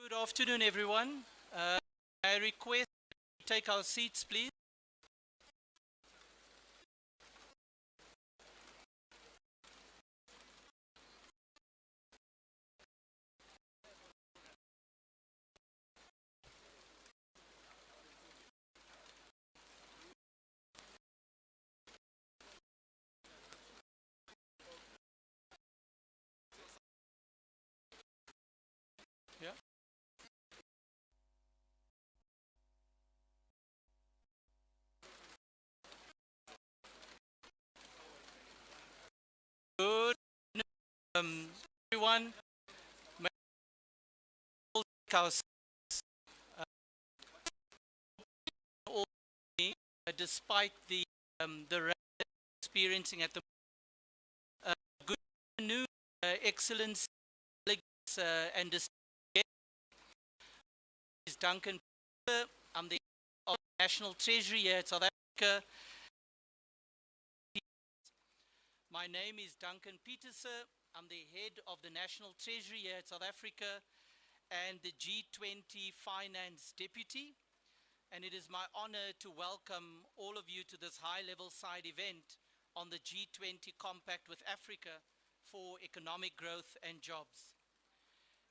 Good afternoon, everyone. I request to take our seats, please. Yeah. Good afternoon, everyone. May we all take our seats. All despite the rally experiencing at the moment. Good afternoon, Excellency, delegates, and distinguished guests. My name is Duncan Peter. I'm the head of the National Treasury here at South Africa. My name is Duncan Peterser. I'm the head of the National Treasury here at South Africa and the G20 Finance Deputy. And it is my honor to welcome all of you to this high-level side event on the G20 Compact with Africa for economic growth and jobs.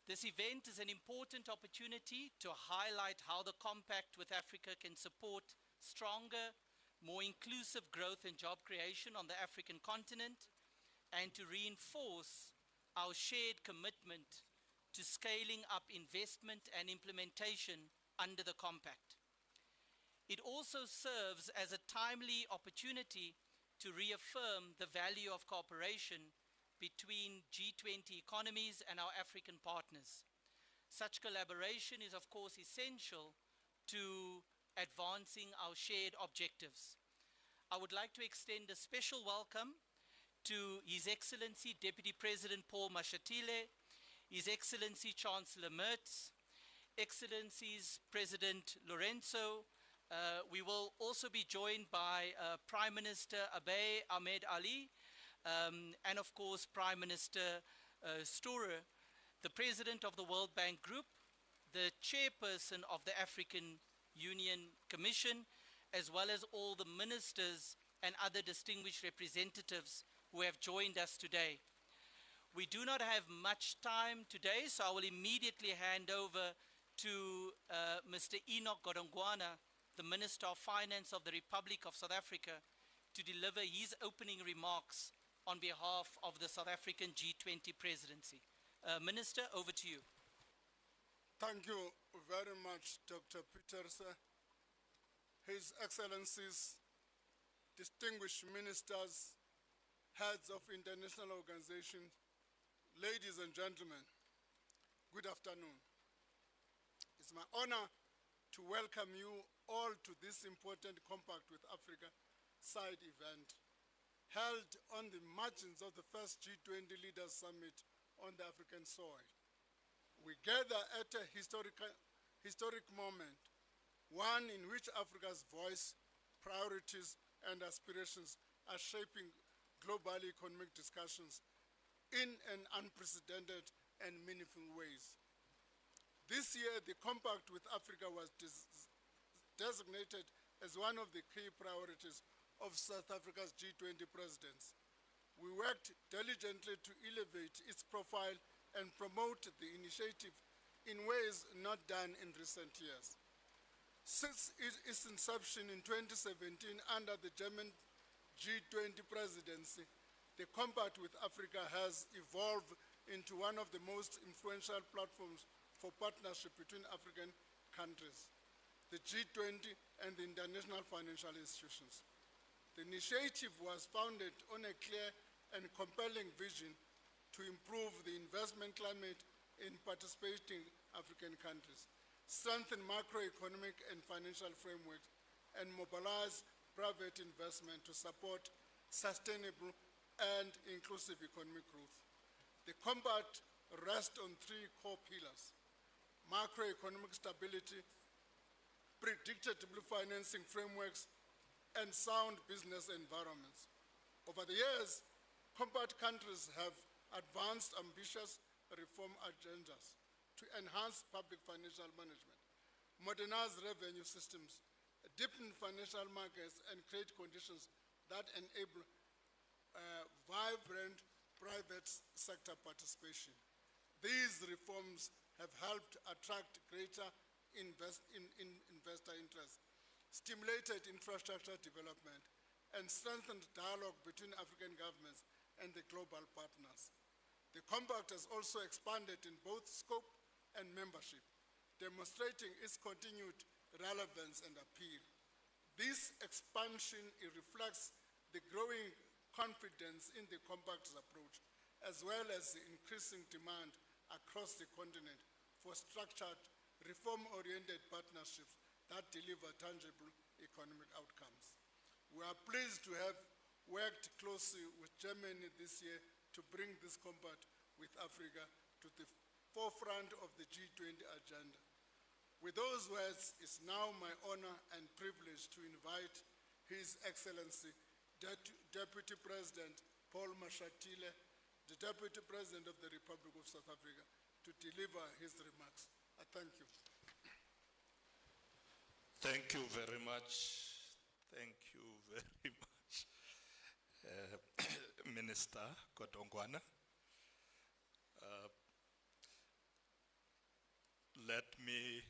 This event is an important opportunity to highlight how the Compact with Africa can support stronger, more inclusive growth and job creation on the African continent, and to reinforce our shared commitment to scaling up investment and implementation under the Compact. It also serves as a timely opportunity to reaffirm the value of cooperation between G20 economies and our African partners. Such collaboration is, of course, essential to advancing our shared objectives. I would like to extend a special welcome to His Excellency Deputy President Paul Mashatile, His Excellency Chancellor Merz, Excellencies President Lorenzo. We will also be joined by Prime Minister Abiy Ahmed Ali, and of course Prime Minister Storer, the President of the World Bank Group, the Chairperson of the African Union Commission, as well as all the ministers and other distinguished representatives who have joined us today. We do not have much time today, so I will immediately hand over to Mr. Enoch Godongwana, the Minister of Finance of the Republic of South Africa, to deliver his opening remarks on behalf of the South African G20 presidency. Minister, over to you. Thank you very much, Dr. Petersen, His Excellencies, distinguished ministers, heads of international organizations, ladies and gentlemen, good afternoon. It's my honor to welcome you all to this important Compact with Africa side event held on the margins of the first G20 Leaders Summit on the African soil. We gather at a historic moment, one in which Africa's voice, priorities, and aspirations are shaping global economic discussions in an unprecedented and meaningful ways. This year, the Compact with Africa was designated as one of the key priorities of South Africa's G20 presidents. We worked diligently to elevate its profile and promote the initiative in ways not done in recent years. Since its inception in 2017 under the German G20 presidency, the Compact with Africa has evolved into one of the most influential platforms for partnership between African countries, the G20 and the international financial institutions. The initiative was founded on a clear and compelling vision to improve the investment climate in participating African countries, strengthen macroeconomic and financial frameworks, and mobilize private investment to support sustainable and inclusive economic growth. The Compact rests on three core pillars: macroeconomic stability, predictable financing frameworks, and sound business environments. Over the years, Compact countries have advanced ambitious reform agendas to to enhance public financial management, modernize revenue systems, deepen financial markets, and create conditions that enable vibrant private sector participation. These reforms have helped attract greater investor interest, stimulated infrastructure development, and strengthened dialogue between African governments and the global partners. The compact has also expanded in both scope and membership, demonstrating its continued relevance and appeal. This expansion reflects the growing confidence in the compact's approach, as well as the increasing demand across the continent for structured, reform-oriented partnerships that deliver tangible economic outcomes. We are pleased to have worked closely with Germany this year to bring this compact with Africa to the forefront of the G20 agenda. With those words, it's now my honor and privilege to invite His Excellency Deputy President Paul Mashatile, the Deputy President of the Republic of South Africa, to deliver his remarks. I thank you. Thank you very much. Thank you very much, Minister Kodongwana. Let me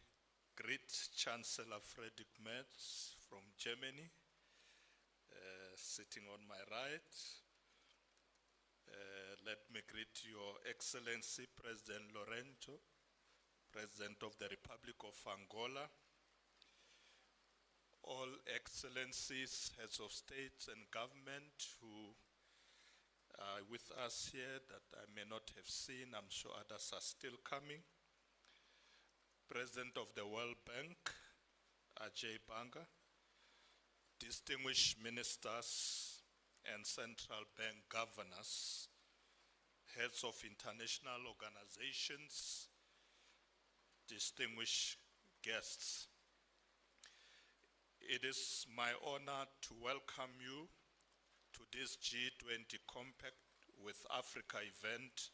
greet Chancellor Friedrich Merz from Germany, sitting on my right. Let me greet Your Excellency President Lorenzo, President of the Republic of Angola, all excellencies, heads of state and government who are with us here that I may not have seen, I'm sure others are still coming. President of the World Bank, Ajay Banga, distinguished ministers and central bank governors, heads of international organizations, distinguished guests. It is my honor to welcome you to this G20 Compact with Africa event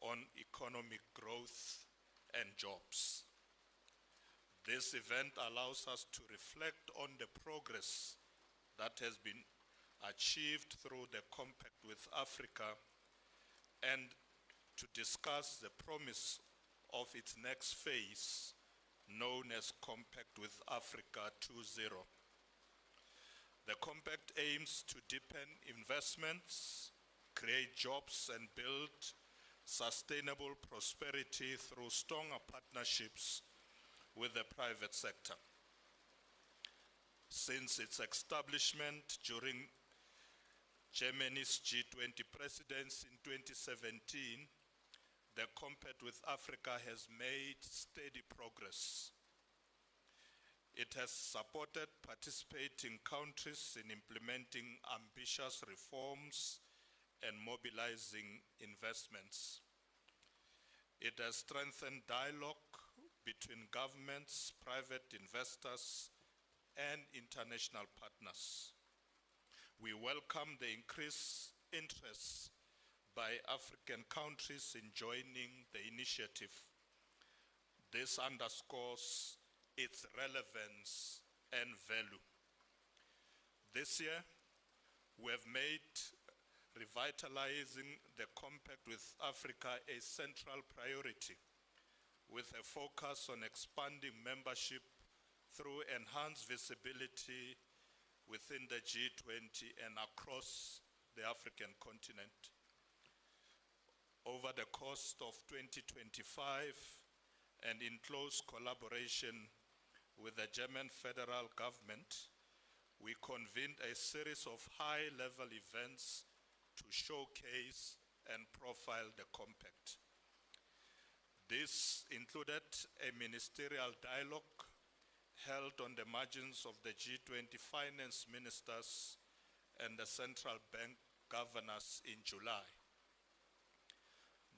on economic growth and jobs. This event allows us to reflect on the progress that has been achieved through the Compact with Africa and to discuss the promise of its next phase, known as Compact with Africa 2.0. The Compact aims to deepen investments, create jobs, and build sustainable prosperity through stronger partnerships with the private sector. Since its establishment during Germany's G20 presidency in 2017, the Compact with Africa has made steady progress. It has supported participating countries in implementing ambitious reforms and mobilizing investments. It has strengthened dialogue between governments, private investors, and international partners. We welcome the increased interest by African countries in joining the initiative. This underscores its relevance and value. This year, we have made revitalizing the Compact with Africa a central priority, with a focus on expanding membership through enhanced visibility within the G20 and across the African continent. Over the course of 2025, and in close collaboration with the German federal government, we convened a series of high-level events to showcase and profile the Compact. This included a ministerial dialogue held on the margins of the G20 finance ministers and the central bank governors in July.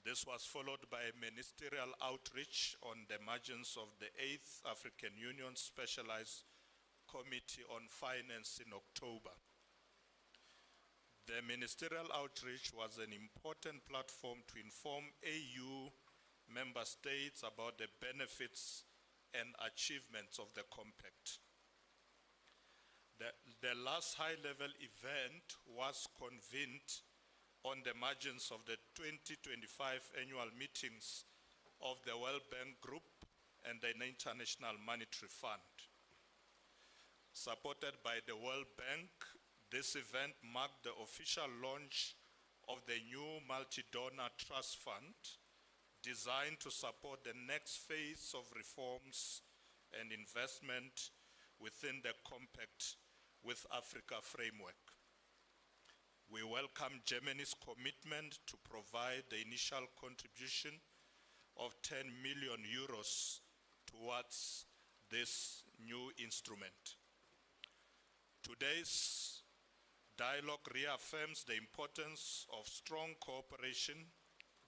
This was followed by a ministerial outreach on the margins of the 8th African Union Specialized Committee on Finance in October. The ministerial outreach was an important platform to inform AU member states about the benefits and achievements of the compact. The last high-level event was convened on the margins of the 2025 annual meetings of the World Bank Group and the International Monetary Fund. Supported by the World Bank, this event marked the official launch of the new multi-donor trust fund designed to support the next phase of reforms and investment within the Compact with Africa framework. We welcome Germany's commitment to provide the initial contribution of 10 million euros towards this new instrument. Today's dialogue reaffirms the importance of strong cooperation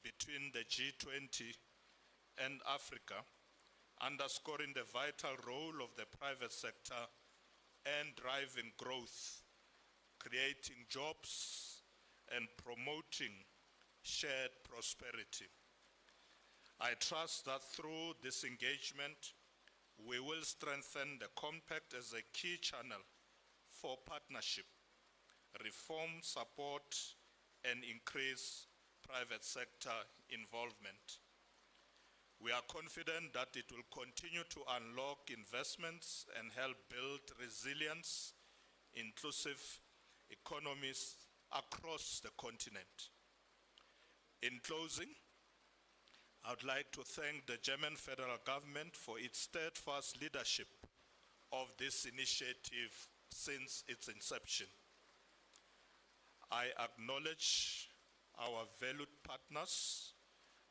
between the G20 and Africa, underscoring the vital role of the private sector and driving growth, creating jobs, and promoting shared prosperity. I trust that through this engagement, we will strengthen the compact as a key channel for partnership, reform support, and increase private sector involvement. We are confident that it will continue to unlock investments and help build resilience, inclusive economies across the continent. In closing, I would like to thank the German federal government for its steadfast leadership of this initiative since its inception. I acknowledge our valued partners,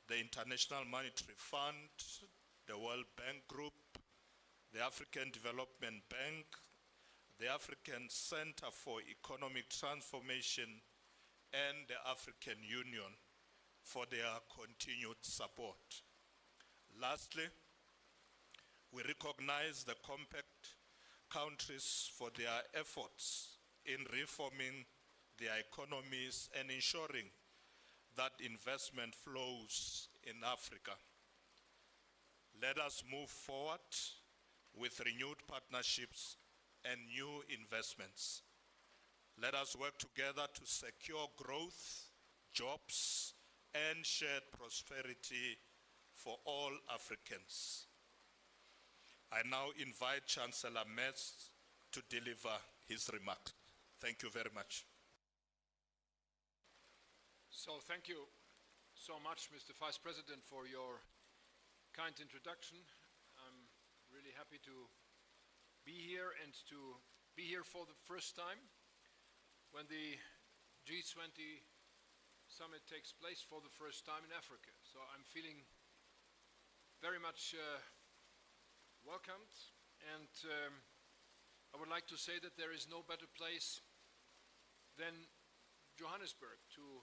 the International Monetary Fund, the World Bank Group, the African Development Bank, the African Center for Economic Transformation, and the African Union for their continued support. Lastly, we recognize the compact countries for their efforts in reforming their economies and ensuring that investment flows in Africa. Let us move forward with renewed partnerships and new investments. Let us work together to secure growth, jobs, and shared prosperity for all Africans. I now invite Chancellor Merz to deliver his remarks. Thank you very much. So thank you so much, Mr. Vice President, for your kind introduction. I'm really happy to be here and to be here for the first time when the G20 summit takes place for the first time in Africa. So I'm feeling very much welcomed, and I would like to say that there is no better place than Johannesburg to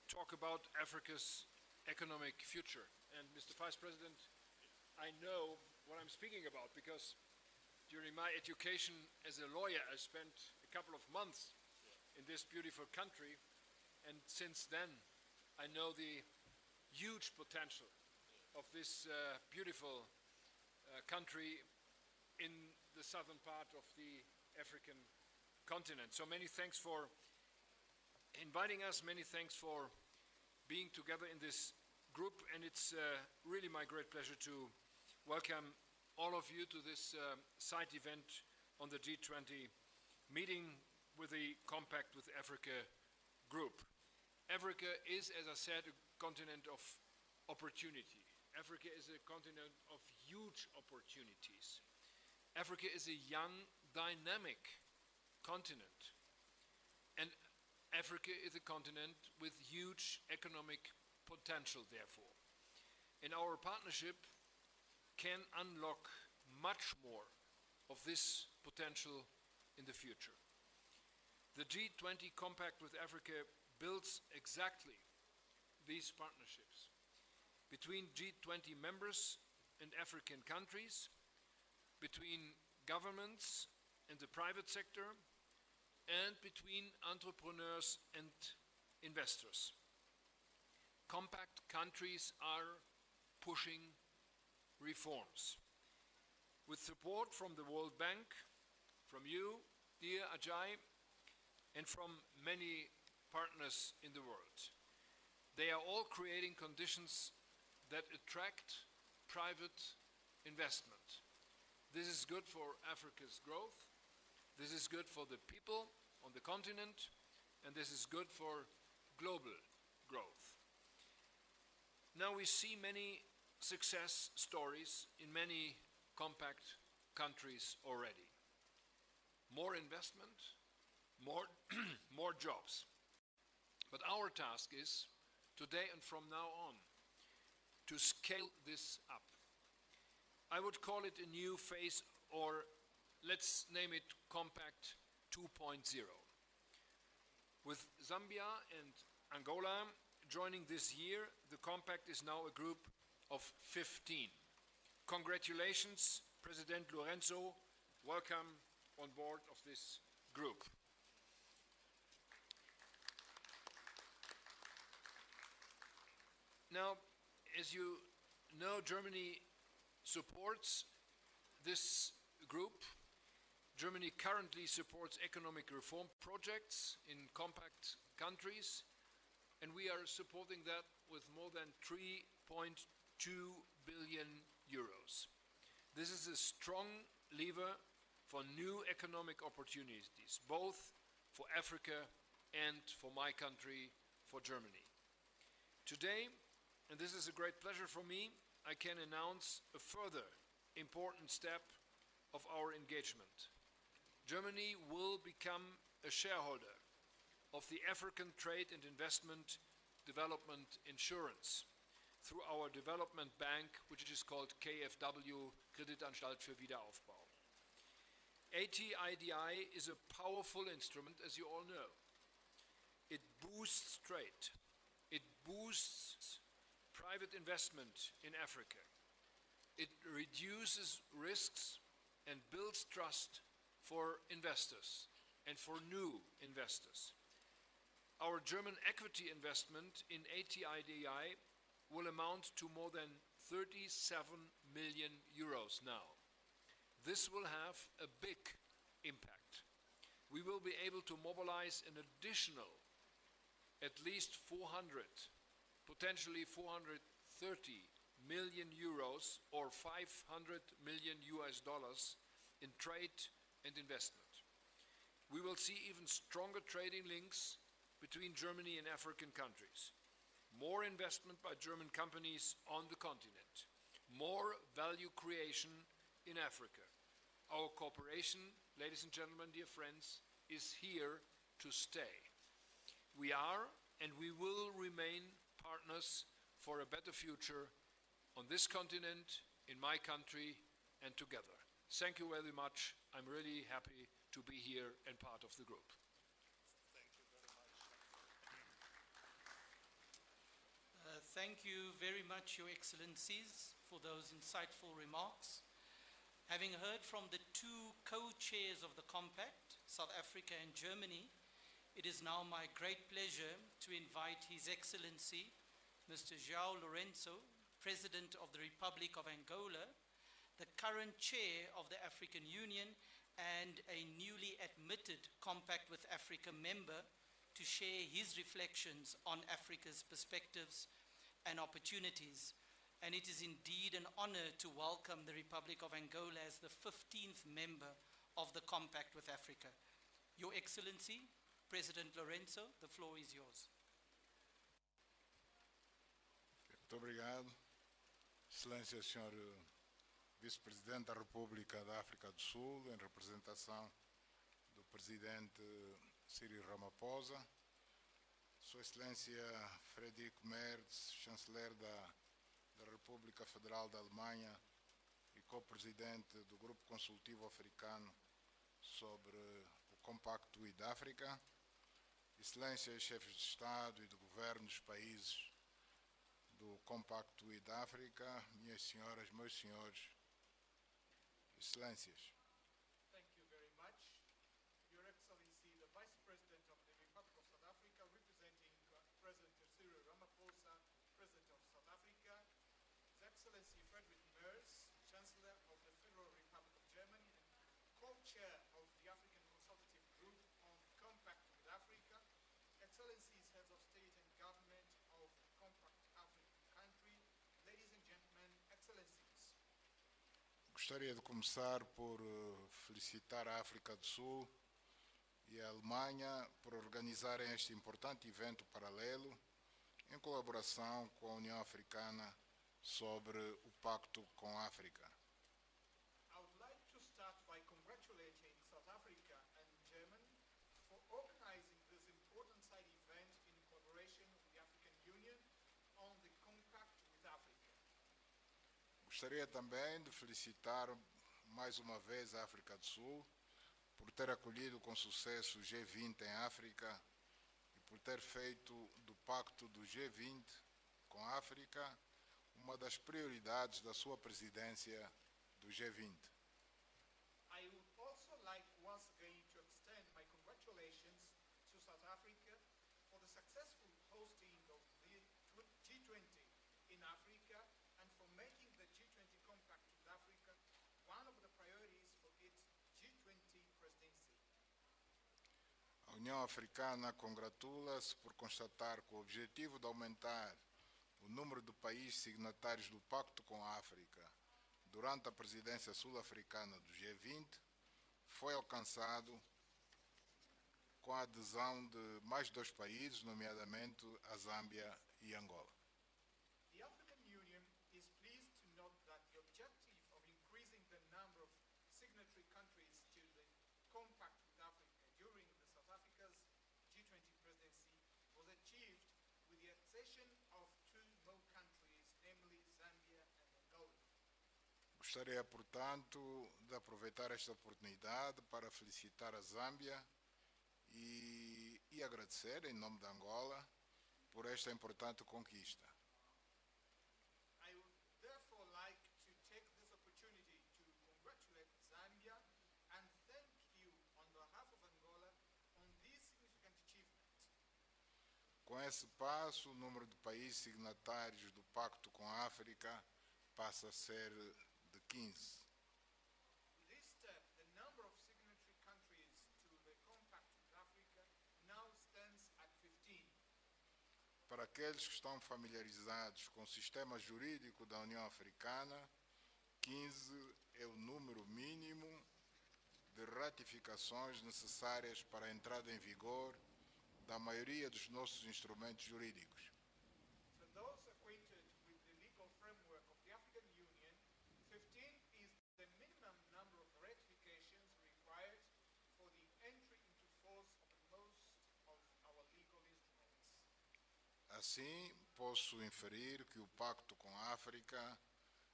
talk about Africa's economic future. And Mr. Vice President, I know what I'm speaking about because during my education as a lawyer, I spent a couple of months in this beautiful country, and since then I know the huge potential of this beautiful country in the southern part of the African continent. So many thanks for inviting us, many thanks for being together in this group, and it's really my great pleasure to welcome all of you to this side event on the G20 meeting with the Compact with Africa group. Africa is, as I said, a continent of opportunity. Africa is a continent of huge opportunities. Africa is a young, dynamic continent. And Africa is a continent with huge economic potential, therefore. And our partnership can unlock much more of this potential in the future. The G20 Compact with Africa builds exactly these partnerships between G20 members and African countries, between governments and the private sector, and between entrepreneurs and investors. Compact countries are pushing reforms. With support from the World Bank, from you, dear Ajay, and from many partners in the world, they are all creating conditions that attract private investment. This is good for Africa's growth, this is good for the people on the continent, and this is good for global growth. Now we see many success stories in many compact countries already. More investment, more jobs. But our task is, today and from now on, to scale this up. I would call it a new phase, or let's name it Compact 2.0. With Zambia and Angola joining this year, the Compact is now a group of 15. Congratulations, President Lorenzo. Welcome on board of this group. Now, as you know, Germany supports this group. Germany currently supports economic reform projects in compact countries, and we are supporting that with more than 3.2 billion euros. This is a strong lever for new economic opportunities, both for Africa and for my country, for Germany. Today, and this is a great pleasure for me, I can announce a further important step of our engagement. Germany will become a shareholder of the African Trade and Investment Development Insurance through our development bank, which is called KfW, Kreditanstalt für Wiederaufbau. ATIDI is a powerful instrument, as you all know. It boosts trade. It boosts private investment in Africa. It reduces risks and builds trust for investors and for new investors. Our German equity investment in ATIDI will amount to more than 37 million euros now. This will have a big impact. We will be able to mobilize an additional at least 400, potentially 430 million euros or $500 million in trade and investment. We will see even stronger trading links between Germany and African countries. More investment by German companies on the continent. More value creation in Africa. Our cooperation, ladies and gentlemen, dear friends, is here to stay. We are and we will remain partners for a better future on this continent, in my country, and together. Thank you very much. I'm really happy to be here and part of the group. Thank you very much, Your Excellencies, for those insightful remarks. Having heard from the two co-chairs of the Compact, South Africa and Germany, it is now my great pleasure to invite His Excellency, Mr. João Lourenço, President of the Republic of Angola, the current chair of the African Union, and a newly admitted Compact with Africa member, to share his reflections on Africa's perspectives and opportunities. And it is indeed an honor to welcome the Republic of Angola as the 15th member of the Compact with Africa. Your Excellency, President Lourenço, the floor is yours. Muito obrigado. Excelência, Sr. Vice-Presidente da República da África do Sul, em representação do Presidente Cyril Ramaphosa, Sua Excelência Friedrich Merz, Chanceler da República Federal da Alemanha e co-presidente do Grupo Consultivo Africano sobre o Compacto I da África, Excelências, chefes de Estado e de Governo dos países do Compacto I da África, minhas senhoras, meus senhores, Excelências. Thank you very much. Your Excellency, the Vice President of the Republic of South Africa, representing President Cyril Ramaphosa, President of South Africa, His Excellency Friedrich Merz, Chancellor of the Federal Republic of Germany and co-chair of the African Consultative Group on the Compact with Africa, Excellencies, Heads of State and Government of the Compact African country, ladies and gentlemen, Excellencies. Gostaria de começar por felicitar a África do Sul e a Alemanha por organizarem este importante evento paralelo em colaboração com a União Africana sobre o Pacto com a África. I would like to start by congratulating South Africa and Germany for organizing this important side event in collaboration with the African Union on the Compact with Africa. Gostaria também de felicitar mais uma vez a África do Sul por ter acolhido com sucesso o G20 em África e por ter feito do Pacto do G20 com a África uma das prioridades da sua presidência do G20. I would also like once again to extend my congratulations to South Africa for the successful hosting of the G20 in Africa and for making the G20 Compact with Africa one of the priorities for its G20 presidency. A União Africana congratula-se por constatar que o objetivo de aumentar o número de países signatários do Pacto com a África durante a presidência sul-africana do G20 foi alcançado com a adesão de mais 2 países, nomeadamente a Zâmbia e Angola. The African Union is pleased to note that the objective of increasing the number of signatory countries to the Compact with Africa during the South Africa's G20 presidency was achieved with the accession of 2 more countries, namely Zambia and Angola. Gostaria, portanto, de aproveitar esta oportunidade para felicitar a Zâmbia e agradecer, em nome da Angola, por esta importante conquista. I would therefore like to take this opportunity to congratulate Zambia and thank you on behalf of Angola on this significant achievement. Com esse passo, o número de países signatários do Pacto com a África passa a ser de 15. With this step, the number of signatory countries to the Compact with Africa now stands at 15. Para aqueles que estão familiarizados com o sistema jurídico da União Africana, 15 é o número mínimo de ratificações necessárias para a entrada em vigor da maioria dos nossos instrumentos jurídicos. For those acquainted with the legal framework of the African Union, 15 is the minimum number of ratifications required for the entry into force of most of our legal instruments. Assim, posso inferir que o Pacto com a África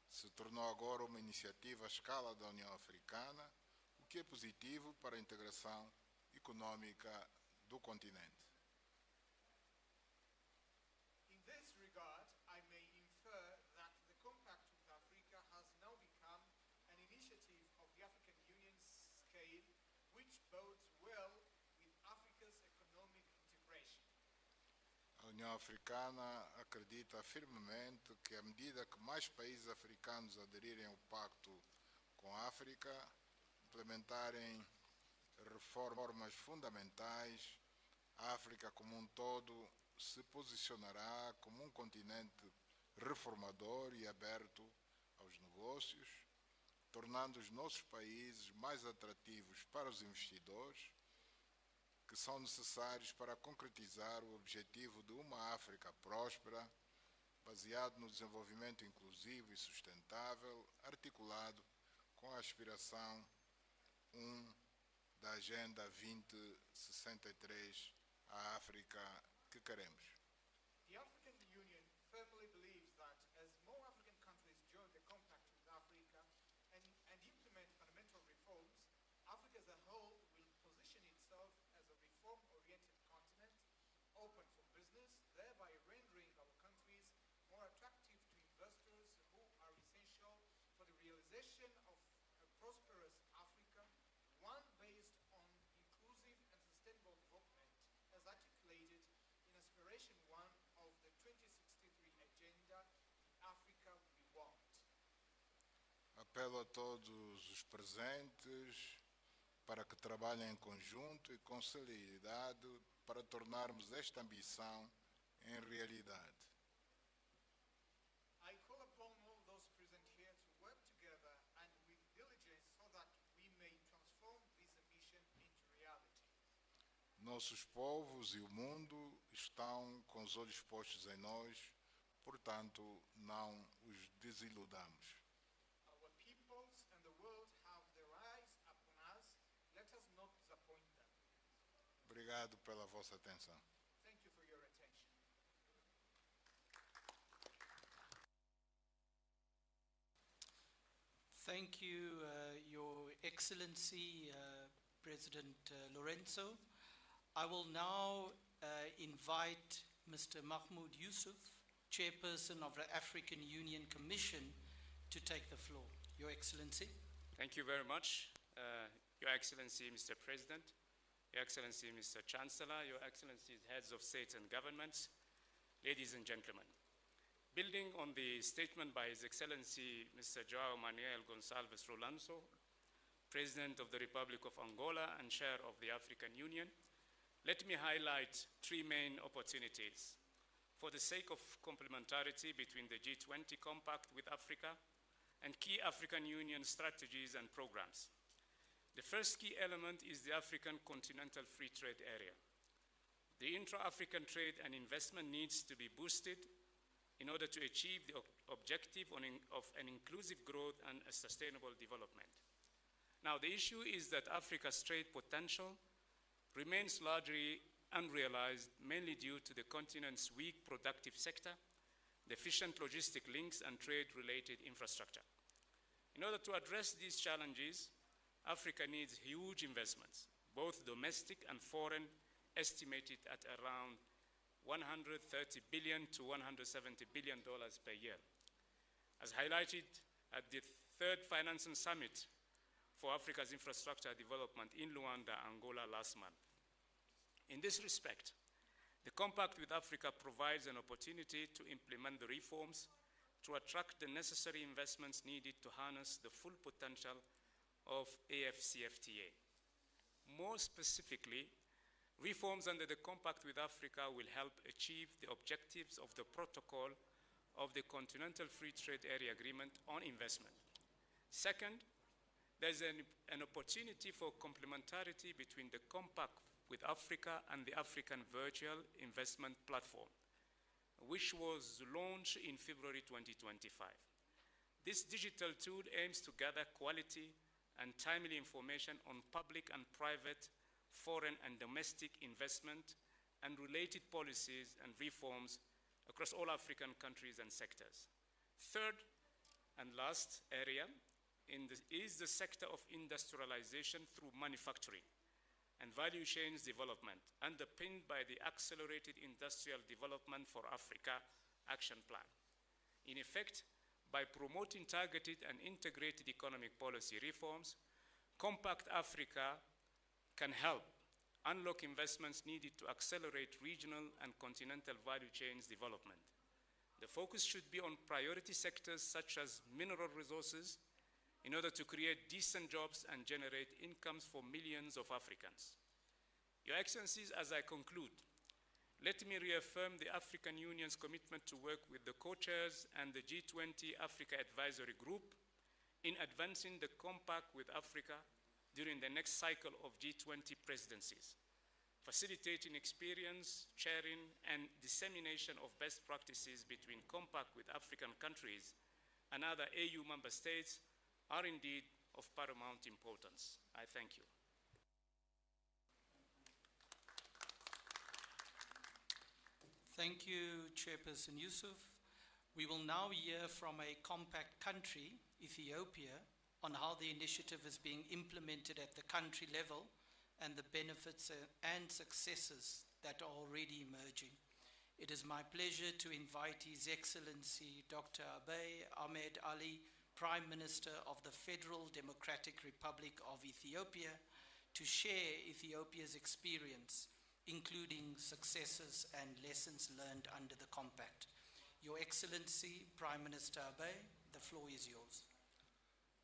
se tornou agora uma iniciativa à escala da União Africana, o que é positivo para a integração econômica do continente. In this regard, I may infer that the Compact with Africa has now become an initiative of the African Union's scale, which bodes well with Africa's economic integration. A União Africana acredita firmemente que, à medida que mais países africanos aderirem ao Pacto com a África, implementarem reformas fundamentais, a África como um todo se posicionará como um continente reformador e aberto aos negócios, tornando os nossos países mais atrativos para os investidores, que são necessários para concretizar o objetivo de uma África próspera, baseado no desenvolvimento inclusivo e sustentável, articulado com a aspiração 1 da Agenda 2063 à África que queremos. The African Union firmly believes that as more African countries join the Compact with Africa and implement fundamental reforms, Africa as a whole will position itself as a reform-oriented continent, open for business, thereby rendering our countries more attractive to investors who are essential for the realization of a prosperous Africa, one based on inclusive and sustainable development as articulated in Aspiration 1 of the 2063 Agenda, Africa We Want. Apelo a todos os presentes para que trabalhem em conjunto e com celeridade para tornarmos esta ambição em realidade. I call upon all those present here to work together and with diligence so that we may transform this ambition into reality. Nossos povos e o mundo estão com os olhos postos em nós, portanto, não os desiludamos. Our peoples and the world have their eyes upon us. Let us not disappoint them. Obrigado pela vossa atenção. Thank you for your attention. Thank you, Your Excellency, President Lorenzo. I will now invite Mr. Mahmoud Yusuf, Chairperson of the African Union Commission, to take the floor. Your Excellency. Thank you very much, Your Excellency, Mr. President, Your Excellency, Mr. Chancellor, Your Excellencies, Heads of State and Governments, ladies and gentlemen. Building on the statement by His Excellency, Mr. João Manuel Gonçalves Rolanço, President of the Republic of Angola and Chair of the African Union, let me highlight three main opportunities for the sake of complementarity between the G20 Compact with Africa and key African Union strategies and programs. The first key element is the African Continental Free Trade Area. The intra-African trade and investment needs to be boosted in order to achieve the objective of an inclusive growth and a sustainable development. Now, the issue is that Africa's trade potential remains largely unrealized, mainly due to the continent's weak productive sector, deficient logistic links, and trade-related infrastructure. In order to address these challenges, Africa needs huge investments, both domestic and foreign, estimated at around $130 billion to $170 billion per year. As highlighted at the third Financing Summit for Africa's Infrastructure Development in Luanda, Angola last month. In this respect, the Compact with Africa provides an opportunity to implement the reforms to attract the necessary investments needed to harness the full potential of AFCFTA. More specifically, reforms under the Compact with Africa will help achieve the objectives of the protocol of the Continental Free Trade Area Agreement on investment. Second, there's an opportunity for complementarity between the Compact with Africa and the African Virtual Investment Platform, which was launched in February 2025. This digital tool aims to gather quality and timely information on public and private, foreign and domestic investment and related policies and reforms across all African countries and sectors. Third and last area is the sector of industrialization through manufacturing and value chains development, underpinned by the Accelerated Industrial Development for Africa Action Plan. In effect, by promoting targeted and integrated economic policy reforms, Compact Africa can help unlock investments needed to accelerate regional and continental value chains development. The focus should be on priority sectors such as mineral resources in order to create decent jobs and generate incomes for millions of Africans. Your Excellencies, as I conclude, let me reaffirm the African Union's commitment to work with the co-chairs and the G20 Africa Advisory Group in advancing the Compact with Africa during the next cycle of G20 presidencies, facilitating experience, sharing, and dissemination of best practices between Compact with African countries and other AU member states are indeed of paramount importance. I thank you. Thank you, Chairperson Yusuf. We will now hear from a compact country, Ethiopia, on how the initiative is being implemented at the country level and the benefits and successes that are already emerging. It is my pleasure to invite His Excellency Dr. Abiy Ahmed Ali, Prime Minister of the Federal Democratic Republic of Ethiopia, to share Ethiopia's experience, including successes and lessons learned under the Compact. Your Excellency, Prime Minister Abiy, the floor is yours.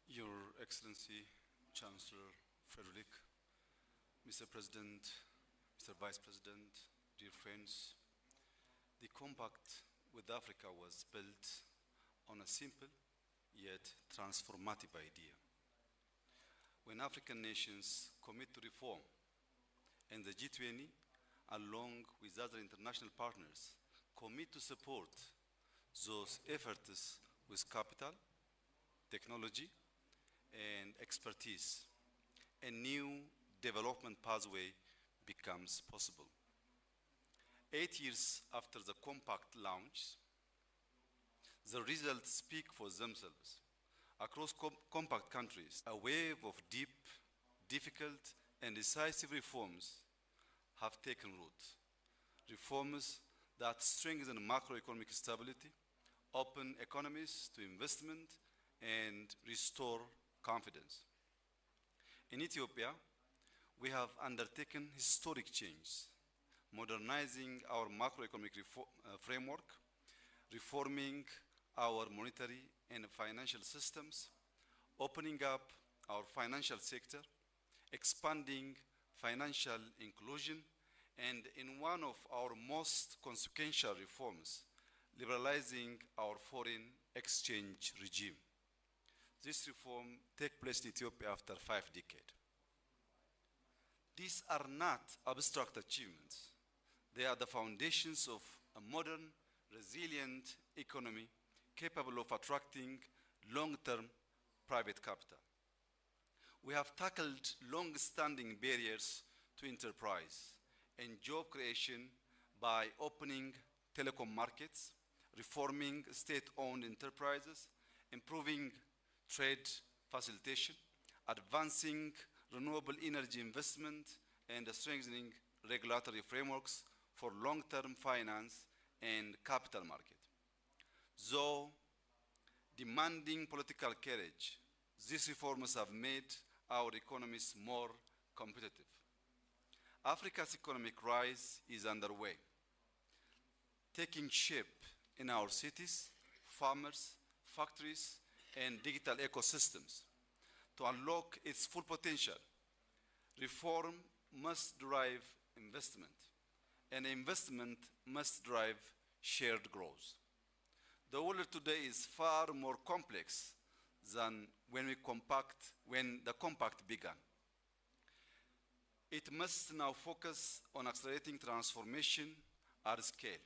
Your Excellency, Chancellor Frederick, Mr. President, Mr. Vice President, dear friends, the compact with Africa was built on a simple yet transformative idea. When African nations commit to reform and the G20, along with other international partners, commit to support those efforts with capital, technology, and expertise, a new development pathway becomes possible. 8 years after the compact launch, the results speak for themselves. Across compact countries, a wave of deep, difficult, and decisive reforms have taken root. Reforms that strengthen macroeconomic stability, open economies to investment, and restore confidence. In Ethiopia, we have undertaken historic change, modernizing our macroeconomic framework, reforming our monetary and financial systems, opening up our financial sector, expanding financial inclusion, and in one of our most consequential reforms, liberalizing our foreign exchange regime. This reform takes place in Ethiopia after 5 decades. These are not abstract achievements. They are the foundations of a modern, resilient economy capable of attracting long-term private capital. We have tackled long-standing barriers to enterprise and job creation by opening telecom markets, reforming state-owned enterprises, improving trade facilitation, advancing renewable energy investment, and strengthening regulatory frameworks for long-term finance and capital market. Though demanding political courage, these reforms have made our economies more competitive. Africa's economic rise is underway, taking shape in our cities, farmers, factories, and digital ecosystems. To unlock its full potential, reform must drive investment, and investment must drive shared growth. The world today is far more complex than when the compact began. It must now focus on accelerating transformation at scale.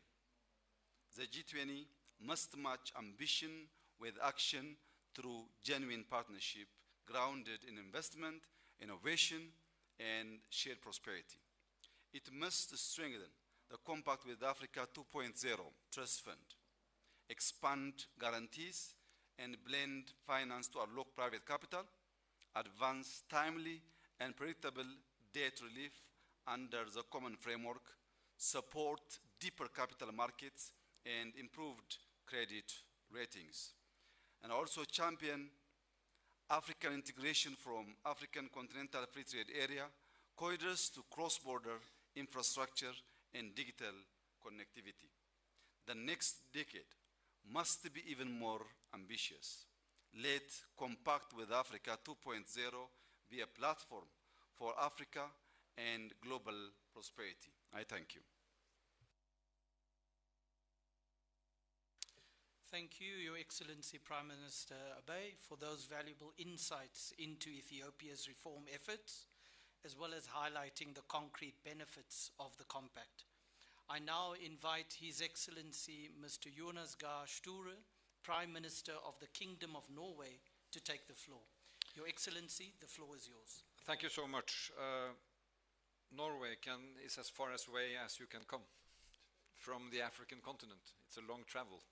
The G20 must match ambition with action through genuine partnership grounded in investment, innovation, and shared prosperity. It must strengthen the Compact with Africa 2.0 Trust Fund, expand guarantees, and blend finance to unlock private capital, advance timely and predictable debt relief under the common framework, support deeper capital markets, and improved credit ratings, and also champion African integration from African continental free trade area, corridors to cross-border infrastructure and digital connectivity. The next decade must be even more ambitious. Let Compact with Africa 2.0 be a platform for Africa and global prosperity. I thank you. Thank you, Your Excellency Prime Minister Abiy, for those valuable insights into Ethiopia's reform efforts, as well as highlighting the concrete benefits of the compact. I now invite His Excellency Mr. Jonas Gahr Sture, Prime Minister of the Kingdom of Norway, to take the floor. Your Excellency, the floor is yours. Thank you so much. Norway is as far away as you can come from the African continent. It's a long travel.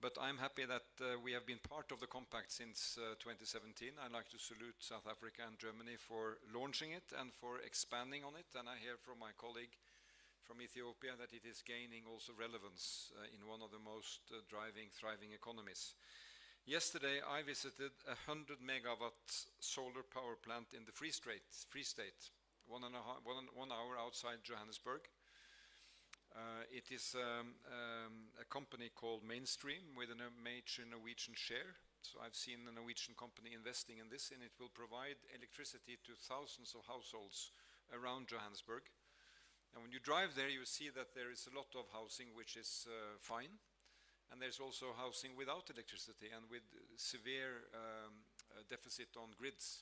But I'm happy that we have been part of the compact since 2017. I'd like to salute South Africa and Germany for launching it and for expanding on it. And I hear from my colleague from Ethiopia that it is gaining also relevance in one of the most thriving economies. Yesterday, I visited a 100 megawatt solar power plant in the Free State, 1 hour outside Johannesburg. It is a company called Mainstream with a major Norwegian share. So I've seen a Norwegian company investing in this, and it will provide electricity to thousands of households around Johannesburg. And when you drive there, you see that there is a lot of housing which is fine, and there's also housing without electricity and with severe deficit on grids.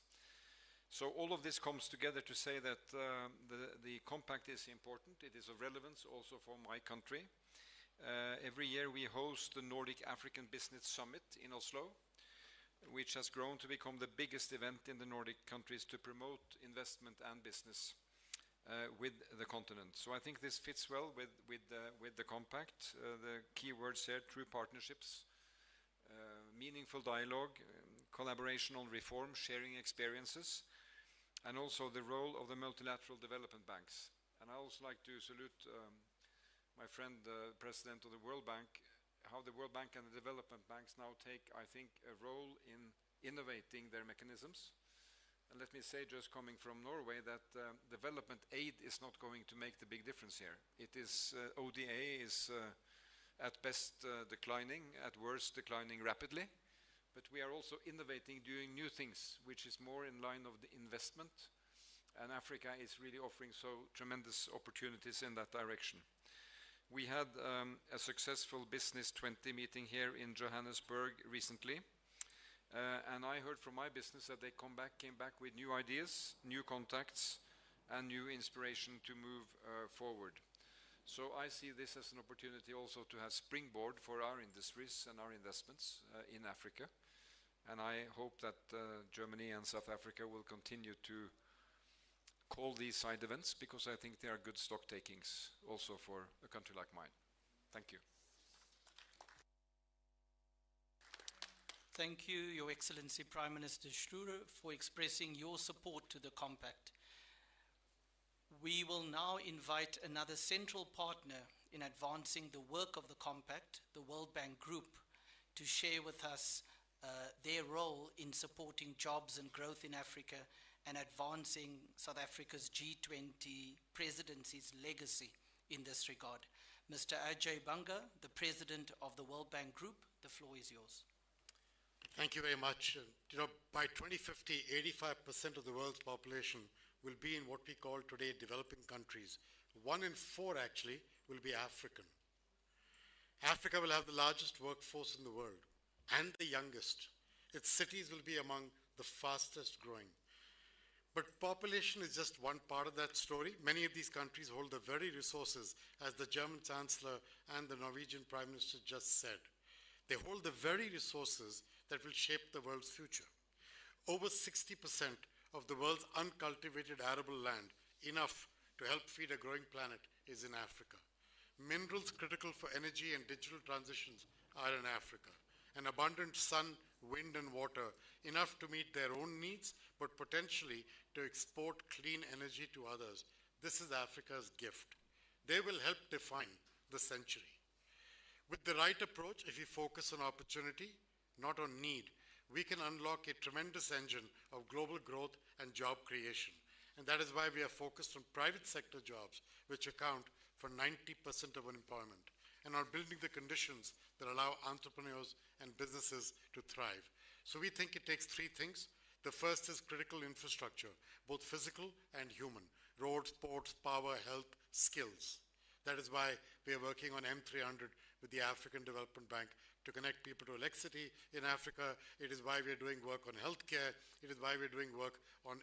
So all of this comes together to say that the compact is important. It is of relevance also for my country. Every year we host the Nordic African Business Summit in Oslo, which has grown to become the biggest event in the Nordic countries to promote investment and business with the continent. So I think this fits well with the compact. The key words here: true partnerships, meaningful dialogue, collaboration on reform, sharing experiences, and also the role of the multilateral development banks. And I also like to salute my friend, the President of the World Bank, how the World Bank and the development banks now take, I think, a role in innovating their mechanisms. And let me say, just coming from Norway, that development aid is not going to make the big difference here. It is, ODA is at best declining, at worst declining rapidly. But we are also innovating, doing new things, which is more in line of the investment. And Africa is really offering so tremendous opportunities in that direction. We had a successful Business 20 meeting here in Johannesburg recently. And I heard from my business that they came back with new ideas, new contacts, and new inspiration to move forward. So I see this as an opportunity also to have springboard for our industries and our investments in Africa. And I hope that Germany and South Africa will continue to call these side events, because I think they are good stock takings also for a country like mine. Thank you. Thank you, Your Excellency Prime Minister Schröder, for expressing your support to the compact. We will now invite another central partner in advancing the work of the compact, the World Bank Group, to share with us their role in supporting jobs and growth in Africa and advancing South Africa's G20 presidency's legacy in this regard. Mr. Ajay Banga, the President of the World Bank Group, the floor is yours. Thank you very much. By 2050, 85% of the world's population will be in what we call today developing countries. 1 in 4 actually will be African. Africa will have the largest workforce in the world and the youngest. Its cities will be among the fastest growing. But population is just one part of that story. Many of these countries hold the very resources, as the German Chancellor and the Norwegian Prime Minister just said. They hold the very resources that will shape the world's future. Over 60% of the world's uncultivated arable land, enough to help feed a growing planet, is in Africa. Minerals critical for energy and digital transitions are in Africa. An abundant sun, wind, and water, enough to meet their own needs, but potentially to export clean energy to others. This is Africa's gift. They will help define the century. With the right approach, if we focus on opportunity, not on need, we can unlock a tremendous engine of global growth and job creation. And that is why we are focused on private sector jobs, which account for 90% of unemployment, and are building the conditions that allow entrepreneurs and businesses to thrive. So we think it takes 3 things. The first is critical infrastructure, both physical and human: roads, ports, power, health, skills. That is why we are working on M300 with the African Development Bank to connect people to electricity in Africa. It is why we are doing work on healthcare. It is why we are doing work on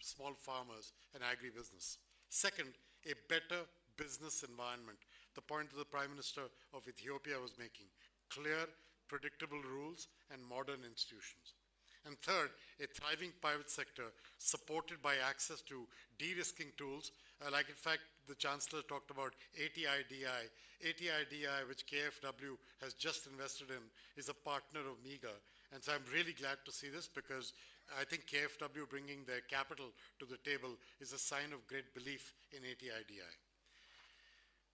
small farmers and agribusiness. Second, a better business environment. The point that the Prime Minister of Ethiopia was making: clear, predictable rules and modern institutions. And third, a thriving private sector supported by access to de-risking tools, like in fact the Chancellor talked about ATIDI. ATIDI, which KfW has just invested in, is a partner of MEGA. And so I'm really glad to see this, because I think KfW bringing their capital to the table is a sign of great belief in ATIDI.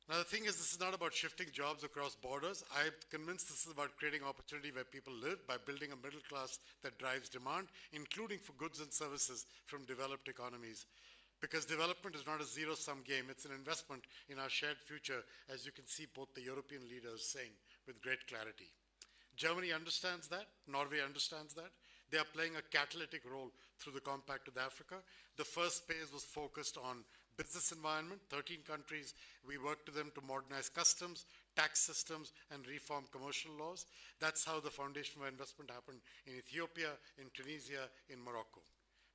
Now the thing is, this is not about shifting jobs across borders. I'm convinced this is about creating opportunity where people live by building a middle class that drives demand, including for goods and services from developed economies. Because development is not a zero-sum game, it's an investment in our shared future, as you can see both the European leaders saying with great clarity. Germany understands that. Norway understands that. They are playing a catalytic role through the Compact with Africa. The first phase was focused on business environment. 13 countries, we worked with them to modernize customs, tax systems, and reform commercial laws. That's how the Foundation for Investment happened in Ethiopia, in Tunisia, in Morocco.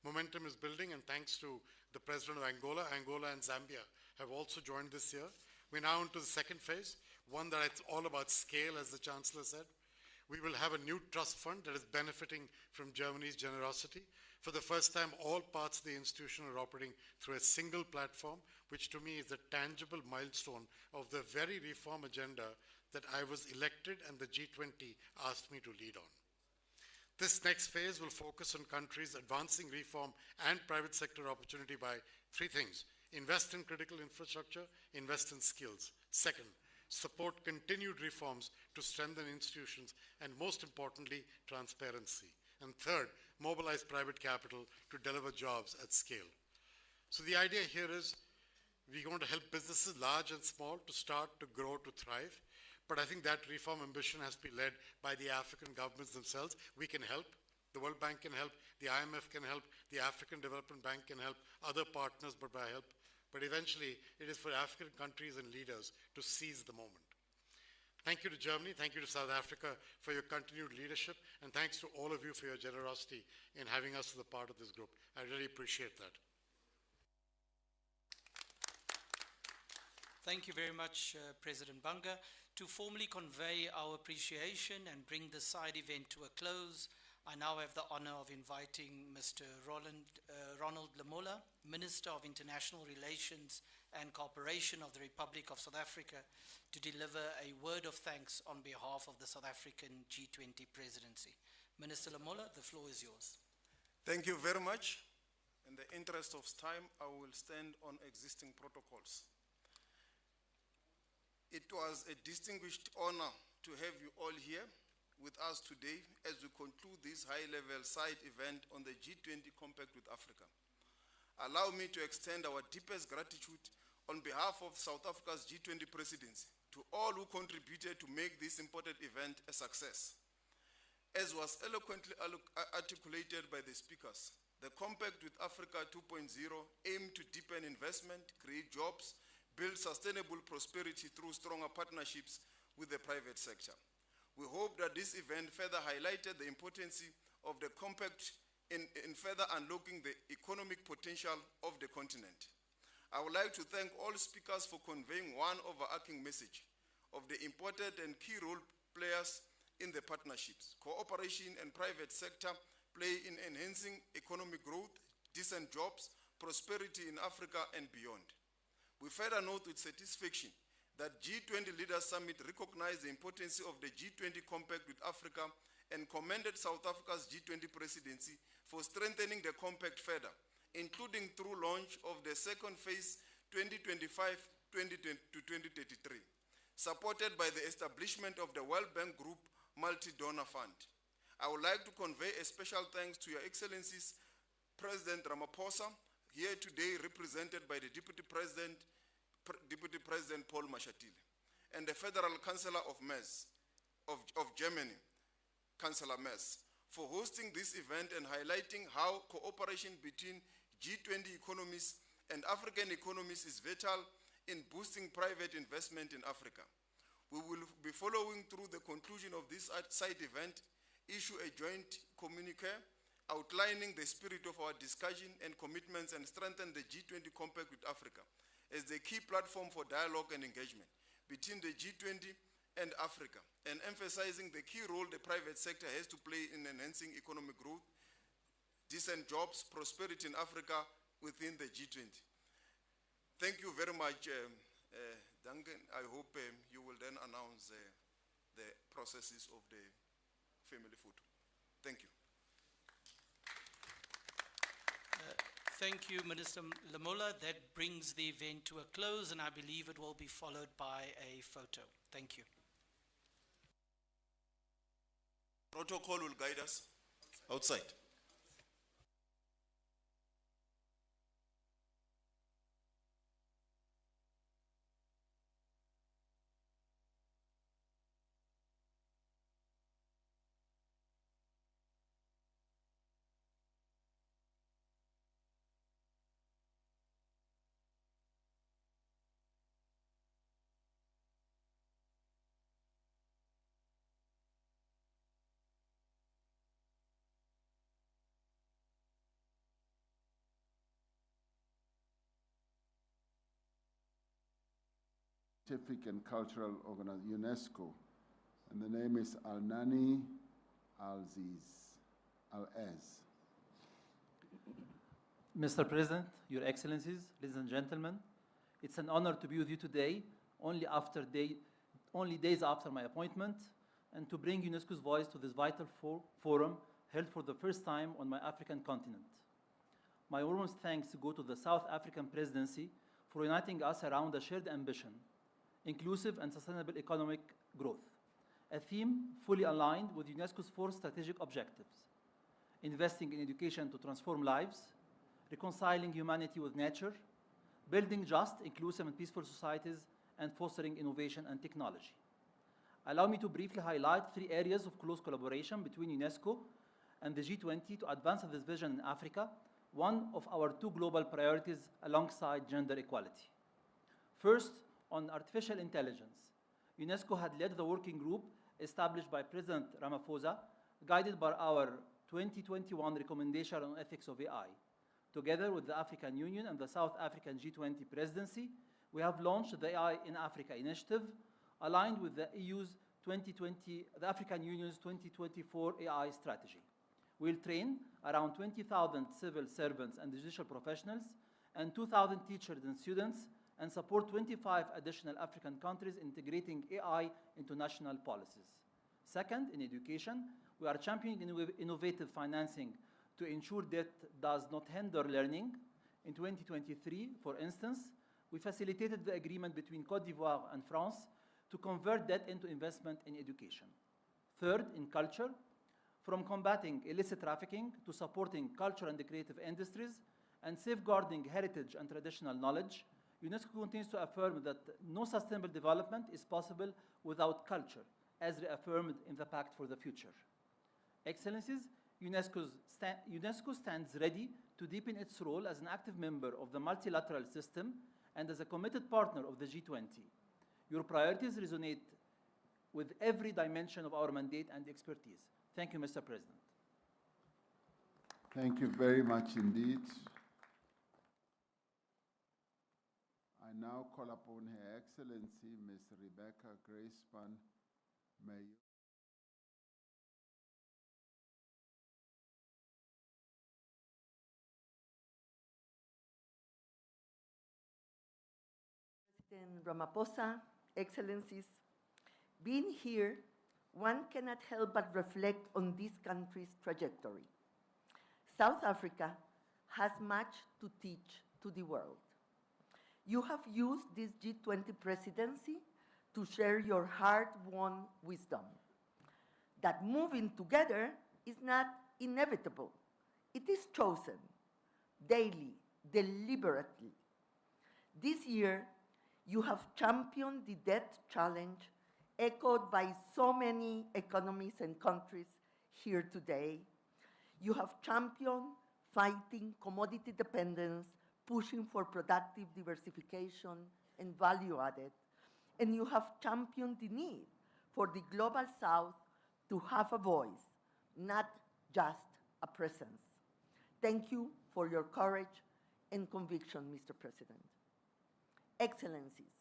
Momentum is building, and thanks to the president of Angola, Angola and Zambia have also joined this year. We're now into the second phase, one that it's all about scale, as the Chancellor said. We will have a new trust fund that is benefiting from Germany's generosity. For the first time, all parts of the institution are operating through a single platform, which to me is a tangible milestone of the very reform agenda that I was elected and the G20 asked me to lead on. This next phase will focus on countries advancing reform and private sector opportunity by three things: invest in critical infrastructure, invest in skills. Second, support continued reforms to strengthen institutions, and most importantly, transparency. And third, mobilize private capital to deliver jobs at scale. So the idea here is we're going to help businesses, large and small, to start, to grow, to thrive. But I think that reform ambition has to be led by the African governments themselves. We can help. The World Bank can help. The IMF can help. The African Development Bank can help. Other partners, but by help. But eventually, it is for African countries and leaders to seize the moment. Thank you to Germany, thank you to South Africa for your continued leadership, and thanks to all of you for your generosity in having us as a part of this group. I really appreciate that. Thank you very much, President Banga. To formally convey our appreciation and bring the side event to a close, I now have the honor of inviting Mr. Ronald Lamola, Minister of International Relations and Cooperation of the Republic of South Africa, to deliver a word of thanks on behalf of the South African G20 presidency. Minister Lamola, the floor is yours. Thank you very much. In the interest of time, I will stand on existing protocols. It was a distinguished honor to have you all here with us today as we conclude this high-level side event on the G20 Compact with Africa. Allow me to extend our deepest gratitude on behalf of South Africa's G20 presidency to all who contributed to make this important event a success. As was eloquently articulated by the speakers, the Compact with Africa 2.0 aimed to deepen investment, create jobs, build sustainable prosperity through stronger partnerships with the private sector. We hope that this event further highlighted the importance of the Compact in further unlocking the economic potential of the continent. I would like to thank all speakers for conveying one overarching message of the important and key role players in the partnerships. Cooperation and private sector play in enhancing economic growth, decent jobs, prosperity in Africa and beyond. We further note with satisfaction that G20 Leaders Summit recognized the importance of the G20 Compact with Africa and commended South Africa's G20 presidency for strengthening the compact further, including through launch of the second phase 2025-2033, supported by the establishment of the World Bank Group Multi-Donor Fund. I would like to convey a special thanks to Your Excellencies President Ramaphosa, here today represented by the Deputy President Paul Mashatile, and the Federal Chancellor of Germany, Chancellor Merz, for hosting this event and highlighting how cooperation between G20 economies and African economies is vital in boosting private investment in Africa. We will be following through the conclusion of this side event, issue a joint communique outlining the spirit of our discussion and commitments and strengthen the G20 Compact with Africa as the key platform for dialogue and engagement between the G20 and Africa, and emphasizing the key role the private sector has to play in enhancing economic growth, decent jobs, prosperity in Africa within the G20. Thank you very much, Duncan. I hope you will then announce the processes of the family photo. Thank you. Thank you, Minister Lamola. That brings the event to a close, and I believe it will be followed by a photo. Thank you. Protocol will guide us outside. Scientific and Cultural Organization, UNESCO, and the name is Al-Nani Al-Ez. Mr. President, Your Excellencies, ladies and gentlemen, it's an honor to be with you today, only days after my appointment, and to bring UNESCO's voice to this vital forum held for the first time on my African continent. My warmest thanks go to the South African Presidency for uniting us around a shared ambition, inclusive and sustainable economic growth, a theme fully aligned with UNESCO's 4 strategic objectives: investing in education to transform lives, reconciling humanity with nature, building just, inclusive, and peaceful societies, and fostering innovation and technology. Allow me to briefly highlight 3 areas of close collaboration between UNESCO and the G20 to advance this vision in Africa, one of our 2 global priorities alongside gender equality. First, on artificial intelligence, UNESCO had led the working group established by President Ramaphosa, guided by our 2021 recommendation on ethics of AI. Together with the African Union and the South African G20 presidency, we have launched the AI in Africa initiative, aligned with the the African Union's 2024 AI strategy. We'll train around 20,000 civil servants and judicial professionals and 2,000 teachers and students, and support 25 additional African countries integrating AI into national policies. Second, in education, we are championing innovative financing to ensure debt does not hinder learning. In 2023, for instance, we facilitated the agreement between Côte d'Ivoire and France to convert debt into investment in education. Third, in culture, from combating illicit trafficking to supporting culture and the creative industries and safeguarding heritage and traditional knowledge, UNESCO continues to affirm that no sustainable development is possible without culture, as reaffirmed in the Pact for the Future. Excellencies, UNESCO stands ready to deepen its role as an active member of the multilateral system and as a committed partner of the G20. Your priorities resonate with every dimension of our mandate and expertise. Thank you, Mr. President. Thank you very much indeed. I now call upon Her Excellency, Ms. Rebecca Grace-Span, Mayor. President Ramaphosa, Excellencies, being here, one cannot help but reflect on this country's trajectory. South Africa has much to teach to the world. You have used this G20 presidency to share your hard-won wisdom, that moving together is not inevitable. It is chosen, daily, deliberately. This year, you have championed the debt challenge echoed by so many economies and countries here today. You have championed fighting commodity dependence, pushing for productive diversification and value added, and you have championed the need for the Global South to have a voice, not just a presence. Thank you for your courage and conviction, Mr. President. Excellencies,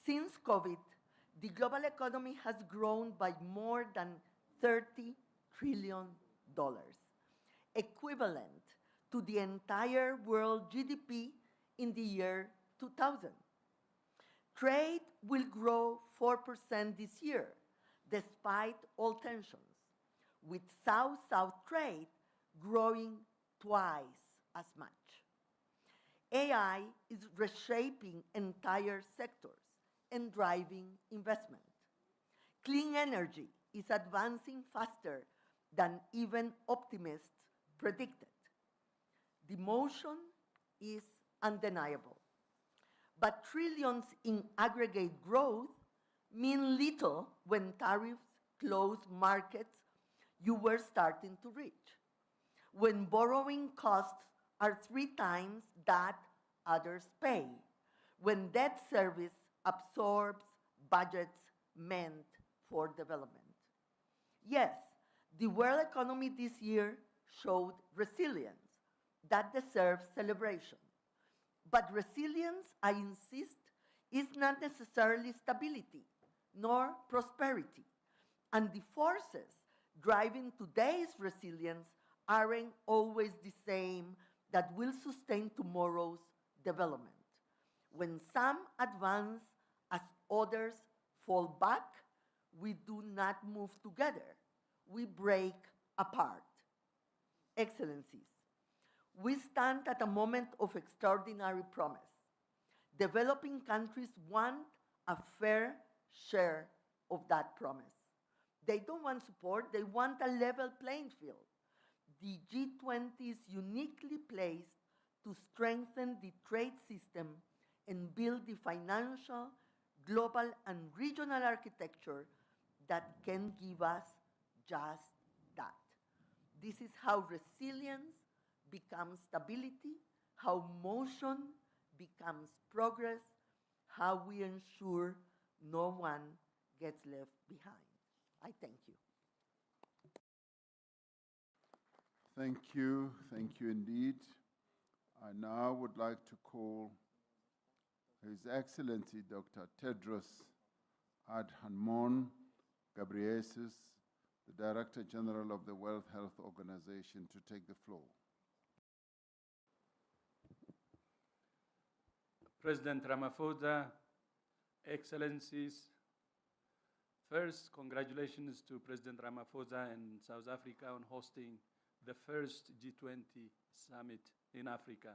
since COVID, the global economy has grown by more than $30 trillion, equivalent to the entire world GDP in the year 2000. Trade will grow 4% this year, despite all tensions, with South-South trade growing twice as much. AI is reshaping entire sectors and driving investment. Clean energy is advancing faster than even optimists predicted. The motion is undeniable. But trillions in aggregate growth mean little when tariffs close markets you were starting to reach, when borrowing costs are 3 times that others pay, when debt service absorbs budgets meant for development. Yes, the world economy this year showed resilience that deserves celebration. But resilience, I insist, is not necessarily stability nor prosperity. And the forces driving today's resilience aren't always the same that will sustain tomorrow's development. When some advance as others fall back, we do not move together. We break apart. Excellencies, we stand at a moment of extraordinary promise. Developing countries want a fair share of that promise. They don't want support, they want a level playing field. The G20 is uniquely placed to strengthen the trade system and build the financial, global, and regional architecture that can give us just that. This is how resilience becomes stability, how motion becomes progress, how we ensure no one gets left behind. I thank you. Thank you indeed. I now would like to call His Excellency Dr. Tedros Adhanom Ghebreyesus, the Director General of the World Health Organization, to take the floor. President Ramaphosa, Excellencies, first, congratulations to President Ramaphosa and South Africa on hosting the first G20 summit in Africa.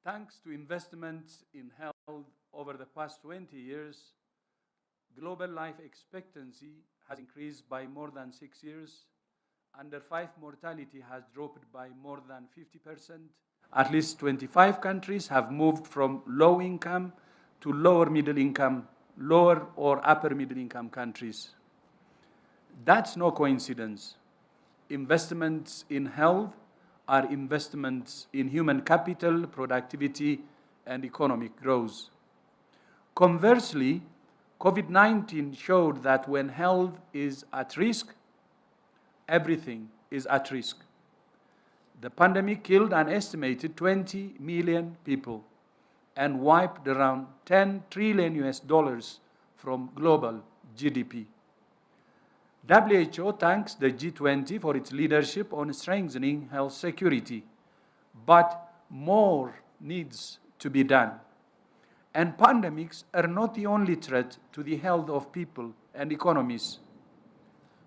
Thanks to investments in health over the past 20 years, global life expectancy has increased by more than 6 years. Under 5 mortality has dropped by more than 50%. At least 25 countries have moved from low income to lower middle income, lower or upper middle income countries. That's no coincidence. Investments in health are investments in human capital, productivity, and economic growth. Conversely, COVID-19 showed that when health is at risk, everything is at risk. The pandemic killed an estimated 20 million people and wiped around $10 trillion from global GDP. WHO thanks the G20 for its leadership on strengthening health security, but more needs to be done. And pandemics are not the only threat to the health of people and economies.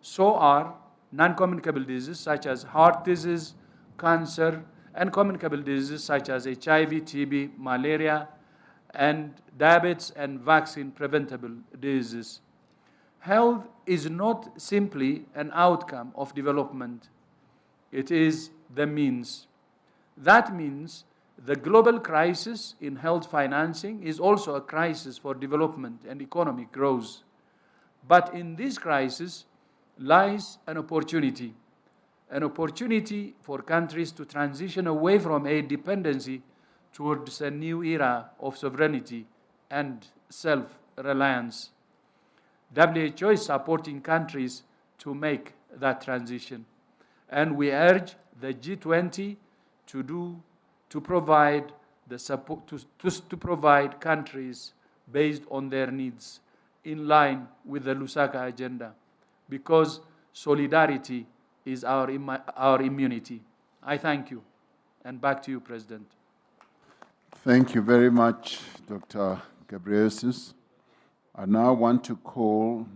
So are non-communicable diseases such as heart disease, cancer, and communicable diseases such as HIV, TB, malaria, and diabetes and vaccine-preventable diseases. Health is not simply an outcome of development. It is the means. That means the global crisis in health financing is also a crisis for development and economic growth. But in this crisis lies an opportunity for countries to transition away from aid dependency towards a new era of sovereignty and self-reliance. WHO is supporting countries to make that transition, and we urge the G20 to provide the support to provide countries based on their needs, in line with the Lusaka agenda, because solidarity is our immunity. I thank you, and back to you, President. Thank you very much, Dr. Ghebreyesus. I now want to call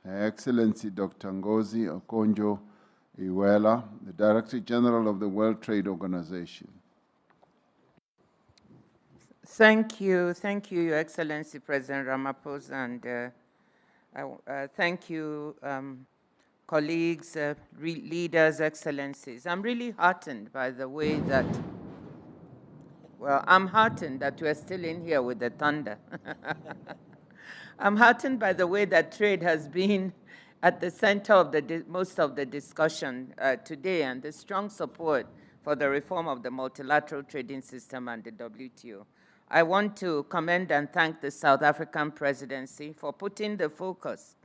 Her Excellency Dr. Ngozi Okonjo-Iweala, the Director General of the World Trade Organization. Thank you, Your Excellency President Ramaphosa, and thank you, colleagues, leaders, excellencies. I'm really heartened by the way that, I'm heartened that we're still in here with the thunder. I'm heartened by the way that trade has been at the center of most of the discussion today, and the strong support for the reform of the multilateral trading system and the WTO. I want to commend and thank the South African presidency for putting the focus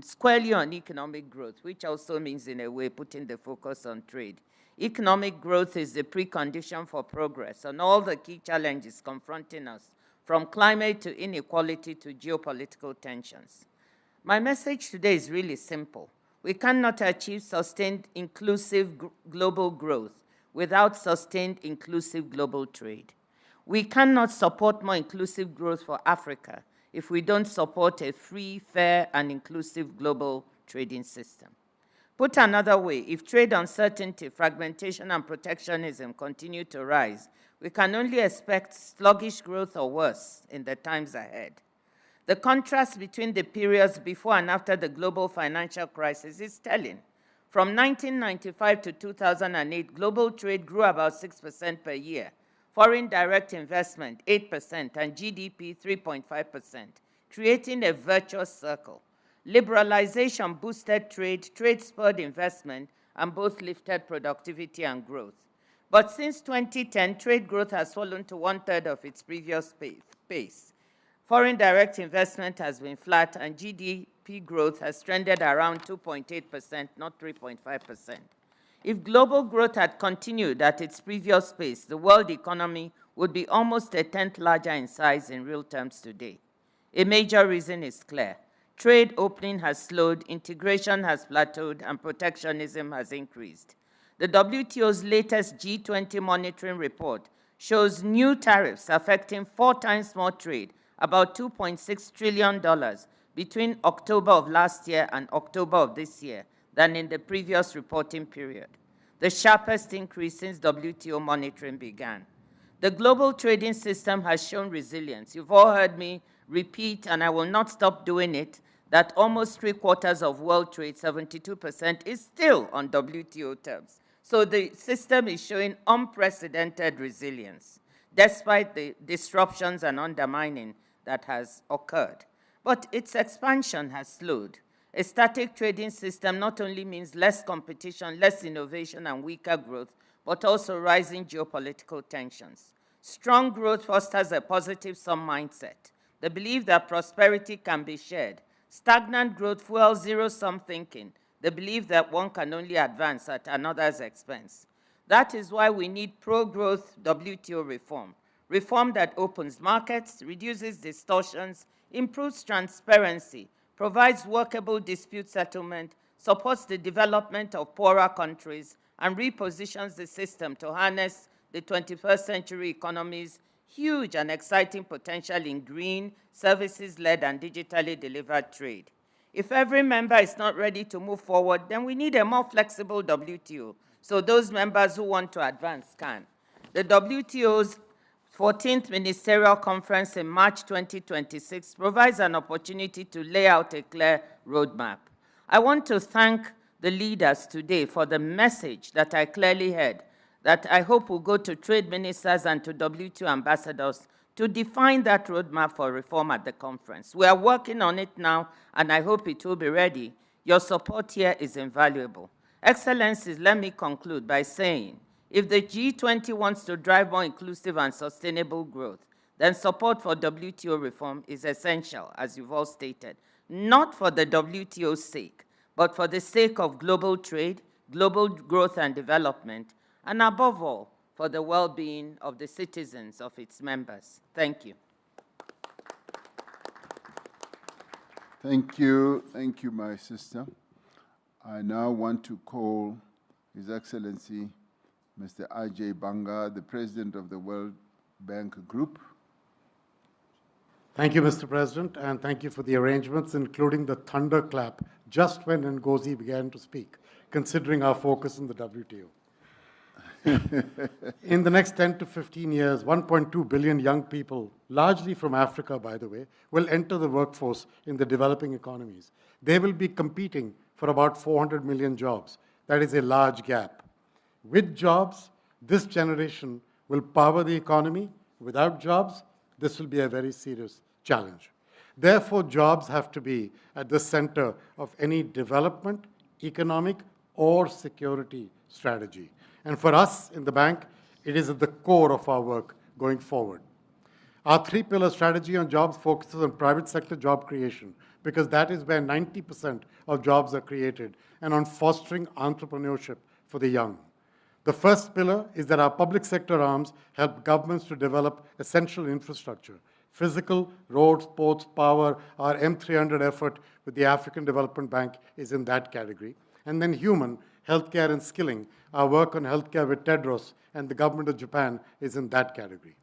squarely on economic growth, which also means, in a way, putting the focus on trade. Economic growth is the precondition for progress on all the key challenges confronting us, from climate to inequality to geopolitical tensions. My message today is really simple. We cannot achieve sustained inclusive global growth without sustained inclusive global trade. We cannot support more inclusive growth for Africa if we don't support a free, fair, and inclusive global trading system. Put another way, if trade uncertainty, fragmentation, and protectionism continue to rise, we can only expect sluggish growth or worse in the times ahead. The contrast between the periods before and after the global financial crisis is telling. From 1995 to 2008, global trade grew about 6% per year, foreign direct investment 8%, and GDP 3.5%, creating a virtuous circle. Liberalization boosted trade, trade spurred investment, and both lifted productivity and growth. But since 2010, trade growth has fallen to 1/3 of its previous pace. Foreign direct investment has been flat, and GDP growth has trended around 2.8%, not 3.5%. If global growth had continued at its previous pace, the world economy would be almost 1/10 larger in size in real terms today. A major reason is clear. Trade opening has slowed, integration has plateaued, and protectionism has increased. The WTO's latest G20 monitoring report shows new tariffs affecting 4 times more trade, about $2.6 trillion, between October of last year and October of this year than in the previous reporting period, the sharpest increase since WTO monitoring began. The global trading system has shown resilience. You've all heard me repeat, and I will not stop doing it, that almost 3/4 of world trade, 72%, is still on WTO terms. So the system is showing unprecedented resilience, despite the disruptions and undermining that has occurred. But its expansion has slowed. A static trading system not only means less competition, less innovation, and weaker growth, but also rising geopolitical tensions. Strong growth fosters a positive-sum mindset, the belief that prosperity can be shared. Stagnant growth fuels zero-sum thinking, the belief that one can only advance at another's expense. That is why we need pro-growth WTO reform, reform that opens markets, reduces distortions, improves transparency, provides workable dispute settlement, supports the development of poorer countries, and repositions the system to harness the 21st century economy's huge and exciting potential in green, services-led, and digitally delivered trade. If every member is not ready to move forward, then we need a more flexible WTO, so those members who want to advance can. The WTO's 14th Ministerial Conference in March 2026 provides an opportunity to lay out a clear roadmap. I want to thank the leaders today for the message that I clearly heard, that I hope will go to trade ministers and to WTO ambassadors to define that roadmap for reform at the conference. We are working on it now, and I hope it will be ready. Your support here is invaluable. Excellencies, let me conclude by saying, if the G20 wants to drive more inclusive and sustainable growth, then support for WTO reform is essential, as you've all stated, not for the WTO's sake, but for the sake of global trade, global growth and development, and above all, for the well-being of the citizens of its members. Thank you. Thank you, my sister. I now want to call His Excellency Mr. Ajay Banga, the President of the World Bank Group. Thank you, Mr. President, and thank you for the arrangements, including the thunderclap just when Ngozi began to speak, considering our focus in the WTO. In the next 10 to 15 years, 1.2 billion young people, largely from Africa, by the way, will enter the workforce in the developing economies. They will be competing for about 400 million jobs. That is a large gap. With jobs, this generation will power the economy. Without jobs, this will be a very serious challenge. Therefore, jobs have to be at the center of any development, economic, or security strategy. And for us in the bank, it is at the core of our work going forward. Our 3-pillar strategy on jobs focuses on private sector job creation, because that is where 90% of jobs are created, and on fostering entrepreneurship for the young. The first pillar is that our public sector arms help governments to develop essential infrastructure, Physical, roads, ports, power, our M300 effort with the African Development Bank is in that category. And then human, healthcare and skilling, our work on healthcare with Tedros and the government of Japan is in that category.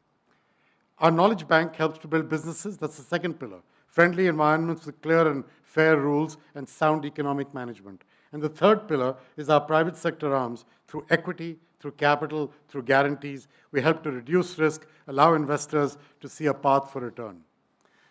Our knowledge bank helps to build businesses. That's the second pillar. Friendly environments with clear and fair rules and sound economic management. And the third pillar is our private sector arms through equity, through capital, through guarantees. We help to reduce risk, allow investors to see a path for return.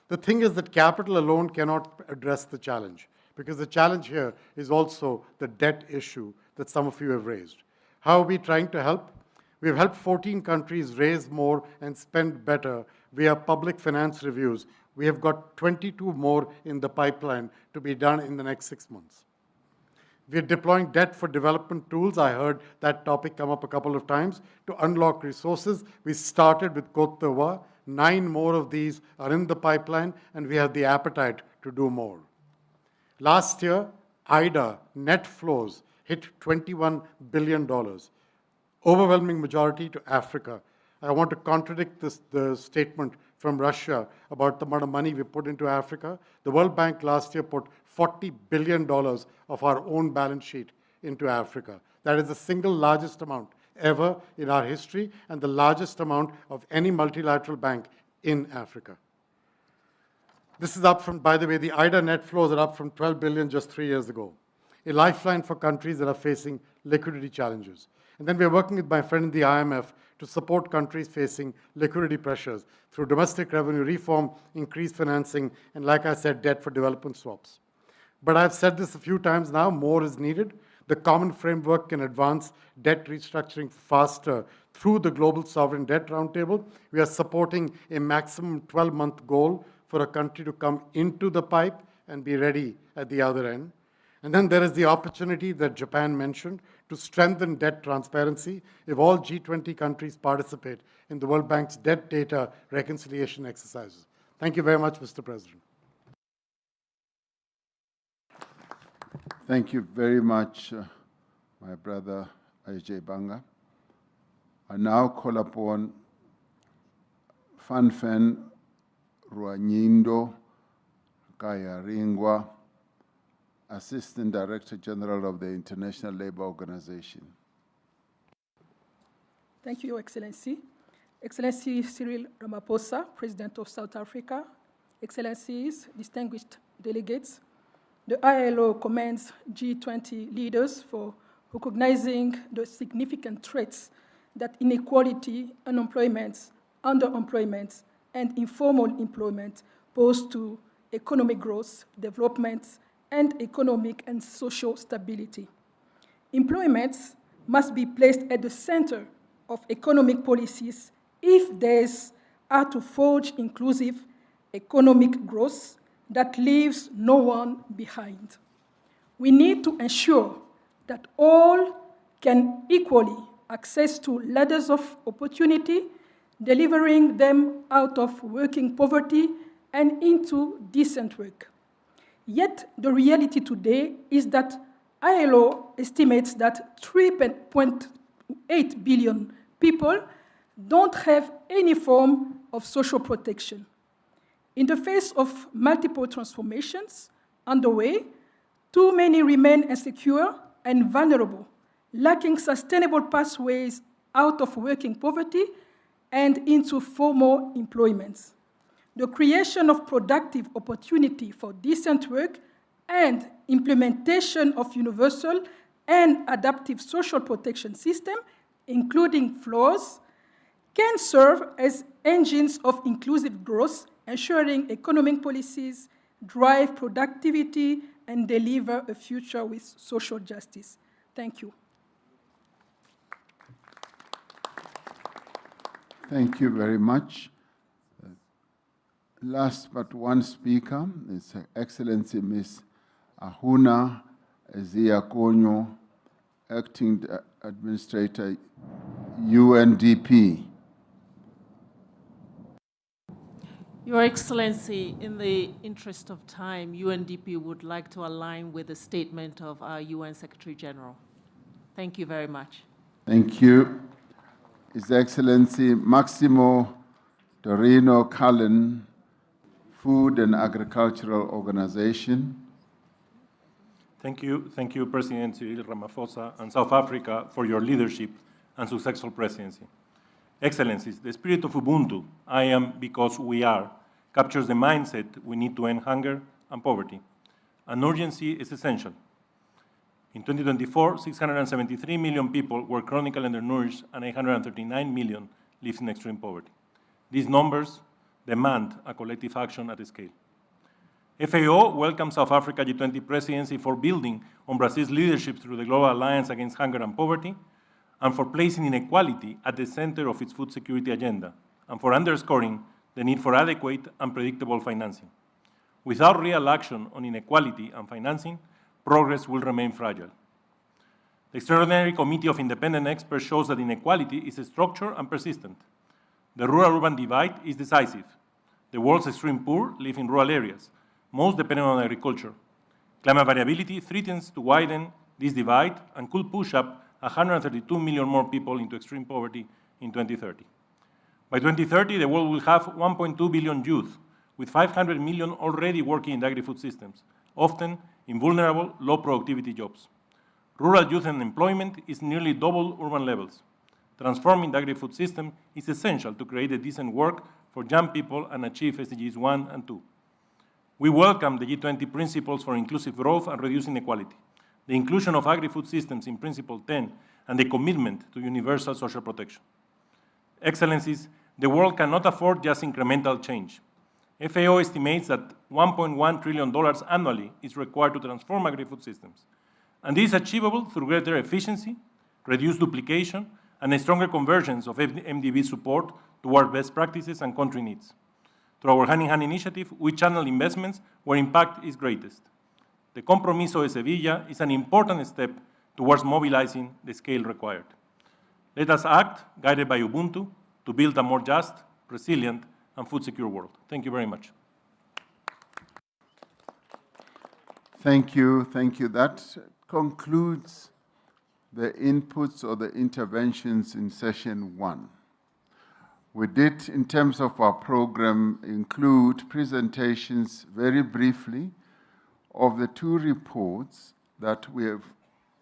The thing is that capital alone cannot address the challenge, because the challenge here is also the debt issue that some of you have raised. How are we trying to help? We've helped 14 countries raise more and spend better via public finance reviews. We have got 22 more in the pipeline to be done in the next 6 months. We're deploying debt for development tools. I heard that topic come up a couple of times. To unlock resources, we started with Côte d'Ivoire. 9 more of these are in the pipeline, and we have the appetite to do more. Last year, IDA net flows hit $21 billion, overwhelming majority to Africa. I want to contradict the statement from Russia about the amount of money we put into Africa. The World Bank last year put $40 billion of our own balance sheet into Africa. That is the single largest amount ever in our history and the largest amount of any multilateral bank in Africa. This is up from, by the way, the IDA net flows are up from 12 billion just 3 years ago. A lifeline for countries that are facing liquidity challenges. And then we're working with my friend in the IMF to support countries facing liquidity pressures through domestic revenue reform, increased financing, and like I said, debt for development swaps. But I've said this a few times now, more is needed. The common framework can advance debt restructuring faster through the Global Sovereign Debt Roundtable. We are supporting a maximum 12-month goal for a country to come into the pipe and be ready at the other end. And then there is the opportunity that Japan mentioned to strengthen debt transparency if all G20 countries participate in the World Bank's debt data reconciliation exercises. Thank you very much, Mr. President. Thank you very much, my brother Ajay Banga. I now call upon Fanfen Ruanyindo Kayaringwa, Assistant Director General of the International Labour Organization. Thank you, Your Excellency. Excellency Cyril Ramaphosa, President of South Africa, Excellencies, distinguished delegates, the ILO commends G20 leaders for recognizing the significant threats that inequality, unemployment, underemployment, and informal employment pose to economic growth, development, and economic and social stability. Employment must be placed at the center of economic policies if these are to forge inclusive economic growth that leaves no one behind. We need to ensure that all can equally access to ladders of opportunity, delivering them out of working poverty and into decent work. Yet the reality today is that ILO estimates that 3.8 billion people don't have any form of social protection. In the face of multiple transformations underway, too many remain insecure and vulnerable, lacking sustainable pathways out of working poverty and into formal employment. The creation of productive opportunity for decent work and implementation of universal and adaptive social protection system, including floors, can serve as engines of inclusive growth, ensuring economic policies drive productivity and deliver a future with social justice. Thank you. Thank you very much. Last but one speaker is Her Excellency Ms. Ahuna Eziakonyo, Acting Administrator, UNDP. Your Excellency, in the interest of time, UNDP would like to align with the statement of our UN Secretary General. Thank you very much. Thank you. His Excellency Maximo Dorino Cullen, Food and Agricultural Organization. Thank you, President Cyril Ramaphosa and South Africa for your leadership and successful presidency. Excellencies, the spirit of Ubuntu, I am because we are, captures the mindset we need to end hunger and poverty. An urgency is essential. In 2024, 673 million people were chronically undernourished and 839 million live in extreme poverty. These numbers demand a collective action at scale. FAO welcomes South Africa G20 presidency for building on Brazil's leadership through the Global Alliance Against Hunger and Poverty, and for placing inequality at the center of its food security agenda, and for underscoring the need for adequate and predictable financing. Without real action on inequality and financing, progress will remain fragile. The Extraordinary Committee of Independent Experts shows that inequality is structural and persistent. The rural-urban divide is decisive. The world's extreme poor live in rural areas, most dependent on agriculture. Climate variability threatens to widen this divide and could push up 132 million more people into extreme poverty in 2030. By 2030, the world will have 1.2 billion youth, with 500 million already working in the agri-food systems, often in vulnerable, low-productivity jobs. Rural youth unemployment is nearly double urban levels. Transforming the agri-food system is essential to create a decent work for young people and achieve SDGs 1 and 2. We welcome the G20 principles for inclusive growth and reducing inequality, the inclusion of agri-food systems in Principle 10, and the commitment to universal social protection. Excellencies, the world cannot afford just incremental change. FAO estimates that $1.1 trillion annually is required to transform agri-food systems. And this is achievable through greater efficiency, reduced duplication, and a stronger convergence of MDB support toward best practices and country needs. Through our hand-in-hand initiative, we channel investments where impact is greatest. The Compromiso de Sevilla is an important step towards mobilizing the scale required. Let us act, guided by Ubuntu, to build a more just, resilient, and food-secure world. Thank you very much. Thank you. That concludes the inputs or the interventions in session 1. We did, in terms of our program, include presentations very briefly of the 2 reports that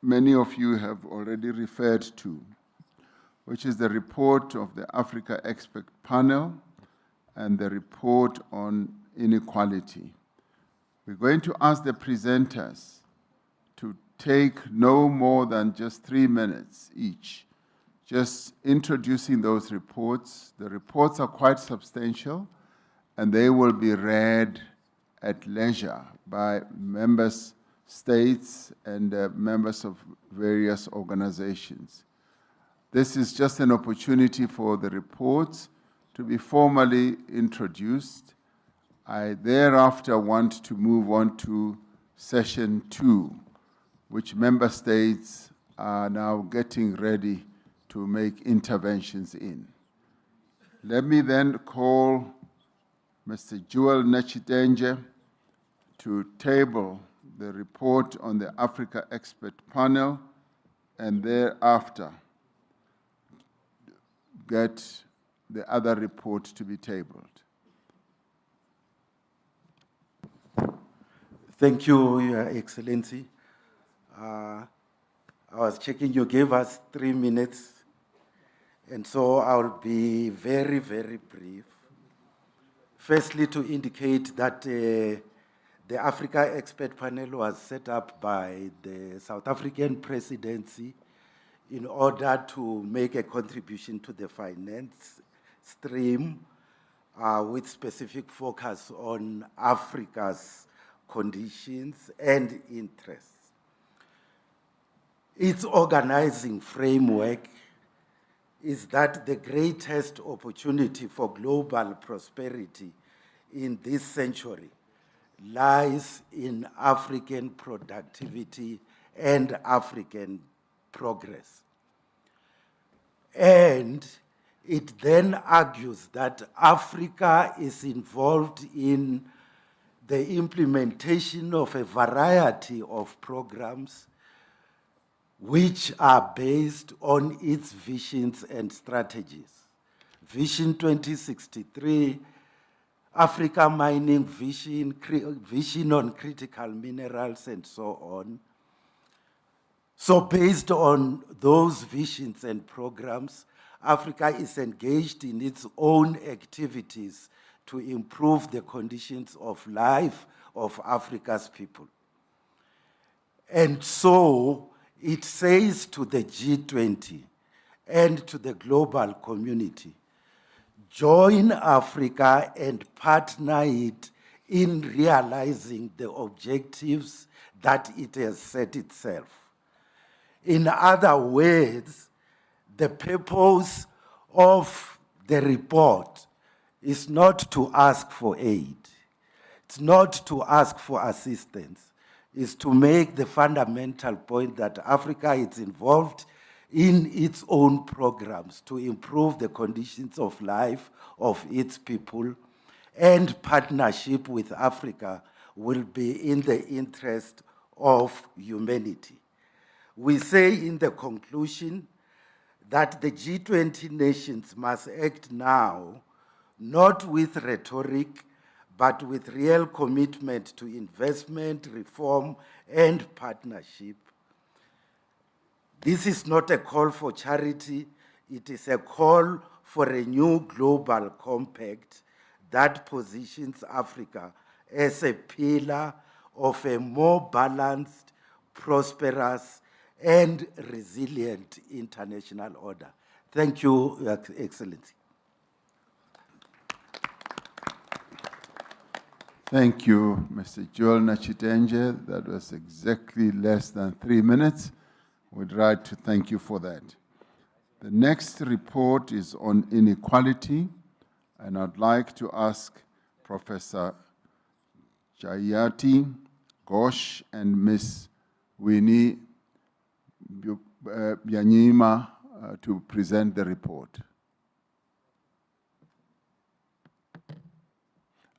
many of you have already referred to, which is the report of the Africa Expert Panel and the report on inequality. We're going to ask the presenters to take no more than just 3 minutes each, just introducing those reports. The reports are quite substantial, and they will be read at leisure by members, states, and members of various organizations. This is just an opportunity for the reports to be formally introduced. I thereafter want to move on to session 2, which member states are now getting ready to make interventions in. Let me then call Mr. Joel Nechitenje to table the report on the Africa Expert Panel, and thereafter get the other report to be tabled. Thank you, Your Excellency. I was checking, you gave us 3 minutes, and so I'll be very, very brief. Firstly, to indicate that the Africa Expert Panel was set up by the South African presidency in order to make a contribution to the finance stream with specific focus on Africa's conditions and interests. Its organizing framework is that the greatest opportunity for global prosperity in this century lies in African productivity and African progress. And it then argues that Africa is involved in the implementation of a variety of programs which are based on its visions and strategies. Vision 2063, Africa Mining Vision, Vision on Critical Minerals, and so on. So based on those visions and programs, Africa is engaged in its own activities to improve the conditions of life of Africa's people. And so it says to the G20 and to the global community, join Africa and partner it in realizing the objectives that it has set itself. In other words, the purpose of the report is not to ask for aid. It's not to ask for assistance. It's to make the fundamental point that Africa is involved in its own programs to improve the conditions of life of its people, and partnership with Africa will be in the interest of humanity. We say in the conclusion that the G20 nations must act now, not with rhetoric, but with real commitment to investment, reform, and partnership. This is not a call for charity, it is a call for a new global compact that positions Africa as a pillar of a more balanced, prosperous, and resilient international order. Thank you, Your Excellency. Thank you, Mr. Joel Nachitenge. That was exactly less than 3 minutes. We'd like to thank you for that. The next report is on inequality, and I'd like to ask Professor Jayati Ghosh and Ms. Winnie Byanyima to present the report.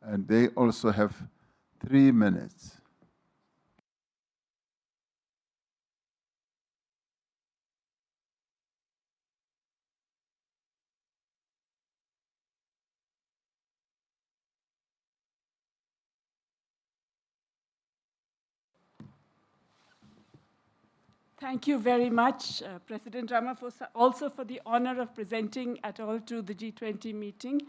And they also have 3 minutes. Thank you very much, President Ramaphosa, also for the honor of presenting at all to the G20 meeting.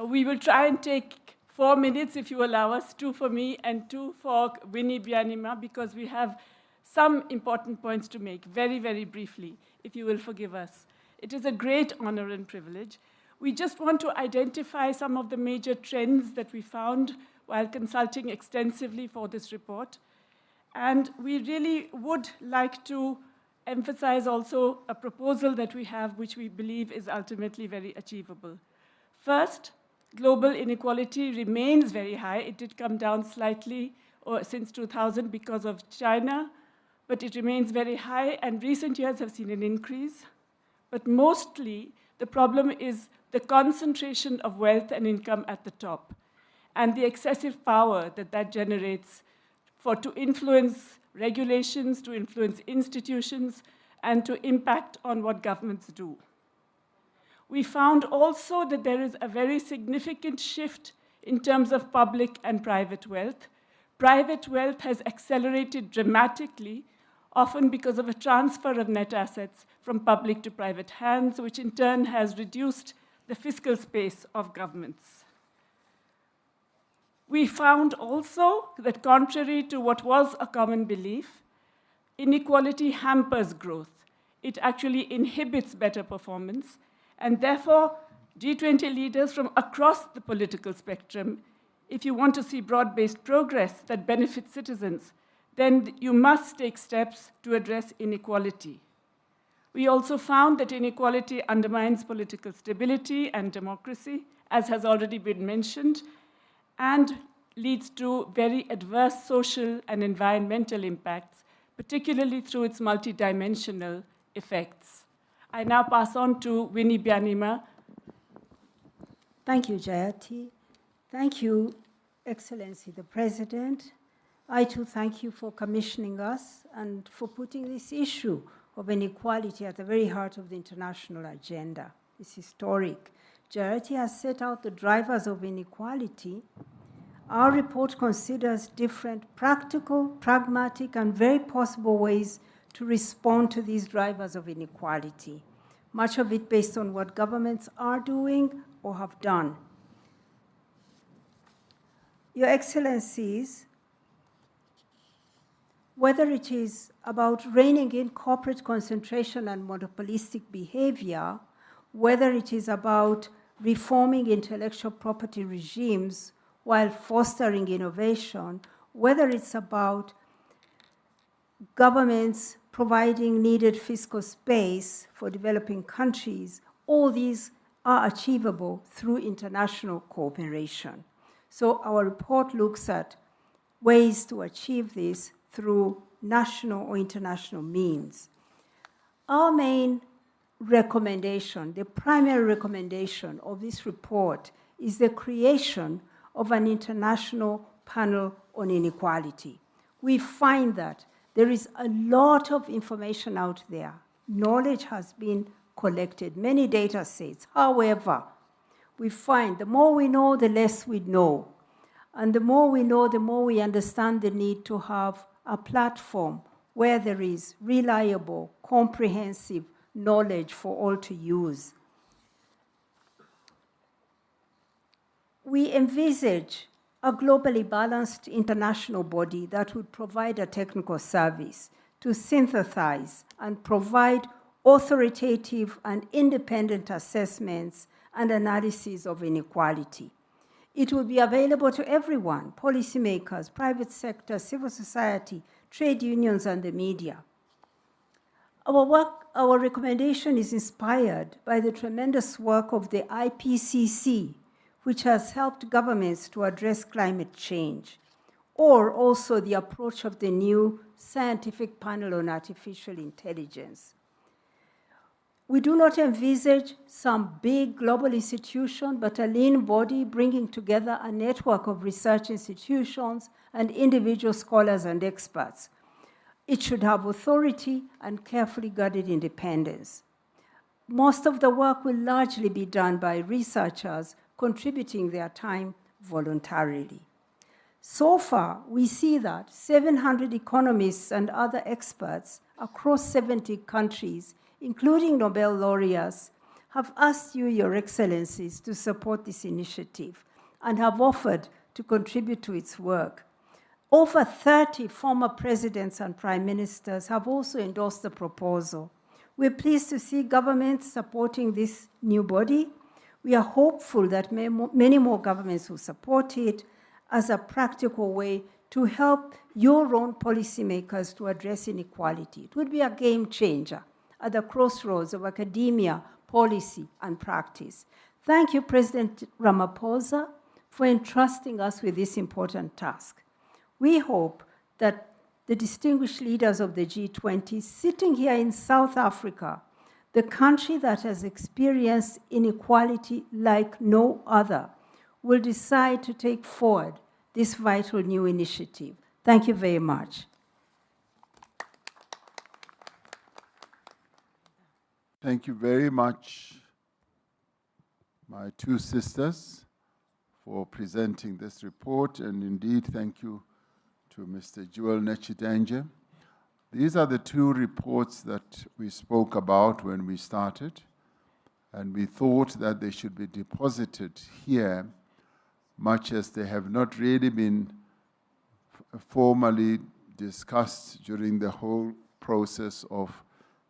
We will try and take 4 minutes, if you allow us, 2 for me and 2 for Winnie Byanyima, because we have some important points to make, very, very briefly, if you will forgive us. It is a great honor and privilege. We just want to identify some of the major trends that we found while consulting extensively for this report. And we really would like to emphasize also a proposal that we have, which we believe is ultimately very achievable. First, global inequality remains very high. It did come down slightly since 2000 because of China, but it remains very high, and recent years have seen an increase. But mostly, the problem is the concentration of wealth and income at the top, and the excessive power that that generates to influence regulations, to influence institutions, and to impact on what governments do. We found also that there is a very significant shift in terms of public and private wealth. Private wealth has accelerated dramatically, often because of a transfer of net assets from public to private hands, which in turn has reduced the fiscal space of governments. We found also that contrary to what was a common belief, inequality hampers growth. It actually inhibits better performance, and therefore, G20 leaders from across the political spectrum, if you want to see broad-based progress that benefits citizens, then you must take steps to address inequality. We also found that inequality undermines political stability and democracy, as has already been mentioned, and leads to very adverse social and environmental impacts, particularly through its multidimensional effects. I now pass on to Winnie Byanyima. Thank you, Jayati. Thank you, Excellency the President. I too thank you for commissioning us and for putting this issue of inequality at the very heart of the international agenda. It's historic Jarity has set out the drivers of inequality, our report considers different practical, pragmatic, and very possible ways to respond to these drivers of inequality, much of it based on what governments are doing or have done. Your Excellencies, whether it is about reining in corporate concentration and monopolistic behavior, whether it is about reforming intellectual property regimes while fostering innovation, whether it's about governments providing needed fiscal space for developing countries, all these are achievable through international cooperation. So our report looks at ways to achieve this through national or international means. Our main recommendation, the primary recommendation of this report, is the creation of an international panel on inequality. We find that there is a lot of information out there. Knowledge has been collected, many data sets. However, we find the more we know, the less we know. And the more we know, the more we understand the need to have a platform where there is reliable, comprehensive knowledge for all to use. We envisage a globally balanced international body that would provide a technical service to synthesize and provide authoritative and independent assessments and analysis of inequality. It will be available to everyone, policymakers, private sector, civil society, trade unions, and the media. Our recommendation is inspired by the tremendous work of the IPCC, which has helped governments to address climate change, or also the approach of the new scientific panel on artificial intelligence. We do not envisage some big global institution, but a lean body bringing together a network of research institutions and individual scholars and experts. It should have authority and carefully guarded independence. Most of the work will largely be done by researchers contributing their time voluntarily. So far, we see that 700 economists and other experts across 70 countries, including Nobel laureates, have asked you, Your Excellencies, to support this initiative and have offered to contribute to its work. Over 30 former presidents and prime ministers have also endorsed the proposal. We're pleased to see governments supporting this new body. We are hopeful that many more governments will support it as a practical way to help your own policymakers to address inequality. It would be a game changer at the crossroads of academia, policy, and practice. Thank you, President Ramaphosa, for entrusting us with this important task. We hope that the distinguished leaders of the G20 sitting here in South Africa, the country that has experienced inequality like no other, will decide to take forward this vital new initiative. Thank you very much. Thank you very much, my two sisters, for presenting this report, and indeed thank you to Mr. Joel Nechidanje. These are the two reports that we spoke about when we started, and we thought that they should be deposited here, much as they have not really been formally discussed during the whole process of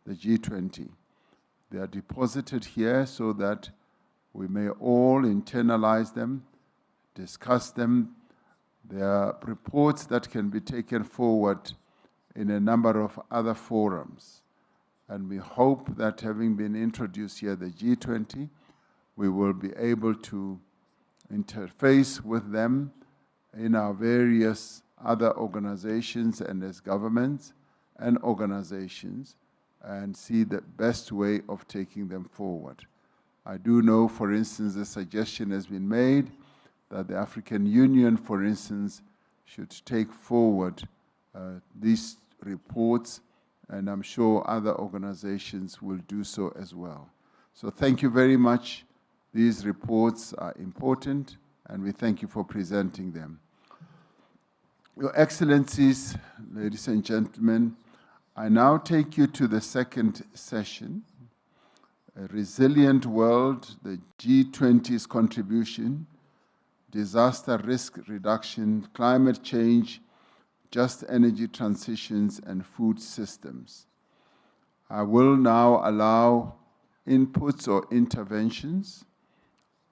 the G20. They are deposited here so that we may all internalize them, discuss them. There are reports that can be taken forward in a number of other forums. And we hope that having been introduced here, the G20, we will be able to interface with them in our various other organizations and as governments and organizations and see the best way of taking them forward. I do know, for instance, a suggestion has been made that the African Union, for instance, should take forward these reports, and I'm sure other organizations will do so as well. So thank you very much. these reports are important, and we thank you for presenting them. Your Excellencies, ladies and gentlemen, I now take you to the second session, A Resilient World, the G20's Contribution, Disaster Risk Reduction, Climate Change, Just Energy Transitions, and Food Systems. I will now allow inputs or interventions,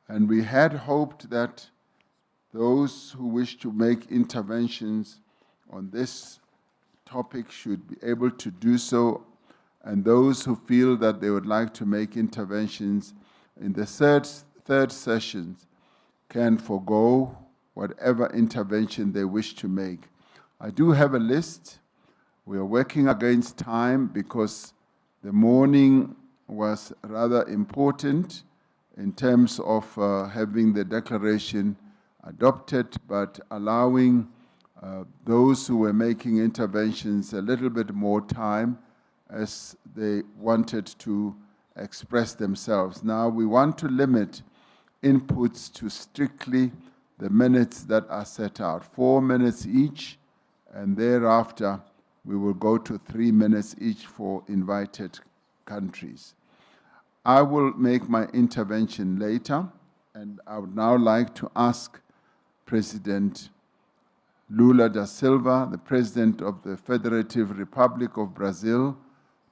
and we had hoped that those who wish to make interventions on this topic should be able to do so, and those who feel that they would like to make interventions in the third session can forego whatever intervention they wish to make. I do have a list. We are working against time because the morning was rather important in terms of having the declaration adopted, but allowing those who were making interventions a little bit more time as they wanted to express themselves. Now, we want to limit inputs to strictly the minutes that are set out, 4 minutes each, and thereafter we will go to 3 minutes each for invited countries. I will make my intervention later, and I would now like to ask President Lula da Silva, the President of the Federative Republic of Brazil,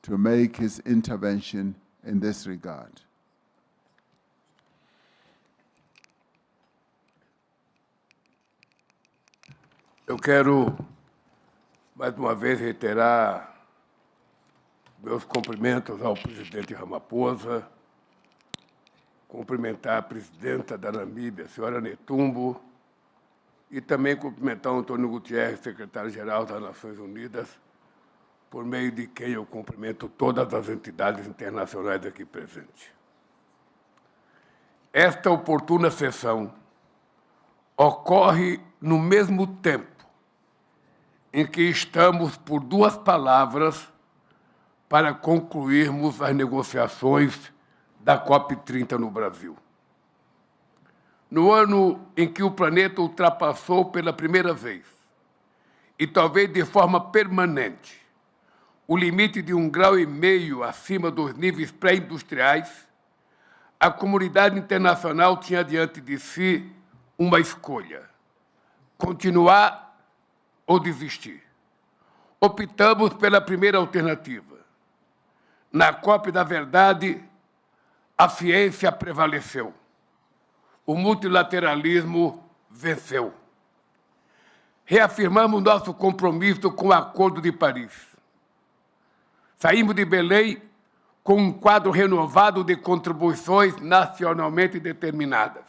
to make his intervention in this regard. Eu quero, mais uma vez, reiterar meus cumprimentos ao presidente Ramaphosa, cumprimentar a presidenta da Namíbia, a senhora Netumbo, e também cumprimentar o Antônio Guterres, secretário-geral das Nações Unidas, por meio de quem eu cumprimento todas as entidades internacionais aqui presentes. Esta oportuna sessão ocorre no mesmo tempo em que estamos por 2 palavras para concluirmos as negociações da COP30 no Brasil. No ano em que o planeta ultrapassou pela primeira vez, e talvez de forma permanente, o limite de 1,5 graus acima dos níveis pré-industriais, a comunidade internacional tinha diante de si uma escolha: continuar ou desistir. Optamos pela primeira alternativa. Na COP da verdade, a ciência prevaleceu. O multilateralismo venceu. Reafirmamos nosso compromisso com o Acordo de Paris. Saímos de Belém com um quadro renovado de contribuições nacionalmente determinadas.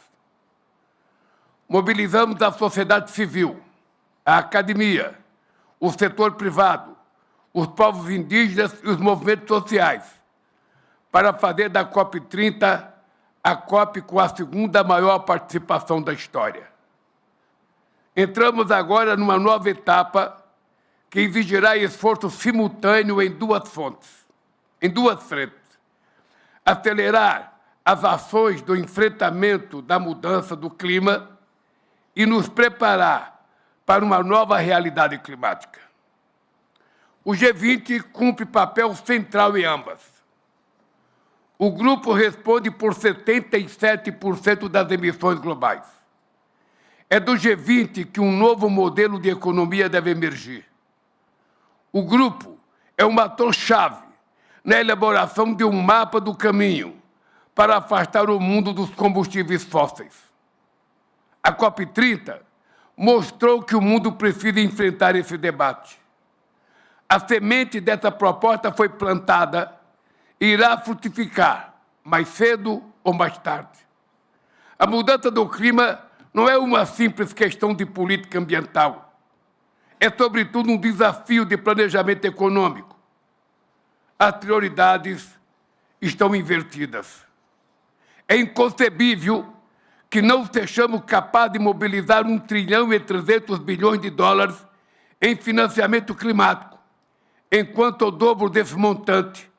Mobilizamos a sociedade civil, a academia, o setor privado, os povos indígenas e os movimentos sociais, para fazer da COP30 a COP com a segunda maior participação da história. Entramos agora numa nova etapa que exigirá esforço simultâneo em 2 frentes. Acelerar as ações do enfrentamento da mudança do clima e nos preparar para uma nova realidade climática. O G20 cumpre papel central em ambas. O grupo responde por 77% das emissões globais. É do G20 que um novo modelo de economia deve emergir. O grupo é um ator-chave na elaboração de um mapa do caminho para afastar o mundo dos combustíveis fósseis. A COP30 mostrou que o mundo precisa enfrentar esse debate. A semente dessa proposta foi plantada e irá frutificar, mais cedo ou mais tarde. A mudança do clima não é uma simples questão de política ambiental. É, sobretudo, um desafio de planejamento econômico. As prioridades estão invertidas. É inconcebível que não sejamos capazes de mobilizar $1,3 trilhão em financiamento climático, enquanto o dobro desse montante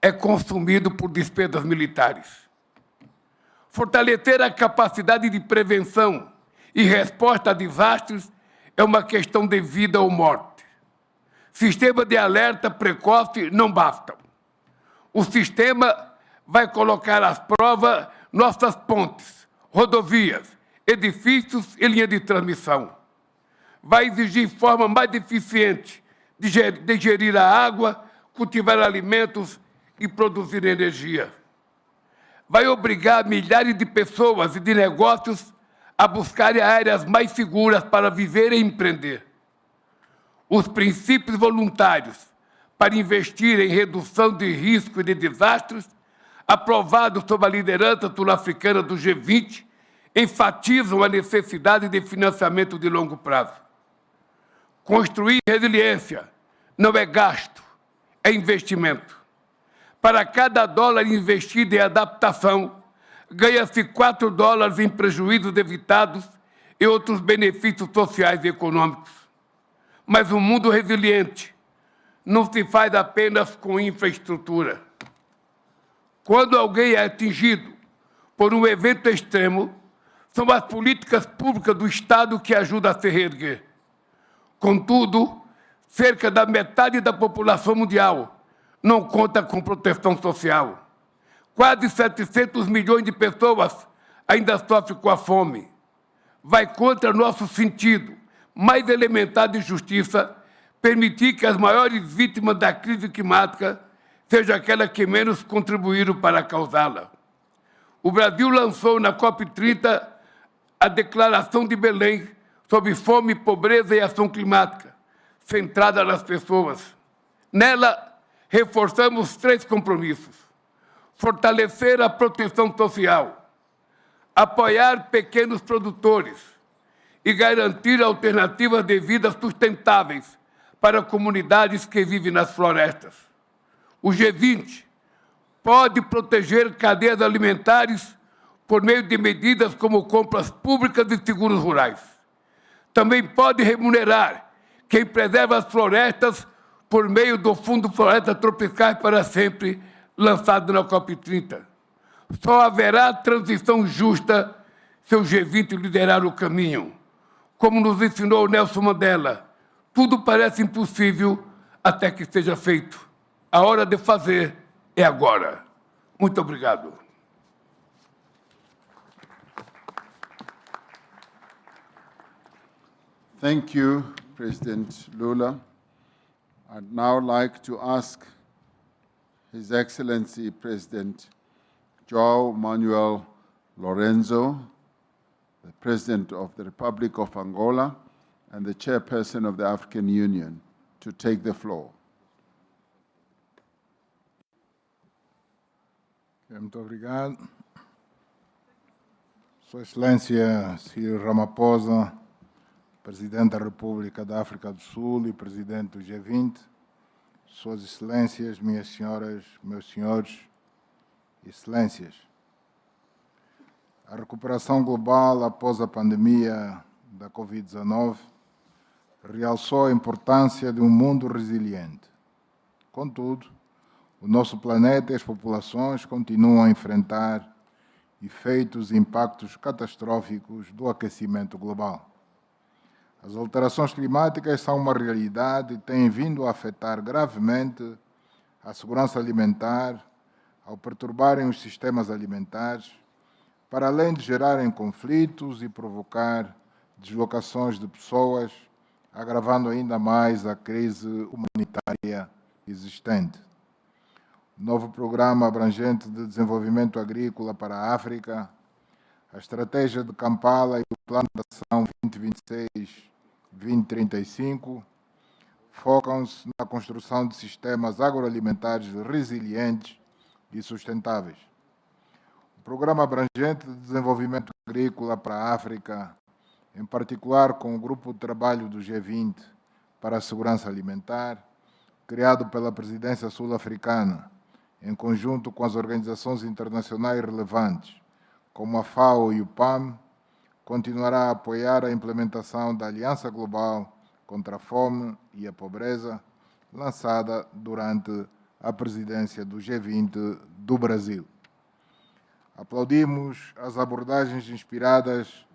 é consumido por despesas militares. Fortalecer a capacidade de prevenção e resposta a desastres é uma questão de vida ou morte. Sistema de alerta precoce não bastam. O sistema vai colocar às provas nossas pontes, rodovias, edifícios e linha de transmissão. Vai exigir forma mais eficiente de gerir a água, cultivar alimentos e produzir energia. Vai obrigar milhares de pessoas e de negócios a buscarem áreas mais seguras para viver e empreender. Os princípios voluntários para investir em redução de risco e de desastres, aprovados sob a liderança sul-africana do G20, enfatizam a necessidade de financiamento de longo prazo. Construir resiliência não é gasto, é investimento. Para cada dólar investido em adaptação, ganha-se 4 dólares em prejuízos evitados e outros benefícios sociais e econômicos. Mas um mundo resiliente não se faz apenas com infraestrutura. Quando alguém é atingido por um evento extremo, são as políticas públicas do Estado que ajudam a se reerguer. Contudo, cerca da metade da população mundial não conta com proteção social. Quase 700 milhões de pessoas ainda sofrem com a fome. Vai contra nosso sentido mais elementar de justiça permitir que as maiores vítimas da crise climática sejam aquelas que menos contribuíram para causá-la. O Brasil lançou na COP30 a Declaração de Belém sobre fome, pobreza e ação climática, centrada nas pessoas. Nela, reforçamos 3 compromissos: fortalecer a proteção social, apoiar pequenos produtores e garantir alternativas de vida sustentáveis para comunidades que vivem nas florestas. O G20 pode proteger cadeias alimentares por meio de medidas como compras públicas e seguros rurais. Também pode remunerar quem preserva as florestas por meio do Fundo Florestas Tropicais para Sempre, lançado na COP30. Só haverá transição justa se o G20 liderar o caminho. Como nos ensinou Nelson Mandela, tudo parece impossível até que seja feito. A hora de fazer é agora. Muito obrigado. Thank you, President Lula. I'd now like to ask His Excellency President João Manuel Lorenzo, the President of the Republic of Angola and the Chairperson of the African Union, to take the floor. Muito obrigado. Sua Excelência Cyril Ramaphosa, Presidente da República da África do Sul e Presidente do G20, Suas Excelências, minhas senhoras, meus senhores, Excelências. A recuperação global após a pandemia da Covid-19 realçou a importância de um mundo resiliente. Contudo, o nosso planeta e as populações continuam a enfrentar efeitos e impactos catastróficos do aquecimento global. As alterações climáticas são uma realidade e têm vindo a afetar gravemente a segurança alimentar, ao perturbarem os sistemas alimentares, para além de gerarem conflitos e provocar deslocações de pessoas, agravando ainda mais a crise humanitária existente. O novo Programa Abrangente de Desenvolvimento Agrícola para a África, a Estratégia de Kampala e o Plano de Ação 2026-2035 focam-se na construção de sistemas agroalimentares resilientes e sustentáveis. O Programa Abrangente de Desenvolvimento Agrícola para a África, em particular com o Grupo de Trabalho do G20 para a Segurança Alimentar, criado pela Presidência Sul-Africana, em conjunto com as organizações internacionais relevantes, como a FAO e o PAM, continuará a apoiar a implementação da Aliança Global contra a Fome e a Pobreza, lançada durante a presidência do G20 do Brasil. Aplaudimos as abordagens inspiradas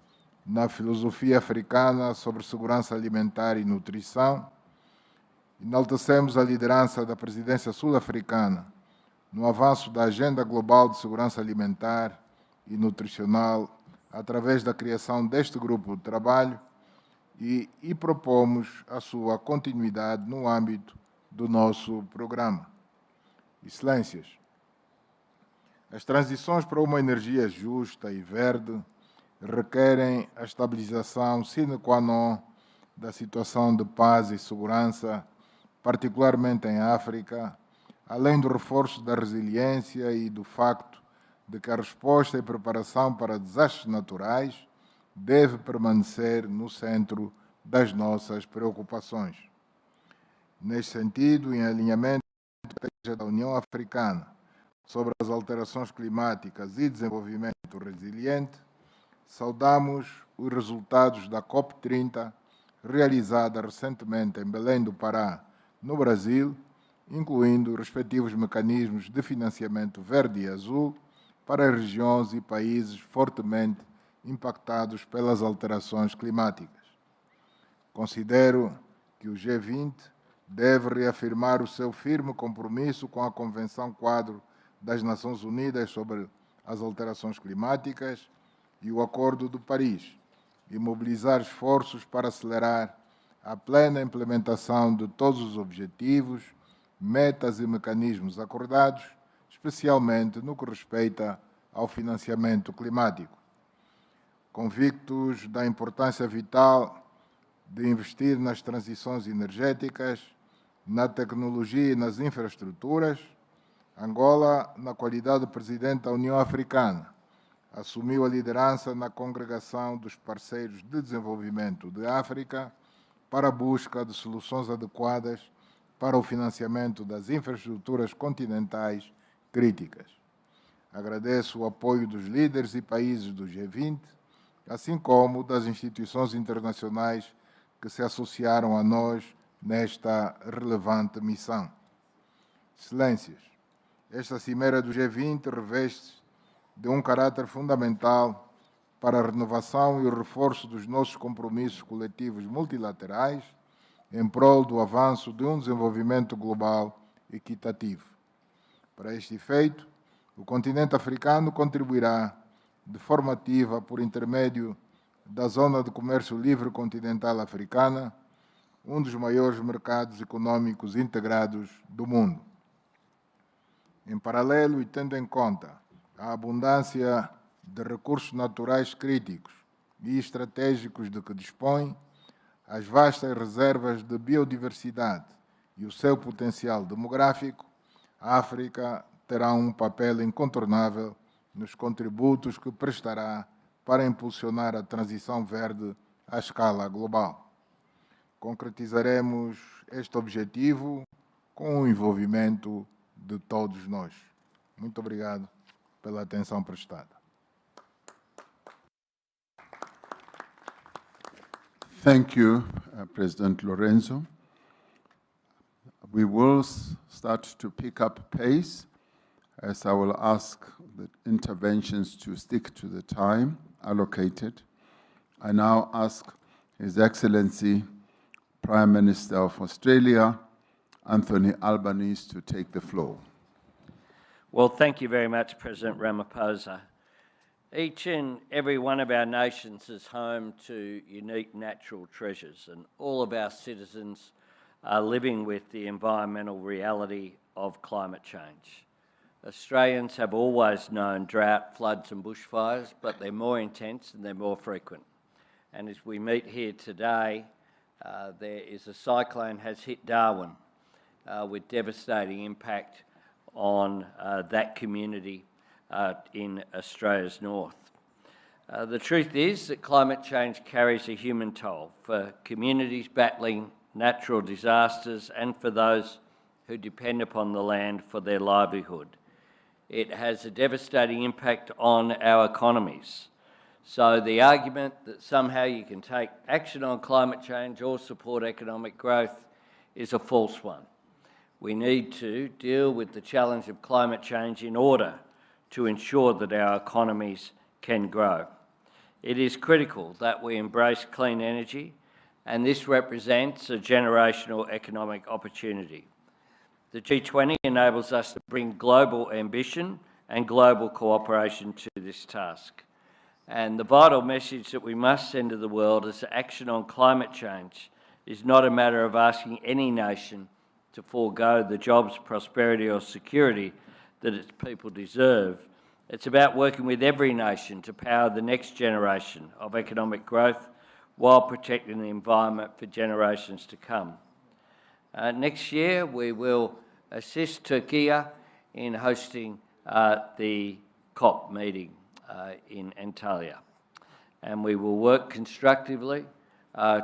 na filosofia africana sobre segurança alimentar e nutrição. Enaltecemos a liderança da presidência sul-africana no avanço da Agenda Global de Segurança Alimentar e Nutricional através da criação deste grupo de trabalho e propomos a sua continuidade no âmbito do nosso programa. Excelências, as transições para uma energia justa e verde requerem a estabilização sine qua non da situação de paz e segurança, particularmente em África, além do reforço da resiliência e do facto de que a resposta e preparação para desastres naturais deve permanecer no centro das nossas preocupações. Neste sentido, em alinhamento com a estratégia da União Africana sobre as alterações climáticas e desenvolvimento resiliente, saudamos os resultados da COP30, realizada recentemente em Belém do Pará, no Brasil, incluindo os respectivos mecanismos de financiamento verde e azul para regiões e países fortemente impactados pelas alterações climáticas. Considero que o G20 deve reafirmar o seu firme compromisso com a Convenção Quadro das Nações Unidas sobre as Alterações Climáticas e o Acordo de Paris, e mobilizar esforços para acelerar a plena implementação de todos os objetivos, metas e mecanismos acordados, especialmente no que respeita ao financiamento climático. Convictos da importância vital de investir nas transições energéticas, na tecnologia e nas infraestruturas, Angola, na qualidade de presidente da União Africana, assumiu a liderança na Congregação dos Parceiros de Desenvolvimento de África para a busca de soluções adequadas para o financiamento das infraestruturas continentais críticas. Agradeço o apoio dos líderes e países do G20, assim como das instituições internacionais que se associaram a nós nesta relevante missão. Excelências, esta cimeira do G20 reveste de um caráter fundamental para a renovação e o reforço dos nossos compromissos coletivos multilaterais em prol do avanço de um desenvolvimento global equitativo. Para este efeito, o continente africano contribuirá de forma ativa por intermédio da Zona de Comércio Livre Continental Africana, um dos maiores mercados econômicos integrados do mundo. Em paralelo e tendo em conta a abundância de recursos naturais críticos e estratégicos de que dispõe, as vastas reservas de biodiversidade e o seu potencial demográfico, a África terá um papel incontornável nos contributos que prestará para impulsionar a transição verde à escala global. Concretizaremos este objetivo com o envolvimento de todos nós. Muito obrigado pela atenção prestada. Thank you, President Lorenzo. We will start to pick up pace, as I will ask the interventions to stick to the time allocated. I now ask His Excellency Prime Minister of Australia, Anthony Albanese, to take the floor. Well, thank you very much, President Ramaphosa. Each and every one of our nations is home to unique natural treasures, and all of our citizens are living with the environmental reality of climate change. Australians have always known drought, floods and bushfires, but they're more intense and they're more frequent. And as we meet here today, there is a cyclone has hit Darwin with devastating impact on that community in Australia's north. The truth is that climate change carries a human toll for communities battling natural disasters and for those who depend upon the land for their livelihood. It has a devastating impact on our economies. So the argument that somehow you can take action on climate change or support economic growth is a false one. We need to deal with the challenge of climate change in order to ensure that our economies can grow. It is critical that we embrace clean energy, and this represents a generational economic opportunity. The G20 enables us to bring global ambition and global cooperation to this task. And the vital message that we must send to the world is that action on climate change is not a matter of asking any nation to forego the jobs, prosperity or security that its people deserve. It's about working with every nation to power the next generation of economic growth while protecting the environment for generations to come. Next year, we will assist Turkey in hosting the COP meeting in Antalya. And we will work constructively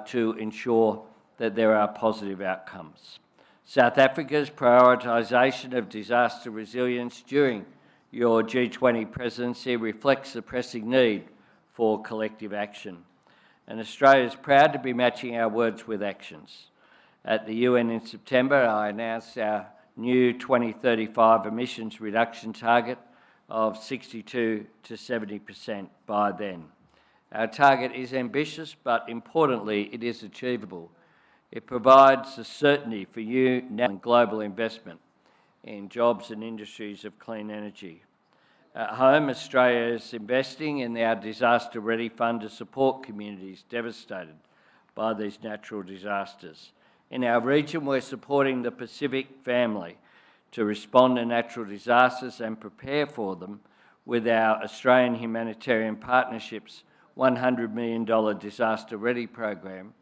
to ensure that there are positive outcomes. South Africa's prioritisation of disaster resilience during your G20 presidency reflects the pressing need for collective action. And Australia is proud to be matching our words with actions. At the UN in September, I announced our new 2035 emissions reduction target of 62 to 70% by then. Our target is ambitious, but importantly, it is achievable. It provides the certainty for you now and global investment in jobs and industries of clean energy. At home, Australia is investing in our Disaster Ready Fund to support communities devastated by these natural disasters. In our region, we're supporting the Pacific family to respond to natural disasters and prepare for them with our Australian Humanitarian Partnerships $100 million Disaster Ready program.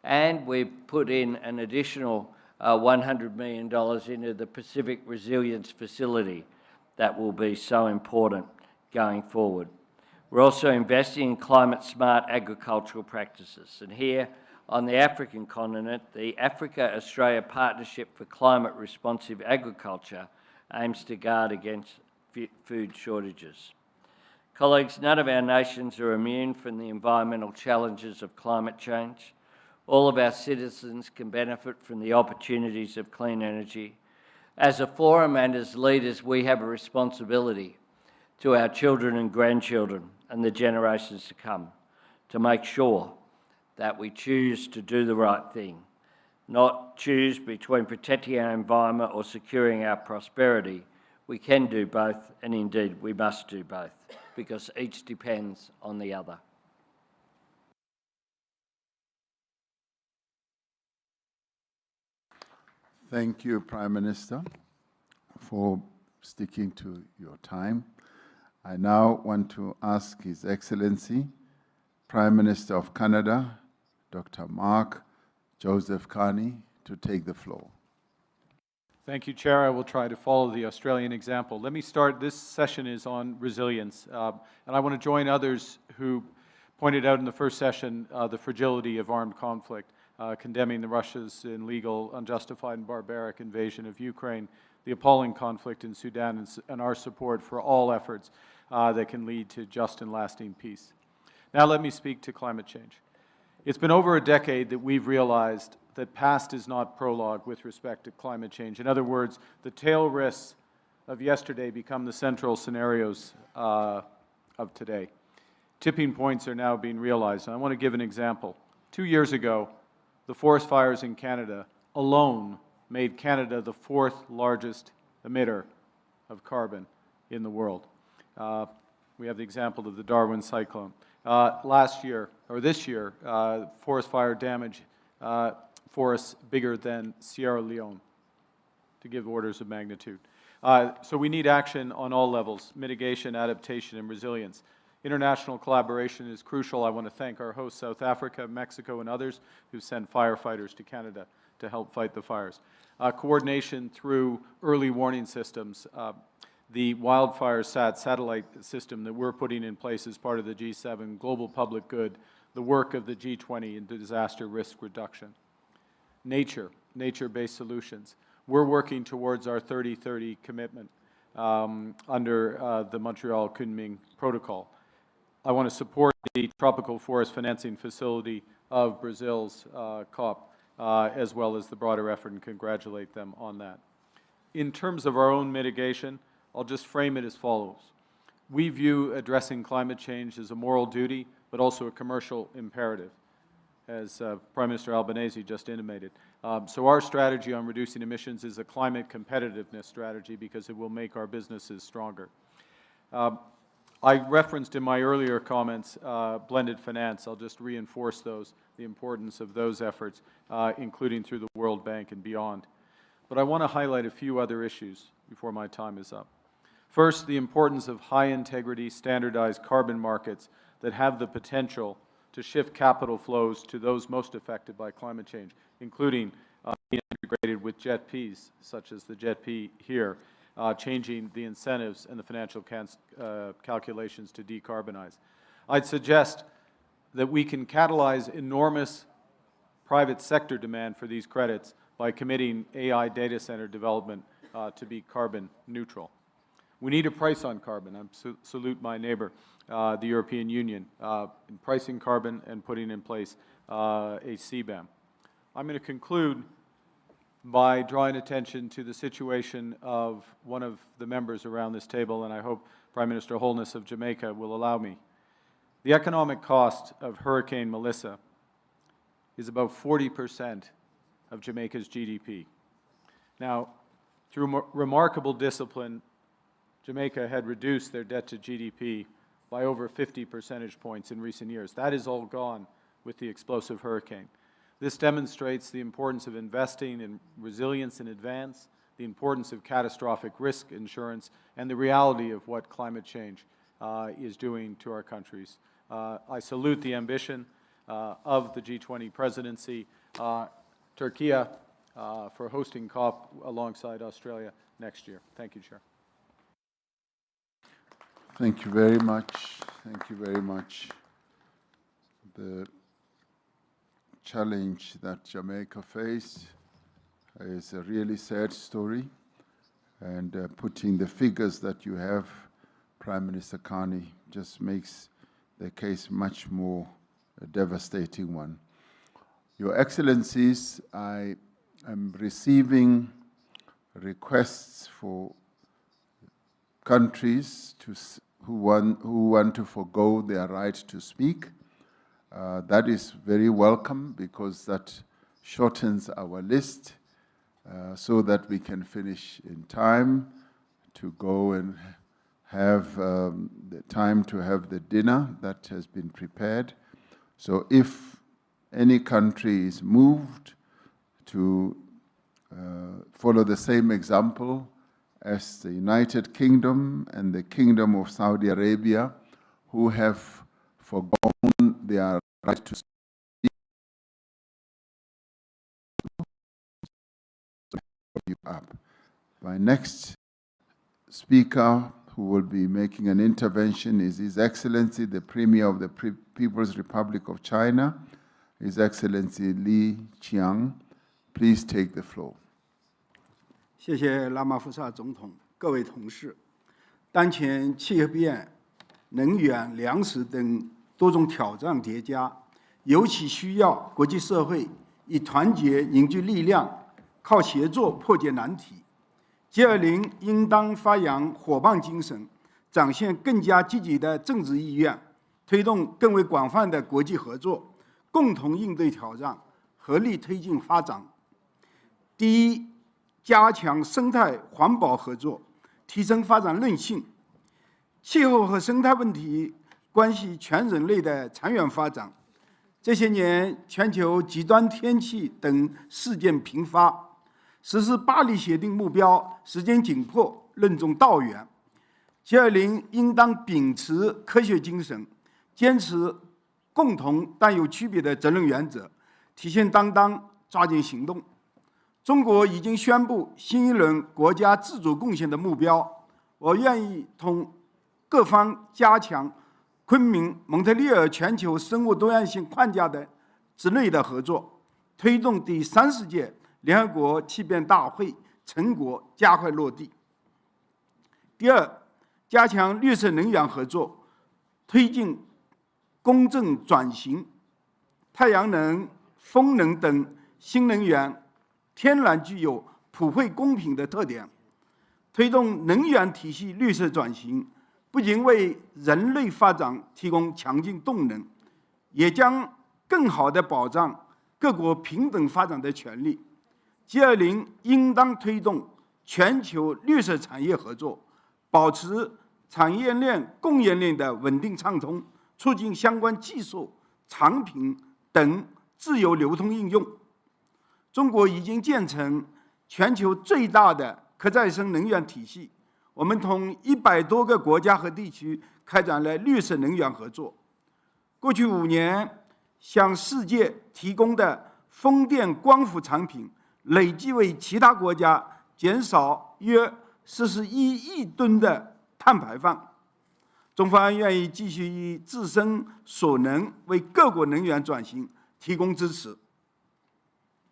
And we've put in an additional $100 million into the Pacific Resilience Facility that will be so important going forward. We're also investing in climate-smart agricultural practices. And here on the African continent, the Africa-Australia Partnership for Climate-Responsive Agriculture aims to guard against food shortages. Colleagues, none of our nations are immune from the environmental challenges of climate change. All of our citizens can benefit from the opportunities of clean energy. As a forum and as leaders, we have a responsibility to our children and grandchildren and the generations to come to make sure that we choose to do the right thing, not choose between protecting our environment or securing our prosperity. We can do both, and indeed we must do both, because each depends on the other. Thank you, Prime Minister, for sticking to your time. I now want to ask His Excellency, Prime Minister of Canada, Dr. Mark Joseph Carney, to take the floor. Thank you, Chair. I will try to follow the Australian example. Let me start. This session is on resilience, and I want to join others who pointed out in the first session the fragility of armed conflict, condemning the Russia's illegal, unjustified, and barbaric invasion of Ukraine, the appalling conflict in Sudan, and our support for all efforts that can lead to just and lasting peace. Now let me speak to climate change. It's been over a decade that we've realized that past is not prologue with respect to climate change. In other words, the tail risks of yesterday become the central scenarios of today. Tipping points are now being realized. And I want to give an example. 2 years ago, the forest fires in Canada alone made Canada the 4th largest emitter of carbon in the world. We have the example of the Darwin cyclone. This year, forest fire damage forests bigger than Sierra Leone, to give orders of magnitude. So we need action on all levels: mitigation, adaptation, and resilience. International collaboration is crucial. I want to thank our hosts, South Africa, Mexico, and others who sent firefighters to Canada to help fight the fires. Coordination through early warning systems. The wildfire satellite system that we're putting in place as part of the G7, global public good, the work of the G20 in disaster risk reduction. Nature-based solutions. We're working towards our 30-30 commitment under the Montreal Kunming Protocol. I want to support the Tropical Forest Financing Facility of Brazil's COP, as well as the broader effort, and congratulate them on that. In terms of our own mitigation, I'll just frame it as follows. We view addressing climate change as a moral duty, but also a commercial imperative, as Prime Minister Albanese just intimated. So our strategy on reducing emissions is a climate competitiveness strategy because it will make our businesses stronger. I referenced in my earlier comments blended finance. I'll just reinforce those, the importance of those efforts, including through the World Bank and beyond. But I want to highlight a few other issues before my time is up. First, the importance of high-integrity, standardized carbon markets that have the potential to shift capital flows to those most affected by climate change, including being integrated with JETPs, such as the JETP here, changing the incentives and the financial calculations to decarbonize. I'd suggest that we can catalyze enormous private sector demand for these credits by committing AI data center development to be carbon neutral. We need a price on carbon. I salute my neighbor, the European Union, in pricing carbon and putting in place a CBAM. I'm going to conclude by drawing attention to the situation of one of the members around this table, and I hope Prime Minister Holness of Jamaica will allow me. The economic cost of Hurricane Melissa is about 40% of Jamaica's GDP. Now, through remarkable discipline, Jamaica had reduced their debt to GDP by over 50 percentage points in recent years. That is all gone with the explosive hurricane. This demonstrates the importance of investing in resilience in advance, the importance of catastrophic risk insurance, and the reality of what climate change is doing to our countries. I salute the ambition of the G20 presidency, Turkey for hosting COP alongside Australia next year. Thank you, Chair. Thank you very much. Thank you very much. The challenge that Jamaica faced is a really sad story, and putting the figures that you have, Prime Minister Carney, just makes the case much more a devastating one. Your Excellencies, I am receiving requests for countries who want to forgo their right to speak. That is very welcome because that shortens our list so that we can finish in time to go and have the time to have the dinner that has been prepared. So if any country is moved to follow the same example as the United Kingdom and the Kingdom of Saudi Arabia, who have forgone their right to speak, up. My next speaker who will be making an intervention is His Excellency, the Premier of the People's Republic of China, His Excellency Li Qiang. Please take the floor. 谢谢拉马福萨总统，各位同事，当前气候变、能源、粮食等多种挑战叠加，尤其需要国际社会以团结凝聚力量，靠协作破解难题。G20应当发扬伙伴精神，展现更加积极的政治意愿，推动更为广泛的国际合作，共同应对挑战，合力推进发展。第一，加强生态环保合作，提升发展韧性。气候和生态问题关系全人类的长远发展。这些年，全球极端天气等事件频发，实施巴黎协定目标时间紧迫，任重道远。G20应当秉持科学精神，坚持共同但有区别的责任原则，体现担当，抓紧行动。中国已经宣布新一轮国家自主贡献的目标，我愿意同各方加强昆明、蒙特利尔全球生物多样性框架的之内的合作，推动第30届联合国气变大会成果加快落地。第二，加强绿色能源合作，推进公正转型。太阳能、风能等新能源天然具有普惠公平的特点，推动能源体系绿色转型，不仅为人类发展提供强劲动能，也将更好地保障各国平等发展的权利。G20应当推动全球绿色产业合作，保持产业链、供应链的稳定畅通，促进相关技术、产品等自由流通应用。中国已经建成全球最大的可再生能源体系，我们同100多个国家和地区开展了绿色能源合作。过去5年，向世界提供的风电、光伏产品，累计为其他国家减少约41亿吨的碳排放。中方愿意继续以自身所能为各国能源转型提供支持。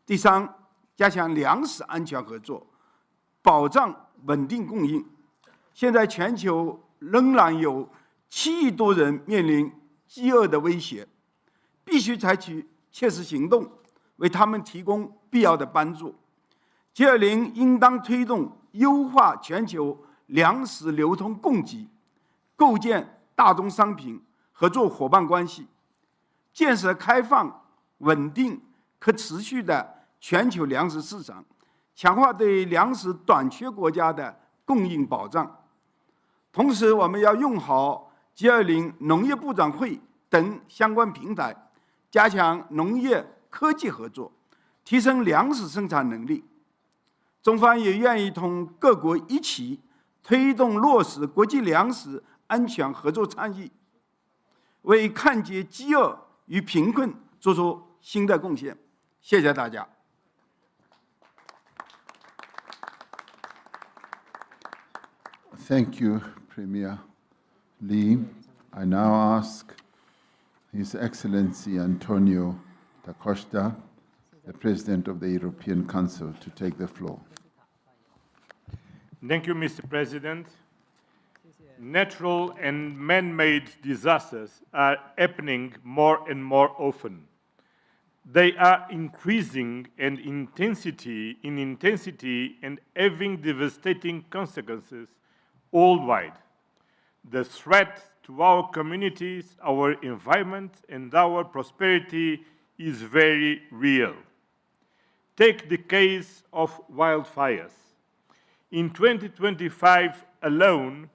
第三，加强粮食安全合作，保障稳定供应。现在全球仍然有7亿多人面临饥饿的威胁，必须采取切实行动，为他们提供必要的帮助。G20应当推动优化全球粮食流通供给，构建大宗商品合作伙伴关系，建设开放、稳定、可持续的全球粮食市场，强化对粮食短缺国家的供应保障。同时，我们要用好 G20 农业部长会等相关平台，加强农业科技合作，提升粮食生产能力。中方也愿意同各国一起推动落实国际粮食安全合作倡议，为抗击饥饿与贫困做出新的贡献。谢谢大家。Thank you, Premier Lee. I now ask His Excellency Antonio da Costa, the President of the European Council, to take the floor. Thank you, Mr. President. Natural and man-made disasters are happening more and more often. They are increasing in intensity and having devastating consequences worldwide. The threat to our communities, our environment, and our prosperity is very real. Take the case of wildfires. In 2025 alone,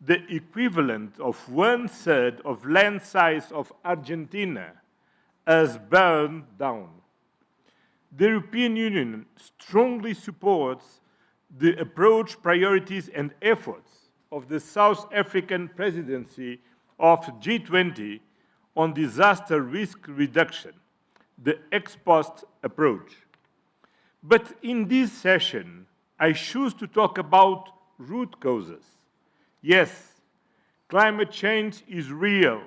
the equivalent of 1/3 of land size of Argentina has burned down. The European Union strongly supports the approach, priorities, and efforts of the South African presidency of G20 on disaster risk reduction, the ex-post approach. But in this session, I choose to talk about root causes. Yes, climate change is real,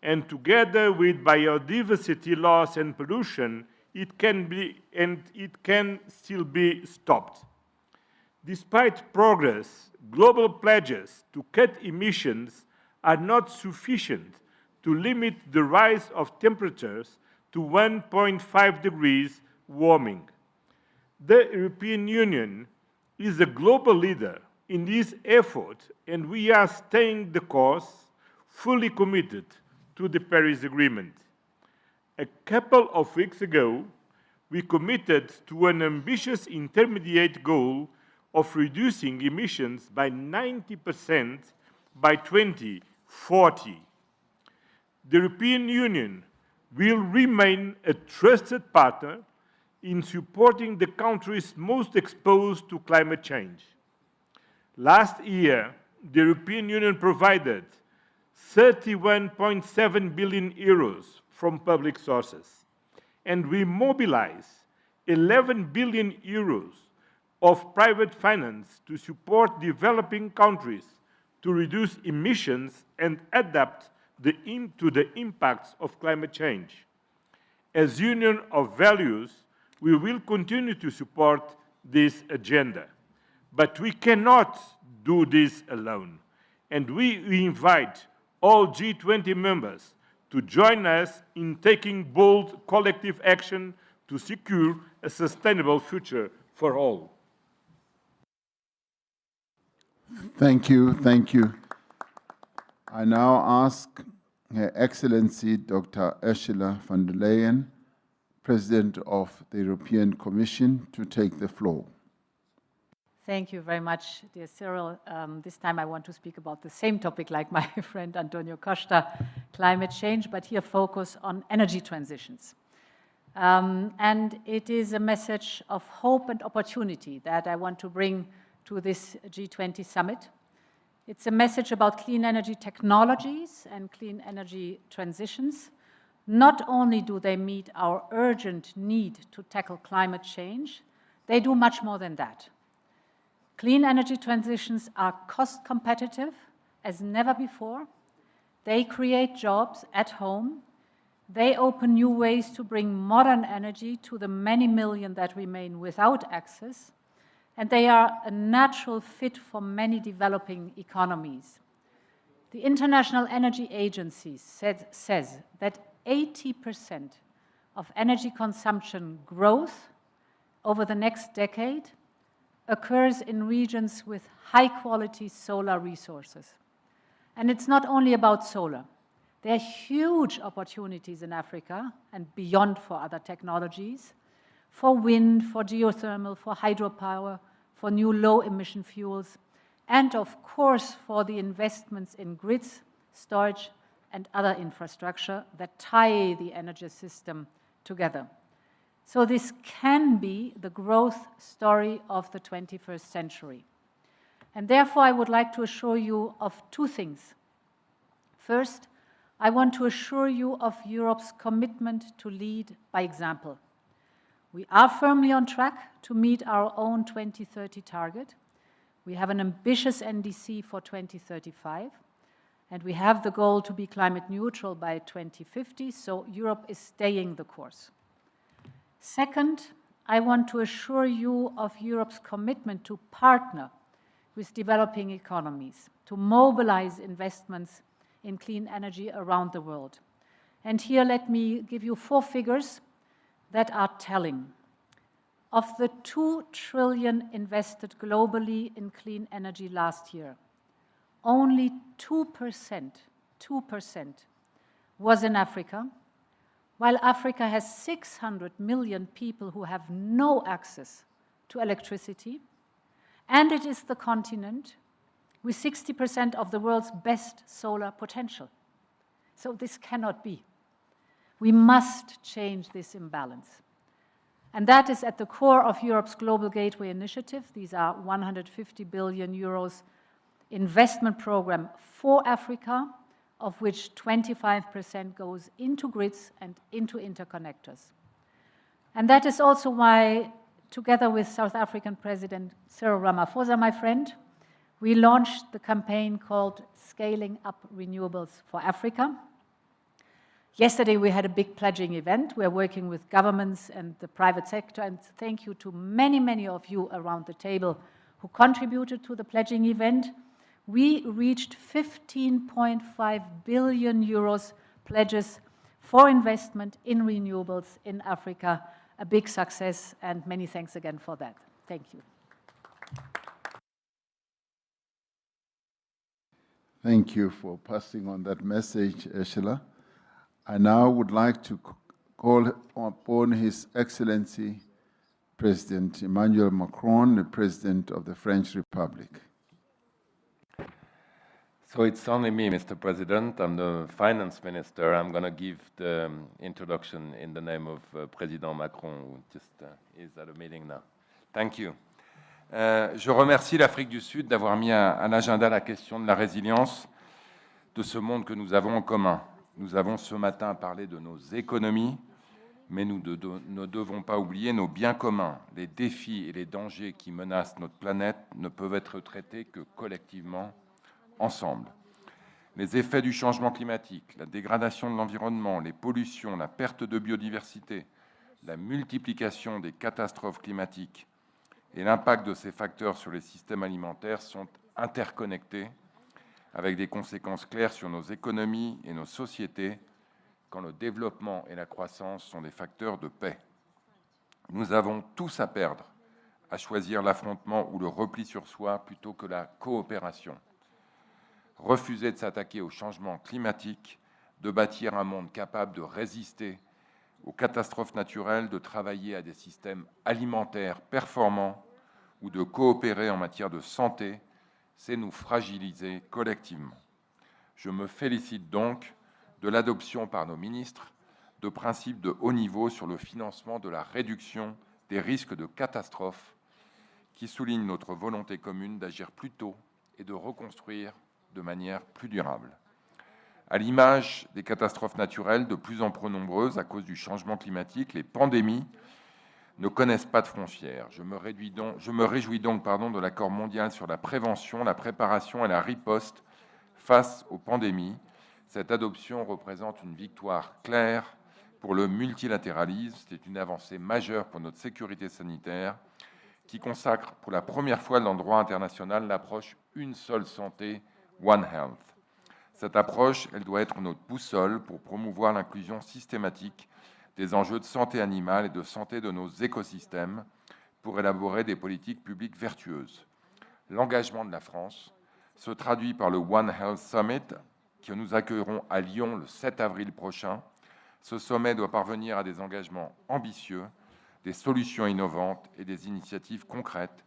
and together with biodiversity loss and pollution, it can still be stopped. Despite progress, global pledges to cut emissions are not sufficient to limit the rise of temperatures to 1.5 degrees warming. The European Union is a global leader in this effort, and we are staying the course, fully committed to the Paris Agreement. A couple of weeks ago, we committed to an ambitious intermediate goal of reducing emissions by 90% by 2040. The European Union will remain a trusted partner in supporting the countries most exposed to climate change. Last year, the European Union provided 31.7 billion euros from public sources, and we mobilized 11 billion euros of private finance to support developing countries to reduce emissions and adapt to the impacts of climate change. As Union of Values, we will continue to support this agenda. But we cannot do this alone, and we invite all G20 members to join us in taking bold collective action to secure a sustainable future for all. Thank you. I now ask Her Excellency Dr. Ursula von der Leyen, President of the European Commission, to take the floor. Thank you very much, dear Cyril. This time I want to speak about the same topic like my friend Antonio Costa, climate change, but here focus on energy transitions. And it is a message of hope and opportunity that I want to bring to this G20 summit. It's a message about clean energy technologies and clean energy transitions. Not only do they meet our urgent need to tackle climate change, they do much more than that. Clean energy transitions are cost competitive as never before. They create jobs at home. They open new ways to bring modern energy to the many million that remain without access. And they are a natural fit for many developing economies. The International Energy Agency says that 80% of energy consumption growth over the next decade occurs in regions with high-quality solar resources. And it's not only about solar. There are huge opportunities in Africa and beyond for other technologies, for wind, for geothermal, for hydropower, for new low-emission fuels, and of course for the investments in grids, storage, and other infrastructure that tie the energy system together. So this can be the growth story of the 21st century. And therefore, I would like to assure you of two things. First, I want to assure you of Europe's commitment to lead by example. We are firmly on track to meet our own 2030 target. We have an ambitious NDC for 2035, and we have the goal to be climate neutral by 2050, so Europe is staying the course. Second, I want to assure you of Europe's commitment to partner with developing economies, to mobilize investments in clean energy around the world. And here let me give you 4 figures that are telling. Of the 2 trillion invested globally in clean energy last year, only 2% was in Africa, while Africa has 600 million people who have no access to electricity, and it is the continent with 60% of the world's best solar potential. So this cannot be. We must change this imbalance. And that is at the core of Europe's Global Gateway Initiative. These are 150 billion euros investment program for Africa, of which 25% goes into grids and into interconnectors. And that is also why, together with South African President Cyril Ramaphosa, my friend, we launched the campaign called Scaling Up Renewables for Africa. Yesterday, we had a big pledging event. We're working with governments and the private sector, and thank you to many, many of you around the table who contributed to the pledging event. We reached 15.5 billion euros pledges for investment in renewables in Africa. A big success, and many thanks again for that. Thank you. Thank you for passing on that message, Ursula. I now would like to call upon His Excellency President Emmanuel Macron, the President of the French Republic. So it's only me, Mr. President. I'm the finance minister. I'm going to give the introduction in the name of President Macron, who just is at a meeting now. Thank you. Je remercie l'Afrique du Sud d'avoir mis à l'agenda la question de la résilience de ce monde que nous avons en commun. Nous avons ce matin parlé de nos économies, mais nous ne devons pas oublier nos biens communs. Les défis et les dangers qui menacent notre planète ne peuvent être traités que collectivement, ensemble. Les effets du changement climatique, la dégradation de l'environnement, les pollutions, la perte de biodiversité, la multiplication des catastrophes climatiques et l'impact de ces facteurs sur les systèmes alimentaires sont interconnectés, avec des conséquences claires sur nos économies et nos sociétés, quand le développement et la croissance sont des facteurs de paix. Nous avons tous à perdre à choisir l'affrontement ou le repli sur soi plutôt que la coopération. refuser de s'attaquer au changement climatique, de bâtir un monde capable de résister aux catastrophes naturelles, de travailler à des systèmes alimentaires performants ou de coopérer en matière de santé, c'est nous fragiliser collectivement. Je me félicite donc de l'adoption par nos ministres de principes de haut niveau sur le financement de la réduction des risques de catastrophes qui soulignent notre volonté commune d'agir plus tôt et de reconstruire de manière plus durable. À l'image des catastrophes naturelles de plus en plus nombreuses à cause du changement climatique, les pandémies ne connaissent pas de frontières. Je me réjouis donc de l'accord mondial sur la prévention, la préparation et la riposte face aux pandémies. Cette adoption représente une victoire claire pour le multilatéralisme. C'est une avancée majeure pour notre sécurité sanitaire qui consacre pour la première fois dans le droit international l'approche une seule santé, One Health. Cette approche, elle doit être notre boussole pour promouvoir l'inclusion systématique des enjeux de santé animale et de santé de nos écosystèmes pour élaborer des politiques publiques vertueuses. L'engagement de la France se traduit par le One Health Summit que nous accueillerons à Lyon le 7 avril prochain. Ce sommet doit parvenir à des engagements ambitieux, des solutions innovantes et des initiatives concrètes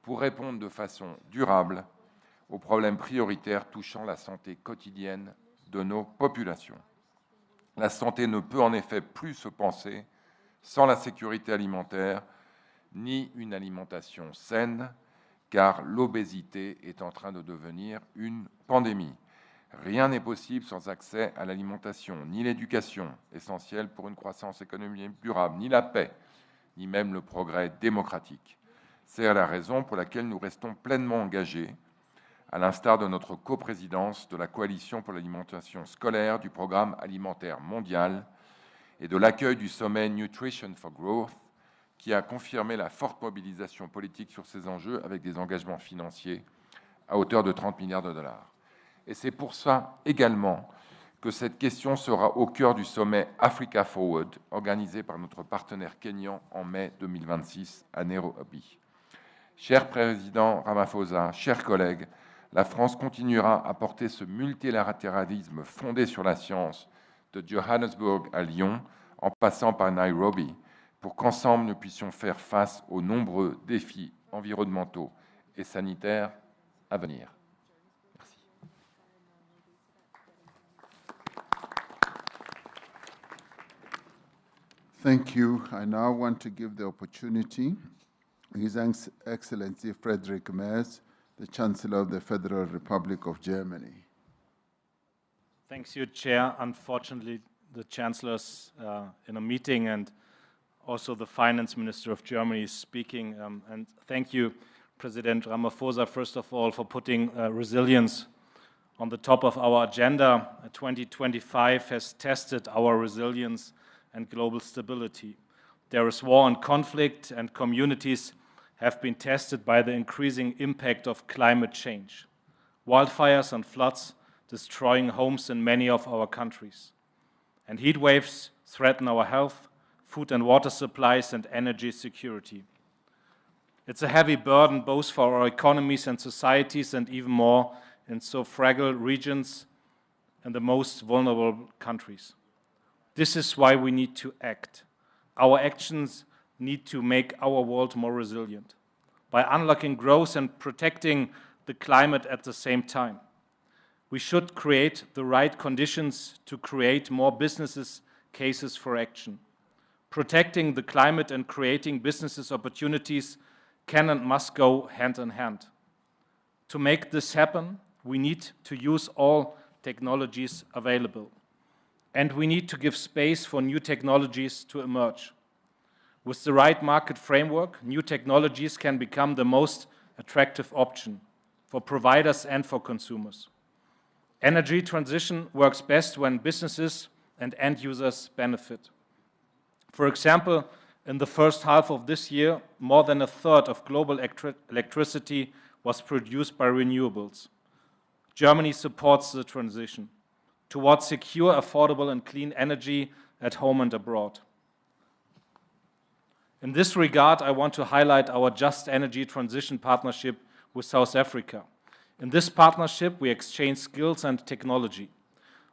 pour répondre de façon durable aux problèmes prioritaires touchant la santé quotidienne de nos populations. La santé ne peut en effet plus se penser sans la sécurité alimentaire ni une alimentation saine, car l'obésité est en train de devenir une pandémie. Rien n'est possible sans accès à l'alimentation, ni l'éducation, essentielle pour une croissance économique durable, ni la paix, ni même le progrès démocratique. C'est la raison pour laquelle nous restons pleinement engagés, à l'instar de notre coprésidence de la Coalition pour l'alimentation scolaire, du Programme alimentaire mondial et de l'accueil du sommet Nutrition for Growth, qui a confirmé la forte mobilisation politique sur ces enjeux avec des engagements financiers à hauteur de 30 milliards de dollars. Et c'est pour ça également que cette question sera au cœur du sommet Africa Forward, organisé par notre partenaire kényan en mai 2026 à Nairobi. Cher Président Ramaphosa, chers collègues, la France continuera à porter ce multilatéralisme fondé sur la science de Johannesburg à Lyon, en passant par Nairobi, pour qu'ensemble nous puissions faire face aux nombreux défis environnementaux et sanitaires à venir. Merci. Thank you. I now want to give the opportunity His Excellency Friedrich Merz, the Chancellor of the Federal Republic of Germany. Thanks, you, Chair. Unfortunately, the Chancellor's in a meeting, and also the Finance Minister of Germany is speaking. And thank you, President Ramaphosa, first of all, for putting resilience on the top of our agenda. 2025 has tested our resilience and global stability. There is war and conflict, and communities have been tested by the increasing impact of climate change. Wildfires and floods destroying homes in many of our countries. And heat waves threaten our health, food and water supplies, and energy security. It's a heavy burden both for our economies and societies, and even more in so fragile regions and the most vulnerable countries. This is why we need to act. Our actions need to make our world more resilient by unlocking growth and protecting the climate at the same time. We should create the right conditions to create more business cases for action. Protecting the climate and creating business opportunities can and must go hand in hand. To make this happen, we need to use all technologies available. And we need to give space for new technologies to emerge. With the right market framework, new technologies can become the most attractive option for providers and for consumers. Energy transition works best when businesses and end users benefit. For example, in the first half of this year, more than a third of global electricity was produced by renewables. Germany supports the transition towards secure, affordable, and clean energy at home and abroad. In this regard, I want to highlight our Just Energy Transition Partnership with South Africa. In this partnership, we exchange skills and technology.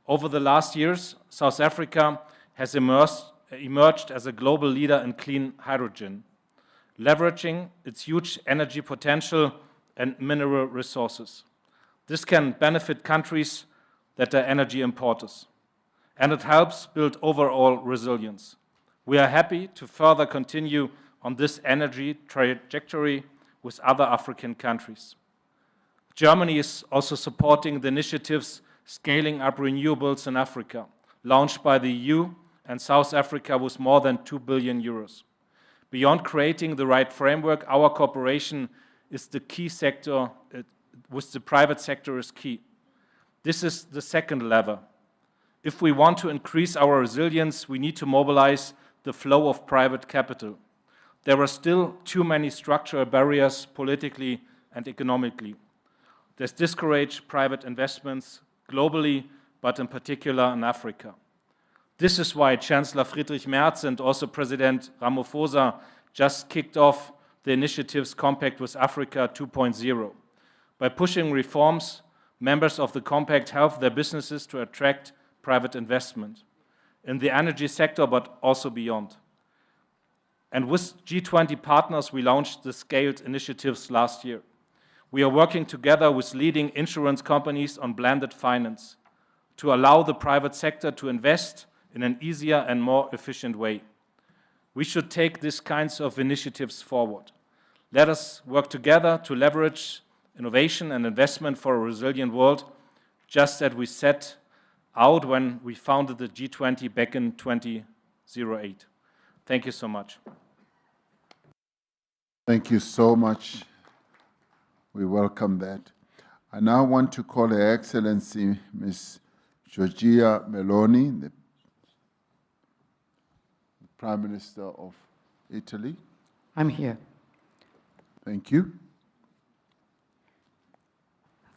Over the last years, South Africa has emerged as a global leader in clean hydrogen, leveraging its huge energy potential and mineral resources. This can benefit countries that are energy importers, and it helps build overall resilience. We are happy to further continue on this energy trajectory with other African countries. Germany is also supporting the initiatives Scaling Up Renewables in Africa, launched by the EU and South Africa with more than 2 billion euros. Beyond creating the right framework, our cooperation is the key sector, with the private sector is key. This is the second lever. If we want to increase our resilience, we need to mobilize the flow of private capital. There are still too many structural barriers politically and economically. This discourages private investments globally, but in particular in Africa. This is why Chancellor Friedrich Merz and also President Ramaphosa just kicked off the initiative's Compact with Africa 2.0. By pushing reforms, members of the Compact help their businesses to attract private investment in the energy sector, but also beyond. And with G20 partners, we launched the scaled initiatives last year. We are working together with leading insurance companies on blended finance to allow the private sector to invest in an easier and more efficient way. We should take these kinds of initiatives forward. Let us work together to leverage innovation and investment for a resilient world, just as we set out when we founded the G20 back in 2008. Thank you so much. Thank you so much. We welcome that. I now want to call Her Excellency Ms. Giorgia Meloni, the Prime Minister of Italy. I'm here. Thank you.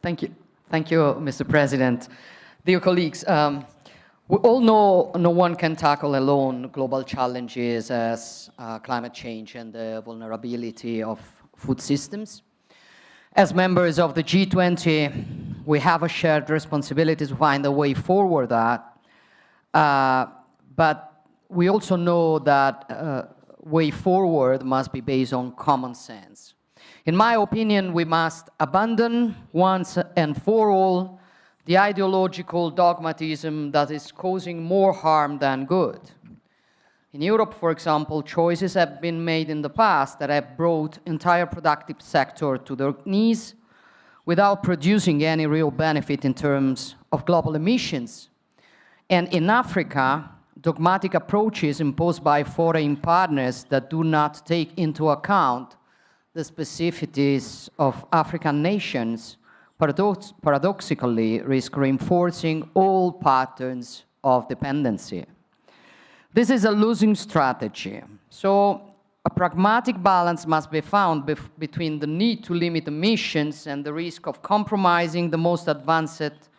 Thank you. Thank you, Mr. President. Dear colleagues, we all know no one can tackle alone global challenges as climate change and the vulnerability of food systems. As members of the G20, we have a shared responsibility to find a way forward but we also know that way forward must be based on common sense. In my opinion, we must abandon once and for all the ideological dogmatism that is causing more harm than good. In Europe, for example, choices have been made in the past that have brought entire productive sector to their knees without producing any real benefit in terms of global emissions. And in Africa, dogmatic approaches imposed by foreign partners that do not take into account the specificities of African nations paradoxically risk reinforcing all patterns of dependency. This is a losing strategy. So a pragmatic balance must be found between the need to limit emissions and the risk of compromising the most advanced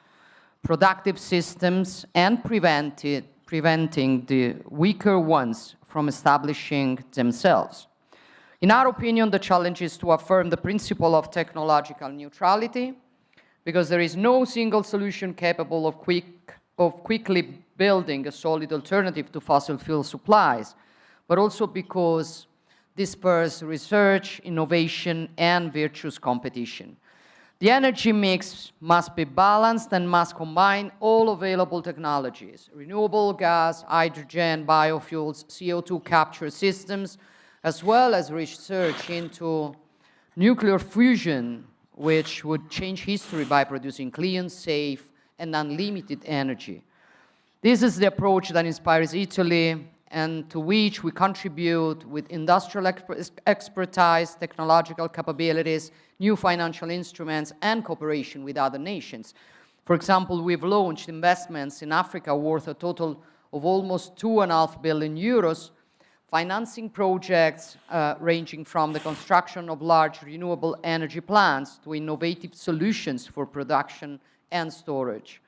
productive systems and preventing the weaker ones from establishing themselves. In our opinion, the challenge is to affirm the principle of technological neutrality, because there is no single solution capable of quickly building a solid alternative to fossil fuel supplies, but also because this spurs research, innovation, and virtuous competition. The energy mix must be balanced and must combine all available technologies: renewable gas, hydrogen, biofuels, CO2 capture systems, as well as research into nuclear fusion, which would change history by producing clean, safe, and unlimited energy. This is the approach that inspires Italy and to which we contribute with industrial expertise, technological capabilities, new financial instruments, and cooperation with other nations. For example, we've launched investments in Africa worth a total of almost 2.5 billion euros, financing projects ranging from the construction of large renewable energy plants to innovative solutions for production and storage.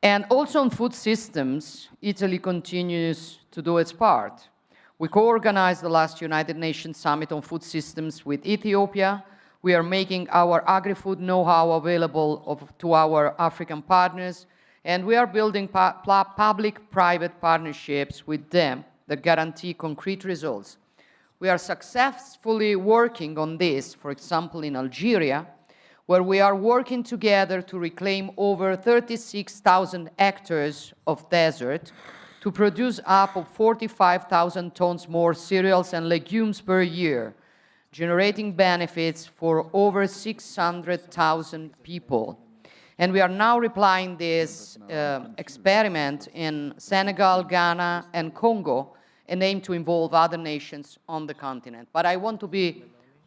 And also on food systems, Italy continues to do its part. We co-organized the last United Nations Summit on Food Systems with Ethiopia, We are making our agri-food know-how available to our African partners, and we are building public-private partnerships with them that guarantee concrete results. We are successfully working on this, for example, in Algeria, where we are working together to reclaim over 36,000 hectares of desert to produce up to 45,000 tons more cereals and legumes per year, generating benefits for over 600,000 people. And we are now replying this experiment in Senegal, Ghana, and Congo, and aim to involve other nations on the continent. But I want to be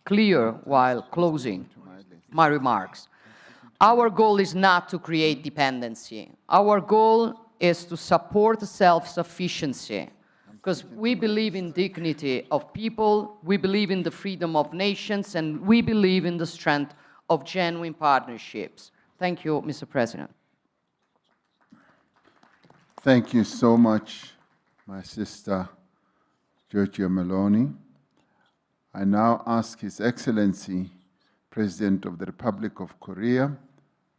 clear while closing my remarks. Our goal is not to create dependency. Our goal is to support self-sufficiency, because we believe in dignity of people, we believe in the freedom of nations, and we believe in the strength of genuine partnerships. Thank you, Mr. President. Thank you so much, my sister, Giorgia Meloni. I now ask His Excellency, President of the Republic of Korea,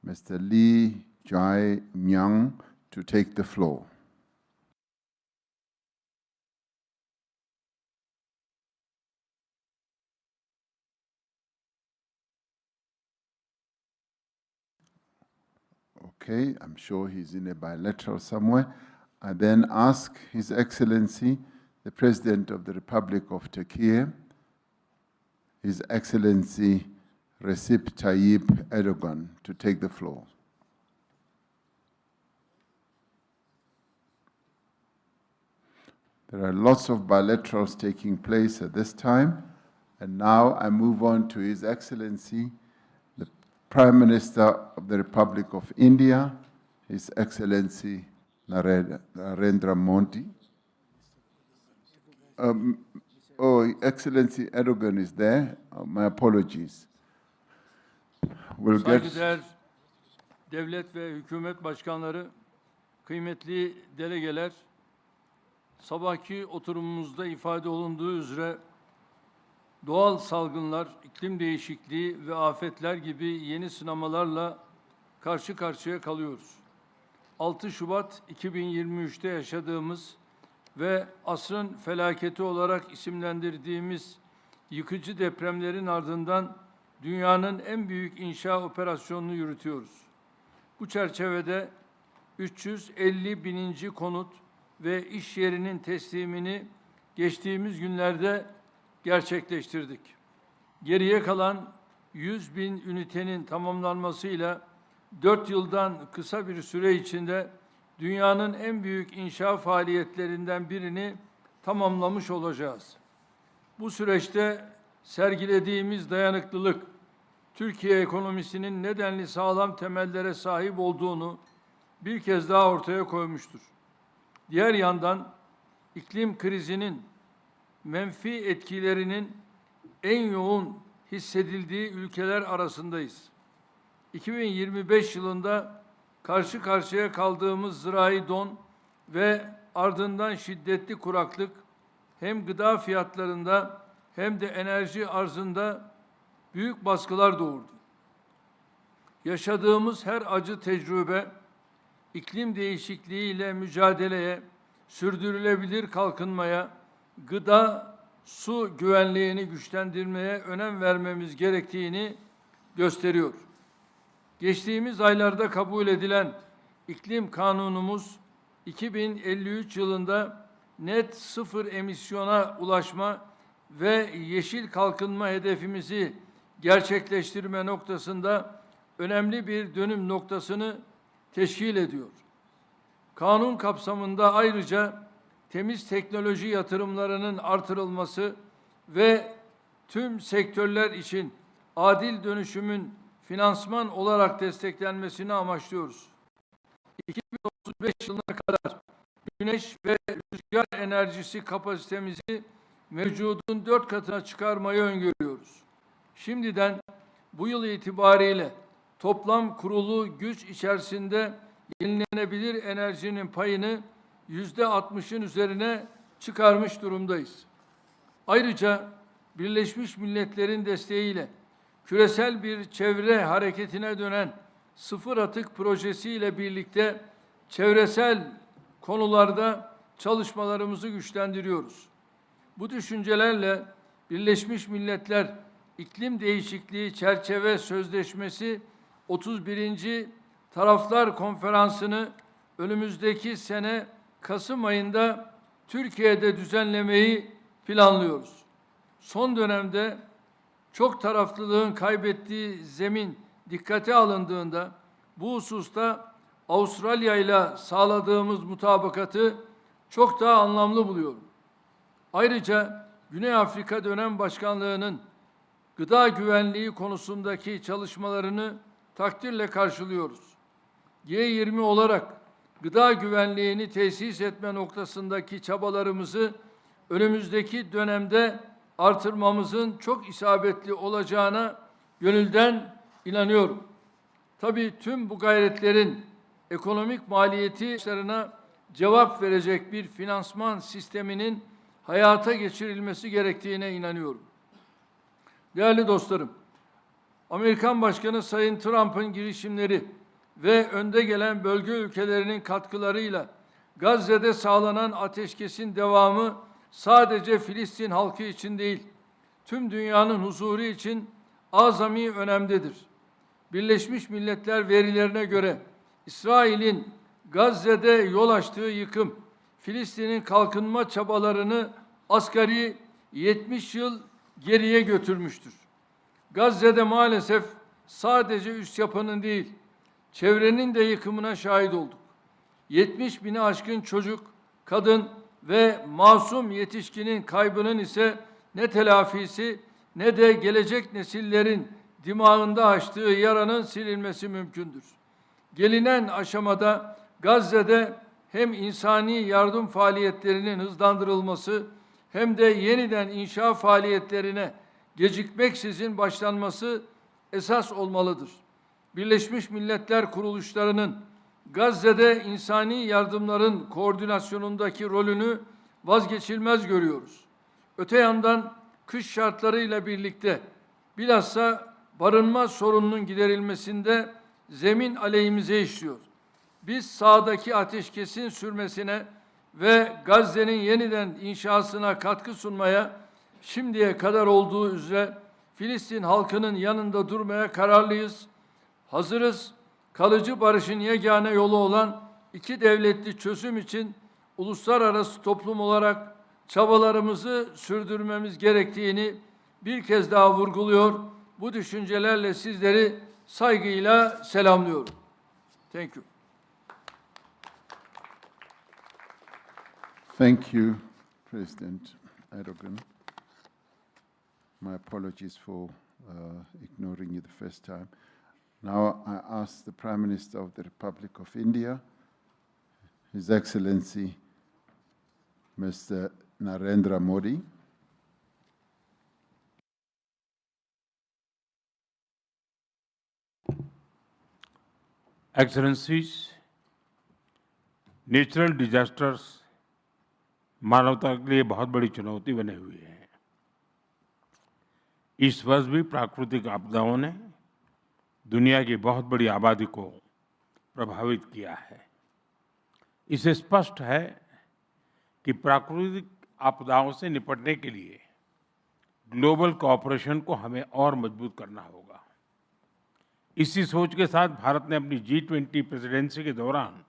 Mr. Lee Jae-myung, to take the floor. Okay, I'm sure he's in a bilateral somewhere. I then ask His Excellency, the President of the Republic of Turkey, His Excellency Recep Tayyip Erdogan, to take the floor. There are lots of bilaterals taking place at this time, and now I move on to His Excellency, the Prime Minister of the Republic of India, His Excellency Narendra Modi. Excellency Erdogan is there. My apologies. We'll get... Saygıdeğer devlet ve hükümet başkanları, kıymetli delegeler, sabahki oturumumuzda ifade olunduğu üzere doğal salgınlar, iklim değişikliği ve afetler gibi yeni sınamalarla karşı karşıya kalıyoruz. 6 Şubat 2023'te yaşadığımız ve asrın felaketi olarak isimlendirdiğimiz yıkıcı depremlerin ardından dünyanın en büyük inşa operasyonunu yürütüyoruz. Bu çerçevede 350 bininci konut ve iş yerinin teslimini geçtiğimiz günlerde gerçekleştirdik. Geriye kalan 100 bin ünitenin tamamlanmasıyla 4 yıldan kısa bir süre içinde dünyanın en büyük inşa faaliyetlerinden birini tamamlamış olacağız. Bu süreçte sergilediğimiz dayanıklılık, Türkiye ekonomisinin nedenli sağlam temellere sahip olduğunu bir kez daha ortaya koymuştur. Diğer yandan iklim krizinin menfi etkilerinin en yoğun hissedildiği ülkeler arasındayız. 2025 yılında karşı karşıya kaldığımız zirai don ve ardından şiddetli kuraklık hem gıda fiyatlarında hem de enerji arzında büyük baskılar doğurdu. Yaşadığımız her acı tecrübe iklim değişikliğiyle mücadeleye, sürdürülebilir kalkınmaya, gıda, su güvenliğini güçlendirmeye önem vermemiz gerektiğini gösteriyor. Geçtiğimiz aylarda kabul edilen iklim kanunumuz 2053 yılında net sıfır emisyona ulaşma ve yeşil kalkınma hedefimizi gerçekleştirme noktasında önemli bir dönüm noktasını teşkil ediyor. Kanun kapsamında ayrıca temiz teknoloji yatırımlarının artırılması ve tüm sektörler için adil dönüşümün finansman olarak desteklenmesini amaçlıyoruz. 2035 yılına kadar güneş ve rüzgar enerjisi kapasitemizi mevcudun 4 katına çıkarmayı öngörüyoruz. Şimdiden bu yıl itibariyle toplam kurulu güç içerisinde yenilenebilir enerjinin payını %60'ın üzerine çıkarmış durumdayız. Ayrıca Birleşmiş Milletler'in desteğiyle küresel bir çevre hareketine dönen sıfır atık projesiyle birlikte çevresel konularda çalışmalarımızı güçlendiriyoruz. Bu düşüncelerle Birleşmiş Milletler İklim Değişikliği Çerçeve Sözleşmesi 31. Taraflar Konferansı'nı önümüzdeki sene Kasım ayında Türkiye'de düzenlemeyi planlıyoruz. Son dönemde çok taraflılığın kaybettiği zemin dikkate alındığında bu hususta Avustralya ile sağladığımız mutabakatı çok daha anlamlı buluyorum. Ayrıca Güney Afrika Dönem Başkanlığı'nın gıda güvenliği konusundaki çalışmalarını takdirle karşılıyoruz. G20 olarak gıda güvenliğini tesis etme noktasındaki çabalarımızı önümüzdeki dönemde artırmamızın çok isabetli olacağına gönülden inanıyorum. Tabii tüm bu gayretlerin ekonomik maliyetlerine cevap verecek bir finansman sisteminin hayata geçirilmesi gerektiğine inanıyorum. Değerli dostlarım, Amerikan Başkanı Sayın Trump'ın girişimleri ve önde gelen bölge ülkelerinin katkılarıyla Gazze'de sağlanan ateşkesin devamı sadece Filistin halkı için değil, tüm dünyanın huzuru için azami önemdedir. Birleşmiş Milletler verilerine göre İsrail'in Gazze'de yol açtığı yıkım, Filistin'in kalkınma çabalarını asgari 70 yıl geriye götürmüştür. Gazze'de maalesef sadece üst yapının değil, çevrenin de yıkımına şahit olduk. 70 bini aşkın çocuk, kadın ve masum yetişkinin kaybının ise ne telafisi ne de gelecek nesillerin dimağında açtığı yaranın silinmesi mümkündür. Gelinen aşamada Gazze'de hem insani yardım faaliyetlerinin hızlandırılması hem de yeniden inşa faaliyetlerine gecikmeksizin başlanması esas olmalıdır. Birleşmiş Milletler kuruluşlarının Gazze'de insani yardımların koordinasyonundaki rolünü vazgeçilmez görüyoruz. Öte yandan kış şartlarıyla birlikte bilhassa barınma sorununun giderilmesinde zemin aleyhimize işliyor. Biz sahadaki ateşkesin sürmesine ve Gazze'nin yeniden inşasına katkı sunmaya şimdiye kadar olduğu üzere Filistin halkının yanında durmaya kararlıyız. Hazırız. Kalıcı barışın yegane yolu olan iki devletli çözüm için uluslararası toplum olarak çabalarımızı sürdürmemiz gerektiğini bir kez daha vurguluyor. Bu düşüncelerle sizleri saygıyla selamlıyorum. Thank you. Thank you, President Erdogan. My apologies for ignoring you the first time. Now I ask the Prime Minister of the Republic of India, His Excellency Mr. Narendra Modi. Excellencies, natural disasters मानवता के लिए बहुत बड़ी चुनौती बने हुए हैं। इस वर्ष भी प्राकृतिक आपदाओं ने दुनिया की बहुत बड़ी आबादी को प्रभावित किया है। इससे स्पष्ट है कि प्राकृतिक आपदाओं से निपटने के लिए ग्लोबल कोऑपरेशन को हमें और मजबूत करना होगा। इसी सोच के साथ भारत ने अपनी G20 प्रेसिडेंसी के दौरान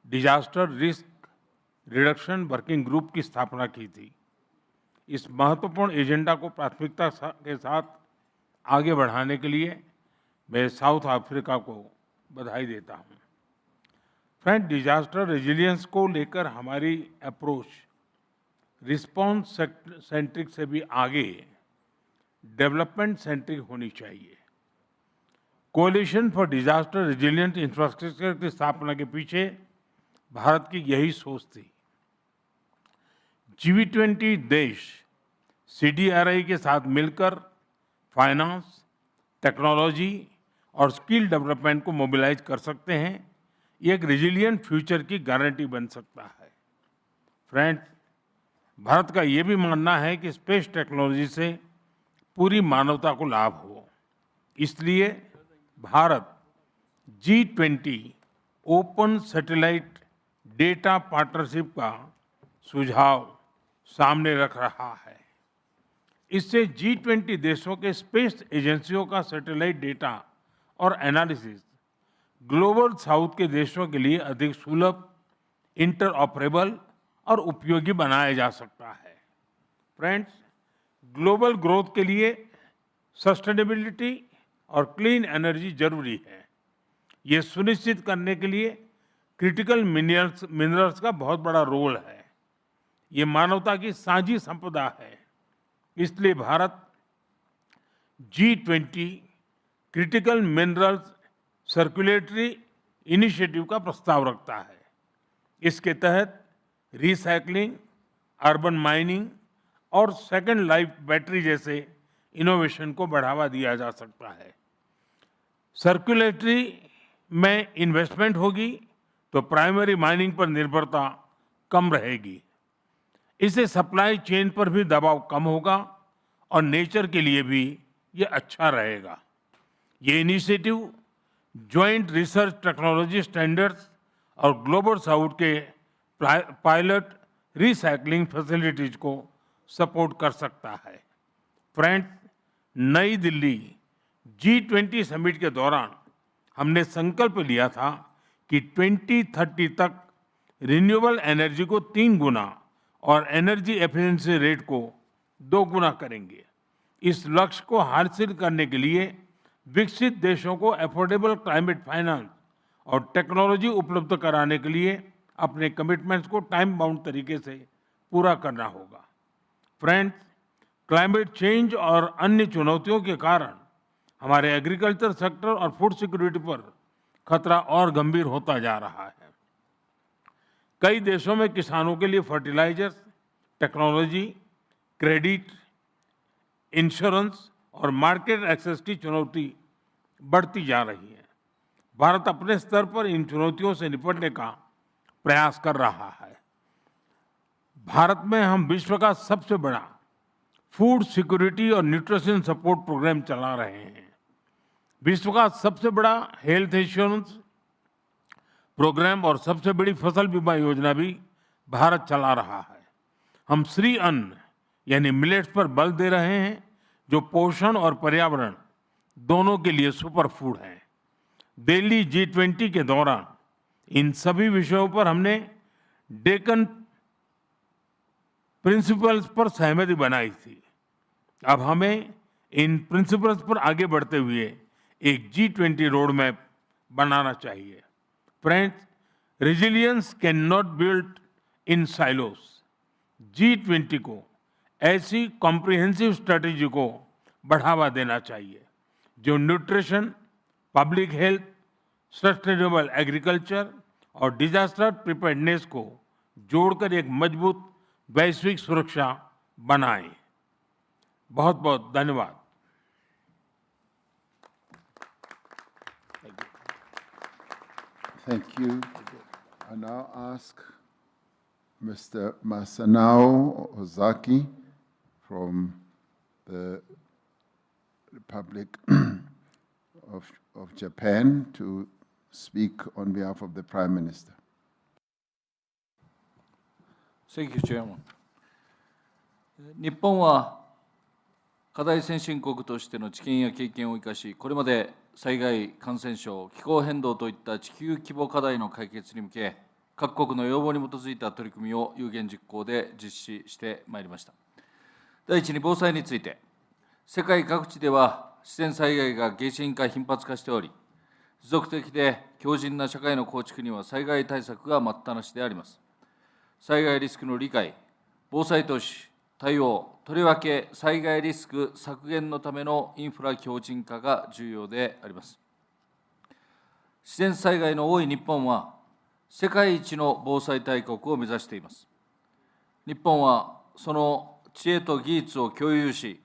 disaster risk reduction working group की स्थापना की थी। इस महत्वपूर्ण एजेंडा को प्राथमिकता के साथ आगे बढ़ाने के लिए मैं साउथ अफ्रीका को बधाई देता हूं। फ्रेंड, डिजास्टर रेजिलियंस को लेकर हमारी अप्रोच रिस्पॉन्स सेंट्रिक से भी आगे डेवलपमेंट सेंट्रिक होनी चाहिए। कोalition फॉर डिजास्टर रेजिलिएंट इंफ्रास्ट्रक्चर की स्थापना के पीछे भारत की यही सोच थी। G20 देश CDRI के साथ मिलकर फाइनेंस, टेक्नोलॉजी और स्किल डेवलपमेंट को मोबिलाइज कर सकते हैं। ये एक रेजिलिएंट फ्यूचर की गारंटी बन सकता है। फ्रेंड्स, भारत का ये भी मानना है कि स्पेस टेक्नोलॉजी से पूरी मानवता को लाभ हो। इसलिए Bharat G20 open satellite data partnership का सुझाव सामने रख रहा है। इससे G20 देशों के स्पेस एजेंसियों का सैटेलाइट डेटा और एनालिसिस ग्लोबल साउथ के देशों के लिए अधिक सुलभ, इंटरऑपरेबल और उपयोगी बनाया जा सकता है। फ्रेंड्स, ग्लोबल ग्रोथ के लिए सस्टेनेबिलिटी और क्लीन एनर्जी जरूरी है। ये सुनिश्चित करने के लिए क्रिटिकल मिनरल्स का बहुत बड़ा रोल है। ये मानवता की साझी संपदा है। इसलिए Bharat G20 critical minerals circulatory initiative का प्रस्ताव रखता है। इसके तहत रिसाइकलिंग, अर्बन माइनिंग और सेकेंड लाइफ बैटरी जैसे इनोवेशन को बढ़ावा दिया जा सकता है। सर्कुलेटरी में इन्वेस्टमेंट होगी तो प्राइमरी माइनिंग पर निर्भरता कम रहेगी। इससे सप्लाई चेन पर भी दबाव कम होगा और नेचर के लिए भी ये अच्छा रहेगा। ये initiative joint research technology standards और ग्लोबल साउथ के पायलट रिसाइकलिंग फैसिलिटीज को सपोर्ट कर सकता है। फ्रेंड्स, नई दिल्ली G20 समिट के दौरान हमने संकल्प लिया था कि 2030 तक रिन्यूएबल एनर्जी को 3 गुना और एनर्जी एफिशिएंसी रेट को 2 गुना करेंगे। इस लक्ष्य को हासिल करने के लिए विकसित देशों को अफोर्डेबल क्लाइमेट फाइनेंस और टेक्नोलॉजी उपलब्ध कराने के लिए अपने कमिटमेंट्स को टाइम बाउंड तरीके से पूरा करना होगा। फ्रेंड्स, क्लाइमेट चेंज और अन्य चुनौतियों के कारण हमारे एग्रीकल्चर सेक्टर और फूड सिक्योरिटी पर खतरा और गंभीर होता जा रहा है। कई देशों में किसानों के लिए फर्टिलाइजर्स, टेक्नोलॉजी, क्रेडिट, इंश्योरेंस और मार्केट एक्सेस की चुनौती बढ़ती जा रही है। भारत अपने स्तर पर इन चुनौतियों से निपटने का प्रयास कर रहा है। भारत में हम विश्व का सबसे बड़ा फूड सिक्योरिटी और न्यूट्रिशन सपोर्ट प्रोग्राम चला रहे हैं। विश्व का सबसे बड़ा हेल्थ इंश्योरेंस प्रोग्राम और सबसे बड़ी फसल बीमा योजना भी भारत चला रहा है। हम श्री अन्न यानी मिलेट्स पर बल दे रहे हैं, जो पोषण और पर्यावरण दोनों के लिए सुपर फूड है। दिल्ली G20 के दौरान इन सभी विषयों पर हमने डेकन प्रिंसिपल्स पर सहमति बनाई थी। अब हमें इन प्रिंसिपल्स पर आगे बढ़ते हुए एक G20 रोड मैप बनाना चाहिए। Friends, resilience can not build in silos. G20 को ऐसी कॉम्प्रिहेंसिव स्ट्रेटेजी को बढ़ावा देना चाहिए जो nutrition, public health, sustainable agriculture और डिजास्टर प्रिपेयर्डनेस को जोड़कर एक मजबूत वैश्विक सुरक्षा बनाए। बहुत बहुत धन्यवाद। Thank you. I now ask Mr. Masanao Ozaki from the Republic of Japan to speak on behalf of the Prime Minister. Thank you, Chairman. 日本は課題先進国としての知見や経験を生かし、これまで災害、感染症、気候変動といった地球規模課題の解決に向け、各国の要望に基づいた取り組みを有言実行で実施してまいりました。第一に防災について、世界各地では自然災害が激甚化頻発化しており、持続的で強靭な社会の構築には災害対策が待ったなしであります。災害リスクの理解、防災投資、対応、とりわけ災害リスク削減のためのインフラ強靭化が重要であります。自然災害の多い日本は、世界一の防災大国を目指しています。日本はその知恵と技術を共有し、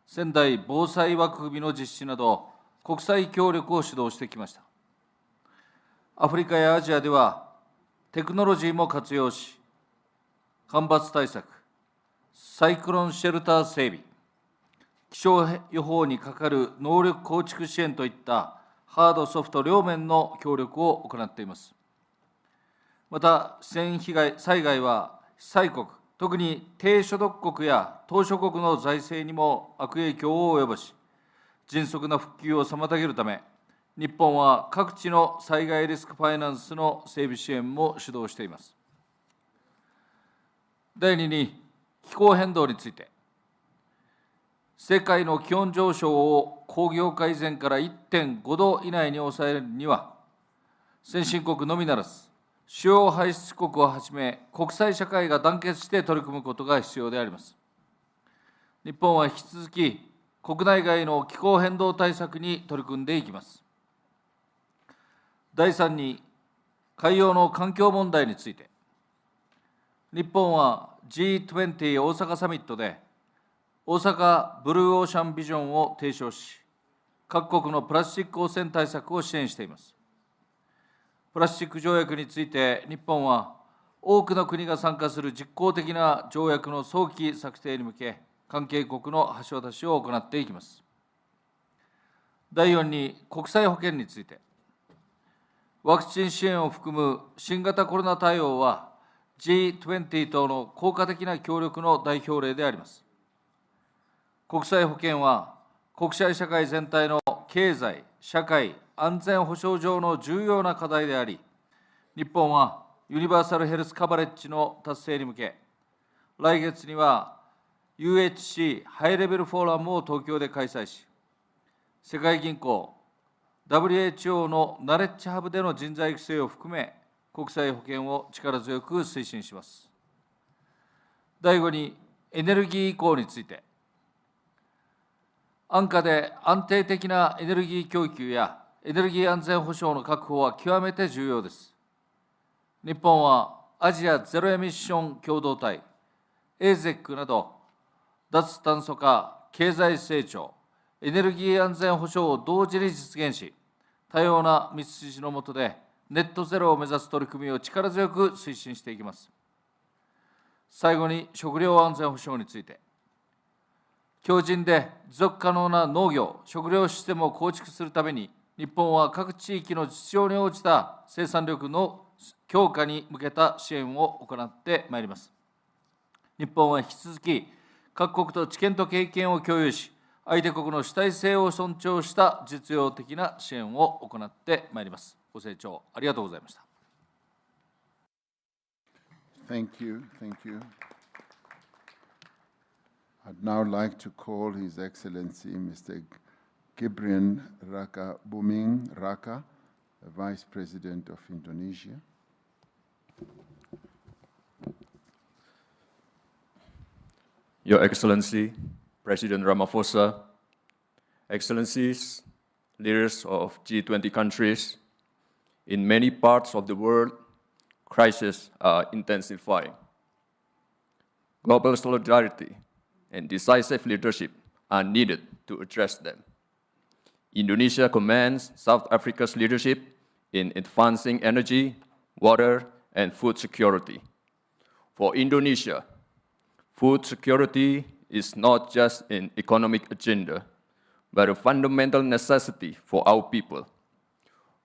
仙台防災枠組みの実施など、国際協力を主導してきました。アフリカやアジアでは、テクノロジーも活用し、干ばつ対策、サイクロンシェルター整備、気象予報にかかる能力構築支援といったハード・ソフト両面の協力を行っています。また、自然災害は被災国、特に低所得国や島諸国の財政にも悪影響を及ぼし、迅速な復旧を妨げるため、日本は各地の災害リスクファイナンスの整備支援も主導しています。第2に、気候変動について、世界の気温上昇を工業化以前から 1.5 度以内に抑えるには、先進国のみならず、主要排出国をはじめ、国際社会が団結して取り組むことが必要であります。日本は引き続き、国内外の気候変動対策に取り組んでいきます。第3に、海洋の環境問題について、日本は G20 大阪サミットで、大阪ブルーオーシャンビジョンを提唱し、各国のプラスチック汚染対策を支援しています。プラスチック条約について、日本は多くの国が参加する実効的な条約の早期策定に向け、関係国の橋渡しを行っていきます。第4に、国際保険について、ワクチン支援を含む新型コロナ対応は G20 との効果的な協力の代表例であります。国際保険は国際社会全体の経済、社会、安全保障上の重要な課題であり、日本はユニバーサルヘルスカバレッジの達成に向け、来月には UHC ハイレベルフォーラムを東京で開催し、世界銀行、WHO のナレッジハブでの人材育成を含め、国際保険を力強く推進します。第5に、エネルギー移行について、安価で安定的なエネルギー供給やエネルギー安全保障の確保は極めて重要です。日本はアジアゼロエミッション共同体、AZEC など、脱炭素化、経済成長、エネルギー安全保障を同時に実現し、多様な道筋の下でネットゼロを目指す取り組みを力強く推進していきます。最後に食料安全保障について、強靭で持続可能な農業・食料システムを構築するために、日本は各地域の実情に応じた生産力の強化に向けた支援を行ってまいります。日本は引き続き、各国と知見と経験を共有し、相手国の主体性を尊重した実用的な支援を行ってまいります。ご清聴ありがとうございました。Thank you. I'd now like to call His Excellency Mr. Gibran Raka Buming Raka, the Vice President of Indonesia. Your Excellency, President Ramaphosa, Excellencies, leaders of G20 countries, in many parts of the world, crises are intensifying. Global solidarity and decisive leadership are needed to address them. Indonesia commends South Africa's leadership in advancing energy, water, and food security. For Indonesia, food security is not just an economic agenda, but a fundamental necessity for our people.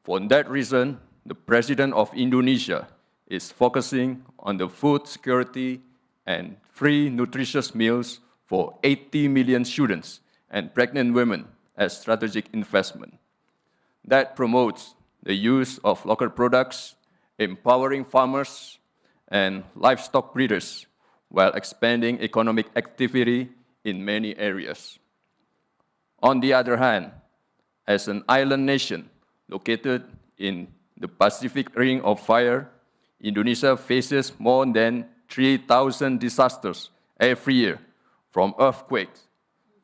For that reason, the President of Indonesia is focusing on the food security and free nutritious meals for 80 million students and pregnant women as strategic investment. That promotes the use of local products, empowering farmers and livestock breeders, while expanding economic activity in many areas. On the other hand, as an island nation located in the Pacific Ring of Fire, Indonesia faces more than 3,000 disasters every year, from earthquakes,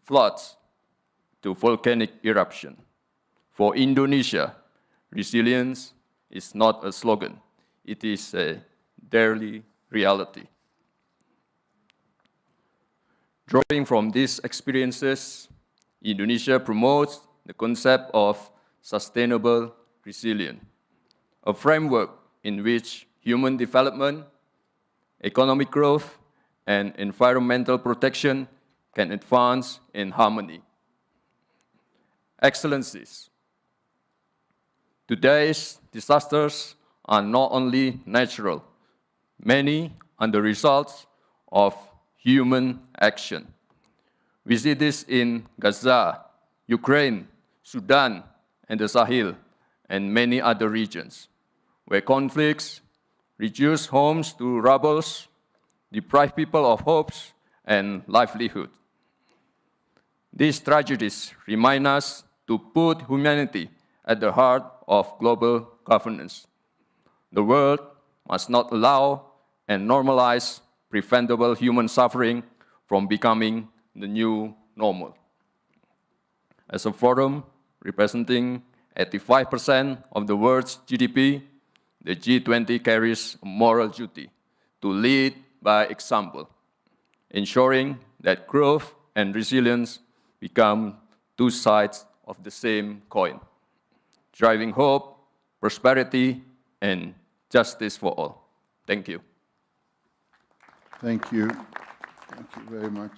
floods, to volcanic eruption. For Indonesia, resilience is not a slogan, it is a daily reality. Drawing from these experiences, Indonesia promotes the concept of sustainable resilience, a framework in which human development, economic growth, and environmental protection can advance in harmony. Excellencies, today's disasters are not only natural, many are the results of human action. We see this in Gaza, Ukraine, Sudan, and the Sahel, and many other regions, where conflicts reduce homes to rubble, deprive people of hopes and livelihood. These tragedies remind us to put humanity at the heart of global governance. The world must not allow and normalize preventable human suffering from becoming the new normal. As a forum representing 85% of the world's GDP, the G20 carries a moral duty to lead by example, ensuring that growth and resilience become two sides of the same coin, driving hope, prosperity, and justice for all. Thank you. Thank you. Thank you very much.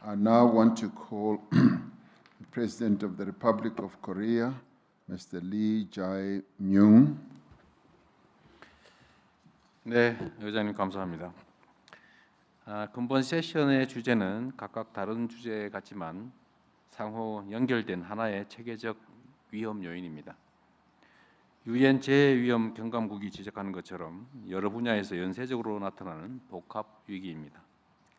I now want to call the President of the Republic of Korea, Mr. Lee Jae-myung. 네, 의장님 감사합니다. 근본 세션의 주제는 각각 다른 주제 같지만 상호 연결된 하나의 체계적 위험 요인입니다. 유엔 재해위험 경감국이 지적하는 것처럼 여러 분야에서 연쇄적으로 나타나는 복합 위기입니다.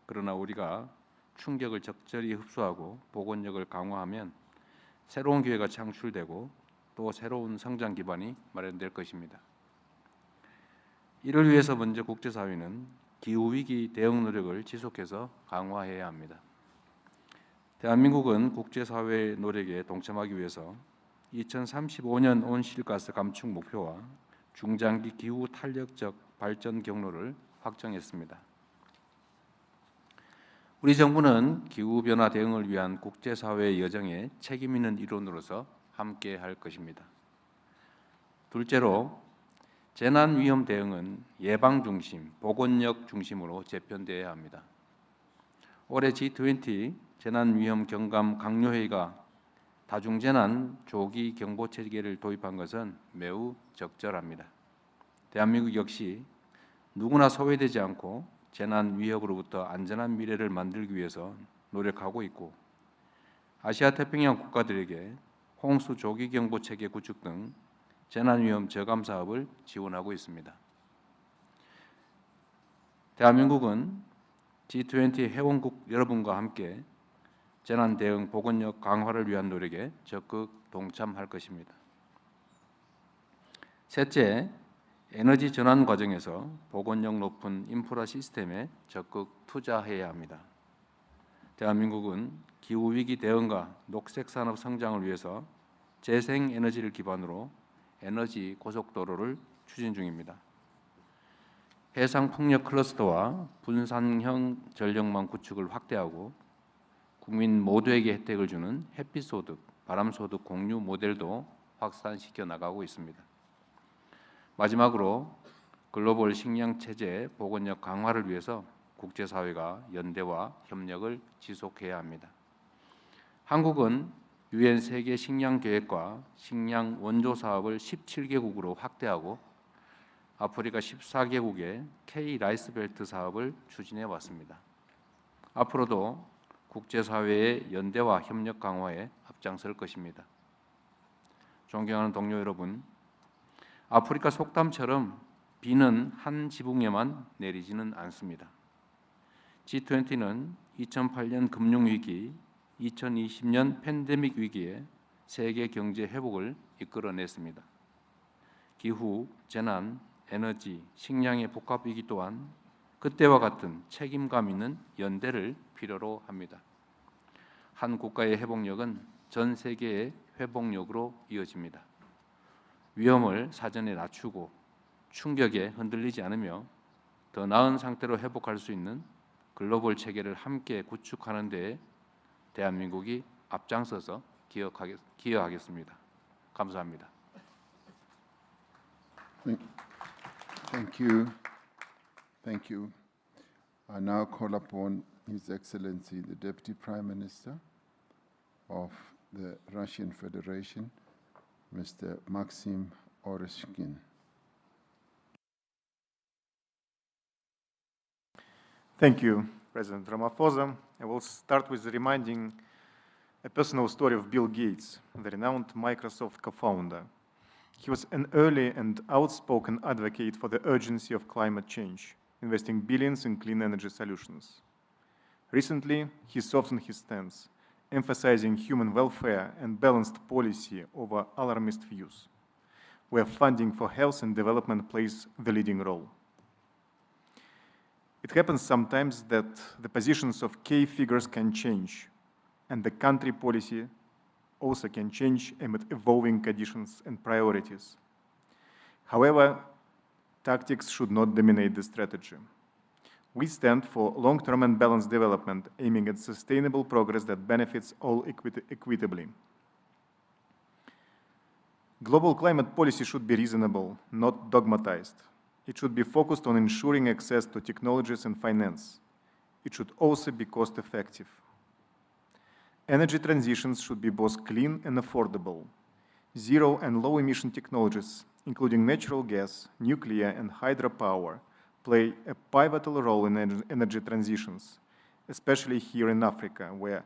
그러나 우리가 충격을 적절히 흡수하고 복원력을 강화하면 새로운 기회가 창출되고 또 새로운 성장 기반이 마련될 것입니다. 이를 위해서 먼저 국제사회는 기후위기 대응 노력을 지속해서 강화해야 합니다. 대한민국은 국제사회의 노력에 동참하기 위해서 2035년 온실가스 감축 목표와 중장기 기후 탄력적 발전 경로를 확정했습니다. 우리 정부는 기후변화 대응을 위한 국제사회의 여정에 책임 있는 일원으로서 함께 할 것입니다. 둘째로, 재난위험 대응은 예방 중심, 복원력 중심으로 재편되어야 합니다. 올해 G20 재난위험 경감 강요회의가 다중재난 조기 경보 체계를 도입한 것은 매우 적절합니다. 대한민국 역시 누구나 소외되지 않고 재난 위협으로부터 안전한 미래를 만들기 위해서 노력하고 있고, 아시아 태평양 국가들에게 홍수 조기 경보 체계 구축 등 재난 위험 저감 사업을 지원하고 있습니다. 대한민국은 G20 회원국 여러분과 함께 재난 대응 복원력 강화를 위한 노력에 적극 동참할 것입니다. 셋째, 에너지 전환 과정에서 복원력 높은 인프라 시스템에 적극 투자해야 합니다. 대한민국은 기후위기 대응과 녹색산업 성장을 위해서 재생에너지를 기반으로 에너지 고속도로를 추진 중입니다. 해상풍력 클러스터와 분산형 전력망 구축을 확대하고 국민 모두에게 혜택을 주는 햇빛소득, 바람소득 공유 모델도 확산시켜 나가고 있습니다. 마지막으로 글로벌 식량 체제 복원력 강화를 위해서 국제사회가 연대와 협력을 지속해야 합니다. 한국은 유엔 세계 식량 계획과 식량 원조 사업을 17개국으로 확대하고 아프리카 14개국의 K 라이스벨트 사업을 추진해 왔습니다. 앞으로도 국제사회의 연대와 협력 강화에 앞장설 것입니다. 존경하는 동료 여러분, 아프리카 속담처럼 비는 한 지붕에만 내리지는 않습니다. G20는 2008년 금융위기, 2020년 팬데믹 위기에 세계 경제 회복을 이끌어냈습니다. 기후, 재난, 에너지, 식량의 복합 위기 또한 그때와 같은 책임감 있는 연대를 필요로 합니다. 한 국가의 회복력은 전 세계의 회복력으로 이어집니다. 위험을 사전에 낮추고 충격에 흔들리지 않으며 더 나은 상태로 회복할 수 있는 글로벌 체계를 함께 구축하는 데에 대한민국이 앞장서서 기여하겠습니다. 감사합니다. Thank you. Thank you. I now call upon His Excellency the Deputy Prime Minister of the Russian Federation, Mr. Maxim Oreshkin. Thank you, President Ramaphosa. I will start with reminding a personal story of Bill Gates, the renowned Microsoft co-founder. He was an early and outspoken advocate for the urgency of climate change, investing billions in clean energy solutions. Recently, he softened his stance, emphasizing human welfare and balanced policy over alarmist views, where funding for health and development plays the leading role. It happens sometimes that the positions of key figures can change, and the country policy also can change amid evolving conditions and priorities. However, tactics should not dominate the strategy. We stand for long-term and balanced development, aiming at sustainable progress that benefits all equitably. Global climate policy should be reasonable, not dogmatized. It should be focused on ensuring access to technologies and finance. It should also be cost-effective. Energy transitions should be both clean and affordable. Zero and low-emission technologies, including natural gas, nuclear, and hydropower, play a pivotal role in energy transitions, especially here in Africa, where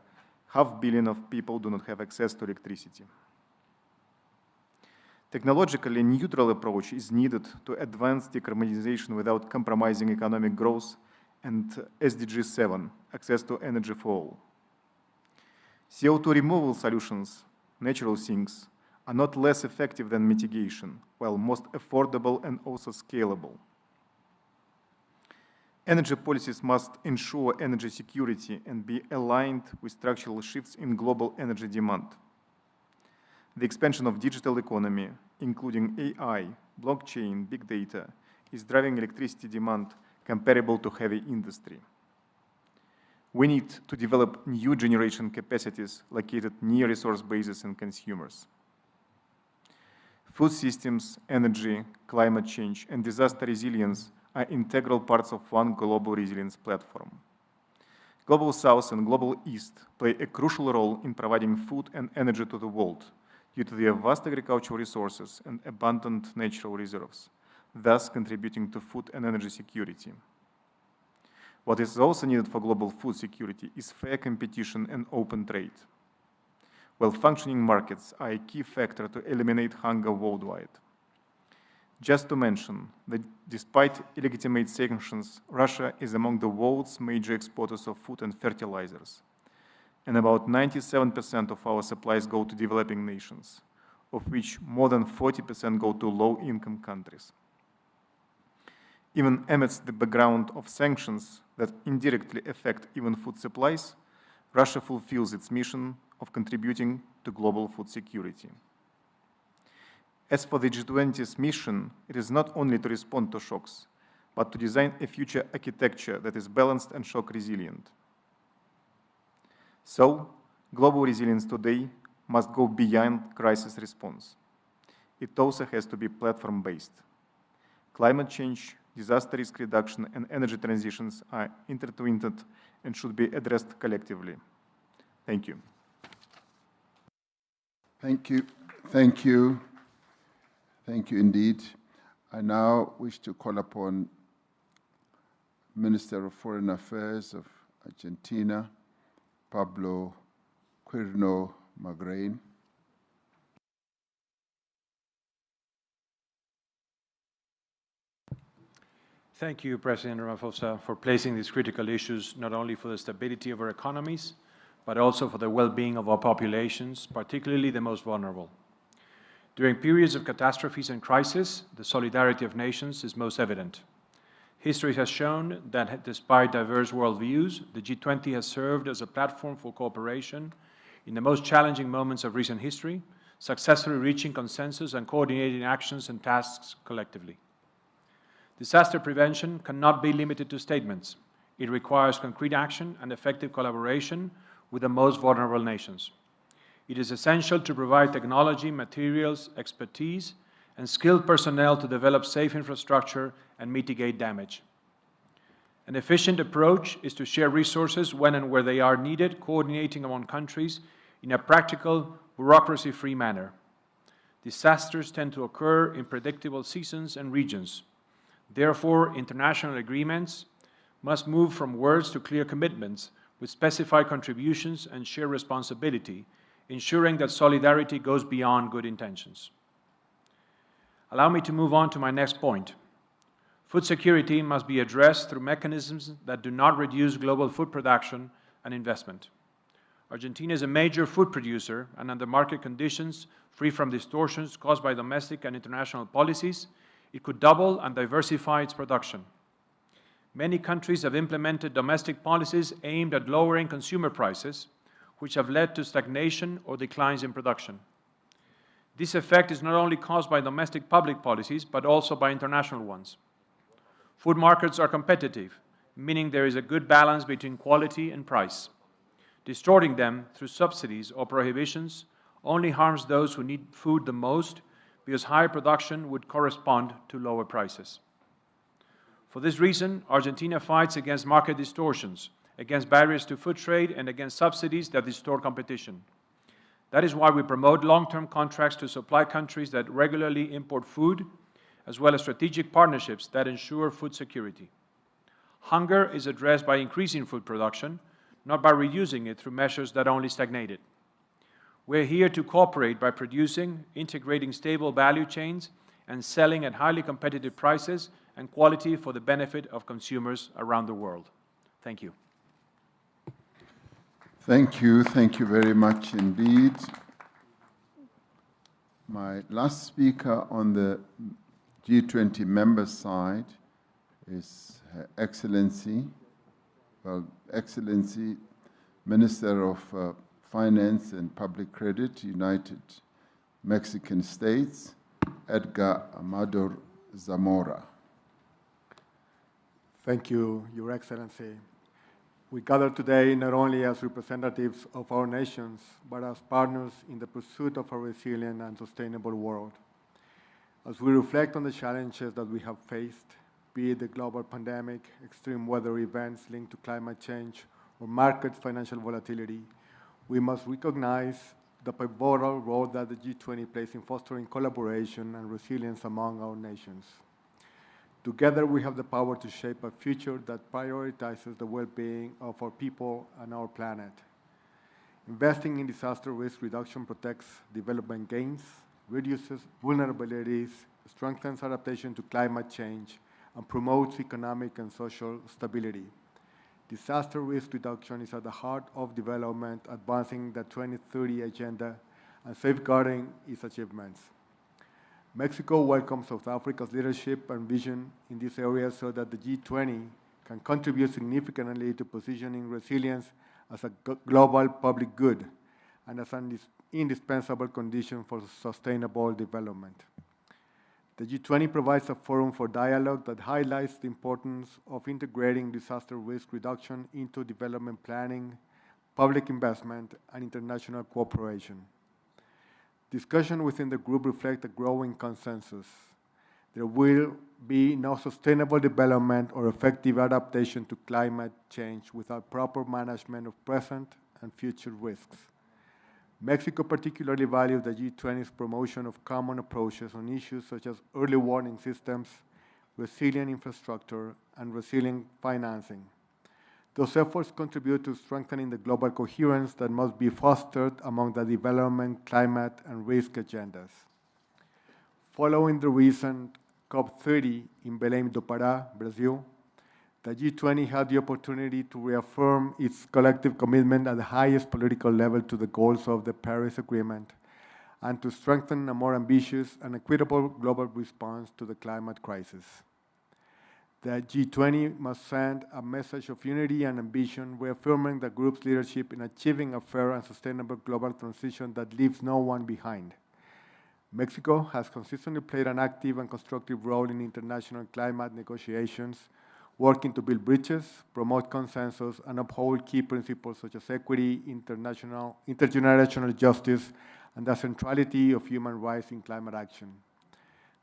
500 million of people do not have access to electricity. Technologically neutral approach is needed to advance decarbonization without compromising economic growth and SDG 7, access to energy for all. CO2 removal solutions, natural sinks, are not less effective than mitigation, while most affordable and also scalable. Energy policies must ensure energy security and be aligned with structural shifts in global energy demand. The expansion of digital economy, including AI, blockchain, big data, is driving electricity demand comparable to heavy industry. We need to develop new generation capacities located near resource bases and consumers. Food systems, energy, climate change, and disaster resilience are integral parts of one global resilience platform. Global South and Global East play a crucial role in providing food and energy to the world due to their vast agricultural resources and abundant natural reserves, thus contributing to food and energy security. What is also needed for global food security is fair competition and open trade. Well-functioning markets are a key factor to eliminate hunger worldwide. Just to mention that despite illegitimate sanctions, Russia is among the world's major exporters of food and fertilizers, and about 97% of our supplies go to developing nations, of which more than 40% go to low-income countries. Even amidst the background of sanctions that indirectly affect even food supplies, Russia fulfills its mission of contributing to global food security. As for the G20's mission, it is not only to respond to shocks, but to design a future architecture that is balanced and shock resilient. So, global resilience today must go beyond crisis response. It also has to be platform-based. Climate change, disaster risk reduction, and energy transitions are intertwined and should be addressed collectively. Thank you. Thank you. Thank you. Thank you indeed. I now wish to call upon Minister of Foreign Affairs of Argentina, Pablo Quirno Magrain. Thank you, President Ramaphosa, for placing these critical issues not only for the stability of our economies, but also for the well-being of our populations, particularly the most vulnerable. During periods of catastrophes and crisis, the solidarity of nations is most evident. History has shown that despite diverse worldviews, the G20 has served as a platform for cooperation in the most challenging moments of recent history, successfully reaching consensus and coordinating actions and tasks collectively. Disaster prevention cannot be limited to statements. It requires concrete action and effective collaboration with the most vulnerable nations. It is essential to provide technology, materials, expertise, and skilled personnel to develop safe infrastructure and mitigate damage. An efficient approach is to share resources when and where they are needed, coordinating among countries in a practical, bureaucracy-free manner. Disasters tend to occur in predictable seasons and regions. Therefore, international agreements must move from words to clear commitments with specified contributions and shared responsibility, ensuring that solidarity goes beyond good intentions. Allow me to move on to my next point. Food security must be addressed through mechanisms that do not reduce global food production and investment. Argentina is a major food producer, and under market conditions, free from distortions caused by domestic and international policies, it could double and diversify its production. Many countries have implemented domestic policies aimed at lowering consumer prices, which have led to stagnation or declines in production. This effect is not only caused by domestic public policies, but also by international ones. Food markets are competitive, meaning there is a good balance between quality and price. Distorting them through subsidies or prohibitions only harms those who need food the most, because higher production would correspond to lower prices. For this reason, Argentina fights against market distortions, against barriers to food trade, and against subsidies that distort competition. That is why we promote long-term contracts to supply countries that regularly import food, as well as strategic partnerships that ensure food security. Hunger is addressed by increasing food production, not by reducing it through measures that only stagnate it. We're here to cooperate by producing, integrating stable value chains, and selling at highly competitive prices and quality for the benefit of consumers around the world. Thank you. Thank you very much indeed. My last speaker on the G20 member side is Her Excellency, Minister of Finance and Public Credit, United Mexican States, Edgar Amador Zamora. Thank you, Your Excellency. We gather today not only as representatives of our nations, but as partners in the pursuit of a resilient and sustainable world. As we reflect on the challenges that we have faced, be it the global pandemic, extreme weather events linked to climate change, or market financial volatility, we must recognize the pivotal role that the G20 plays in fostering collaboration and resilience among our nations. Together, we have the power to shape a future that prioritizes the well-being of our people and our planet. Investing in disaster risk reduction protects development gains, reduces vulnerabilities, strengthens adaptation to climate change, and promotes economic and social stability. Disaster risk reduction is at the heart of development, advancing the 2030 agenda and safeguarding its achievements. Mexico welcomes South Africa's leadership and vision in this area so that the G20 can contribute significantly to positioning resilience as a global public good and as an indispensable condition for sustainable development. The G20 provides a forum for dialogue that highlights the importance of integrating disaster risk reduction into development planning, public investment, and international cooperation. Discussion within the group reflects a growing consensus. There will be no sustainable development or effective adaptation to climate change without proper management of present and future risks. Mexico particularly values the G20's promotion of common approaches on issues such as early warning systems, resilient infrastructure, and resilient financing. Those efforts contribute to strengthening the global coherence that must be fostered among the development, climate, and risk agendas. Following the recent COP30 in Belém do Pará, Brazil, the G20 had the opportunity to reaffirm its collective commitment at the highest political level to the goals of the Paris Agreement and to strengthen a more ambitious and equitable global response to the climate crisis. The G20 must send a message of unity and ambition, reaffirming the group's leadership in achieving a fair and sustainable global transition that leaves no one behind. Mexico has consistently played an active and constructive role in international climate negotiations, working to build bridges, promote consensus, and uphold key principles such as equity, intergenerational justice, and the centrality of human rights in climate action.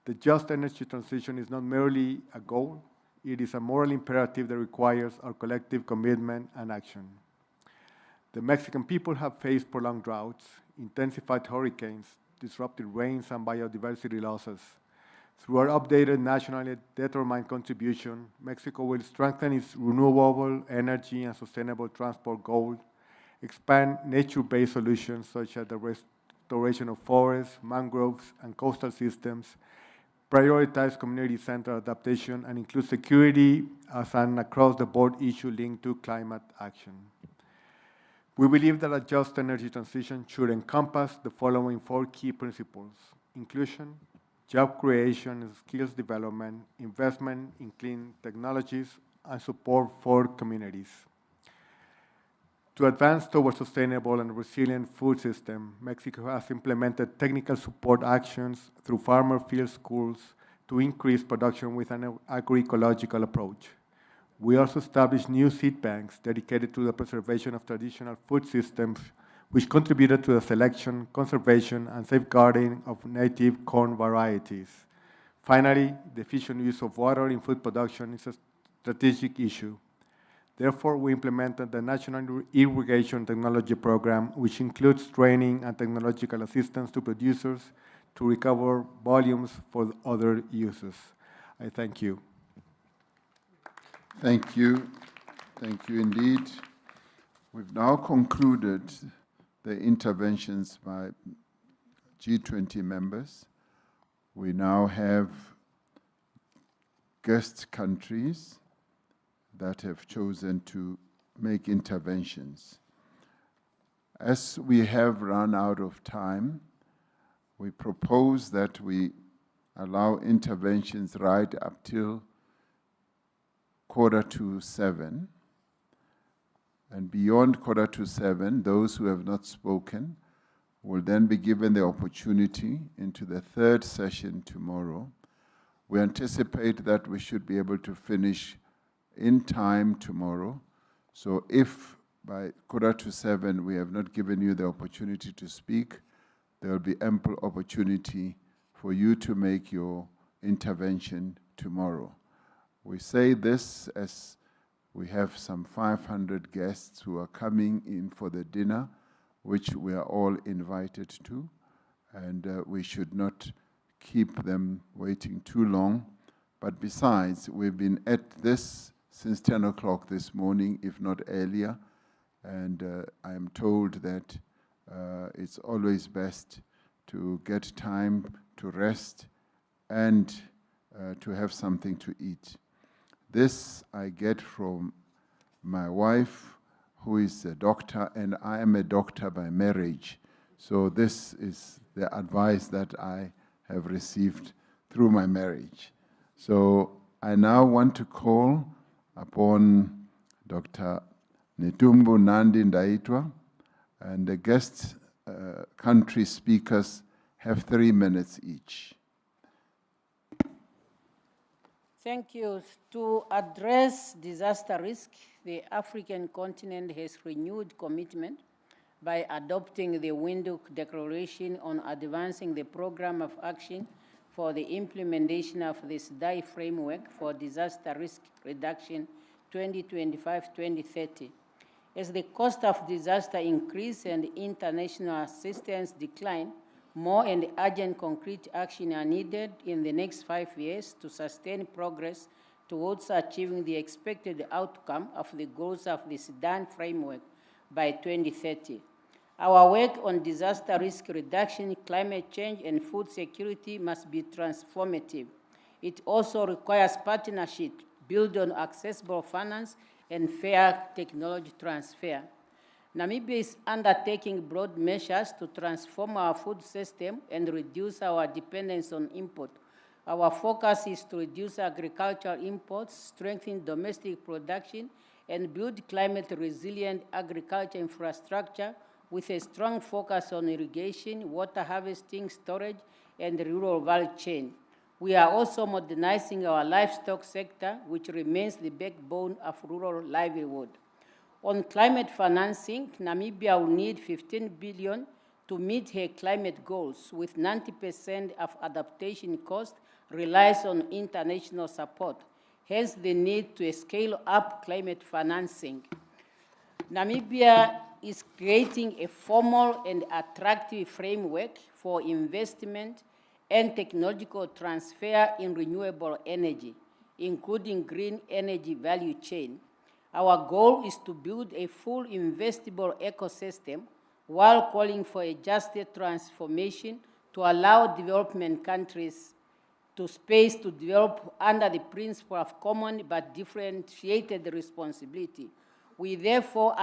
The just energy transition is not merely a goal, It is a moral imperative that requires our collective commitment and action. The Mexican people have faced prolonged droughts, intensified hurricanes, disrupted rains, and biodiversity losses. Through our updated nationally determined contribution, Mexico will strengthen its renewable energy and sustainable transport goal, expand nature-based solutions such as the restoration of forests, mangroves, and coastal systems, prioritize community-centered adaptation, and include security as an across-the-board issue linked to climate action. We believe that a just energy transition should encompass the following 4 key principles: inclusion, job creation and skills development, investment in clean technologies, and support for communities. To advance towards sustainable and resilient food system, Mexico has implemented technical support actions through farmer field schools to increase production with an agroecological approach. We also established new seed banks dedicated to the preservation of traditional food systems, which contributed to the selection, conservation, and safeguarding of native corn varieties. Finally, the efficient use of water in food production is a strategic issue. Therefore, we implemented the National Irrigation Technology Program, which includes training and technological assistance to producers to recover volumes for other uses. I thank you. Thank you. Thank you indeed. We've now concluded the interventions by G20 members. We now have guest countries that have chosen to make interventions. As we have run out of time, we propose that we allow interventions right up till 6:45. And beyond 6:45, those who have not spoken will then be given the opportunity into the 3rd session tomorrow. We anticipate that we should be able to finish in time tomorrow. So if by 6:45 we have not given you the opportunity to speak, there will be ample opportunity for you to make your intervention tomorrow. We say this as we have some 500 guests who are coming in for the dinner, which we are all invited to, and we should not keep them waiting too long. But besides, we've been at this since 10 o'clock this morning, if not earlier, and I am told that it's always best to get time to rest and to have something to eat. This I get from my wife, who is a doctor, and I am a doctor by marriage. So this is the advice that I have received through my marriage. So I now want to call upon Dr. Netumbo Nandi Ndaitwa, and the guest country speakers have 3 minutes each. Thank you. To address disaster risk, the African continent has renewed commitment by adopting the Windhoek Declaration on advancing the program of action for the implementation of the SDI framework for disaster risk reduction 2025-2030. As the cost of disaster increase and international assistance decline, more and urgent concrete action are needed in the next 5 years to sustain progress towards achieving the expected outcome of the goals of the SDI framework by 2030. Our work on disaster risk reduction, climate change, and food security must be transformative. It also requires partnership built on accessible finance and fair technology transfer. Namibia is undertaking broad measures to transform our food system and reduce our dependence on import. Our focus is to reduce agricultural imports, strengthen domestic production, and build climate-resilient agriculture infrastructure with a strong focus on irrigation, water harvesting, storage, and rural value chain. We are also modernizing our livestock sector, which remains the backbone of rural livelihood. On climate financing, Namibia will need 15 billion to meet her climate goals, with 90% of adaptation cost relies on international support. hence the need to scale up climate financing. Namibia is creating a formal and attractive framework for investment and technological transfer in renewable energy, including green energy value chain. Our goal is to build a full investable ecosystem while calling for a just transformation to allow development countries to space to develop under the principle of common but differentiated responsibility. We therefore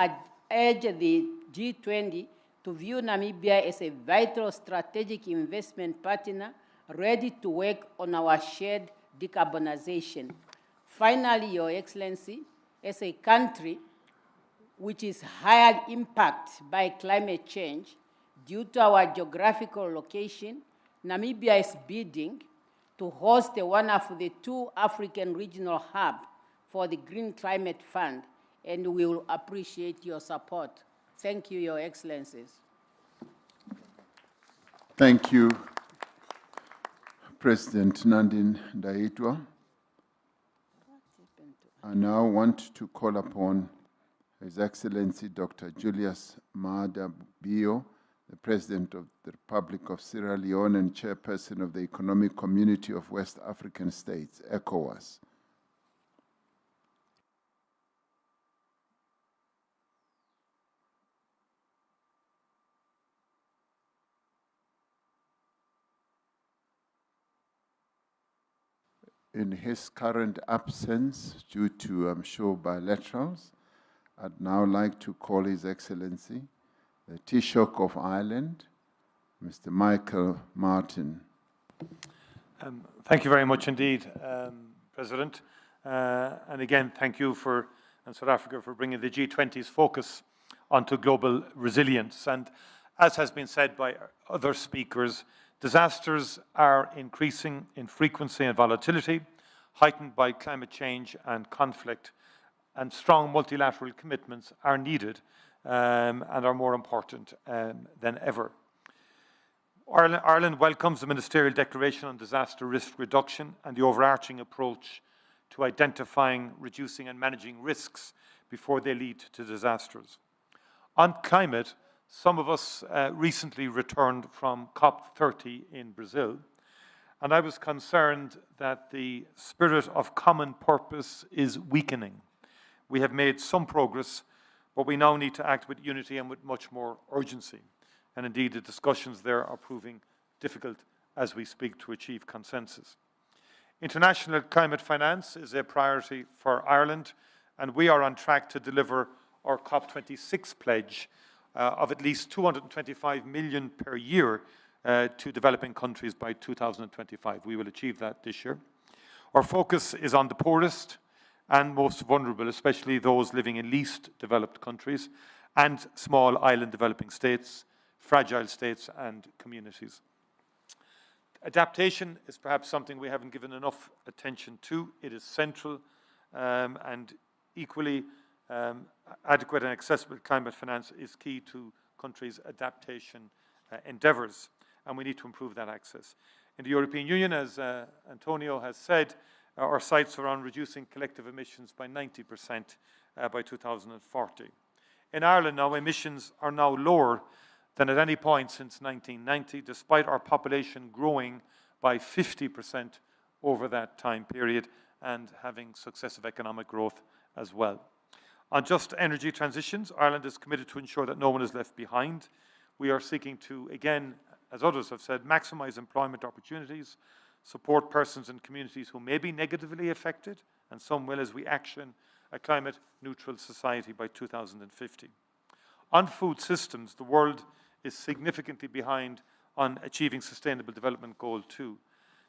urge the G20 to view Namibia as a vital strategic investment partner ready to work on our shared decarbonization. Finally, Your Excellency, as a country which is higher impact by climate change due to our geographical location, Namibia is bidding to host one of the 2 African regional hubs for the Green Climate Fund, and we will appreciate your support. Thank you, Your Excellencies. Thank you, President Nandine Ndaitwah. I now want to call upon His Excellency Dr. Julius Maada Bio, the President of the Republic of Sierra Leone and Chairperson of the Economic Community of West African States, ECOWAS. In his current absence, due to, I'm sure, bilaterals, I'd now like to call His Excellency, the Taoiseach of Ireland, Mr. Michael Martin. Thank you very much indeed, President. And again, thank you and South Africa for bringing the G20's focus onto global resilience. And as has been said by other speakers, disasters are increasing in frequency and volatility, heightened by climate change and conflict, and strong multilateral commitments are needed and are more important than ever. Ireland welcomes the Ministerial Declaration on Disaster Risk Reduction and the overarching approach to identifying, reducing and managing risks before they lead to disasters. On climate, some of us recently returned from COP30 in Brazil, and I was concerned that the spirit of common purpose is weakening. We have made some progress, but we now need to act with unity and with much more urgency. And indeed, the discussions there are proving difficult as we speak to achieve consensus. International climate finance is a priority for Ireland, and we are on track to deliver our COP26 pledge of at least 225 million per year to developing countries by 2025. We will achieve that this year. Our focus is on the poorest and most vulnerable, especially those living in least developed countries and small island developing states, fragile states and communities. Adaptation is perhaps something we haven't given enough attention to. It is central and equally adequate and accessible climate finance is key to countries' adaptation endeavours, and we need to improve that access. In the European Union, as Antonio has said, our sights are on reducing collective emissions by 90% by 2040. In Ireland now, emissions are now lower than at any point since 1990, despite our population growing by 50% over that time period and having successive economic growth as well. On just energy transitions, Ireland is committed to ensure that no one is left behind. We are seeking to, again, as others have said, maximize employment opportunities, support persons and communities who may be negatively affected, and some will, as we action a climate-neutral society by 2050. On food systems, the world is significantly behind on achieving Sustainable Development Goal 2.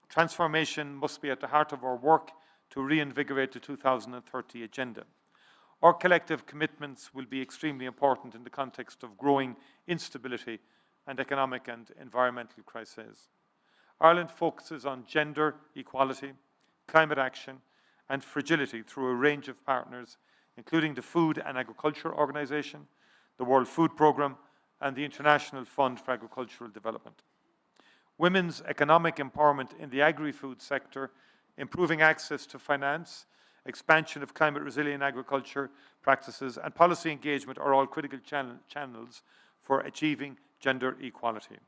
Transformation must be at the heart of our work to reinvigorate the 2030 agenda. Our collective commitments will be extremely important in the context of growing instability and economic and environmental crises. Ireland focuses on gender equality, climate action, and fragility through a range of partners, including the Food and Agriculture Organization, the World Food Programme, and the International Fund for Agricultural Development. Women's economic empowerment in the agri-food sector, improving access to finance, expansion of climate-resilient agriculture practices, and policy engagement are all critical channels for achieving gender equality.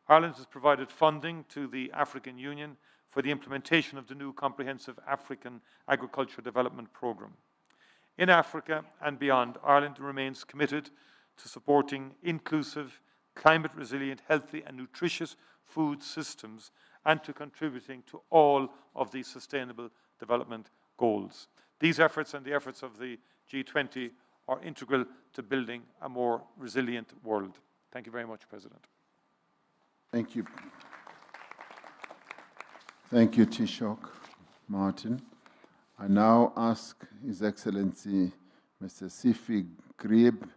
Ireland has provided funding to the African Union for the implementation of the new Comprehensive African Agriculture Development Programme. In Africa and beyond, Ireland remains committed to supporting inclusive, climate-resilient, healthy and nutritious food systems and to contributing to all of the Sustainable Development Goals. These efforts and the efforts of the G20 are integral to building a more resilient world. Thank you very much, President. Thank you. Thank you, Taoiseach Martin. I now ask His Excellency Mr. Sifi Grieb,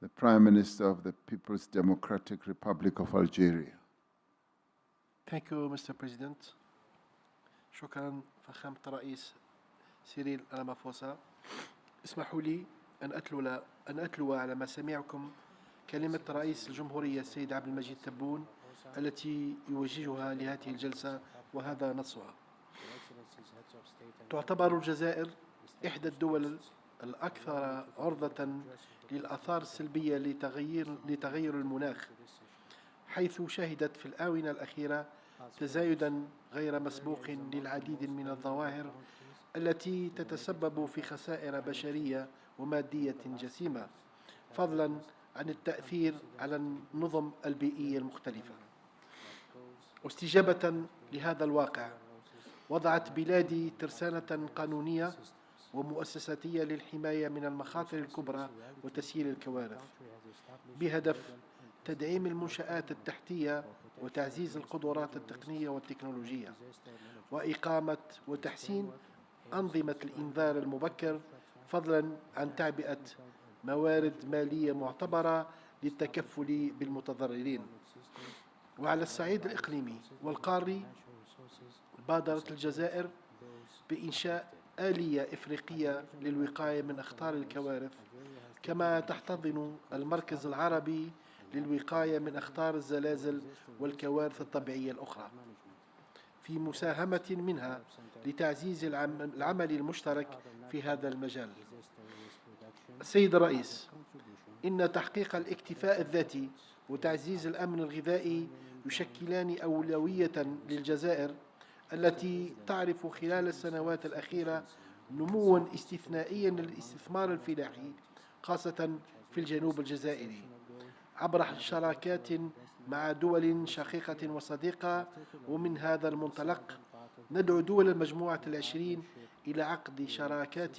the Prime Minister of the People's Democratic Republic of Algeria. Thank you, Mr. President. شكرا فخامة الرئيس سيريل رامافوسا. اسمحوا لي أن أتلو على مسامعكم كلمة رئيس الجمهورية السيد عبد المجيد تبون التي يوجهها لهذه الجلسة، وهذا نصها. تعتبر الجزائر إحدى الدول الأكثر عرضة للآثار السلبية لتغير المناخ، حيث شهدت في الآونة الأخيرة تزايداً غير مسبوق للعديد من الظواهر التي تتسبب في خسائر بشرية ومادية جسيمة، فضلاً عن التأثير على النظم البيئية المختلفة. واستجابة لهذا الواقع، وضعت بلادي ترسانة قانونية ومؤسساتية للحماية من المخاطر الكبرى وتسيير الكوارث، بهدف تدعيم المنشآت التحتية وتعزيز القدرات التقنية والتكنولوجية، وإقامة وتحسين أنظمة الإنذار المبكر، فضلاً عن تعبئة موارد مالية معتبرة للتكفل بالمتضررين. وعلى الصعيد الإقليمي والقاري، بادرت الجزائر بإنشاء آلية إفريقية للوقاية من أخطار الكوارث، كما تحتضن المركز العربي للوقاية من أخطار الزلازل والكوارث الطبيعية الأخرى، في مساهمة منها لتعزيز العمل المشترك في هذا المجال. السيد الرئيس، إن تحقيق الاكتفاء الذاتي وتعزيز الأمن الغذائي يشكلان أولوية للجزائر، التي تعرف خلال السنوات الأخيرة نمواً استثنائياً للاستثمار الفلاحي، خاصة في الجنوب الجزائري، عبر شراكات مع دول شقيقة وصديقة. ومن هذا المنطلق ندعو دول المجموعة العشرين إلى عقد شراكات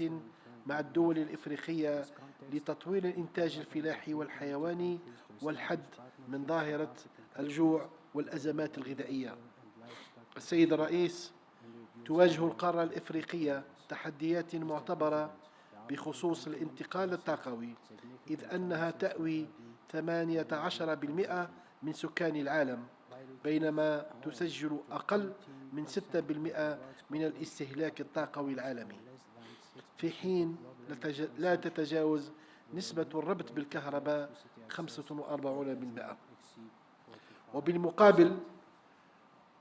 مع الدول الإفريقية لتطوير الإنتاج الفلاحي والحيواني والحد من ظاهرة الجوع والأزمات الغذائية. السيد الرئيس، تواجه القارة الإفريقية تحديات معتبرة بخصوص الانتقال الطاقوي، إذ أنها تأوي 18% من سكان العالم، بينما تسجل أقل من 6% من الاستهلاك الطاقوي العالمي، في حين لا تتجاوز نسبة الربط بالكهرباء 45%. وبالمقابل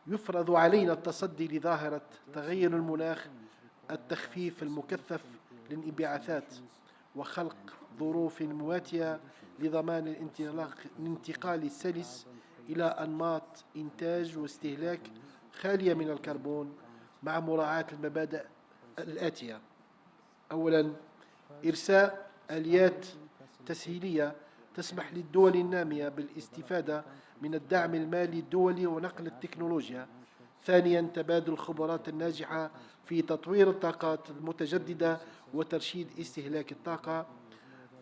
يفرض علينا التصدي لظاهرة تغير المناخ، التخفيف المكثف للانبعاثات، وخلق ظروف مواتية لضمان الانتقال السلس إلى أنماط إنتاج واستهلاك خالية من الكربون، مع مراعاة المبادئ الآتية: أولاً، إرساء آليات تسهيلية تسمح للدول النامية بالاستفادة من الدعم المالي الدولي ونقل التكنولوجيا. ثانياً، تبادل الخبرات الناجحة في تطوير الطاقات المتجددة وترشيد استهلاك الطاقة.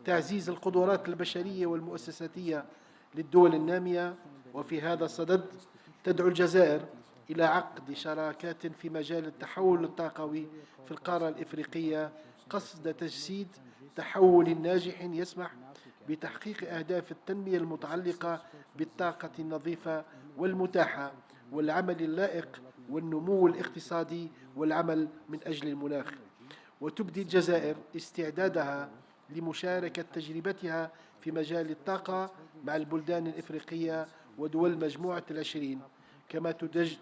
تعزيز القدرات البشرية والمؤسساتية للدول النامية. وفي هذا الصدد تدعو الجزائر إلى عقد شراكات في مجال التحول الطاقوي في القارة الإفريقية، قصد تجسيد تحول ناجح يسمح بتحقيق أهداف التنمية المتعلقة بالطاقة النظيفة والمتاحة والعمل اللائق والنمو الاقتصادي والعمل من أجل المناخ. وتبدي الجزائر استعدادها لمشاركة تجربتها في مجال الطاقة مع البلدان الإفريقية ودول مجموعة العشرين، كما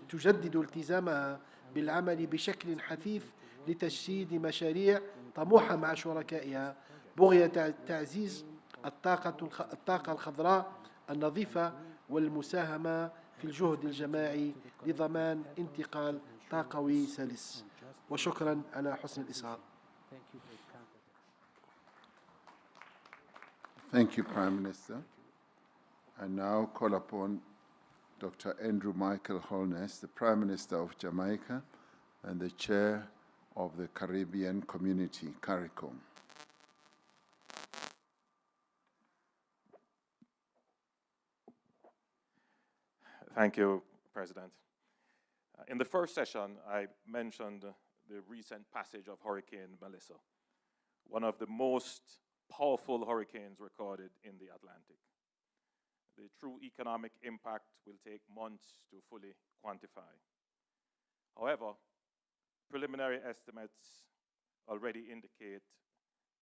تجدد التزامها بالعمل بشكل حثيث لتجسيد مشاريع طموحة مع شركائها بغية تعزيز الطاقة الخضراء النظيفة والمساهمة في الجهد الجماعي لضمان انتقال طاقوي سلس. وشكرا على حسن الإصغاء. Thank you, Prime Minister. I now call upon Dr. Andrew Michael Holness, the Prime Minister of Jamaica and the Chair of the Caribbean Community, CARICOM. Thank you, President. In the first session, I mentioned the recent passage of Hurricane Melissa, one of the most powerful hurricanes recorded in the Atlantic. The true economic impact will take months to fully quantify. However, preliminary estimates already indicate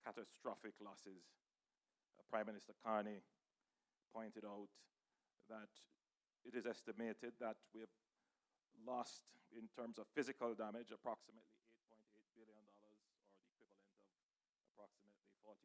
catastrophic losses. Prime Minister Carney pointed out that it is estimated that we have lost, in terms of physical damage, approximately $8.8 billion, or the equivalent of approximately 41%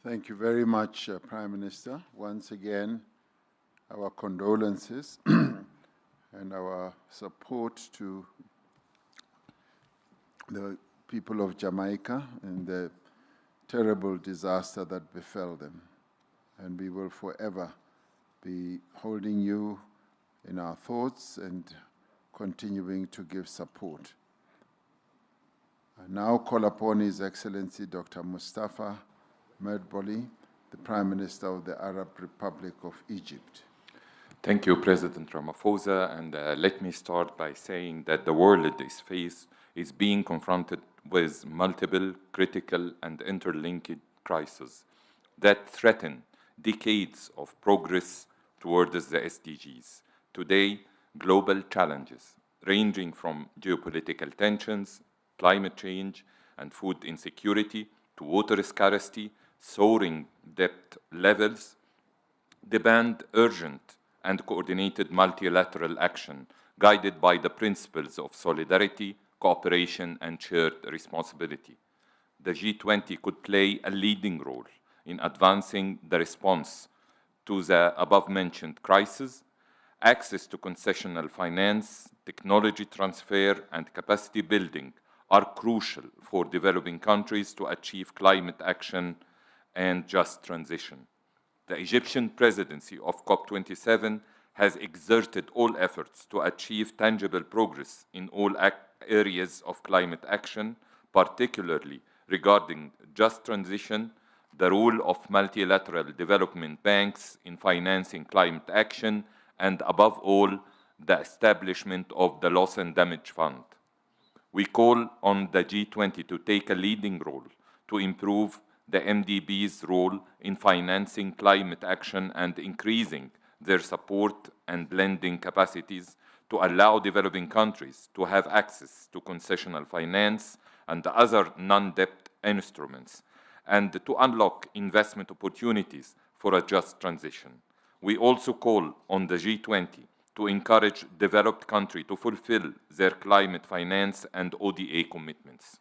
Thank you very much, Prime Minister. Once again, our condolences and our support to the people of Jamaica and the terrible disaster that befell them. And we will forever be holding you in our thoughts and continuing to give support. I now call upon His Excellency Dr. Mustafa Medboli, the Prime Minister of the Arab Republic of Egypt. Thank you, President Ramaphosa, and let me start by saying that the world is being confronted with multiple critical and interlinked crises that threaten decades of progress towards the SDGs. Today, global challenges ranging from geopolitical tensions, climate change, and food insecurity to water scarcity, soaring debt levels, demand urgent and coordinated multilateral action guided by the principles of solidarity, cooperation, and shared responsibility. The G20 could play a leading role in advancing the response to the above-mentioned crisis. Access to concessional finance, technology transfer, and capacity building are crucial for developing countries to achieve climate action and just transition. The Egyptian presidency of COP27 has exerted all efforts to achieve tangible progress in all areas of climate action, particularly regarding just transition, the role of multilateral development banks in financing climate action, and above all, the establishment of the Loss and Damage Fund. We call on the G20 to take a leading role to improve the MDB's role in financing climate action and increasing their support and lending capacities to allow developing countries to have access to concessional finance and other non-debt instruments, and to unlock investment opportunities for a just transition. We also call on the G20 to encourage developed countries to fulfill their climate finance and ODA commitments.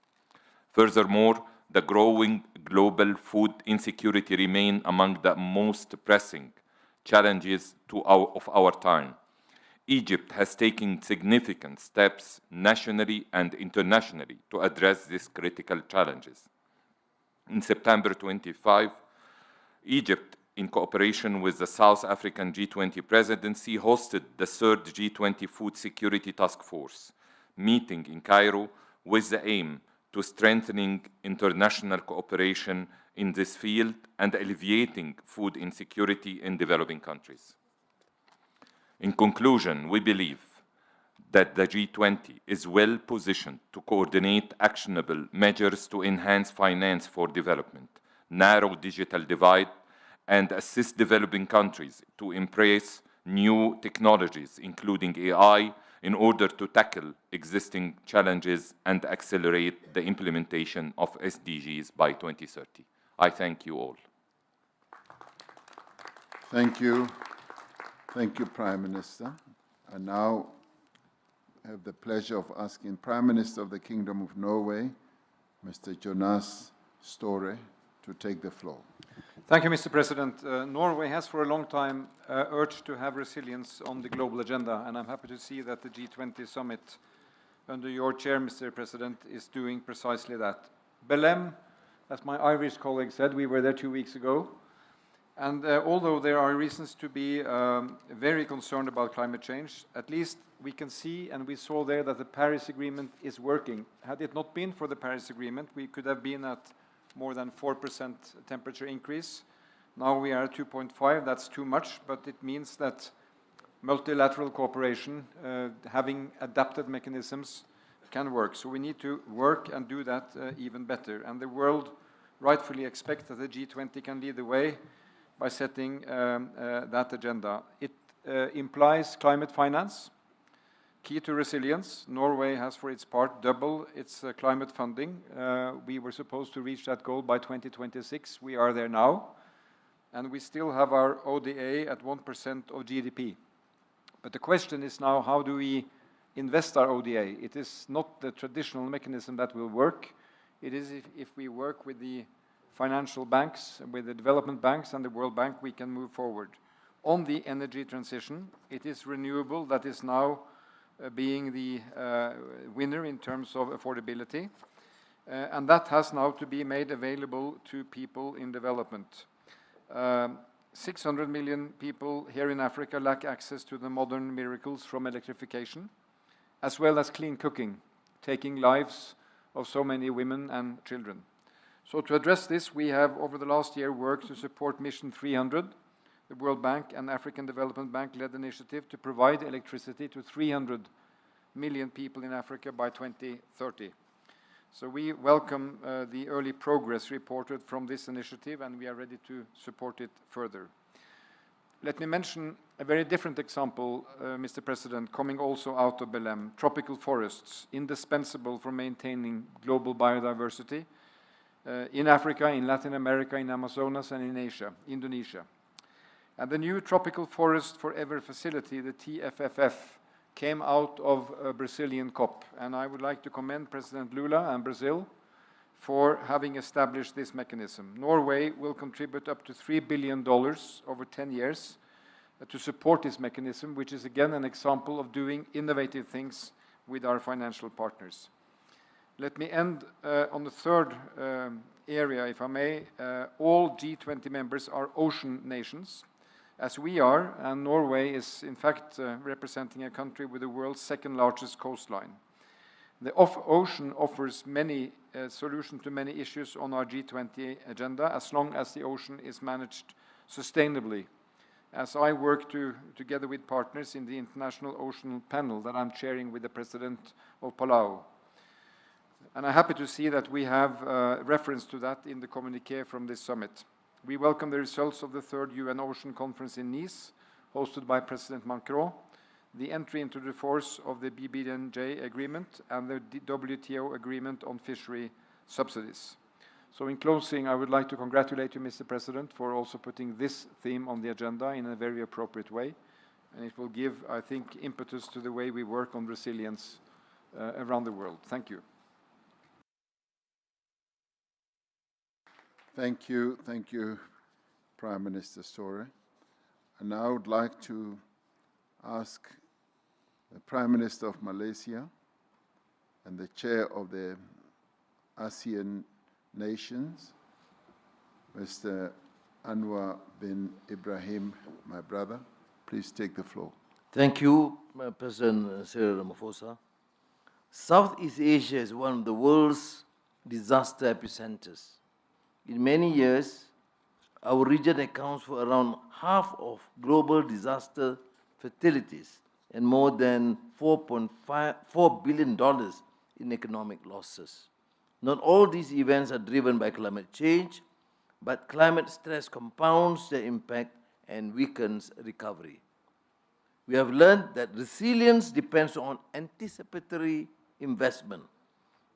Furthermore, the growing global food insecurity remains among the most pressing challenges of our time. Egypt has taken significant steps nationally and internationally to address these critical challenges. In September 25, Egypt, in cooperation with the South African G20 presidency, hosted the third G20 Food Security Task Force meeting in Cairo with the aim to strengthening international cooperation in this field and alleviating food insecurity in developing countries. In conclusion, we believe that the G20 is well positioned to coordinate actionable measures to enhance finance for development, narrow digital divide, and assist developing countries to embrace new technologies, including AI, in order to tackle existing challenges and accelerate the implementation of SDGs by 2030. I thank you all. Thank you. Thank you, Prime Minister. I now have the pleasure of asking Prime Minister of the Kingdom of Norway, Mr. Jonas Støre, to take the floor. Thank you, Mr. President. Norway has for a long time urged to have resilience on the global agenda, and I'm happy to see that the G20 summit under your chair, Mr. President, is doing precisely that. Belém, as my Irish colleague said, we were there 2 weeks ago, and although there are reasons to be very concerned about climate change, at least we can see and we saw there that the Paris Agreement is working. Had it not been for the Paris Agreement, we could have been at more than 4% temperature increase. Now we are at 2.5. That's too much, but it means that multilateral cooperation, having adapted mechanisms, can work. So we need to work and do that even better. And the world rightfully expects that the G20 can lead the way by setting that agenda. It implies climate finance, key to resilience. Norway has, for its part, double its climate funding. We were supposed to reach that goal by 2026. We are there now. And we still have our ODA at 1% of GDP. But the question is now, how do we invest our ODA? It is not the traditional mechanism that will work. It is if we work with the financial banks, with the development banks and the World Bank, we can move forward. On the energy transition, it is renewable that is now being the winner in terms of affordability, and that has now to be made available to people in development. 600 million people here in Africa lack access to the modern miracles from electrification, as well as clean cooking, taking lives of so many women and children. So to address this, we have over the last year worked to support Mission 300, the World Bank and African Development Bank-led initiative to provide electricity to 300 million people in Africa by 2030. So we welcome the early progress reported from this initiative, and we are ready to support it further. Let me mention a very different example, Mr. President, coming also out of Belém: tropical forests, indispensable for maintaining global biodiversity in Africa, in Latin America, in Amazonas, and in Asia, Indonesia. And the new Tropical Forest Forever facility, the TFFF, came out of a Brazilian COP, and I would like to commend President Lula and Brazil for having established this mechanism. Norway will contribute up to $3 billion over 10 years to support this mechanism, which is again an example of doing innovative things with our financial partners. Let me end on the third area, if I may. All G20 members are ocean nations, as we are, and Norway is in fact representing a country with the world's second largest coastline. The ocean offers many solutions to many issues on our G20 agenda, as long as the ocean is managed sustainably, as I work together with partners in the International Ocean Panel that I'm chairing with the President of Palau. And I'm happy to see that we have reference to that in the communiqué from this summit. We welcome the results of the third UN Ocean Conference in Nice, hosted by President Macron, the entry into the force of the BBNJ agreement, and the WTO agreement on fishery subsidies. So in closing, I would like to congratulate you, Mr. President, for also putting this theme on the agenda in a very appropriate way. And it will give, I think, impetus to the way we work on resilience around the world. Thank you. Thank you, Prime Minister Store. And now I would like to ask the Prime Minister of Malaysia and the Chair of the ASEAN Nations, Mr. Anwar bin Ibrahim, my brother. Please take the floor. Thank you, President Cyril Ramaphosa. Southeast Asia is one of the world's disaster epicenters. In many years, our region accounts for around half of global disaster fatalities and more than $4 billion in economic losses. Not all these events are driven by climate change, but climate stress compounds their impact and weakens recovery. We have learned that resilience depends on anticipatory investment.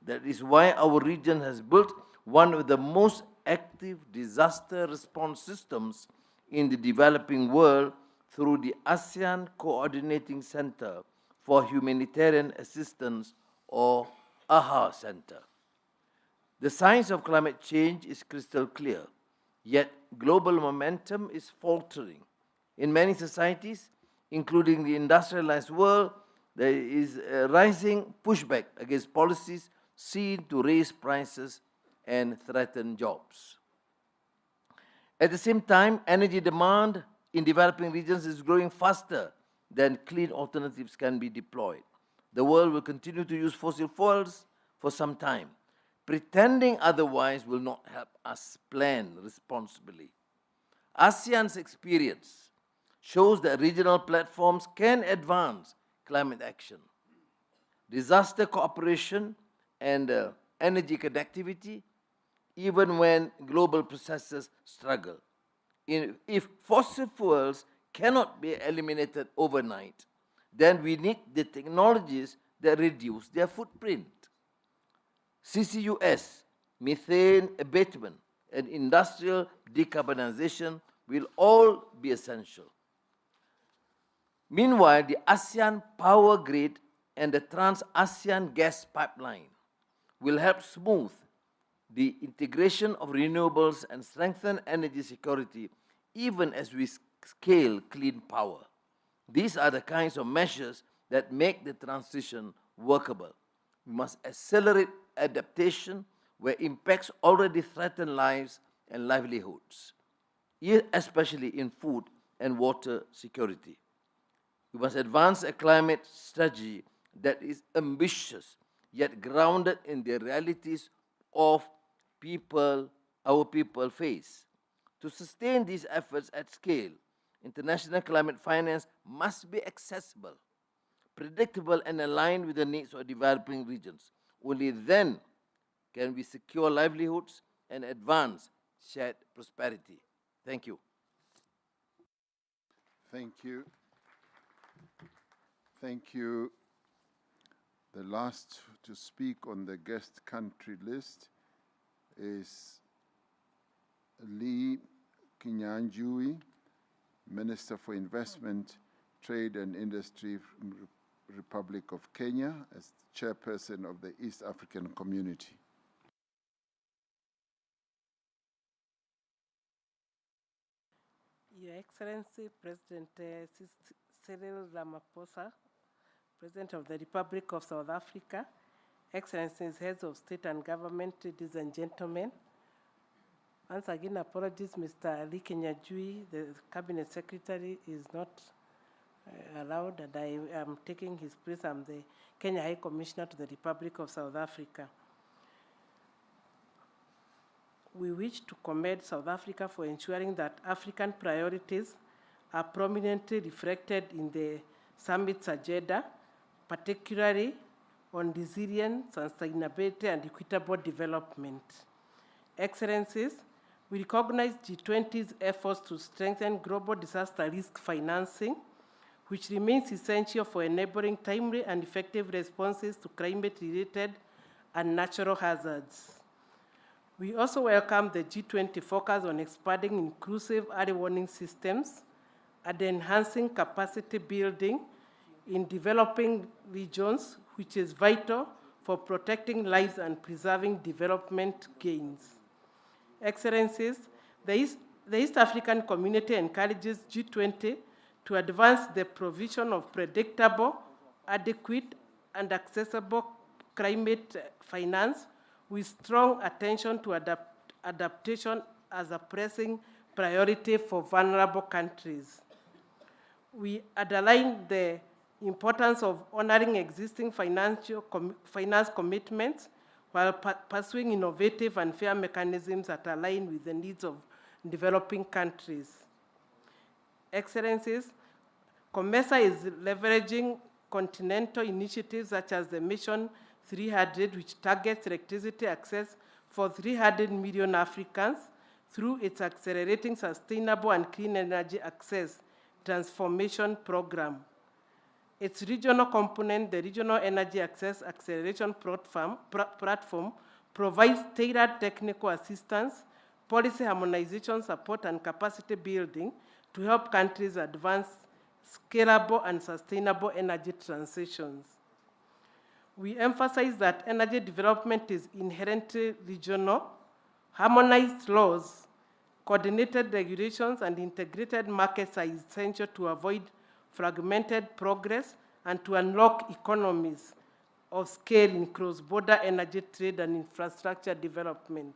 That is why our region has built one of the most active disaster response systems in the developing world through the ASEAN Coordinating Center for Humanitarian Assistance, or AHA Center. The science of climate change is crystal clear, yet global momentum is faltering. In many societies, including the industrialized world, there is a rising pushback against policies seen to raise prices and threaten jobs. At the same time, energy demand in developing regions is growing faster than clean alternatives can be deployed. The world will continue to use fossil fuels for some time. Pretending otherwise will not help us plan responsibly. ASEAN's experience shows that regional platforms can advance climate action. Disaster cooperation and energy connectivity, even when global processes struggle. If fossil fuels cannot be eliminated overnight, then we need the technologies that reduce their footprint. CCUS, methane abatement, and industrial decarbonization will all be essential. Meanwhile, the ASEAN power grid and the Trans-ASEAN gas pipeline will help smooth the integration of renewables and strengthen energy security, even as we scale clean power. These are the kinds of measures that make the transition workable. We must accelerate adaptation where impacts already threaten lives and livelihoods, especially in food and water security. We must advance a climate strategy that is ambitious, yet grounded in the realities of our people face. To sustain these efforts at scale, international climate finance must be accessible, predictable, and aligned with the needs of developing regions. Only then can we secure livelihoods and advance shared prosperity. Thank you. Thank you. Thank you. The last to speak on the guest country list is Lee Kinyanjui, Minister for Investment, Trade and Industry from Republic of Kenya, as chairperson of the East African Community. Your Excellency, President Cyril Ramaphosa, President of the Republic of South Africa, Excellencies, Heads of State and Government, ladies and gentlemen. Once again, apologies, Mr. Ali Kenyajui, the Cabinet Secretary, is not allowed, and I am taking his place. I'm the Kenya High Commissioner to the Republic of South Africa. We wish to commend South Africa for ensuring that African priorities are prominently reflected in the summit's agenda, particularly on resilience, sustainability, and equitable development. Excellencies, we recognize G20's efforts to strengthen global disaster risk financing, which remains essential for enabling timely and effective responses to climate-related and natural hazards. We also welcome the G20 focus on expanding inclusive early warning systems and enhancing capacity building in developing regions, which is vital for protecting lives and preserving development gains. Excellencies, the East African community encourages G20 to advance the provision of predictable, adequate, and accessible climate finance with strong attention to adaptation as a pressing priority for vulnerable countries. We underline the importance of honoring existing finance commitments while pursuing innovative and fair mechanisms that align with the needs of developing countries. Excellencies, COMESA is leveraging continental initiatives such as the Mission 300, which targets electricity access for 300 million Africans through its Accelerating Sustainable and Clean Energy Access Transformation Program. Its regional component, the Regional Energy Access Acceleration Platform, provides tailored technical assistance, policy harmonization support, and capacity building to help countries advance scalable and sustainable energy transitions. We emphasize that energy development is inherently regional. Harmonized laws, coordinated regulations, and integrated markets are essential to avoid fragmented progress and to unlock economies of scale in cross-border energy trade and infrastructure development.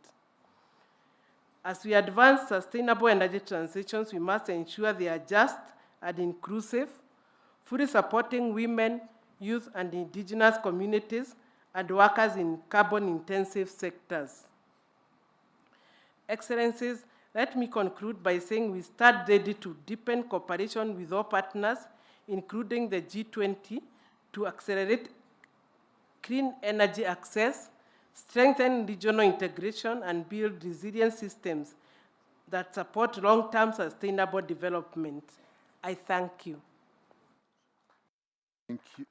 As we advance sustainable energy transitions, we must ensure they are just and inclusive, fully supporting women, youth, and indigenous communities and workers in carbon-intensive sectors. Excellencies, let me conclude by saying we stand ready to deepen cooperation with all partners, including the G20, to accelerate clean energy access, strengthen regional integration, and build resilient systems that support long-term sustainable development. I thank you. Thank you.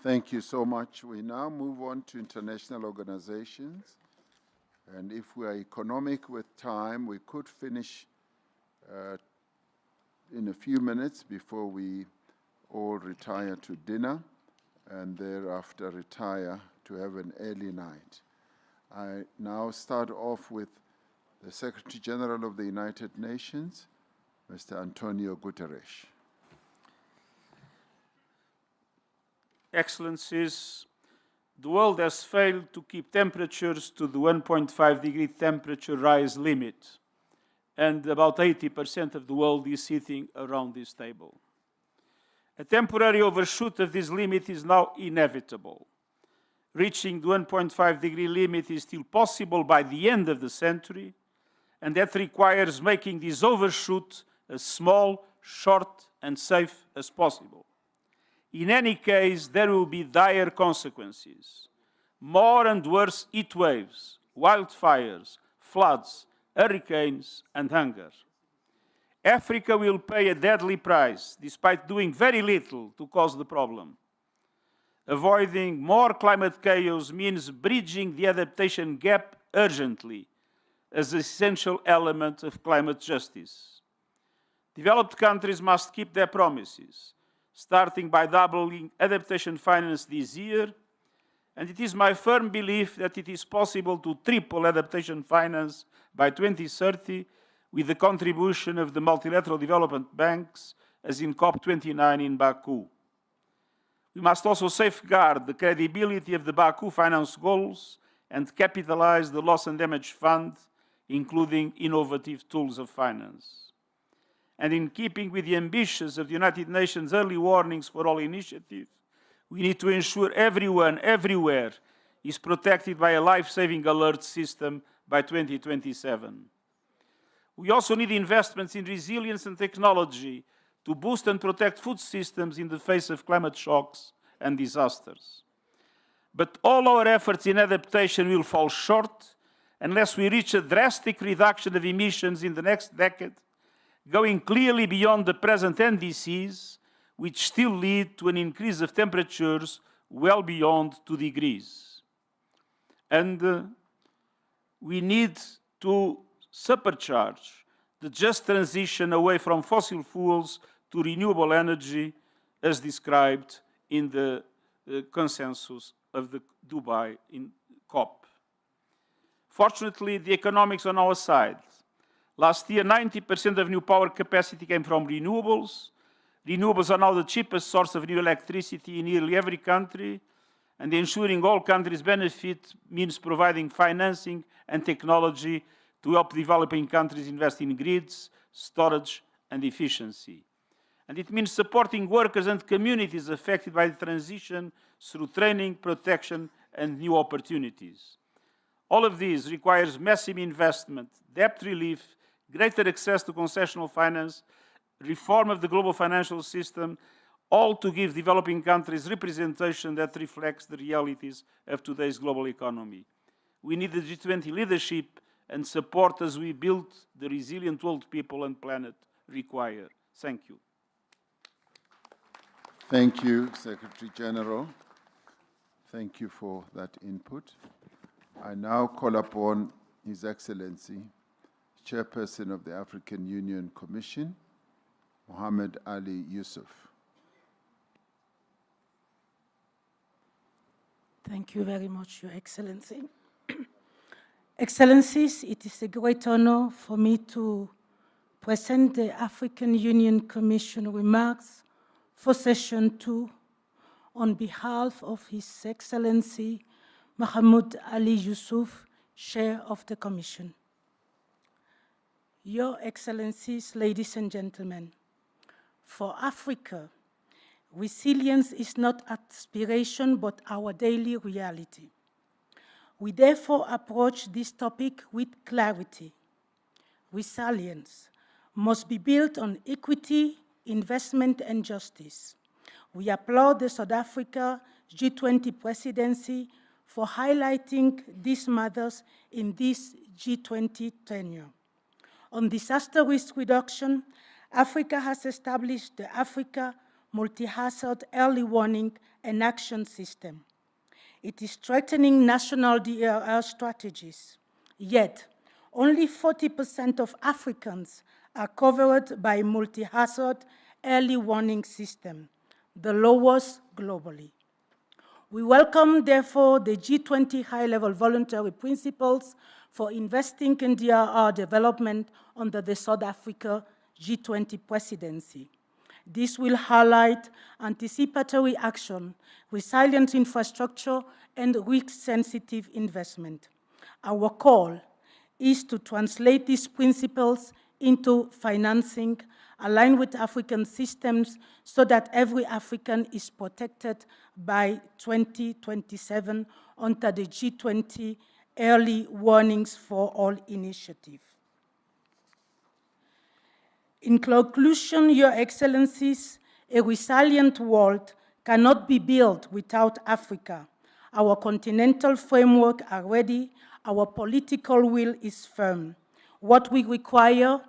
Thank you so much. We now move on to international organizations. And if we are economic with time, we could finish in a few minutes before we all retire to dinner and thereafter retire to have an early night. I now start off with the Secretary General of the United Nations, Mr. Antonio Guterres. Excellencies, the world has failed to keep temperatures to the 1.5 degree temperature rise limit, and about 80% of the world is sitting around this table. A temporary overshoot of this limit is now inevitable. Reaching the 1.5 degree limit is still possible by the end of the century, and that requires making this overshoot as small, short, and safe as possible. In any case, there will be dire consequences. More and worse heat waves, wildfires, floods, hurricanes, and hunger. Africa will pay a deadly price, despite doing very little to cause the problem. Avoiding more climate chaos means bridging the adaptation gap urgently as an essential element of climate justice. Developed countries must keep their promises, starting by doubling adaptation finance this year, and it is my firm belief that it is possible to triple adaptation finance by 2030 with the contribution of the multilateral development banks, as in COP29 in Baku. We must also safeguard the credibility of the Baku finance goals and capitalize the loss and damage fund, including innovative tools of finance. And in keeping with the ambitions of the United Nations Early Warnings for All initiative, we need to ensure everyone, everywhere, is protected by a life-saving alert system by 2027. We also need investments in resilience and technology to boost and protect food systems in the face of climate shocks and disasters. But all our efforts in adaptation will fall short unless we reach a drastic reduction of emissions in the next decade, going clearly beyond the present NDCs, which still lead to an increase of temperatures well beyond 2 degrees. And we need to supercharge the just transition away from fossil fuels to renewable energy, as described in the consensus of the Dubai in COP. Fortunately, the economics on our side. Last year, 90% of new power capacity came from renewables. Renewables are now the cheapest source of new electricity in nearly every country, and ensuring all countries benefit means providing financing and technology to help developing countries invest in grids, storage, and efficiency. And it means supporting workers and communities affected by the transition through training, protection, and new opportunities. All of these requires massive investment, debt relief, greater access to concessional finance, reform of the global financial system, all to give developing countries representation that reflects the realities of today's global economy. We need the G20 leadership and support as we build the resilient world people and planet require. Thank you. Thank you, Secretary General. Thank you for that input. I now call upon His Excellency, Chairperson of the African Union Commission, Mohammed Ali Yusuf. Thank you very much, Your Excellency. Excellencies, it is a great honor for me to present the African Union Commission remarks for Session 2 on behalf of His Excellency Mohammed Ali Yusuf, Chair of the Commission. Your Excellencies, ladies and gentlemen, for Africa, resilience is not aspiration but our daily reality. We therefore approach this topic with clarity. Resilience must be built on equity, investment, and justice. We applaud the South Africa G20 presidency for highlighting these matters in this G20 tenure. On disaster risk reduction, Africa has established the Africa Multi-Hazard Early Warning and Action System. It is strengthening national DRR strategies. Yet, only 40% of Africans are covered by multi-hazard early warning system, the lowest globally. We welcome, therefore, the G20 high-level voluntary principles for investing in DRR development under the South Africa G20 presidency. This will highlight anticipatory action, resilient infrastructure, and risk-sensitive investment. Our call is to translate these principles into financing aligned with African systems so that every African is protected by 2027 under the G20 early warnings for all initiative. In conclusion, Your Excellencies, a resilient world cannot be built without Africa. Our continental framework are ready, our political will is firm. What we require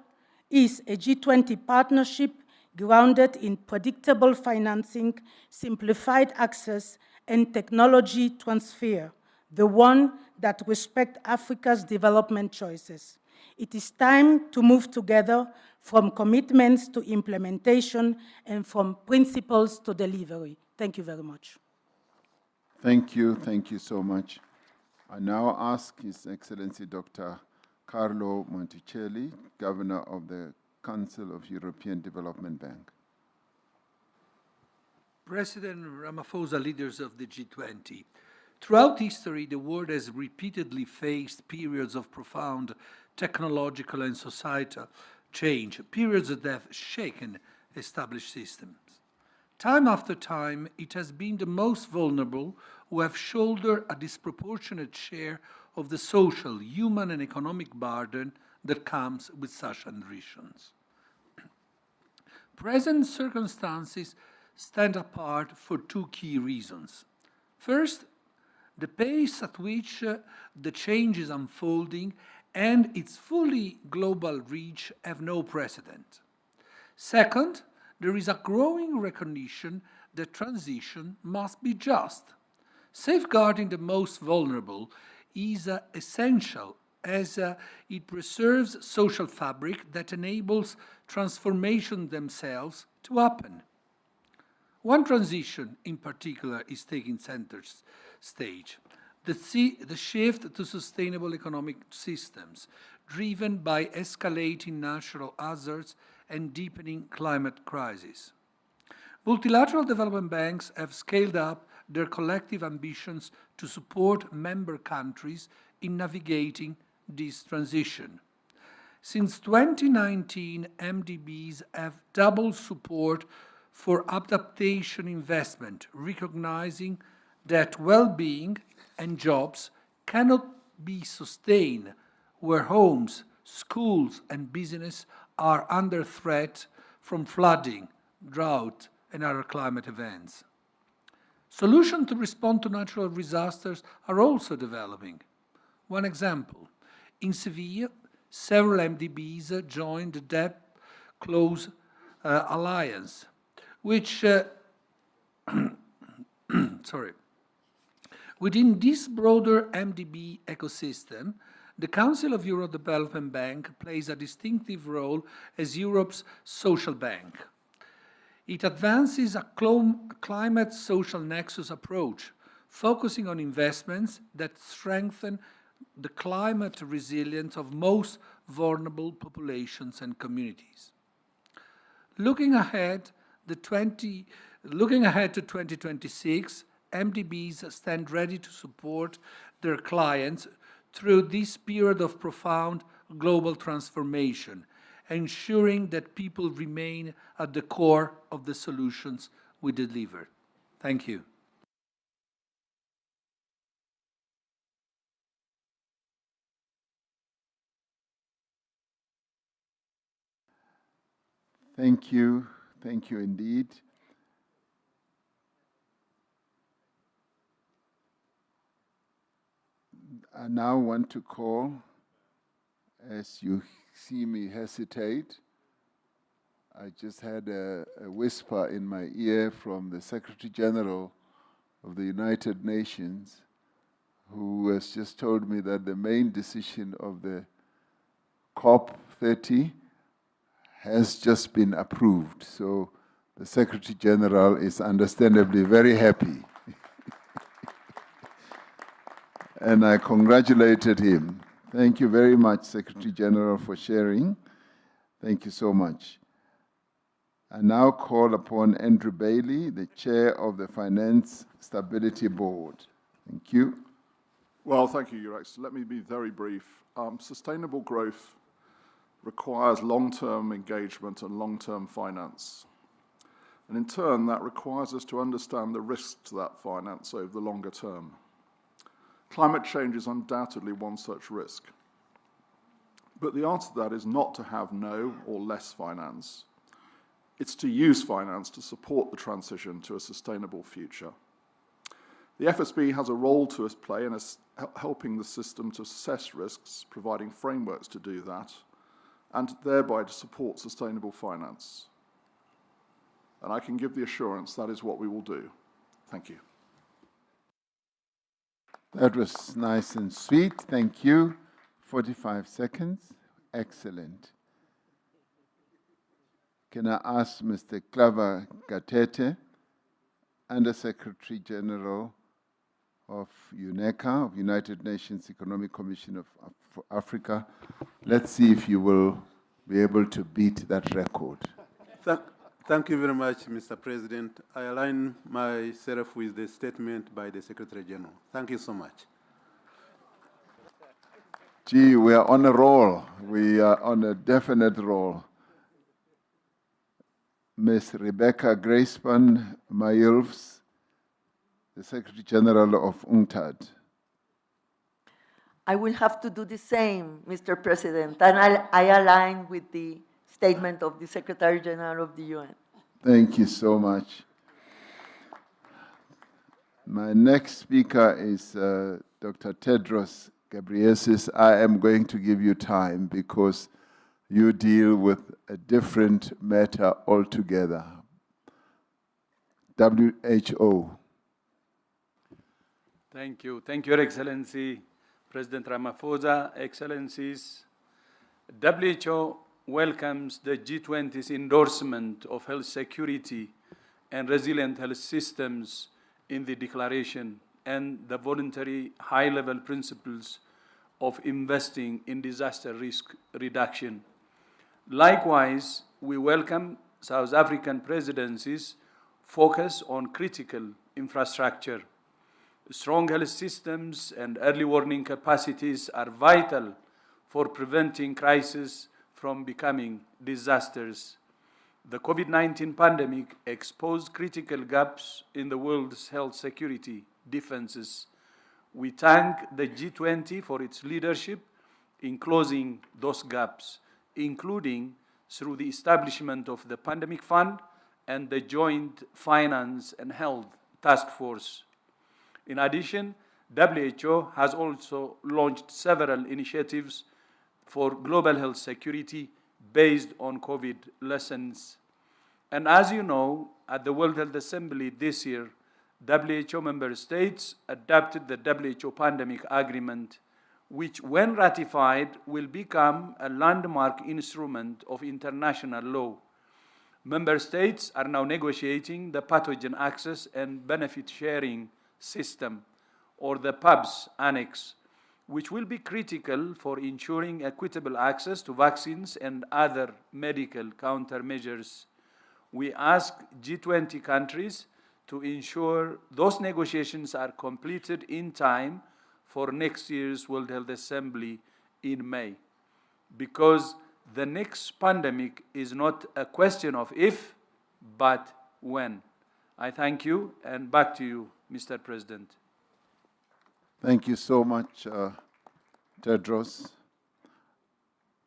is a G20 partnership grounded in predictable financing, simplified access, and technology transfer, the one that respects Africa's development choices. It is time to move together from commitments to implementation and from principles to delivery. Thank you very much. Thank you so much. I now ask His Excellency Dr. Carlo Monticelli, Governor of the Council of European Development Bank. President Ramaphosa, leaders of the G20. Throughout history, the world has repeatedly faced periods of profound technological and societal change, periods that have shaken established systems. Time after time, it has been the most vulnerable who have shouldered a disproportionate share of the social, human, and economic burden that comes with such transitions. Present circumstances stand apart for two key reasons. First, the pace at which the change is unfolding and its fully global reach have no precedent. Second, there is a growing recognition that transition must be just. Safeguarding the most vulnerable is essential as it preserves social fabric that enables transformation themselves to happen. One transition in particular is taking center stage, the shift to sustainable economic systems driven by escalating natural hazards and deepening climate crisis. Multilateral development banks have scaled up their collective ambitions to support member countries in navigating this transition. Since 2019, MDBs have doubled support for adaptation investment, recognizing that well-being and jobs cannot be sustained where homes, schools, and business are under threat from flooding, drought, and other climate events. Solutions to respond to natural disasters are also developing. One example, in Seville, several MDBs joined the Debt Close Alliance, which, within this broader MDB ecosystem, the Council of Europe Development Bank plays a distinctive role as Europe's social bank. It advances a climate social nexus approach, focusing on investments that strengthen the climate resilience of most vulnerable populations and communities. Looking ahead to 2026, MDBs stand ready to support their clients through this period of profound global transformation, ensuring that people remain at the core of the solutions we deliver. Thank you. Thank you indeed. I now want to call, as you see me hesitate, I just had a whisper in my ear from the Secretary General of the United Nations, who has just told me that the main decision of the COP30 has just been approved. So the Secretary General is understandably very happy. and I congratulated him. Thank you very much, Secretary General, for sharing. Thank you so much. I now call upon Andrew Bailey, the Chair of the Finance Stability Board. Thank you. Well, thank you, Your Excellency. Let me be very brief. Sustainable growth requires long-term engagement and long-term finance. And in turn, that requires us to understand the risks to that finance over the longer term. Climate change is undoubtedly one such risk. But the answer to that is not to have no or less finance. It's to use finance to support the transition to a sustainable future. The FSB has a role to play in helping the system to assess risks, providing frameworks to do that, and thereby to support sustainable finance. And I can give the assurance that is what we will do. Thank you. That was nice and sweet. Thank you. 45 seconds. Excellent. Can I ask Mr. Claver Gatete, Under-Secretary General of UNECA, of United Nations Economic Commission for Africa. Let's see if you will be able to beat that record. Thank you very much, Mr. President. I align myself with the statement by the Secretary General. Thank you so much. Gee, we are on a roll. We are on a definite roll. Ms. Rebecca Gracepan Mayulfs, the Secretary General of UNCTAD. I will have to do the same, Mr. President, and I align with the statement of the Secretary General of the UN. Thank you so much. My next speaker is Dr. Tedros Ghebreyesus. I am going to give you time because you deal with a different matter altogether. WHO. Thank you. Thank you, Your Excellency, President Ramaphosa, Excellencies. WHO welcomes the G20's endorsement of health security and resilient health systems in the declaration and the voluntary high-level principles of investing in disaster risk reduction. Likewise, we welcome South African presidency's focus on critical infrastructure. Strong health systems and early warning capacities are vital for preventing crises from becoming disasters. The COVID-19 pandemic exposed critical gaps in the world's health security defenses. We thank the G20 for its leadership in closing those gaps, including through the establishment of the Pandemic Fund and the Joint Finance and Health Task Force. In addition, WHO has also launched several initiatives for global health security based on COVID lessons. And as you know, at the World Health Assembly this year, WHO member states adopted the WHO Pandemic Agreement, which, when ratified, will become a landmark instrument of international law. Member states are now negotiating the Pathogen Access and Benefit Sharing System, or the PABS Annex, which will be critical for ensuring equitable access to vaccines and other medical countermeasures. We ask G20 countries to ensure those negotiations are completed in time for next year's World Health Assembly in May, because the next pandemic is not a question of if, but when. I thank you, and back to you, Mr. President. Thank you so much, Tedros.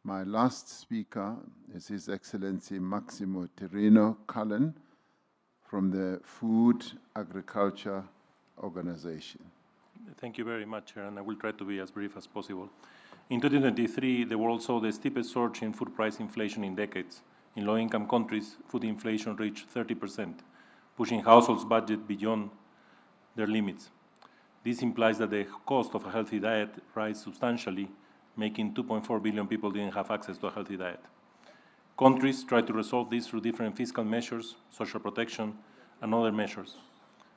My last speaker is His Excellency Maximo Terino Cullen from the Food Agriculture Organization. Thank you very much, Chair, and I will try to be as brief as possible. In 2023, the world saw the steepest surge in food price inflation in decades. In low-income countries, food inflation reached 30%, pushing households' budget beyond their limits. This implies that the cost of a healthy diet rise substantially, making 2.4 billion people didn't have access to a healthy diet. Countries try to resolve this through different fiscal measures, social protection, and other measures.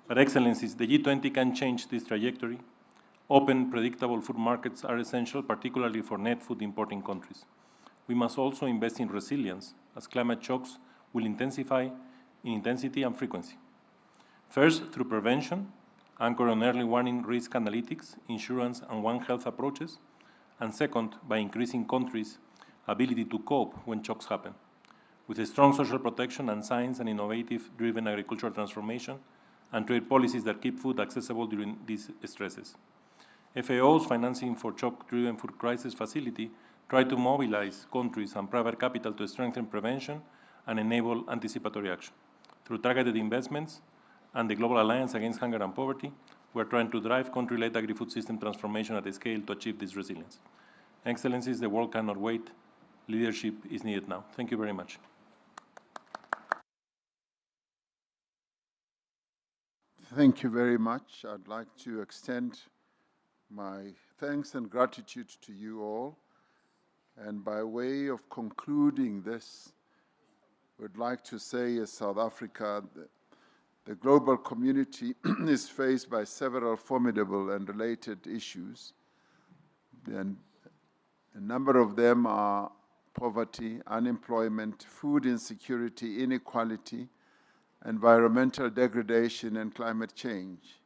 But Excellencies, the G20 can change this trajectory. Open, predictable food markets are essential, particularly for net food importing countries. We must also invest in resilience, as climate shocks will intensify in intensity and frequency. First, through prevention, anchored on early warning risk analytics, insurance, and One Health approaches, and second, by increasing countries' ability to cope when shocks happen, with a strong social protection and science and innovative-driven agricultural transformation, and trade policies that keep food accessible during these stresses. FAO's Financing for Shock-Driven Food Crisis facility tried to mobilize countries and private capital to strengthen prevention and enable anticipatory action. Through targeted investments and the Global Alliance Against Hunger and Poverty, we're trying to drive country-led agri-food system transformation at a scale to achieve this resilience. Excellencies, the world cannot wait. Leadership is needed now. Thank you very much. Thank you very much. I'd like to extend my thanks and gratitude to you all. And by way of concluding this, we'd like to say as South Africa, the global community is faced by several formidable and related issues. And a number of them are poverty, unemployment, food insecurity, inequality, environmental degradation, and climate change.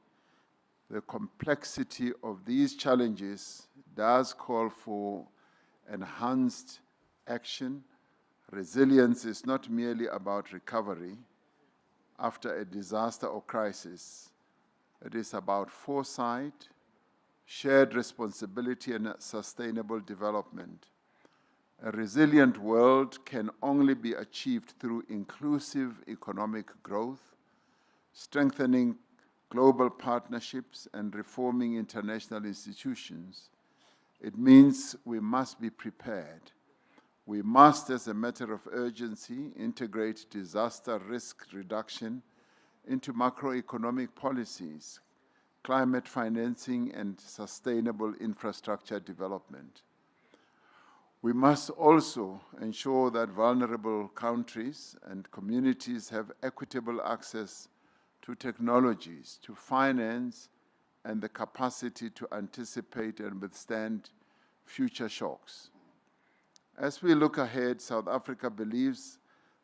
The complexity of these challenges does call for enhanced action. Resilience is not merely about recovery after a disaster or crisis. It is about foresight, shared responsibility, and sustainable development. A resilient world can only be achieved through inclusive economic growth, strengthening global partnerships, and reforming international institutions. It means we must be prepared. We must, as a matter of urgency, integrate disaster risk reduction into macroeconomic policies, climate financing, and sustainable infrastructure development. We must also ensure that vulnerable countries and communities have equitable access to technologies, to finance, and the capacity to anticipate and withstand future shocks. As we look ahead, South Africa believes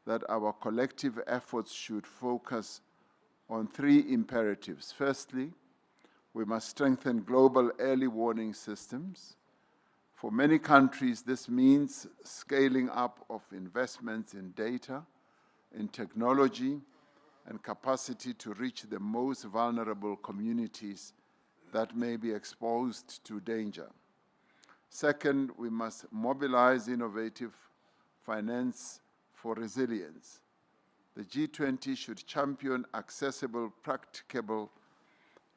that our collective efforts should focus on three imperatives. Firstly, we must strengthen global early warning systems. For many countries, this means scaling up of investments in data, in technology, and capacity to reach the most vulnerable communities that may be exposed to danger. Second, we must mobilize innovative finance for resilience. The G20 should champion accessible, practicable,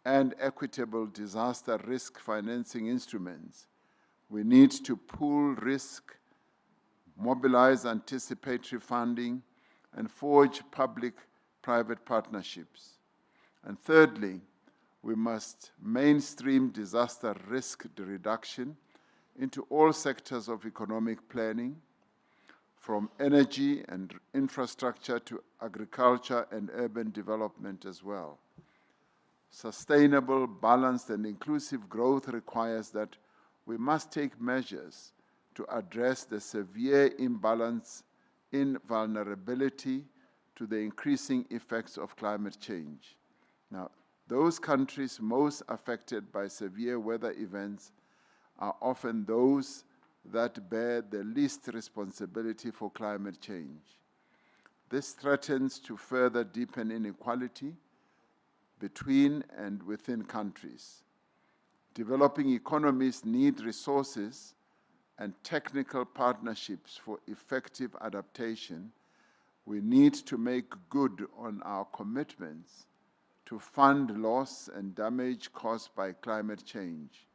and equitable disaster risk financing instruments. We need to pool risk, mobilize anticipatory funding, and forge public-private partnerships. And thirdly, we must mainstream disaster risk reduction into all sectors of economic planning, from energy and infrastructure to agriculture and urban development as well. Sustainable, balanced, and inclusive growth requires that we must take measures to address the severe imbalance in vulnerability to the increasing effects of climate change. Now, those countries most affected by severe weather events are often those that bear the least responsibility for climate change. This threatens to further deepen inequality between and within countries. Developing economies need resources and technical partnerships for effective adaptation. We need to make good on our commitments to fund loss and damage caused by climate change.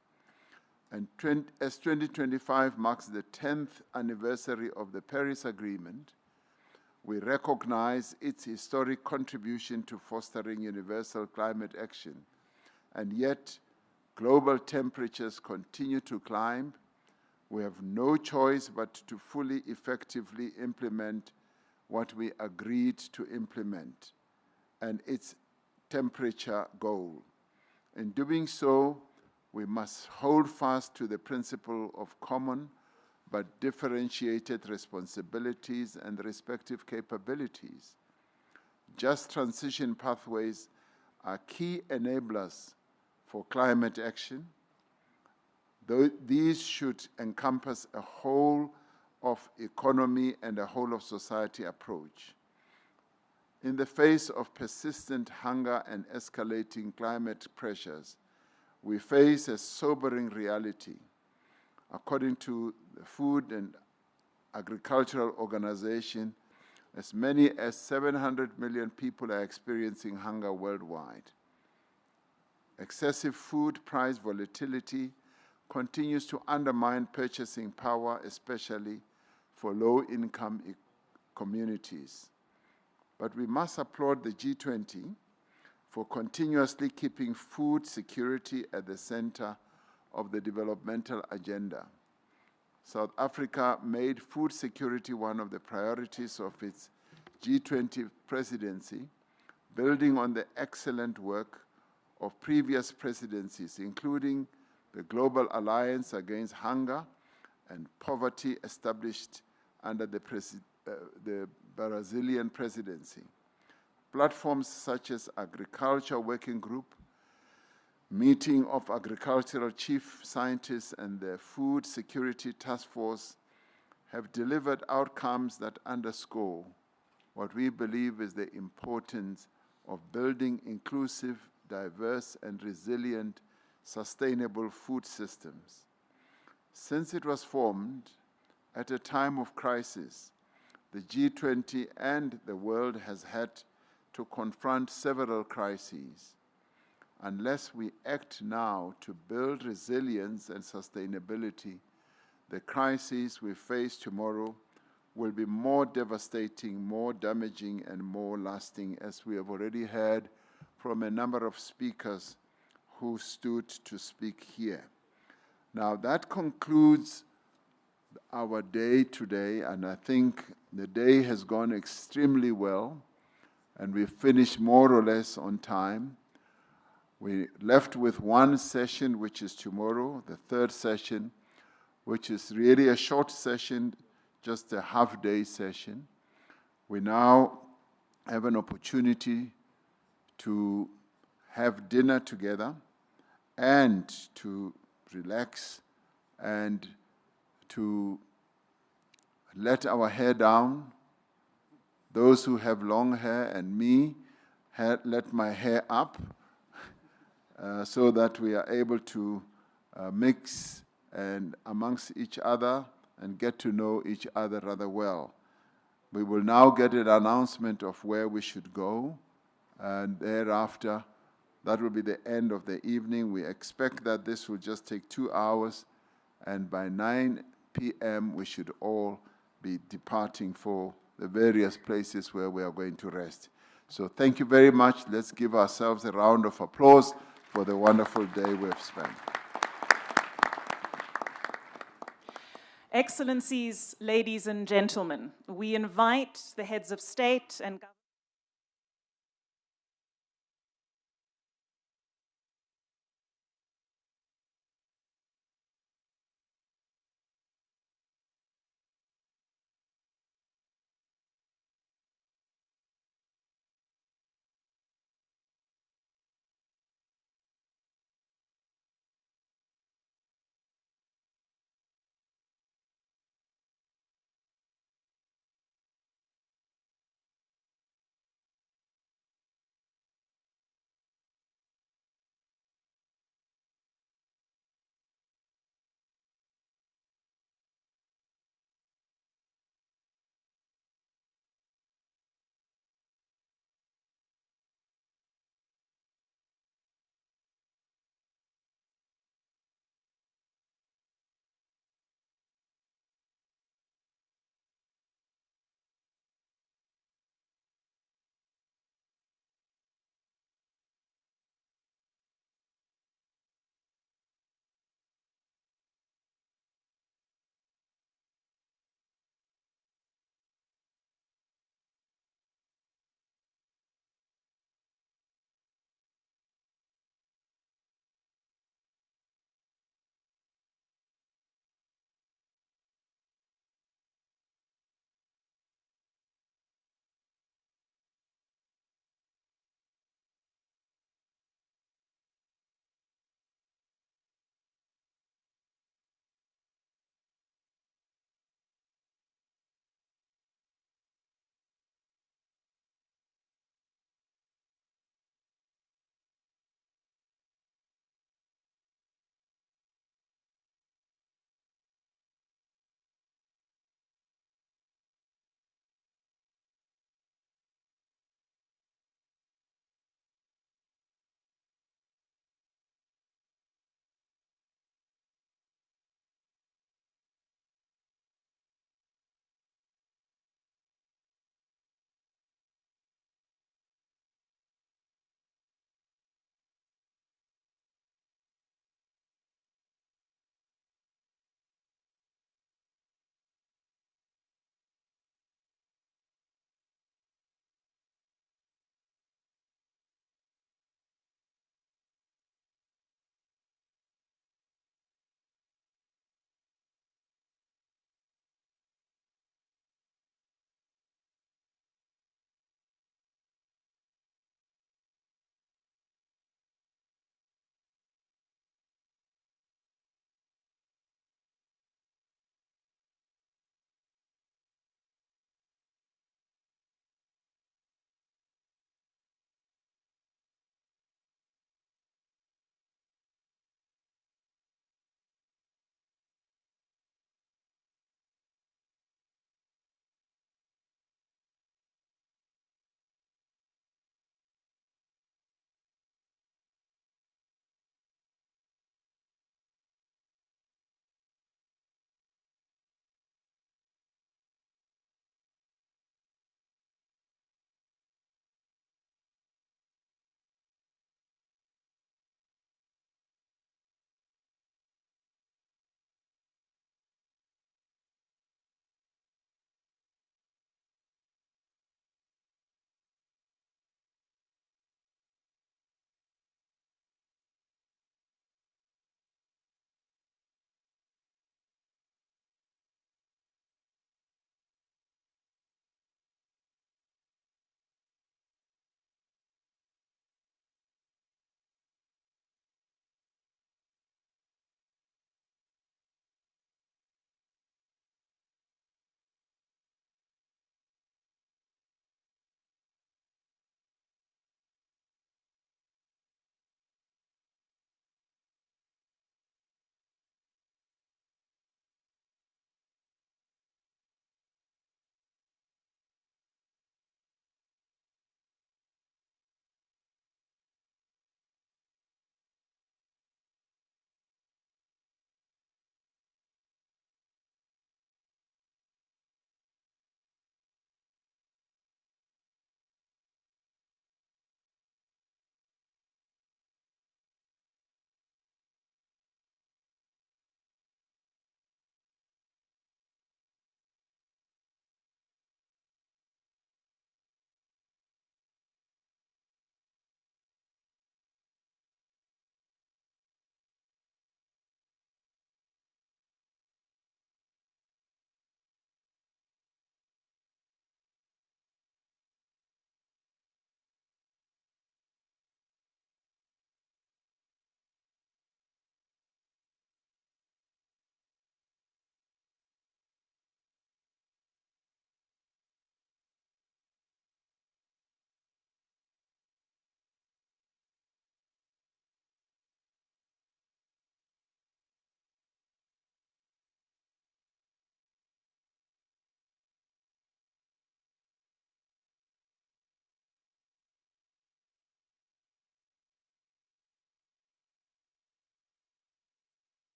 And as 2025 marks the 10th anniversary of the Paris Agreement, we recognize its historic contribution to fostering universal climate action. And yet, global temperatures continue to climb. We have no choice but to fully effectively implement what we agreed to implement, and its temperature goal. In doing so, we must hold fast to the principle of common but differentiated responsibilities and respective capabilities. Just transition pathways are key enablers for climate action. These should encompass a whole of economy and a whole of society approach. In the face of persistent hunger and escalating climate pressures, we face a sobering reality. According to the Food and Agricultural Organization, as many as 700 million people are experiencing hunger worldwide. Excessive food price volatility continues to undermine purchasing power, especially for low-income communities. But we must applaud the G20 for continuously keeping food security at the center of the developmental agenda. South Africa made food security one of the priorities of its G20 presidency, building on the excellent work of previous presidencies, including the Global Alliance Against Hunger and Poverty established under the Brazilian presidency. Platforms such as Agriculture Working Group, Meeting of Agricultural Chief Scientists, and the Food Security Task Force have delivered outcomes that underscore what we believe is the importance of building inclusive, diverse, and resilient, sustainable food systems. Since it was formed at a time of crisis, the G20 and the world has had to confront several crises. Unless we act now to build resilience and sustainability, the crises we face tomorrow will be more devastating, more damaging, and more lasting, as we have already heard from a number of speakers who stood to speak here. Now, that concludes our day today, and I think the day has gone extremely well, and we finished more or less on time. We left with one session, which is tomorrow, the third session, which is really a short session, just a half-day session. We now have an opportunity to have dinner together and to relax and to let our hair down. Those who have long hair and me, let my hair up so that we are able to mix and amongst each other and get to know each other rather well. We will now get an announcement of where we should go, and thereafter, that will be the end of the evening. We expect that this will just take 2 hours, and by 9 p.m. we should all be departing for the various places where we are going to rest. So thank you very much. Let's give ourselves a round of applause for the wonderful day we've spent. Excellencies, ladies and gentlemen, we invite the heads of state and government